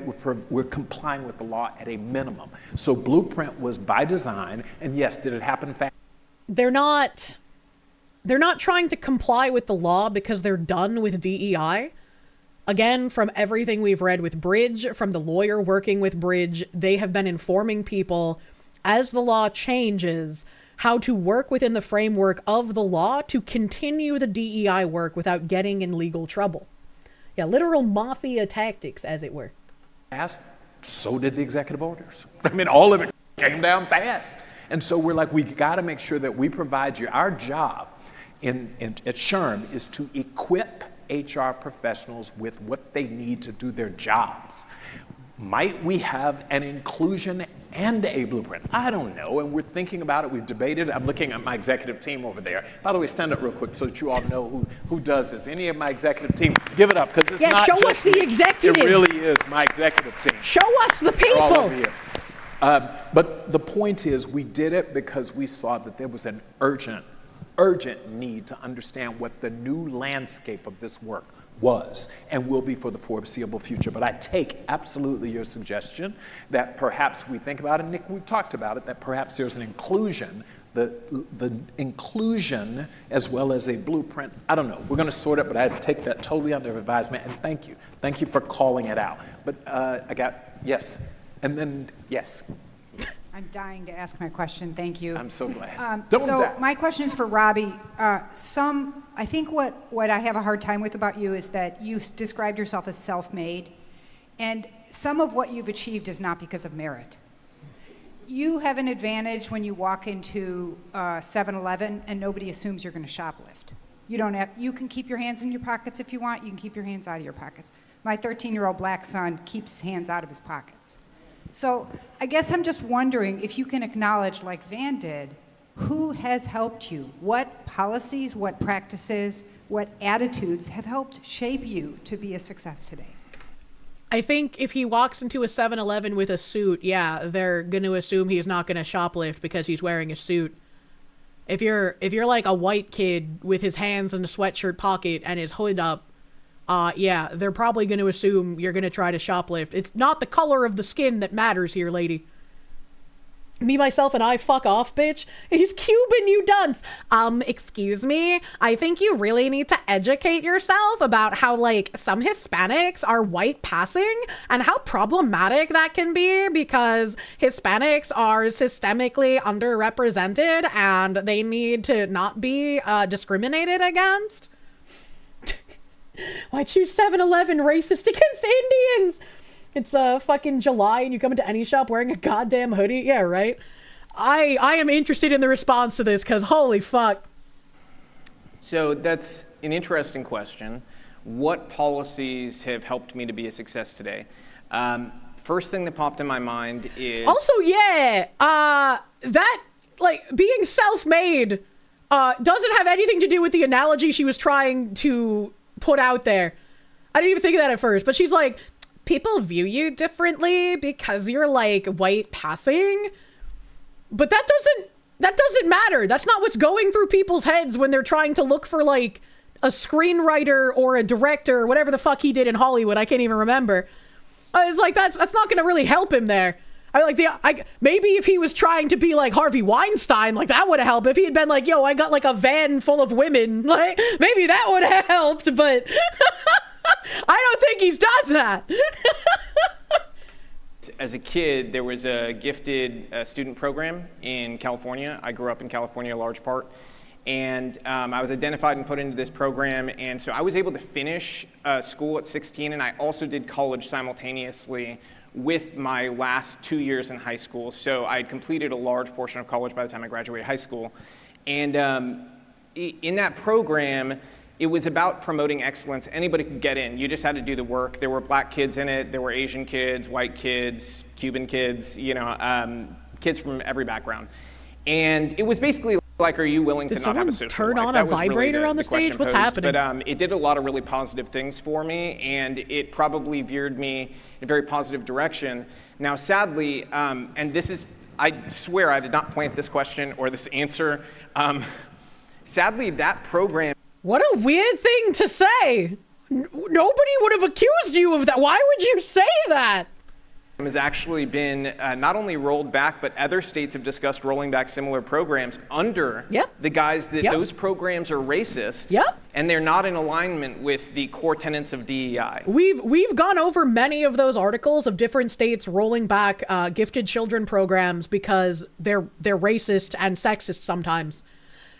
we're complying with the law at a minimum. So Blueprint was by design, and yes, did it happen fast? They're not trying to comply with the law because they're done with DEI. Again, from everything we've read with Bridge, from the lawyer working with Bridge, they have been informing people as the law changes how to work within the framework of the law to continue the DEI work without getting in legal trouble. Yeah, literal mafia tactics, as it were. So did the executive orders. I mean, all of it came down fast. And so we're like, we got to make sure that we provide you. Our job at SHRM is to equip HR professionals with what they need to do their jobs. Might we have an inclusion and a blueprint? I don't know, and we're thinking about it. We've debated. I'm looking at my executive team over there. By the way, stand up real quick so that you all know who does this. Any of my executive team, give it up, because it's not show just us the me. executives. It really is my executive team. Show us the people. They're all over here. But the point is, we did it because we saw that there was an urgent need to understand what the new landscape of this work was and will be for the foreseeable future. But I take absolutely your suggestion that perhaps we think about it, Nick, we've talked about it, that perhaps there's an inclusion, the inclusion as well as a blueprint. I don't know, we're gonna sort it, but I take that totally under advisement, and thank you. Thank you for calling it out. But I got, yes, and then, yes. I'm dying to ask my question. Thank you. I'm so glad. My question is for Robbie. I think what I have a hard time with about you is that you described yourself as self-made, and some of what you've achieved is not because of merit. You have an advantage when you walk into 7-Eleven and nobody assumes you're going to shoplift. You can keep your hands in your pockets if you want. You can keep your hands out of your pockets. My 13-year-old black son keeps his hands out of his pockets. So I guess I'm just wondering if you can acknowledge, like Van did, who has helped you? What policies, what practices, what attitudes have helped shape you to be a success today? I think if he walks into a 7-Eleven with a suit, yeah, they're going to assume he's not going to shoplift because he's wearing a suit. If you're like a white kid with his hands in a sweatshirt pocket and his hood up, yeah, they're probably going to assume you're going to try to shoplift. It's not the color of the skin that matters here, lady. Me, myself, and I, fuck off, bitch. He's Cuban, you dunce. Excuse me? I think you really need to educate yourself about how, like, some Hispanics are white passing and how problematic that can be because Hispanics are systemically underrepresented and they need to not be discriminated against. Why choose 7-Eleven racist against Indians? It's fucking July and you come into any shop wearing a goddamn hoodie? Yeah, right? I am interested in the response to this because holy fuck. So that's an interesting question. What policies have helped me to be a success today? First thing that popped in my mind is... Also, yeah, that, like, being self-made doesn't have anything to do with the analogy she was trying to put out there. I didn't even think of that at first, but she's like, people view you differently because you're like white passing, but that doesn't matter. That's not what's going through people's heads when they're trying to look for like a screenwriter or a director or whatever the fuck he did in Hollywood. I can't even remember. It's like that's not gonna really help him there. Maybe if he was trying to be like Harvey Weinstein, like that would have helped. If he had been like, yo, I got like a van full of women, like maybe that would have helped, but I don't think he's done that. As a kid, there was a gifted student program in California. I grew up in California, a large part. And I was identified and put into this program. And so I was able to finish school at 16, and I also did college simultaneously with my last 2 years in high school. So I had completed a large portion of college by the time I graduated high school. And in that program, it was about promoting excellence. Anybody could get in. You just had to do the work. There were black kids in it. There were Asian kids, white kids, Cuban kids, kids from every background. And it was basically like, are you willing to not have a social turn life? on That a was really vibrator on the question stage? What's posed. happening? But it did a lot of really positive things for me, and it probably veered me in a very positive direction. Now, sadly, and this is, I swear I did not plant this question or this answer. Sadly, that program... What a weird thing to say. Nobody would have accused you of that. Why would you say that? Has actually been not only rolled back, but other states have discussed rolling back similar programs under the guise that those programs are racist, and they're not in alignment with the core tenets of DEI. We've gone over many of those articles of different states rolling back gifted children programs because they're racist and sexist sometimes.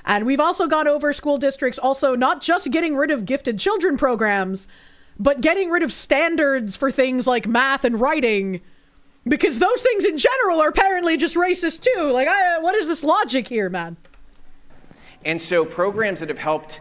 And we've also gone over school districts also not just getting rid of gifted children programs, but getting rid of standards for things like math and writing, because those things in general are apparently just racist too. Like, what is this logic here, man? And so programs that have helped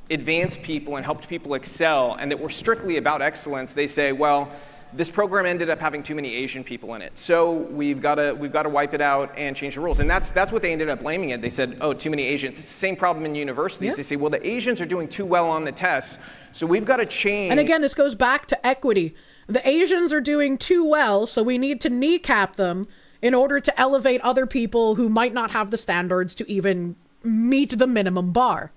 advance people and helped people excel and that were strictly about excellence, they say, well, this program ended up having too many Asian people in it, so we've got to wipe it out and change the rules. And that's what they ended up blaming it. They said, oh, too many Asians. It's the same problem in universities. They say, well, the Asians are doing too well on the tests, so we've got to change. And again, this goes back to equity. The Asians are doing too well, so we need to kneecap them in order to elevate other people who might not have the standards to even meet the minimum bar.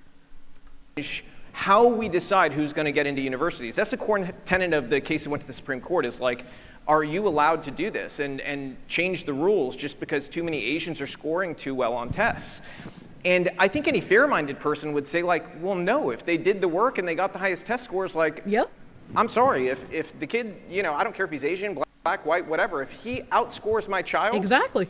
How we decide who's going to get into universities. That's the core tenet of the case that went to the Supreme Court, is like, are you allowed to do this and change the rules just because too many Asians are scoring too well on tests? And I think any fair-minded person would say, like, well, no, if they did the work and they got the highest test scores, like, I'm sorry, if the kid, you know, I don't care if he's Asian, black, white, whatever, if he outscores my child,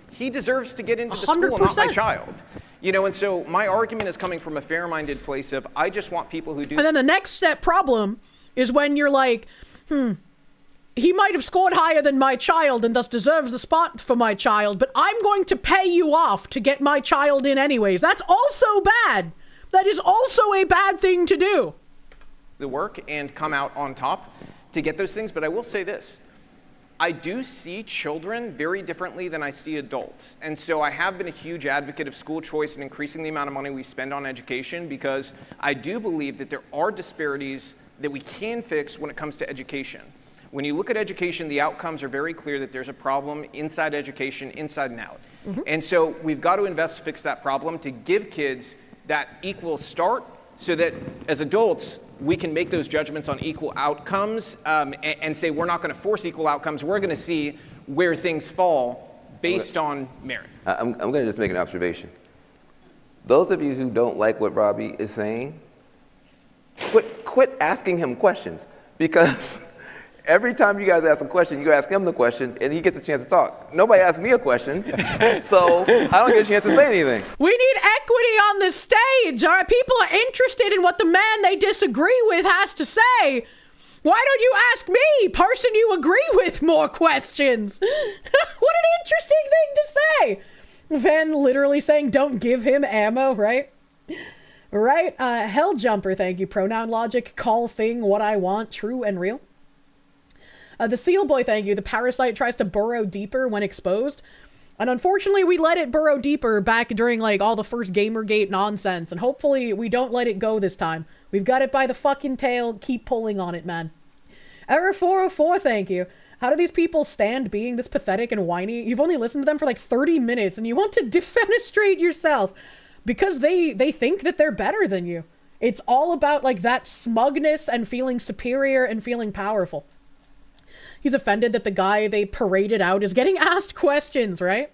he deserves to get into the school, not my child. You know, and so my argument is coming from a fair-minded place of, I just want people who do... And then the next step problem is when you're like, he might have scored higher than my child and thus deserves the spot for my child, but I'm going to pay you off to get my child in anyways. That's also bad. That is also a bad thing to do. The work and come out on top to get those things, but I will say this. I do see children very differently than I see adults. And so I have been a huge advocate of school choice and increasing the amount of money we spend on education, because I do believe that there are disparities that we can fix when it comes to education. When you look at education, the outcomes are very clear that there's a problem inside education, inside and out. And so we've got to invest to fix that problem, to give kids that equal start, so that as adults, we can make those judgments on equal outcomes and say we're not going to force equal outcomes. We're going to see where things fall based on merit. I'm going to just make an observation. Those of you who don't like what Robbie is saying, quit asking him questions, because every time you guys ask a question, you ask him the question, and he gets a chance to talk. Nobody asked me a question, so I don't get a chance to say anything. We need equity on the stage, all right? People are interested in what the man they disagree with has to say. Why don't you ask me, person you agree with, more questions? What an interesting thing to say. Van literally saying, don't give him ammo, right? Right? Helljumper, thank you. Pronoun logic, call thing, what I want, true and real. The Seal Boy, thank you. The parasite tries to burrow deeper when exposed. And unfortunately, we let it burrow deeper back during, like, all the first Gamergate nonsense. And hopefully, we don't let it go this time. We've got it by the fucking tail. Keep pulling on it, man. Error 404, thank you. How do these people stand being this pathetic and whiny? You've only listened to them for, like, 30 minutes, and you want to defenestrate yourself because they think that they're better than you. It's all about, like, that smugness and feeling superior and feeling powerful. He's offended that the guy they paraded out is getting asked questions, right?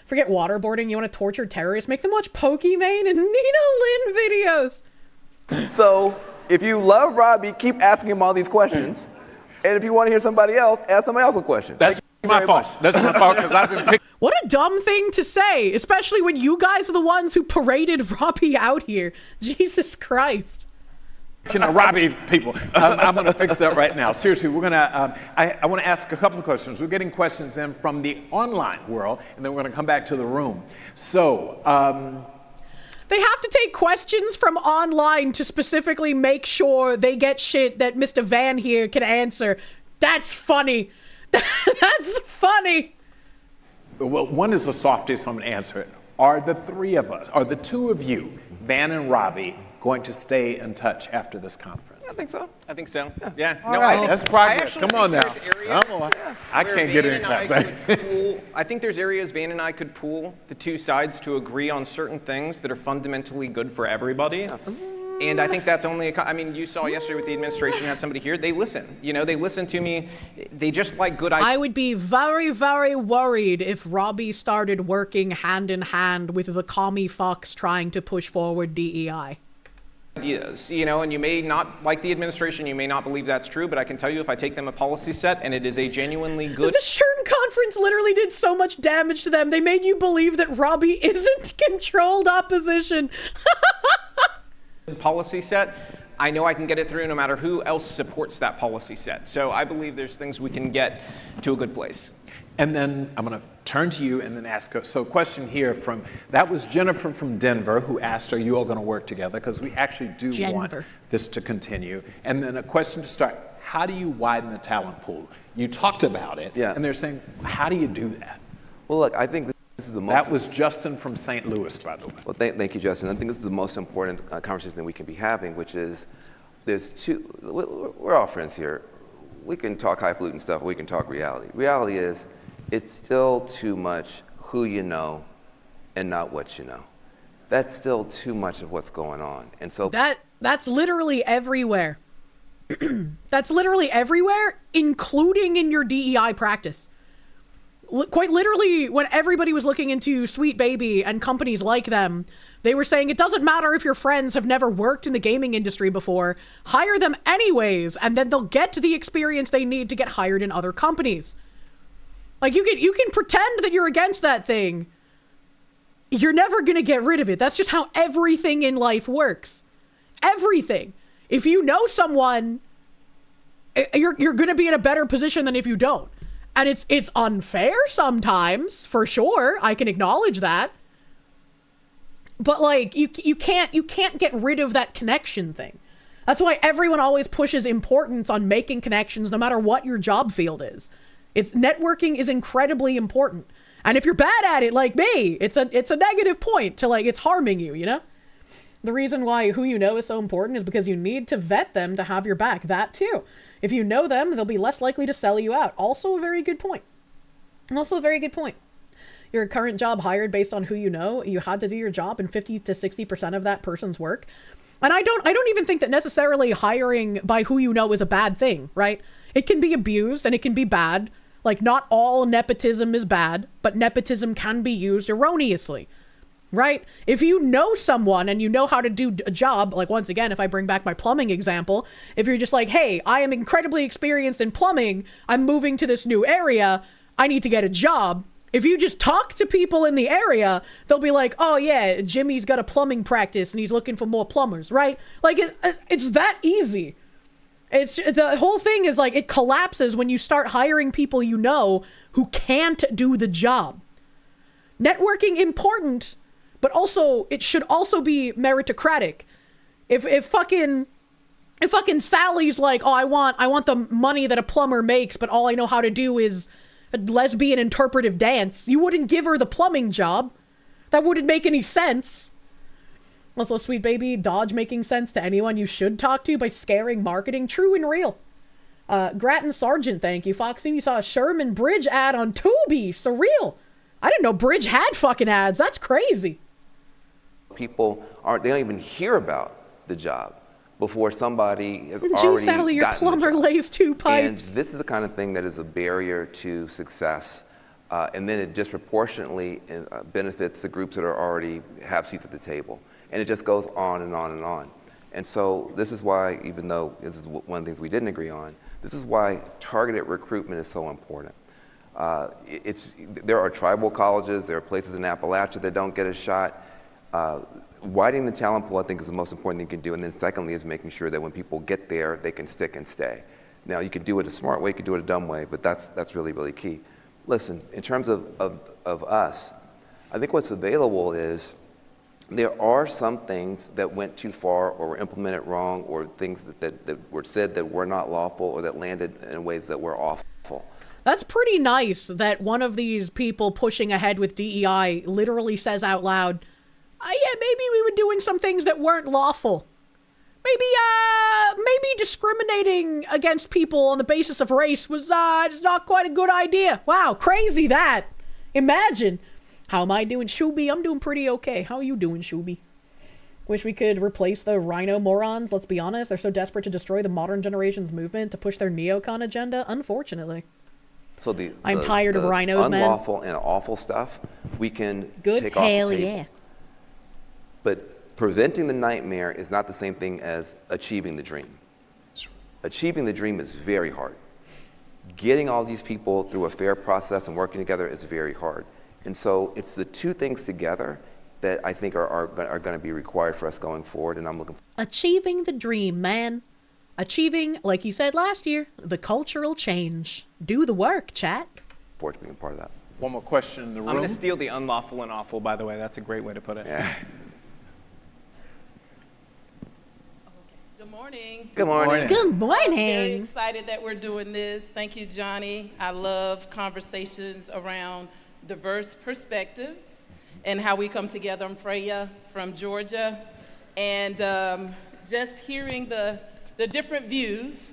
Forget waterboarding. You want to torture terrorists? Make them watch Pokimane and Nina Lynn videos. So if you love Robbie, keep asking him all these questions. And if you want to hear somebody else, ask somebody else a question. That's my fault. That's my fault, because I've been picked. What a dumb thing to say, especially when you guys are the ones who paraded Robbie out here. Jesus Christ. Robbie people, I'm going to fix that right now. Seriously, we're going to, I want to ask a couple of questions. We're getting questions in from the online world, and then we're going to come back to the room. So, they have to take questions from online to specifically make sure they get shit that Mr. Van here can answer. That's funny. That's funny. Well, one is the softest, so I'm going to answer it. Are the three of us, are the two of you, Van and Robbie, going to stay in touch after this conference? I think so. I think so. Yeah. All right, that's progress. Come on now. I where can't get Van in and I class. could pool- I think there's areas Van and I could pool the two sides to agree on certain things that are fundamentally good for everybody. And I think that's only, I mean, you saw yesterday with the administration, had somebody here, they listen. You know, they listen to me. They just like good ideas. I would be very, very worried if Robbie started working hand in hand with the commie fucks trying to push forward DEI. Ideas, you know, and you may not like the administration, you may not believe that's true, but I can tell you if I take them a policy set and it is a genuinely good... The Shern conference literally did so much damage to them. They made you believe that Robbie isn't controlled opposition. Policy set, I know I can get it through no matter who else supports that policy set. So I believe there's things we can get to a good place. And then I'm going to turn to you and then ask, so question here from, that was Jennifer from Denver who asked, are you all going to work together? Because we actually do want this to continue. And then a question to start, how do you widen the talent pool? You talked about it, and they're saying, how do you do that? Well, look, I think this is the most... That was Justin from St. Louis, by the way. Well, thank you, Justin. I think this is the most important conversation that we can be having, which is, we're all friends here. We can talk highfalutin stuff, or we can talk reality. Reality is, it's still too much who you know and not what you know. That's still too much of what's going on. And so that's literally everywhere. That's literally everywhere, including in your DEI practice. Quite literally, when everybody was looking into Sweet Baby and companies like them, they were saying it doesn't matter if your friends have never worked in the gaming industry before, hire them anyways, and then they'll get the experience they need to get hired in other companies. Like, you can pretend that you're against that thing. You're never gonna get rid of it. That's just how everything in life works. Everything. If you know someone, you're gonna be in a better position than if you don't. And it's unfair sometimes, for sure. I can acknowledge that. But like, you can't get rid of that connection thing. That's why everyone always pushes importance on making connections no matter what your job field is. Networking is incredibly important. And if you're bad at it like me, it's a negative point to, like, it's harming you, you know? The reason why who you know is so important is because you need to vet them to have your back. That too. If you know them, they'll be less likely to sell you out. Also a very good point. Your current job hired based on who you know, you had to do your job in 50 to 60% of that person's work. And I don't even think that necessarily hiring by who you know is a bad thing, right? It can be abused and it can be bad. Like, not all nepotism is bad, but nepotism can be used erroneously, right? If you know someone and you know how to do a job, like, once again, if I bring back my plumbing example, if you're just like, hey, I am incredibly experienced in plumbing, I'm moving to this new area, I need to get a job. If you just talk to people in the area, they'll be like, oh yeah, Jimmy's got a plumbing practice and he's looking for more plumbers, right? Like, it's that easy. It's the whole thing is like, it collapses when you start hiring people you know who can't do the job. Networking important, but also it should also be meritocratic. If fucking Sally's like, oh, I want the money that a plumber makes, but all I know how to do is a lesbian interpretive dance, you wouldn't give her the plumbing job. That wouldn't make any sense. Also, Sweet Baby, dodge making sense to anyone you should talk to by scaring marketing. True and real. Grattan Sargent, thank you. Foxy, you saw a Sherman Bridge ad on Tubi. Surreal. I didn't know Bridge had fucking ads. That's crazy. People they don't even hear about the job before somebody has Gee, already Sally, your gotten the plumber job. lays 2 pipes. And this is the kind of thing that is a barrier to success. And then it disproportionately benefits the groups that are already have seats at the table. And it just goes on and on and on. And so this is why, even though this is one of the things we didn't agree on, this is why targeted recruitment is so important. There are tribal colleges, there are places in Appalachia that don't get a shot. Widening the talent pool, I think, is the most important thing you can do. And then secondly is making sure that when people get there, they can stick and stay. Now, you can do it a smart way, you can do it a dumb way, but that's really, really key. Listen, in terms of us, I think what's available is there are some things that went too far or were implemented wrong or things that were said that were not lawful or that landed in ways that were awful. That's pretty nice that one of these people pushing ahead with DEI literally says out loud, yeah, maybe we were doing some things that weren't lawful. Maybe discriminating against people on the basis of race was just not quite a good idea. Wow, crazy that. Imagine. How am I doing, Shubi? I'm doing pretty okay. How are you doing, Shubi? Wish we could replace the rhino morons, let's be honest. They're so desperate to destroy the modern generation's movement to push their neocon agenda, unfortunately. So I'm tired of rhinos, man. Unlawful and awful stuff, we can Good take off the hell table. yeah. But preventing the nightmare is not the same thing as achieving the dream. Achieving the dream is very hard. Getting all these people through a fair process and working together is very hard. And so it's the two things together that I think are going to be required for us going forward, and I'm looking for. Achieving the dream, man. Achieving, like you said last year, the cultural change. Do the work, chat. Forward to being a part of that. One more question in the room. I'm going to steal the unlawful and awful, by the way. That's a great way to put it. Yeah. Good morning. Good morning. Good morning. I'm very excited that we're doing this. Thank you, Johnny. I love conversations around diverse perspectives and how we come together. I'm Freya from Georgia. And just hearing the different views,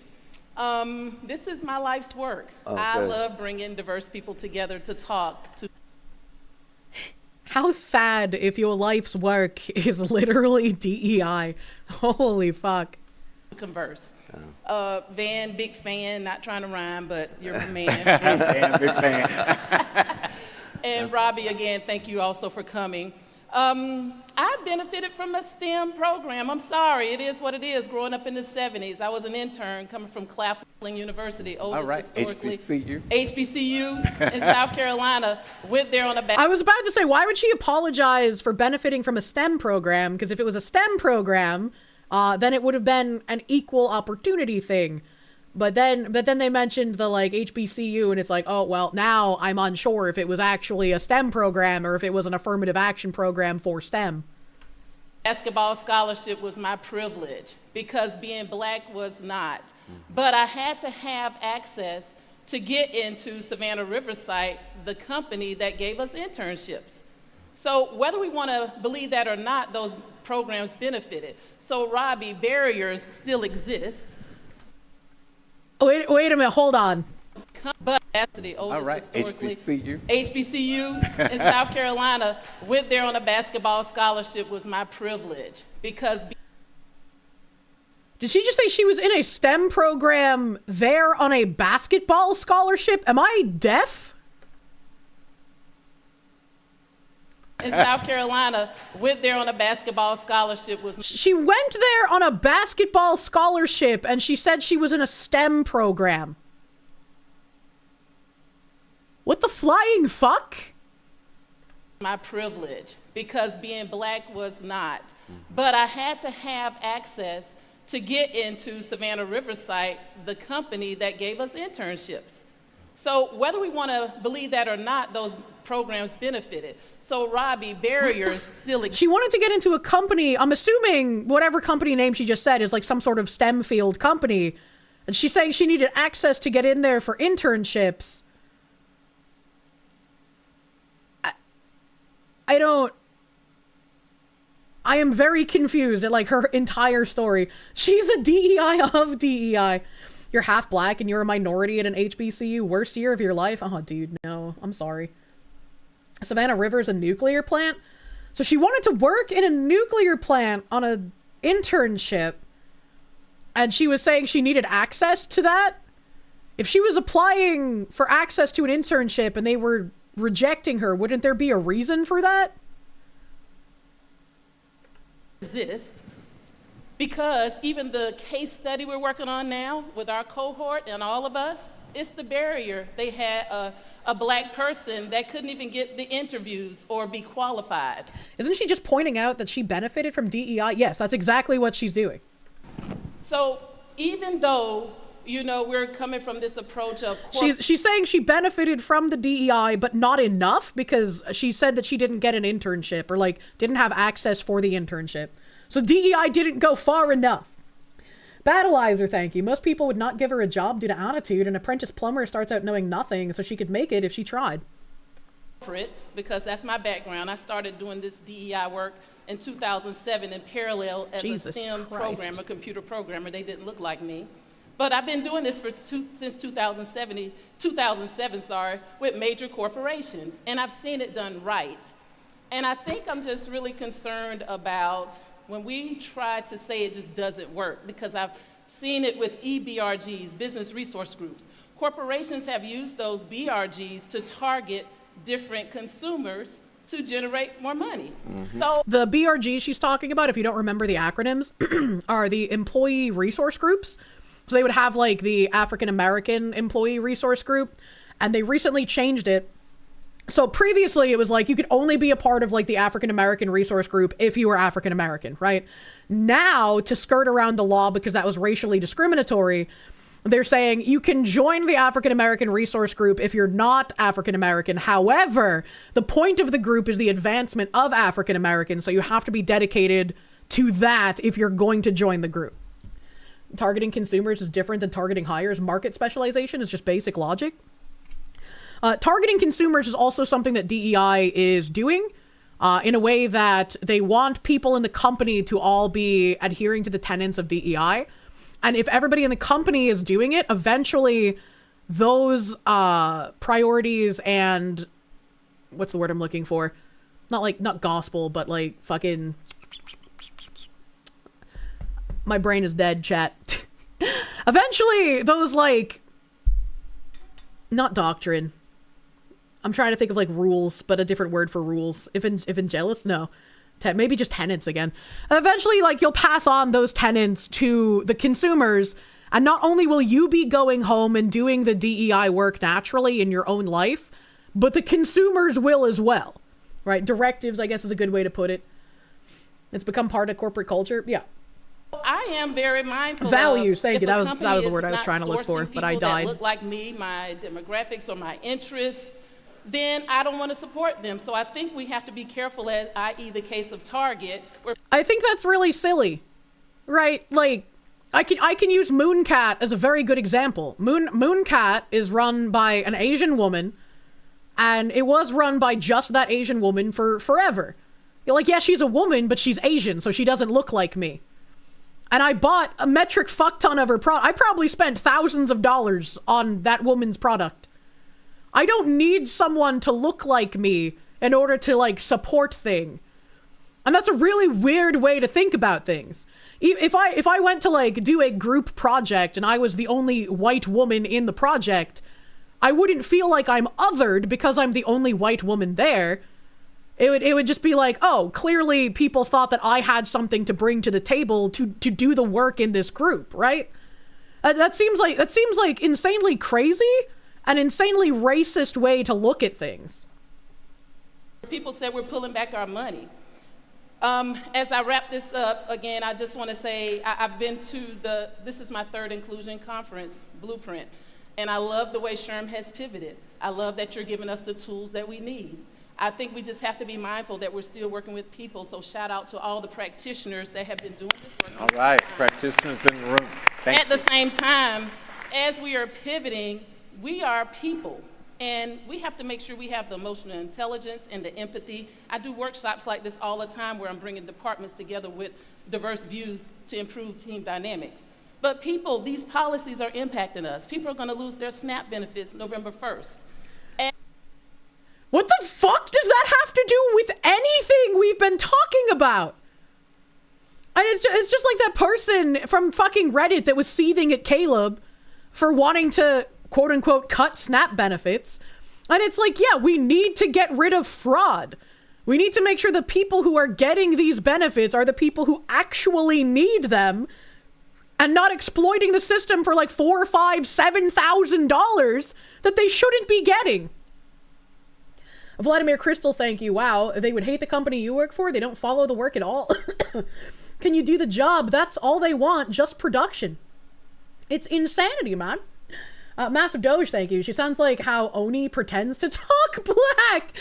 this is my life's work. I love bringing diverse people together to talk to. How sad if your life's work is literally DEI. Holy fuck. Converse. Van, big fan, not trying to rhyme, but you're my man. Van, big fan. And Robbie, again, thank you also for coming. I benefited from a STEM program. I'm sorry, it is what it is. Growing up in the 70s, I was an intern coming from Claflin University, oldest All right, historically. HBCU. HBCU in South Carolina. Went there on a back. I was about to say, why would she apologize for benefiting from a STEM program? Because if it was a STEM program, then it would have been an equal opportunity thing. But then they mentioned the like HBCU, and it's like, oh well, now I'm unsure if it was actually a STEM program or if it was an affirmative action program for STEM. Basketball scholarship was my privilege because being black was not. But I had to have access to get into Savannah Riverside, the company that gave us internships. So whether we want to believe that or not, those programs benefited. So Robbie, barriers still exist. Wait a minute, hold on. But the oldest All right, historically, HBCU in South Carolina, went there on a basketball scholarship was my privilege because. Did she just say she was in a STEM program there on a basketball scholarship? Am I deaf? In South Carolina, went there on a basketball scholarship was. She went there on a basketball scholarship and she said she was in a STEM program. What the flying fuck? My privilege because being black was not. But I had to have access to get into Savannah Riverside, the company that gave us internships. So whether we want to believe that or not, those programs benefited. So Robbie, barriers still exist. She wanted to get into a company, I'm assuming whatever company name she just said is like some sort of STEM field company. And she's saying she needed access to get in there for internships. I am very confused at like her entire story. She's a DEI of DEI. You're half black and you're a minority at an HBCU. Worst year of your life? Oh, dude, no. I'm sorry. Savannah River's a nuclear plant? So she wanted to work in a nuclear plant on an internship. And she was saying she needed access to that? If she was applying for access to an internship and they were rejecting her, wouldn't there be a reason for that? Exist because even the case study we're working on now with our cohort and all of us, it's the barrier. They had a black person that couldn't even get the interviews or be qualified. Isn't she just pointing out that she benefited from DEI? Yes, that's exactly what she's doing. So even though, you know, we're coming from this approach of... She's saying she benefited from the DEI, but not enough because she said that she didn't get an internship or like didn't have access for the internship. So DEI didn't go far enough. Battleizer, thank you. Most people would not give her a job due to attitude. An apprentice plumber starts out knowing nothing, so she could make it if she tried. Because that's my background. I started doing this DEI work in 2007 in parallel as Jesus a STEM Christ. programmer, computer programmer. They didn't look like me. But I've been doing this since 2007, with major corporations, and I've seen it done right. And I think I'm just really concerned about when we try to say it just doesn't work, because I've seen it with EBRGs, business resource groups. Corporations have used those BRGs to target different consumers to generate more money. So The BRGs she's talking about, if you don't remember the acronyms, are the employee resource groups. So they would have like the African American employee resource group, and they recently changed it. So previously it was like you could only be a part of like the African American resource group if you were African American, right? Now, to skirt around the law because that was racially discriminatory, they're saying you can join the African American resource group if you're not African American. However, the point of the group is the advancement of African Americans, so you have to be dedicated to that if you're going to join the group. Targeting consumers is different than targeting hires. Market specialization is just basic logic. Targeting consumers is also something that DEI is doing in a way that they want people in the company to all be adhering to the tenets of DEI. And if everybody in the company is doing it, eventually those priorities and what's the word I'm looking for? Not gospel, but like fucking... My brain is dead, chat. Eventually those like... Not doctrine. I'm trying to think of like rules, but a different word for rules. Evangelist? No. Maybe just tenants again. Eventually, like, you'll pass on those tenants to the consumers, and not only will you be going home and doing the DEI work naturally in your own life, but the consumers will as well, right? Directives, I guess, is a good way to put it. It's become part of corporate culture. Yeah. I am very mindful Values, of thank you. if a That was the company word I was is trying to not look for, sourcing but I people that died. look like me, my demographics or my interests, then I don't want to support them. So I think we have to be careful, as i.e. the case of Target, where I think that's really silly, right? Like, I can use Mooncat as a very good example. Mooncat is run by an Asian woman, and it was run by just that Asian woman for forever. You're like, yeah, she's a woman, but she's Asian, so she doesn't look like me. And I bought a metric fuck ton of her product. I probably spent thousands of dollars on that woman's product. I don't need someone to look like me in order to, like, support thing. And that's a really weird way to think about things. If I went to, like, do a group project and I was the only white woman in the project, I wouldn't feel like I'm othered because I'm the only white woman there. It would just be like, oh, clearly people thought that I had something to bring to the table to do the work in this group, right? That seems like insanely crazy, an insanely racist way to look at things. people said we're pulling back our money. As I wrap this up, again, I just want to say I've been to this is my third inclusion conference, Blueprint, and I love the way SHRM has pivoted. I love that you're giving us the tools that we need. I think we just have to be mindful that we're still working with people, so shout out to all the practitioners that have been doing this work. All right, practitioners in the room. Thank At the same time, as we are pivoting, we are people, and we have to make sure we have the emotional intelligence and the empathy. I do workshops like this all the time where I'm bringing departments together with diverse views to improve team dynamics. But people, these policies are impacting us. People are going to lose their SNAP benefits November 1st. What the fuck does that have to do with anything we've been talking about? And it's just like that person from fucking Reddit that was seething at Caleb for wanting to, quote unquote, cut SNAP benefits. And it's like, yeah, we need to get rid of fraud. We need to make sure the people who are getting these benefits are the people who actually need them and not exploiting the system for like $4,000, $5,000, $7,000 that they shouldn't be getting. Vladimir Crystal, thank you. Wow, they would hate the company you work for. They don't follow the work at all. Can you do the job? That's all they want, just production. It's insanity, man. Massive Doge, thank you. She sounds like how Oni pretends to talk black.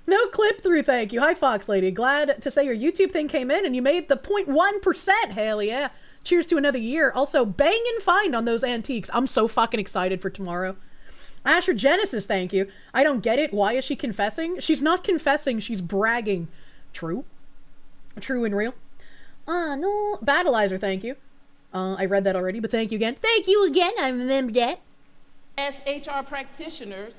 No clip through, thank you. Hi, Fox Lady. Glad to say your YouTube thing came in and you made the 0.1%. Hell yeah. Cheers to another year. Also, bang and find on those antiques. I'm so fucking excited for tomorrow. Asher Genesis, thank you. I don't get it. Why is she confessing? She's not confessing. She's bragging. True. True and real. No. Battleizer, thank you. I read that already, but thank you again. Thank you again. I remember that. As HR practitioners,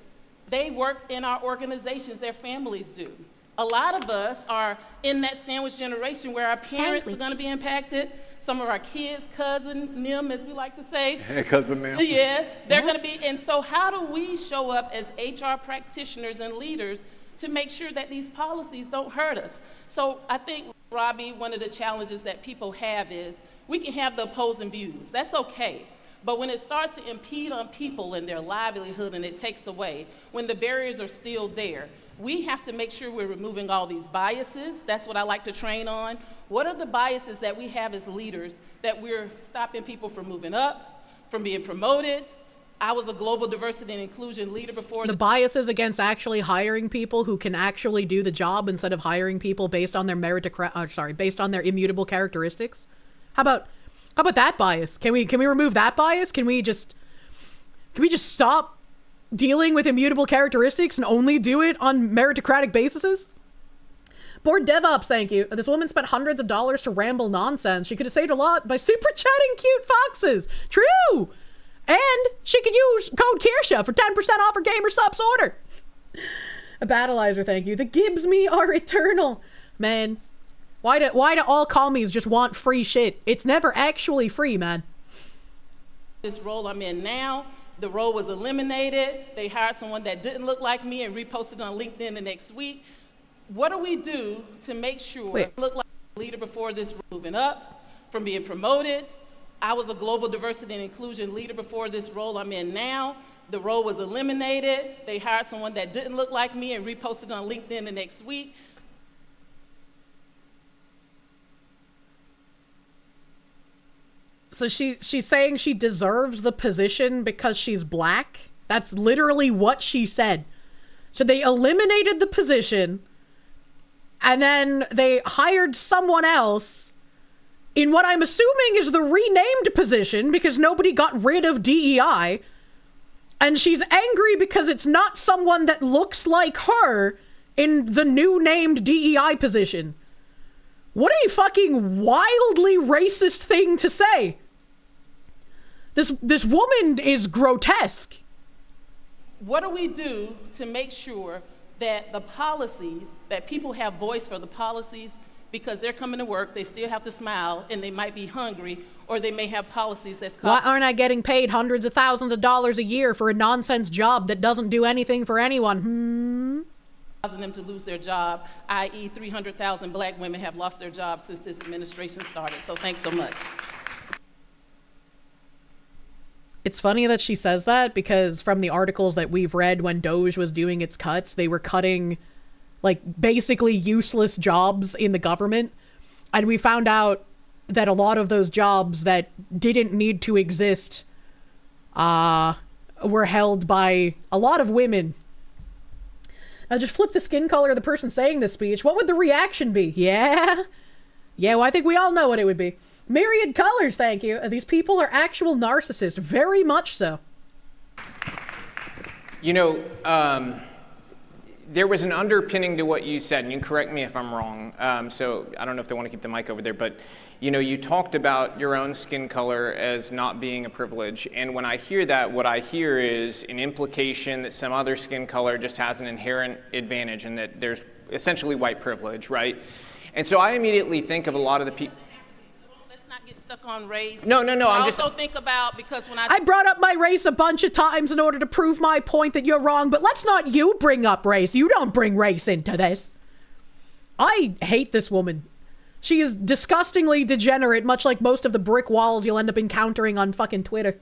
they work in our organizations, their families do. A lot of us are in that sandwich generation where our parents are going to be impacted. Some of our kids, cousin, Nim, as we like to say. Hey, cousin Nim. Yes, they're going to be. And so how do we show up as HR practitioners and leaders to make sure that these policies don't hurt us? So I think, Robbie, one of the challenges that people have is we can have the opposing views. That's okay. But when it starts to impede on people and their livelihood and it takes away, when the barriers are still there, we have to make sure we're removing all these biases. That's what I like to train on. What are the biases that we have as leaders that we're stopping people from moving up, from being promoted? I was a global diversity and inclusion leader before. The biases against actually hiring people who can actually do the job instead of hiring people based on their based on their immutable characteristics. How about that bias? Can we remove that bias? Can we just stop dealing with immutable characteristics and only do it on meritocratic bases? Board DevOps, thank you. This woman spent hundreds of dollars to ramble nonsense. She could have saved a lot by super chatting cute foxes. True! And she could use code Kirsche for 10% off her gamer subs order. A Battleizer, thank you. The Gibbs me are eternal. Man, why do all commies just want free shit? It's never actually free, man. This role I'm in now, the role was eliminated. They hired someone that didn't look like me and reposted on LinkedIn the next week. What do we do to make sure look like a leader before this moving up, from being promoted? I was a global diversity and inclusion leader before this role I'm in now. The role was eliminated. They hired someone that didn't look like me and reposted on LinkedIn the next week. So she's saying she deserves the position because she's black? That's literally what she said. So they eliminated the position, and then they hired someone else in what I'm assuming is the renamed position because nobody got rid of DEI. And she's angry because it's not someone that looks like her in the new named DEI position. What a fucking wildly racist thing to say. This woman is grotesque. What do we do to make sure that the policies, that people have voice for the policies, because they're coming to work, they still have to smile, and they might be hungry, or they may have policies that's Why aren't I getting paid hundreds of thousands of dollars a year for a nonsense job that doesn't do anything for anyone? Causing them to lose their job, i.e. 300,000 black women have lost their jobs since this administration started. So thanks so much. It's funny that she says that because from the articles that we've read when Doge was doing its cuts, they were cutting like basically useless jobs in the government. And we found out that a lot of those jobs that didn't need to exist were held by a lot of women. Now just flip the skin color of the person saying this speech. What would the reaction be? Yeah? Yeah, well, I think we all know what it would be. Myriad colors, thank you. These people are actual narcissists. Very much so. You know, there was an underpinning to what you said, and you correct me if I'm wrong. So I don't know if they want to keep the mic over there, but you know, you talked about your own skin color as not being a privilege. And when I hear that, what I hear is an implication that some other skin color just has an inherent advantage and that there's essentially white privilege, right? And so I immediately think of a lot of the people. Not get stuck on race. No. I also think about, because when I brought up my race a bunch of times in order to prove my point that you're wrong, but let's not you bring up race. You don't bring race into this. I hate this woman. She is disgustingly degenerate, much like most of the brick walls you'll end up encountering on fucking Twitter.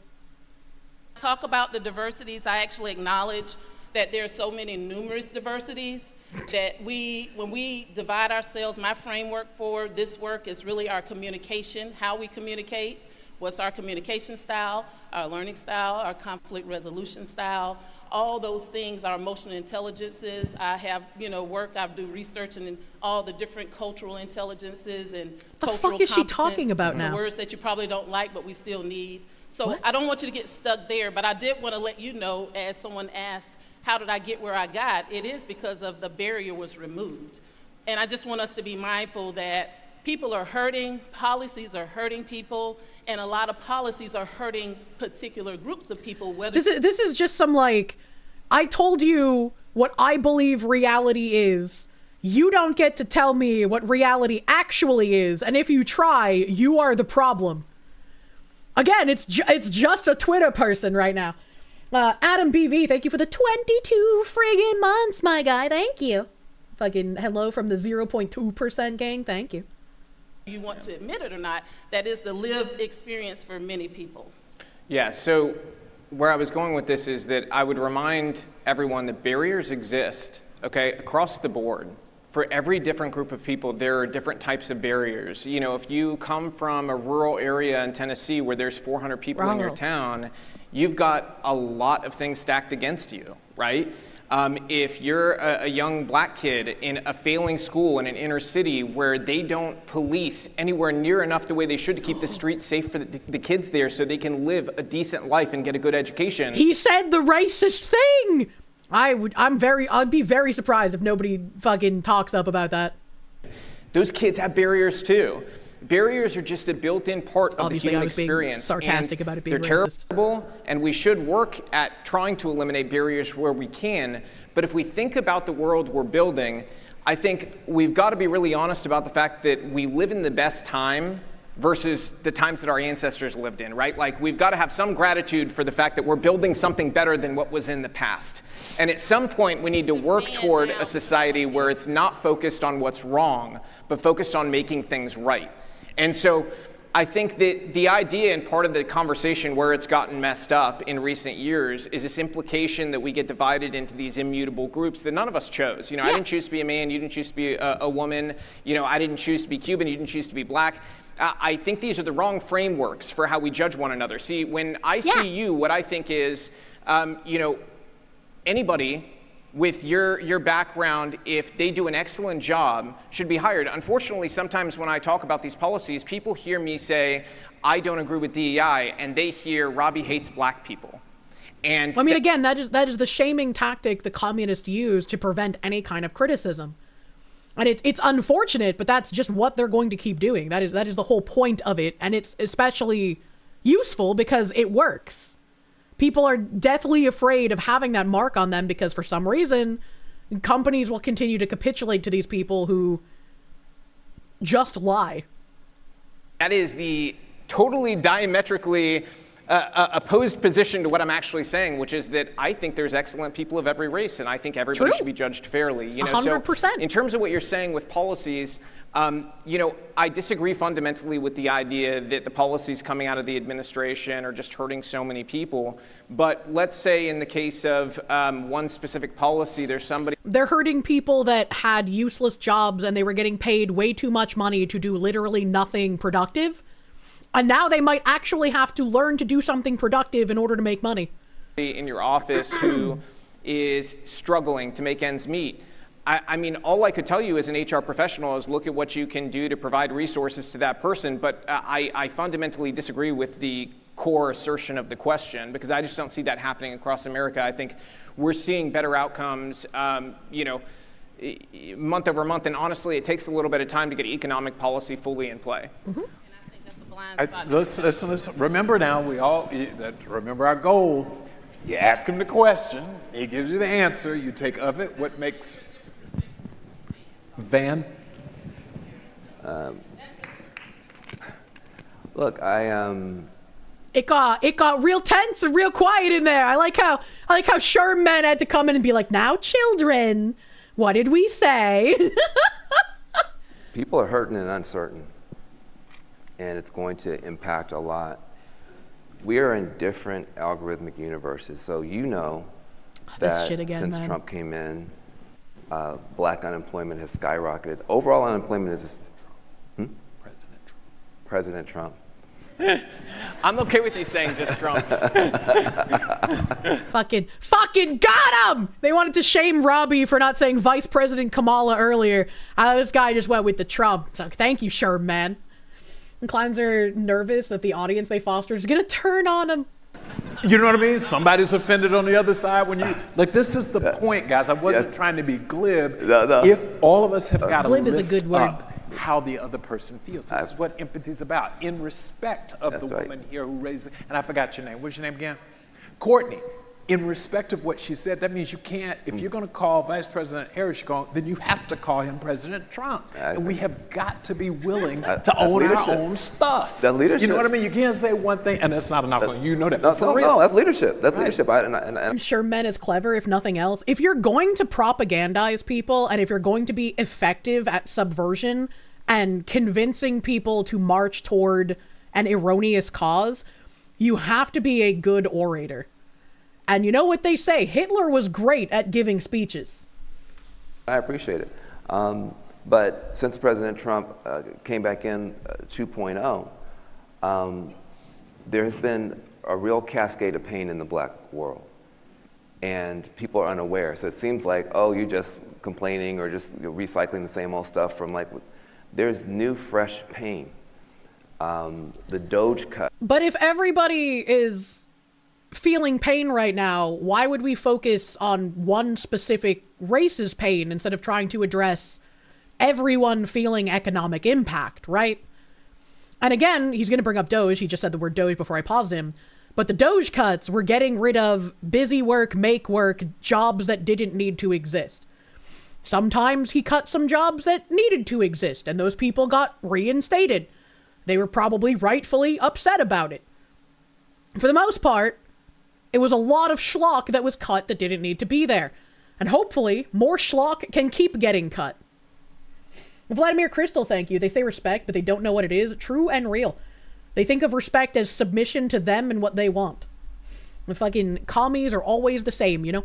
Talk about the diversities. I actually acknowledge that there are so many numerous diversities that when we divide ourselves, my framework for this work is really our communication, how we communicate. What's our communication style, our learning style, our conflict resolution style, all those things, our emotional intelligences. I have, I do research in all the different cultural intelligences and cultural competence. The fuck is she talking about now? The words that you probably don't like, but we still need. So What? I don't want you to get stuck there, but I did want to let you know, as someone asked, how did I get where I got? It is because of the barrier was removed. And I just want us to be mindful that people are hurting, policies are hurting people, and a lot of policies are hurting particular groups of people. Whether This is just some I told you what I believe reality is. You don't get to tell me what reality actually is, and if you try, you are the problem. Again, it's just a Twitter person right now. Adam BV, thank you for the 22 friggin' months, my guy. Thank you. Fucking hello from the 0.2% gang. Thank you. you want to admit it or not, that is the lived experience for many people. Yeah, so where I was going with this is that I would remind everyone that barriers exist, okay, across the board. For every different group of people, there are different types of barriers. You know, if you come from a rural area in Tennessee where there's 400 people in your town, you've got a lot of things stacked against you, right? If you're a young black kid in a failing school in an inner city where they don't police anywhere near enough the way they should to keep the streets safe for the kids there so they can live a decent life and get a good education. He said the racist thing! I'd be very surprised if nobody fucking talks up about that. Those kids have barriers too. Barriers are just a built-in part of Obviously, the human I was being experience. sarcastic about it being they're racist. terrible, and we should work at trying to eliminate barriers where we can. But if we think about the world we're building, I think we've got to be really honest about the fact that we live in the best time versus the times that our ancestors lived in, right? Like, we've got to have some gratitude for the fact that we're building something better than what was in the past. And at some point, we need to work toward a society where it's not focused on what's wrong, but focused on making things right. And so I think that the idea and part of the conversation where it's gotten messed up in recent years is this implication that we get divided into these immutable groups that none of us chose. You know, I didn't choose to be a man, you didn't choose to be a woman, you know, I didn't choose to be Cuban, you didn't choose to be black. I think these are the wrong frameworks for how we judge one another. See, when I see you, what I think is, you know, anybody with your background, if they do an excellent job, should be hired. Unfortunately, sometimes when I talk about these policies, people hear me say, I don't agree with DEI, and they hear Robbie hates black people. And I mean, again, that is the shaming tactic the communists use to prevent any kind of criticism. And it's unfortunate, but that's just what they're going to keep doing. That is the whole point of it, and it's especially useful because it works. People are deathly afraid of having that mark on them because for some reason, companies will continue to capitulate to these people who just lie. That is the totally diametrically opposed position to what I'm actually saying, which is that I think there's excellent people of every race, and I think everybody should be judged fairly. You know, 100%. So in terms of what you're saying with policies, you know, I disagree fundamentally with the idea that the policies coming out of the administration are just hurting so many people. But let's say in the case of one specific policy, there's somebody. They're hurting people that had useless jobs and they were getting paid way too much money to do literally nothing productive. And now they might actually have to learn to do something productive in order to make money. In your office who is struggling to make ends meet. I mean, all I could tell you as an HR professional is look at what you can do to provide resources to that person. But I fundamentally disagree with the core assertion of the question because I just don't see that happening across America. I think we're seeing better outcomes, you know, month over month. And honestly, it takes a little bit of time to get economic policy fully in play. Mm-hmm. Listen. Remember now, remember our goal. You ask him the question, he gives you the answer, you take of it what makes Van. Look, It got real tense and real quiet in there. I like how Sherman had to come in and be like, now children, what did we say? people are hurting and uncertain, and it's going to impact a lot. We are in different algorithmic universes, so you know that since Trump came in, black unemployment has skyrocketed. Overall unemployment is President Trump. I'm okay with you saying just Trump. Fucking got him! They wanted to shame Robbie for not saying Vice President Kamala earlier. This guy just went with the Trump. So thank you, Sherm, man. And clowns are nervous that the audience they foster is gonna turn on him. You know what I mean? Somebody's offended on the other side when you like. This is the point, guys. I wasn't trying to be glib. No. If all of us have got to glib is lift a good word. up how the other person feels. This is what empathy is about. In respect of the woman here who raised it, and I forgot your name. What's your name again? Courtney. In respect of what she said, that means you can't. If you're going to call Vice President Harris, then you have to call him President Trump. And we have got to be willing to own our own stuff. That's leadership. You know what I mean? You can't say one thing, and that's not a knock on you. You know that. No, For real. that's leadership. That's leadership. I'm sure men is clever, if nothing else. If you're going to propagandize people, and if you're going to be effective at subversion and convincing people to march toward an erroneous cause, you have to be a good orator. And you know what they say, Hitler was great at giving speeches. I appreciate it. But since President Trump came back in 2.0, there has been a real cascade of pain in the black world. And people are unaware. So it seems like, oh, you're just complaining or just recycling the same old stuff from like, there's new, fresh pain. The Doge cut. But if everybody is feeling pain right now, why would we focus on one specific race's pain instead of trying to address everyone feeling economic impact, right? And again, he's going to bring up Doge. He just said the word Doge before I paused him. But the Doge cuts were getting rid of busy work, make work, jobs that didn't need to exist. Sometimes he cut some jobs that needed to exist, and those people got reinstated. They were probably rightfully upset about it. For the most part, it was a lot of schlock that was cut that didn't need to be there. And hopefully, more schlock can keep getting cut. Vladimir Crystal, thank you. They say respect, but they don't know what it is. True and real. They think of respect as submission to them and what they want. The fucking commies are always the same, you know?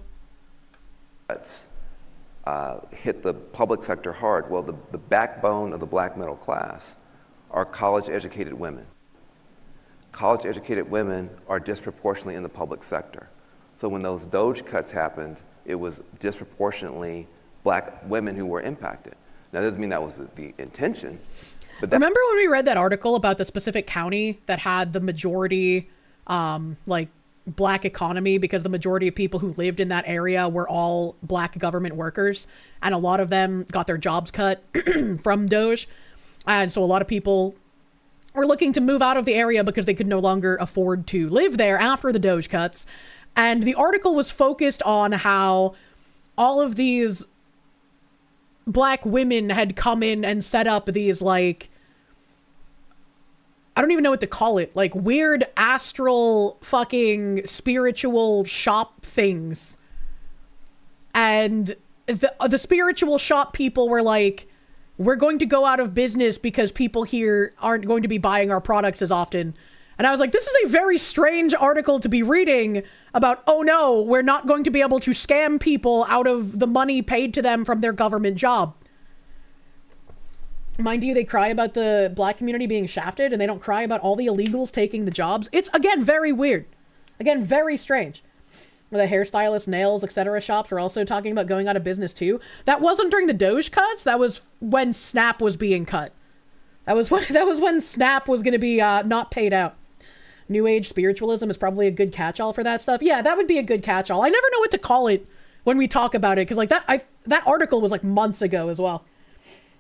That's hit the public sector hard. Well, the backbone of the black middle class are college-educated women. College-educated women are disproportionately in the public sector. So when those Doge cuts happened, it was disproportionately black women who were impacted. Now, that doesn't mean that was the intention. But remember when we read that article about the specific county that had the majority, black economy because the majority of people who lived in that area were all black government workers, and a lot of them got their jobs cut from Doge. And so a lot of people were looking to move out of the area because they could no longer afford to live there after the Doge cuts. And the article was focused on how all of these black women had come in and set up these, like, I don't even know what to call it, like weird astral fucking spiritual shop things. And the spiritual shop people were like, we're going to go out of business because people here aren't going to be buying our products as often. And I was like, this is a very strange article to be reading about, oh no, we're not going to be able to scam people out of the money paid to them from their government job. Mind you, they cry about the black community being shafted, and they don't cry about all the illegals taking the jobs. It's, again, very weird. Again, very strange. The hairstylists, nails, etc. shops were also talking about going out of business too. That wasn't during the Doge cuts. That was when Snap was being cut. That was when Snap was going to be not paid out. New Age spiritualism is probably a good catch-all for that stuff. Yeah, that would be a good catch-all. I never know what to call it when we talk about it, because like that article was like months ago as well.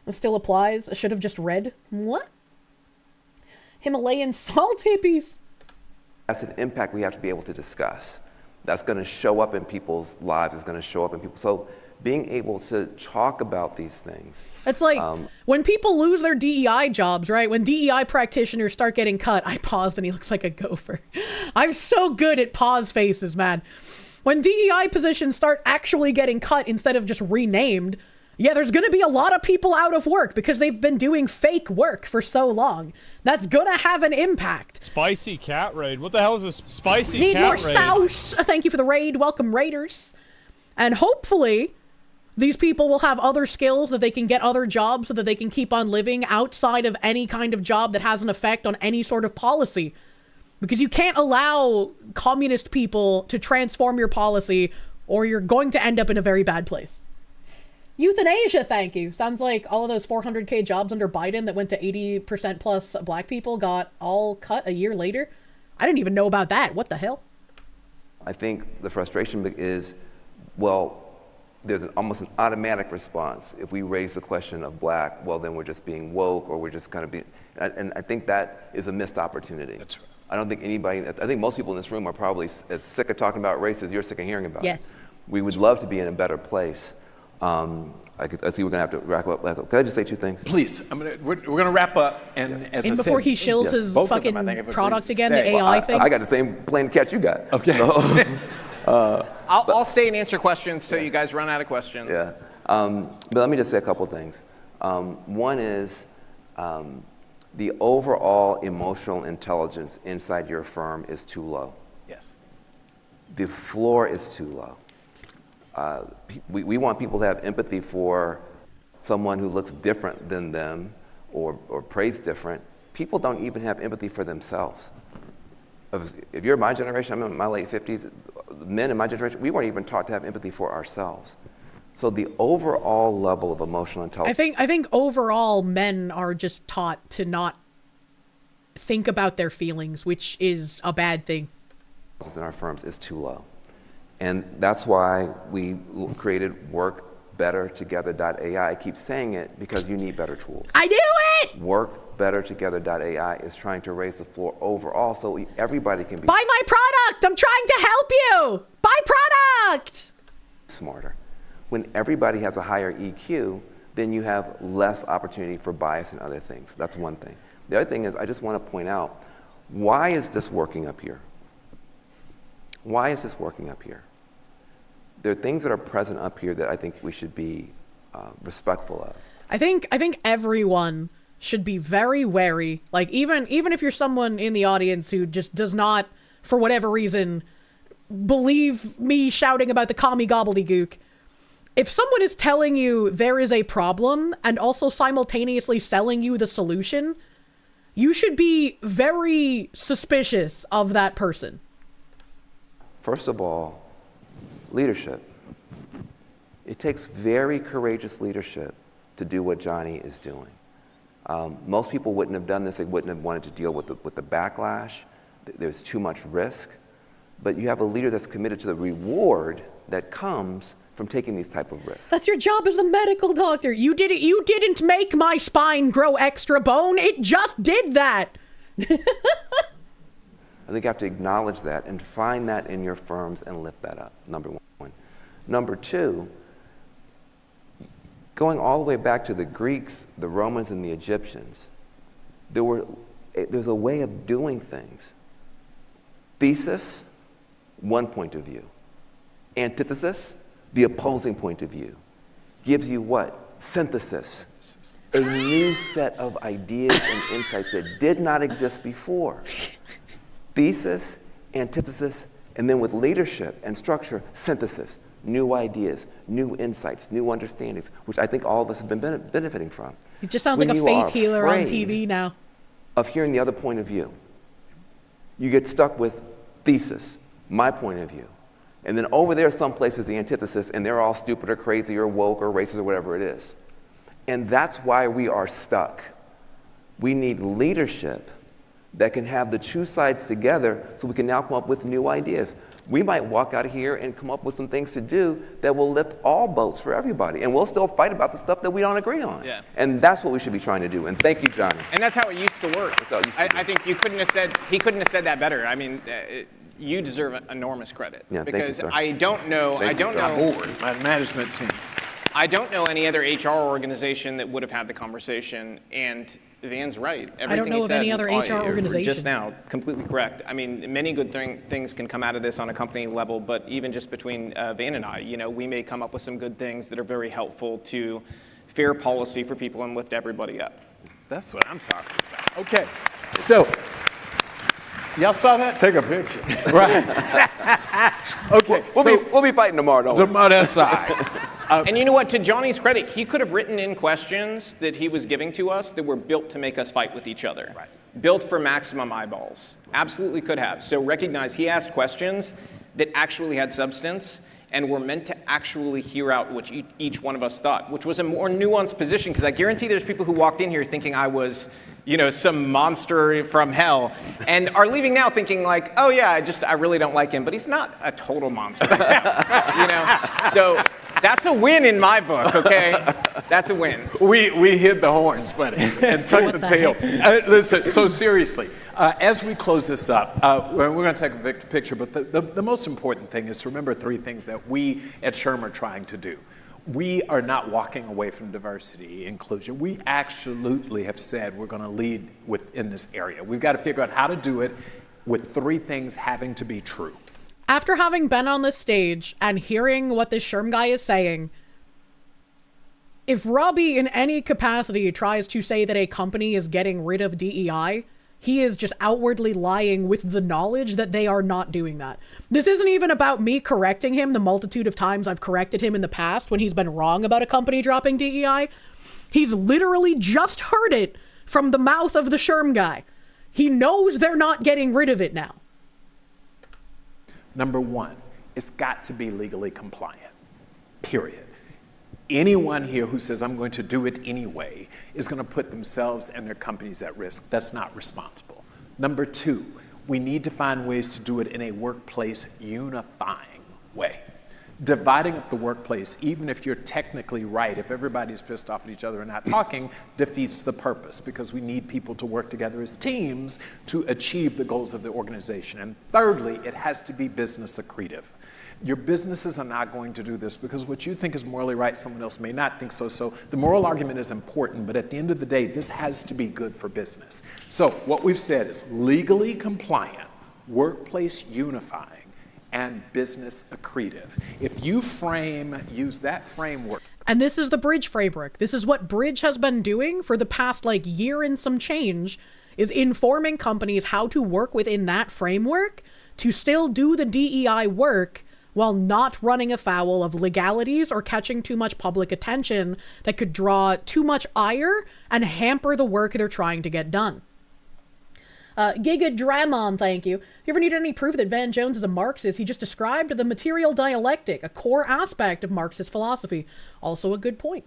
It still applies. I should have just read. What? Himalayan salt hippies. That's an impact we have to be able to discuss. That's going to show up in people's lives. It's going to show up in people. So being able to talk about these things. It's like when people lose their DEI jobs, right? When DEI practitioners start getting cut. I paused and he looks like a gopher. I'm so good at pause faces, man. When DEI positions start actually getting cut instead of just renamed, yeah, there's going to be a lot of people out of work because they've been doing fake work for so long. That's going to have an impact. Spicy cat raid. What the hell is this spicy Need cat more raid? sauce. Thank you for the raid. Welcome, Raiders. And hopefully, These people will have other skills that they can get other jobs so that they can keep on living outside of any kind of job that has an effect on any sort of policy. Because you can't allow communist people to transform your policy, or you're going to end up in a very bad place. Euthanasia, thank you. Sounds like all of those 400K jobs under Biden that went to 80% plus black people got all cut a year later. I didn't even know about that. What the hell? I think the frustration is, well, there's almost an automatic response. If we raise the question of black, well, then we're just being woke, or we're just kind of being, and I think that is a missed opportunity. That's right. I don't think anybody, I think most people in this room are probably as sick of talking about race as you're sick of hearing about it. We would love to be in a better place. I see we're gonna have to wrap up. Can I just say two things? Please, we're gonna wrap up, and as and I before said, he shills his fucking product again, the AI Well, thing. I got the same plane catch you got. Okay. So, I'll stay and answer questions till you guys run out of questions. Yeah. But let me just say a couple things. One is the overall emotional intelligence inside your firm is too low. Yes. The floor is too low. We want people to have empathy for someone who looks different than them or prays different. People don't even have empathy for themselves. If you're my generation, I'm in my late 50s, men in my generation, we weren't even taught to have empathy for ourselves. So the overall level of emotional intelligence. I think overall men are just taught to not think about their feelings, which is a bad thing. In our firms is too low. And that's why we created workbettertogether.ai. I keep saying it because you need better tools. I knew it! Workbettertogether.ai is trying to raise the floor overall so everybody can be Buy my product! I'm trying to help you! Buy product! Smarter. When everybody has a higher EQ, then you have less opportunity for bias and other things. That's one thing. The other thing is, I just want to point out, why is this working up here? Why is this working up here? There are things that are present up here that I think we should be respectful of. I think everyone should be very wary. Like, even if you're someone in the audience who just does not, for whatever reason, believe me shouting about the commie gobbledygook, if someone is telling you there is a problem and also simultaneously selling you the solution, you should be very suspicious of that person. First of all, leadership. It takes very courageous leadership to do what Johnny is doing. Most people wouldn't have done this. They wouldn't have wanted to deal with the backlash. There's too much risk. But you have a leader that's committed to the reward that comes from taking these type of risks. That's your job as the medical doctor. You didn't make my spine grow extra bone. It just did that. I think you have to acknowledge that and find that in your firms and lift that up, number one. Number two, going all the way back to the Greeks, the Romans, and the Egyptians, there's a way of doing things. Thesis, one point of view. Antithesis, the opposing point of view. Gives you what? Synthesis. A new set of ideas and insights that did not exist before. Thesis, antithesis, and then with leadership and structure, synthesis, new ideas, new insights, new understandings, which I think all of us have been benefiting from. It just sounds like a faith healer on TV now. Of hearing the other point of view, you get stuck with thesis, my point of view. And then over there, someplace is the antithesis, and they're all stupid or crazy or woke or racist or whatever it is. And that's why we are stuck. We need leadership that can have the two sides together so we can now come up with new ideas. We might walk out of here and come up with some things to do that will lift all boats for everybody. And we'll still fight about the stuff that we don't agree on. Yeah. And that's what we should be trying to do. And thank you, Johnny. And that's how it used to work. I think he couldn't have said that better. I mean, you deserve enormous credit. Yeah, thank you, because sir. I don't know. Thank you, sir. Board, my management team. I don't know any other HR organization that would have had the conversation, and Van's right. I don't know of any other HR organization. Just now, completely correct. I mean, many good things can come out of this on a company level, but even just between Van and I, we may come up with some good things that are very helpful to fair policy for people and lift everybody up. That's what I'm talking about. Okay, so y'all saw that? Take a picture. Right. Okay. We'll be fighting tomorrow, don't we? Tomorrow, that's side. And you know what? To Johnny's credit, he could have written in questions that he was giving to us that were built to make us fight with each other. Right. Built for maximum eyeballs. Absolutely could have. So recognize he asked questions that actually had substance and were meant to actually hear out what each one of us thought, which was a more nuanced position, because I guarantee there's people who walked in here thinking I was, you know, some monster from hell, and are leaving now thinking like, oh yeah, I really don't like him, but he's not a total monster. You know? So that's a win in my book, okay? That's a win. We hid the horns, buddy, and tucked the tail. Listen, so seriously, as we close this up, we're going to take a picture, but the most important thing is to remember three things that we at SHRM are trying to do. We are not walking away from diversity, inclusion. We absolutely have said we're going to lead within this area. We've got to figure out how to do it with three things having to be true. After having been on this stage and hearing what this SHRM guy is saying, if Robbie in any capacity tries to say that a company is getting rid of DEI, he is just outwardly lying with the knowledge that they are not doing that. This isn't even about me correcting him the multitude of times I've corrected him in the past when he's been wrong about a company dropping DEI. He's literally just heard it from the mouth of the SHRM guy. He knows they're not getting rid of it now. Number one, it's got to be legally compliant, period. Anyone here who says, I'm going to do it anyway, is going to put themselves and their companies at risk. That's not responsible. Number two, we need to find ways to do it in a workplace unifying way. Dividing up the workplace, even if you're technically right, if everybody's pissed off at each other and not talking, defeats the purpose, because we need people to work together as teams to achieve the goals of the organization. And thirdly, it has to be business accretive. Your businesses are not going to do this because what you think is morally right, someone else may not think so. So the moral argument is important, but at the end of the day, this has to be good for business. So what we've said is legally compliant, workplace unifying, and business accretive. If you use that framework. And this is the Bridge framework. This is what Bridge has been doing for the past year and some change, is informing companies how to work within that framework to still do the DEI work while not running afoul of legalities or catching too much public attention that could draw too much ire and hamper the work they're trying to get done. Giga Dramon, thank you. If you ever needed any proof that Van Jones is a Marxist, he just described the material dialectic, a core aspect of Marxist philosophy. Also a good point.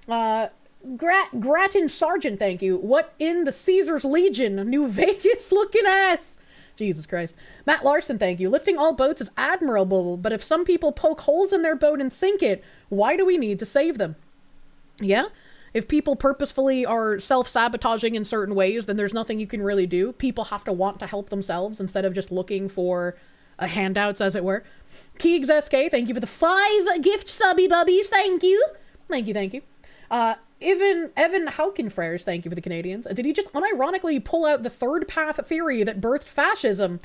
Grattan Sargent, thank you. What in the Caesar's Legion, New Vegas looking ass? Jesus Christ. Matt Larson, thank you. Lifting all boats is admirable, but if some people poke holes in their boat and sink it, why do we need to save them? Yeah? If people purposefully are self-sabotaging in certain ways, then there's nothing you can really do. People have to want to help themselves instead of just looking for handouts, as it were. Keegs SK, thank you for the 5 gift subby bubbies. Thank you. Thank you, thank you. Evan Haukenfrers, thank you for the Canadians. Did he just unironically pull out the third path theory that birthed fascism?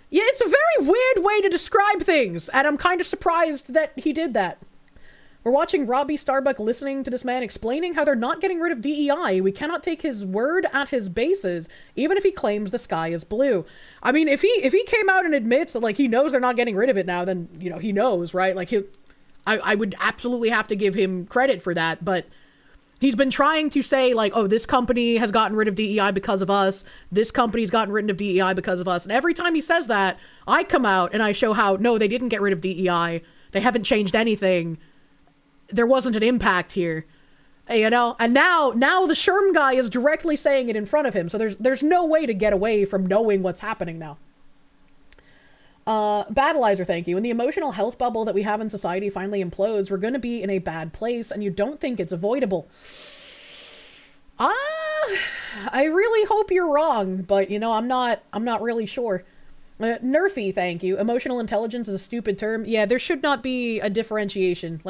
Yeah, it's a very weird way to describe things, and I'm kind of surprised that he did that. We're watching Robbie Starbuck listening to this man explaining how they're not getting rid of DEI. We cannot take his word at his bases, even if he claims the sky is blue. I mean, if he came out and admits that he knows they're not getting rid of it now, then he knows, right? I would absolutely have to give him credit for that, but he's been trying to say oh, this company has gotten rid of DEI because of us. This company's gotten rid of DEI because of us. And every time he says that, I come out and I show how, no, they didn't get rid of DEI. They haven't changed anything. There wasn't an impact here, and now the SHRM guy is directly saying it in front of him. So there's no way to get away from knowing what's happening now. Battleizer, thank you. When the emotional health bubble that we have in society finally implodes, we're going to be in a bad place, and you don't think it's avoidable. I really hope you're wrong, but I'm not really sure. Nerfy, thank you. Emotional intelligence is a stupid term. Yeah, there should not be a differentiation.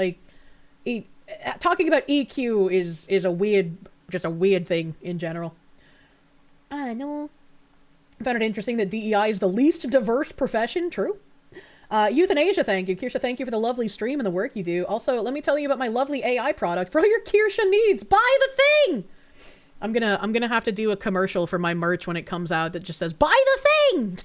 Talking about EQ is a weird thing in general. I know. I found it interesting that DEI is the least diverse profession. True. Euthanasia, thank you. Kirsche, thank you for the lovely stream and the work you do. Also, let me tell you about my lovely AI product for all your Kirsche needs. Buy the thing! I'm gonna have to do a commercial for my merch when it comes out that just says, buy the thing!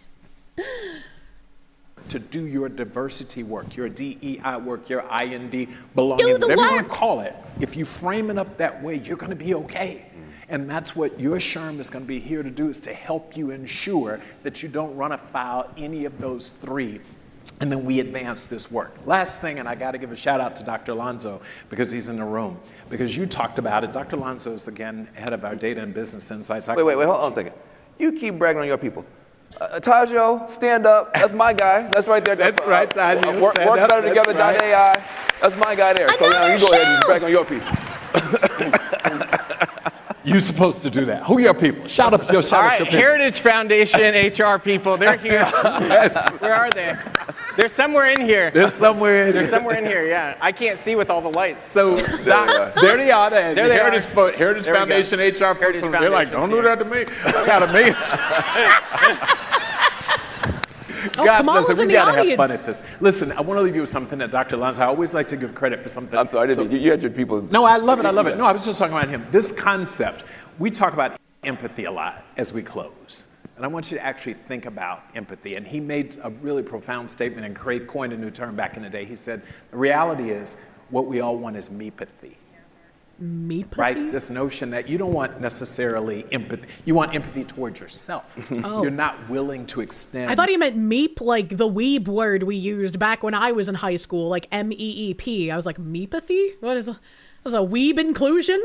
to do your diversity work, your DEI work, your IND belonging, whatever you want to call it. If you frame it up that way, you're going to be okay. And that's what your SHRM is going to be here to do, is to help you ensure that you don't run afoul any of those three. And then we advance this work. Last thing, and I got to give a shout out to Dr. Alonso because he's in the room, because you talked about it. Dr. Alonso is, again, head of our data and business insights. Wait, hold on a second. You keep bragging on your people. Tajio, stand up. That's my guy. That's right there. That's right, Tajio. Work better together.ai. That's my guy there. So you go ahead and brag on your people. You're supposed to do that. Who are your people? Shout out your people. Heritage Foundation HR people. They're here. Where are they? They're somewhere in here. They're somewhere in They're somewhere in here, yeah. I can't see with all the lights. So there they are. The Heritage Foundation HR Heritage person. They're like, don't do that to me. I got to me. God, listen, we got to have fun at this. Listen, I want to leave you with something that Dr. Alonso, I always like to give credit for something. I'm sorry, you had your people. No, I love it. No, I was just talking about him. This concept, we talk about empathy a lot as we close. And I want you to actually think about empathy. And he made a really profound statement, and Craig coined a new term back in the day. He said, the reality is what we all want is meapathy. Meapathy? Right? This notion that you don't want necessarily empathy. You want empathy towards yourself. Oh. You're not willing to extend. I thought he meant meep, like the weeb word we used back when I was in high school, like MEEP. I was like, meapathy? What is a weeb inclusion?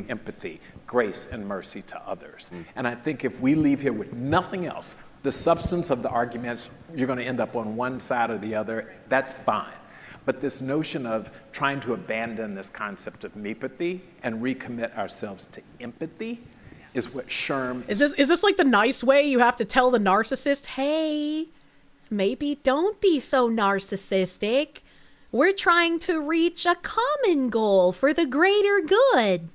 Empathy, grace, and mercy to others. And I think if we leave here with nothing else, the substance of the arguments, you're going to end up on one side or the other, that's fine. But this notion of trying to abandon this concept of meapathy and recommit ourselves to empathy is what SHRM is this like the nice way you have to tell the narcissist, hey, maybe don't be so narcissistic. We're trying to reach a common goal for the greater good.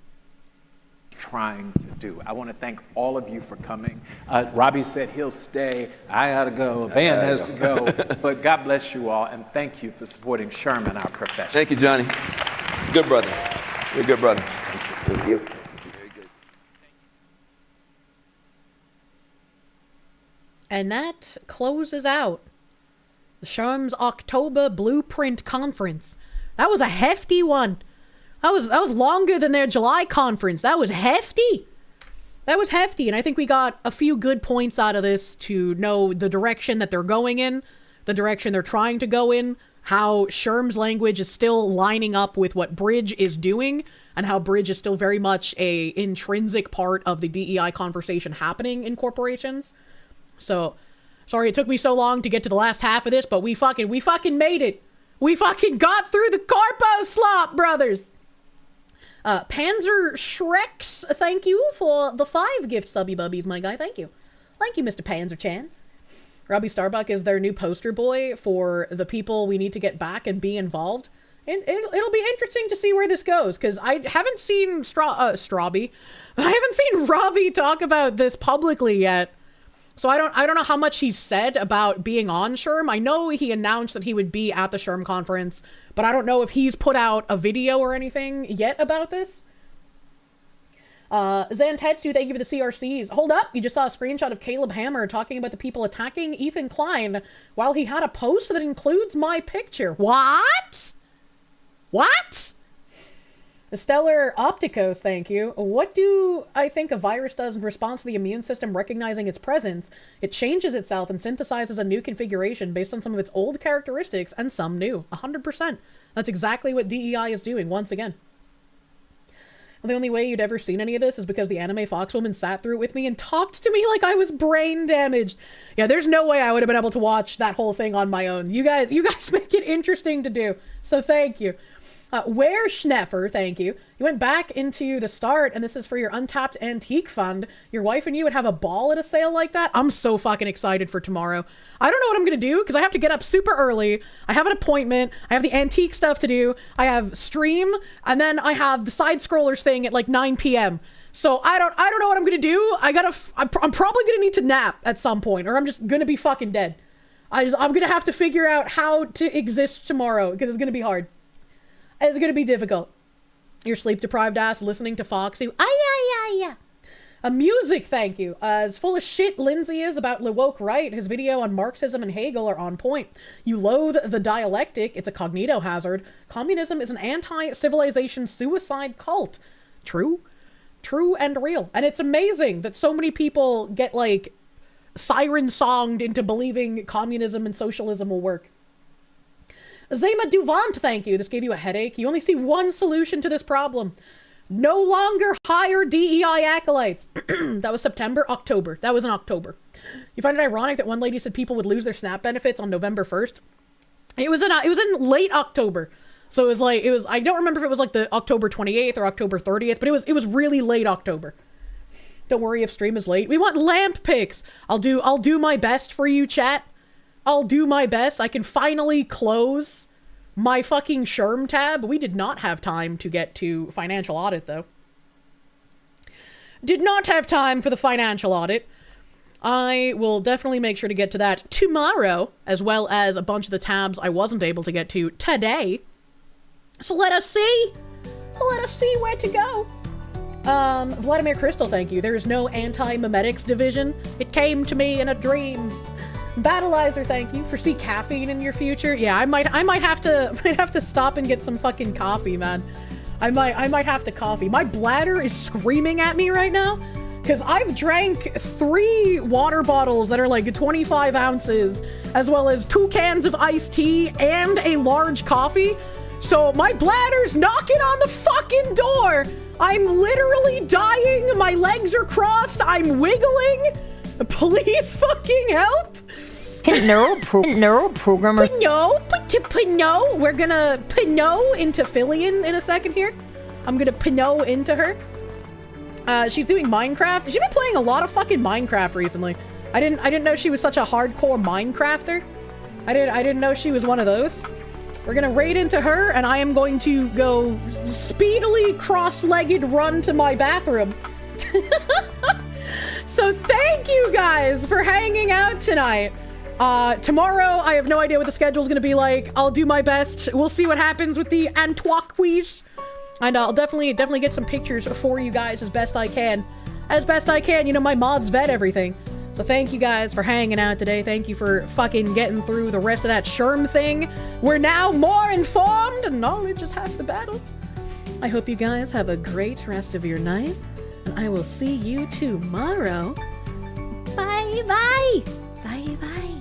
Trying to do. I want to thank all of you for coming. Robbie said he'll stay. I gotta go. Van has to go. But God bless you all, and thank you for supporting SHRM and our profession. Thank you, Johnny. Good brother. You're a good brother. Thank you. And that closes out the SHRM's October Blueprint Conference. That was a hefty one. That was longer than their July conference. That was hefty. And I think we got a few good points out of this to know the direction that they're going in, the direction they're trying to go in, how SHRM's language is still lining up with what Bridge is doing, and how Bridge is still very much a intrinsic part of the DEI conversation happening in corporations. So, sorry it took me so long to get to the last half of this, but we fucking made it. We fucking got through the corpo slop, brothers. Panzer Shreks, thank you for the 5 gift subby bubbies, my guy. Thank you. Thank you, Mr. Panzer-chan. Robbie Starbuck is their new poster boy for the people we need to get back and be involved. And it'll be interesting to see where this goes, because I haven't seen Robbie talk about this publicly yet. So I don't know how much he's said about being on SHRM. I know he announced that he would be at the SHRM conference, but I don't know if he's put out a video or anything yet about this. Zantetsu, thank you for the CRCs. Hold up, you just saw a screenshot of Caleb Hammer talking about the people attacking Ethan Klein while he had a post that includes my picture. What? Stellar Opticos, thank you. What do I think a virus does in response to the immune system recognizing its presence? It changes itself and synthesizes a new configuration based on some of its old characteristics and some new. 100%. That's exactly what DEI is doing, once again. The only way you'd ever seen any of this is because the anime fox woman sat through it with me and talked to me like I was brain damaged. Yeah, there's no way I would have been able to watch that whole thing on my own. You guys make it interesting to do. So thank you. Where Schneffer, thank you. You went back into the start, and this is for your untapped antique fund. Your wife and you would have a ball at a sale like that. I'm so fucking excited for tomorrow. I don't know what I'm gonna do, because I have to get up super early. I have an appointment. I have the antique stuff to do. I have stream, and then I have the side scrollers thing at like 9 p.m. So I don't know what I'm gonna do. I'm probably gonna need to nap at some point, or I'm just gonna be fucking dead. I'm gonna have to figure out how to exist tomorrow, because it's gonna be hard. It's gonna be difficult. Your sleep-deprived ass listening to Foxy. Music, thank you. As full of shit Lindsay is about the woke right, his video on Marxism and Hegel are on point. You loathe the dialectic, it's a cognito hazard. Communism is an anti-civilization suicide cult. True. True and real. And it's amazing that so many people get, like, siren-songed into believing communism and socialism will work. Zema Duvant, thank you. This gave you a headache. You only see one solution to this problem. No longer hire DEI acolytes. That was September, October. That was in October. You find it ironic that one lady said people would lose their SNAP benefits on November 1st? It was in late October. So I don't remember if it was like the October 28th or October 30th, but it was really late October. Don't worry if stream is late. We want lamp picks. I'll do my best for you, chat. I'll do my best. I can finally close my fucking Sherm tab. We did not have time to get to financial audit, though. Did not have time for the financial audit. I will definitely make sure to get to that tomorrow, as well as a bunch of the tabs I wasn't able to get to today. So let us see. Let us see where to go. Vladimir Crystal, thank you. There is no anti-memetics division. It came to me in a dream. Battleizer, thank you. Foresee caffeine in your future. Yeah, I might have to stop and get some fucking coffee, man. I might have to coffee. My bladder is screaming at me right now because I've drank 3 water bottles that are like 25 ounces, as well as 2 cans of iced tea and a large coffee. So my bladder's knocking on the fucking door. I'm literally dying. My legs are crossed. I'm wiggling. Please fucking help. Neural programmer. Pinot. We're gonna Pinot into Fillion in a second here. I'm gonna Pinot into her. She's doing Minecraft. She's been playing a lot of fucking Minecraft recently. I didn't know she was such a hardcore Minecrafter. I didn't know she was one of those. We're gonna raid into her, and I am going to go speedily cross-legged run to my bathroom. So thank you guys for hanging out tonight. Tomorrow, I have no idea what the schedule's gonna be like. I'll do my best. We'll see what happens with the Antoine quiz. And I'll definitely get some pictures for you guys as best I can. As best I can, you know, my mods vet everything. So thank you guys for hanging out today. Thank you for fucking getting through the rest of that Sherm thing. We're now more informed, and knowledge is half the battle. I hope you guys have a great rest of your night, and I will see you tomorrow. Bye bye. Bye bye.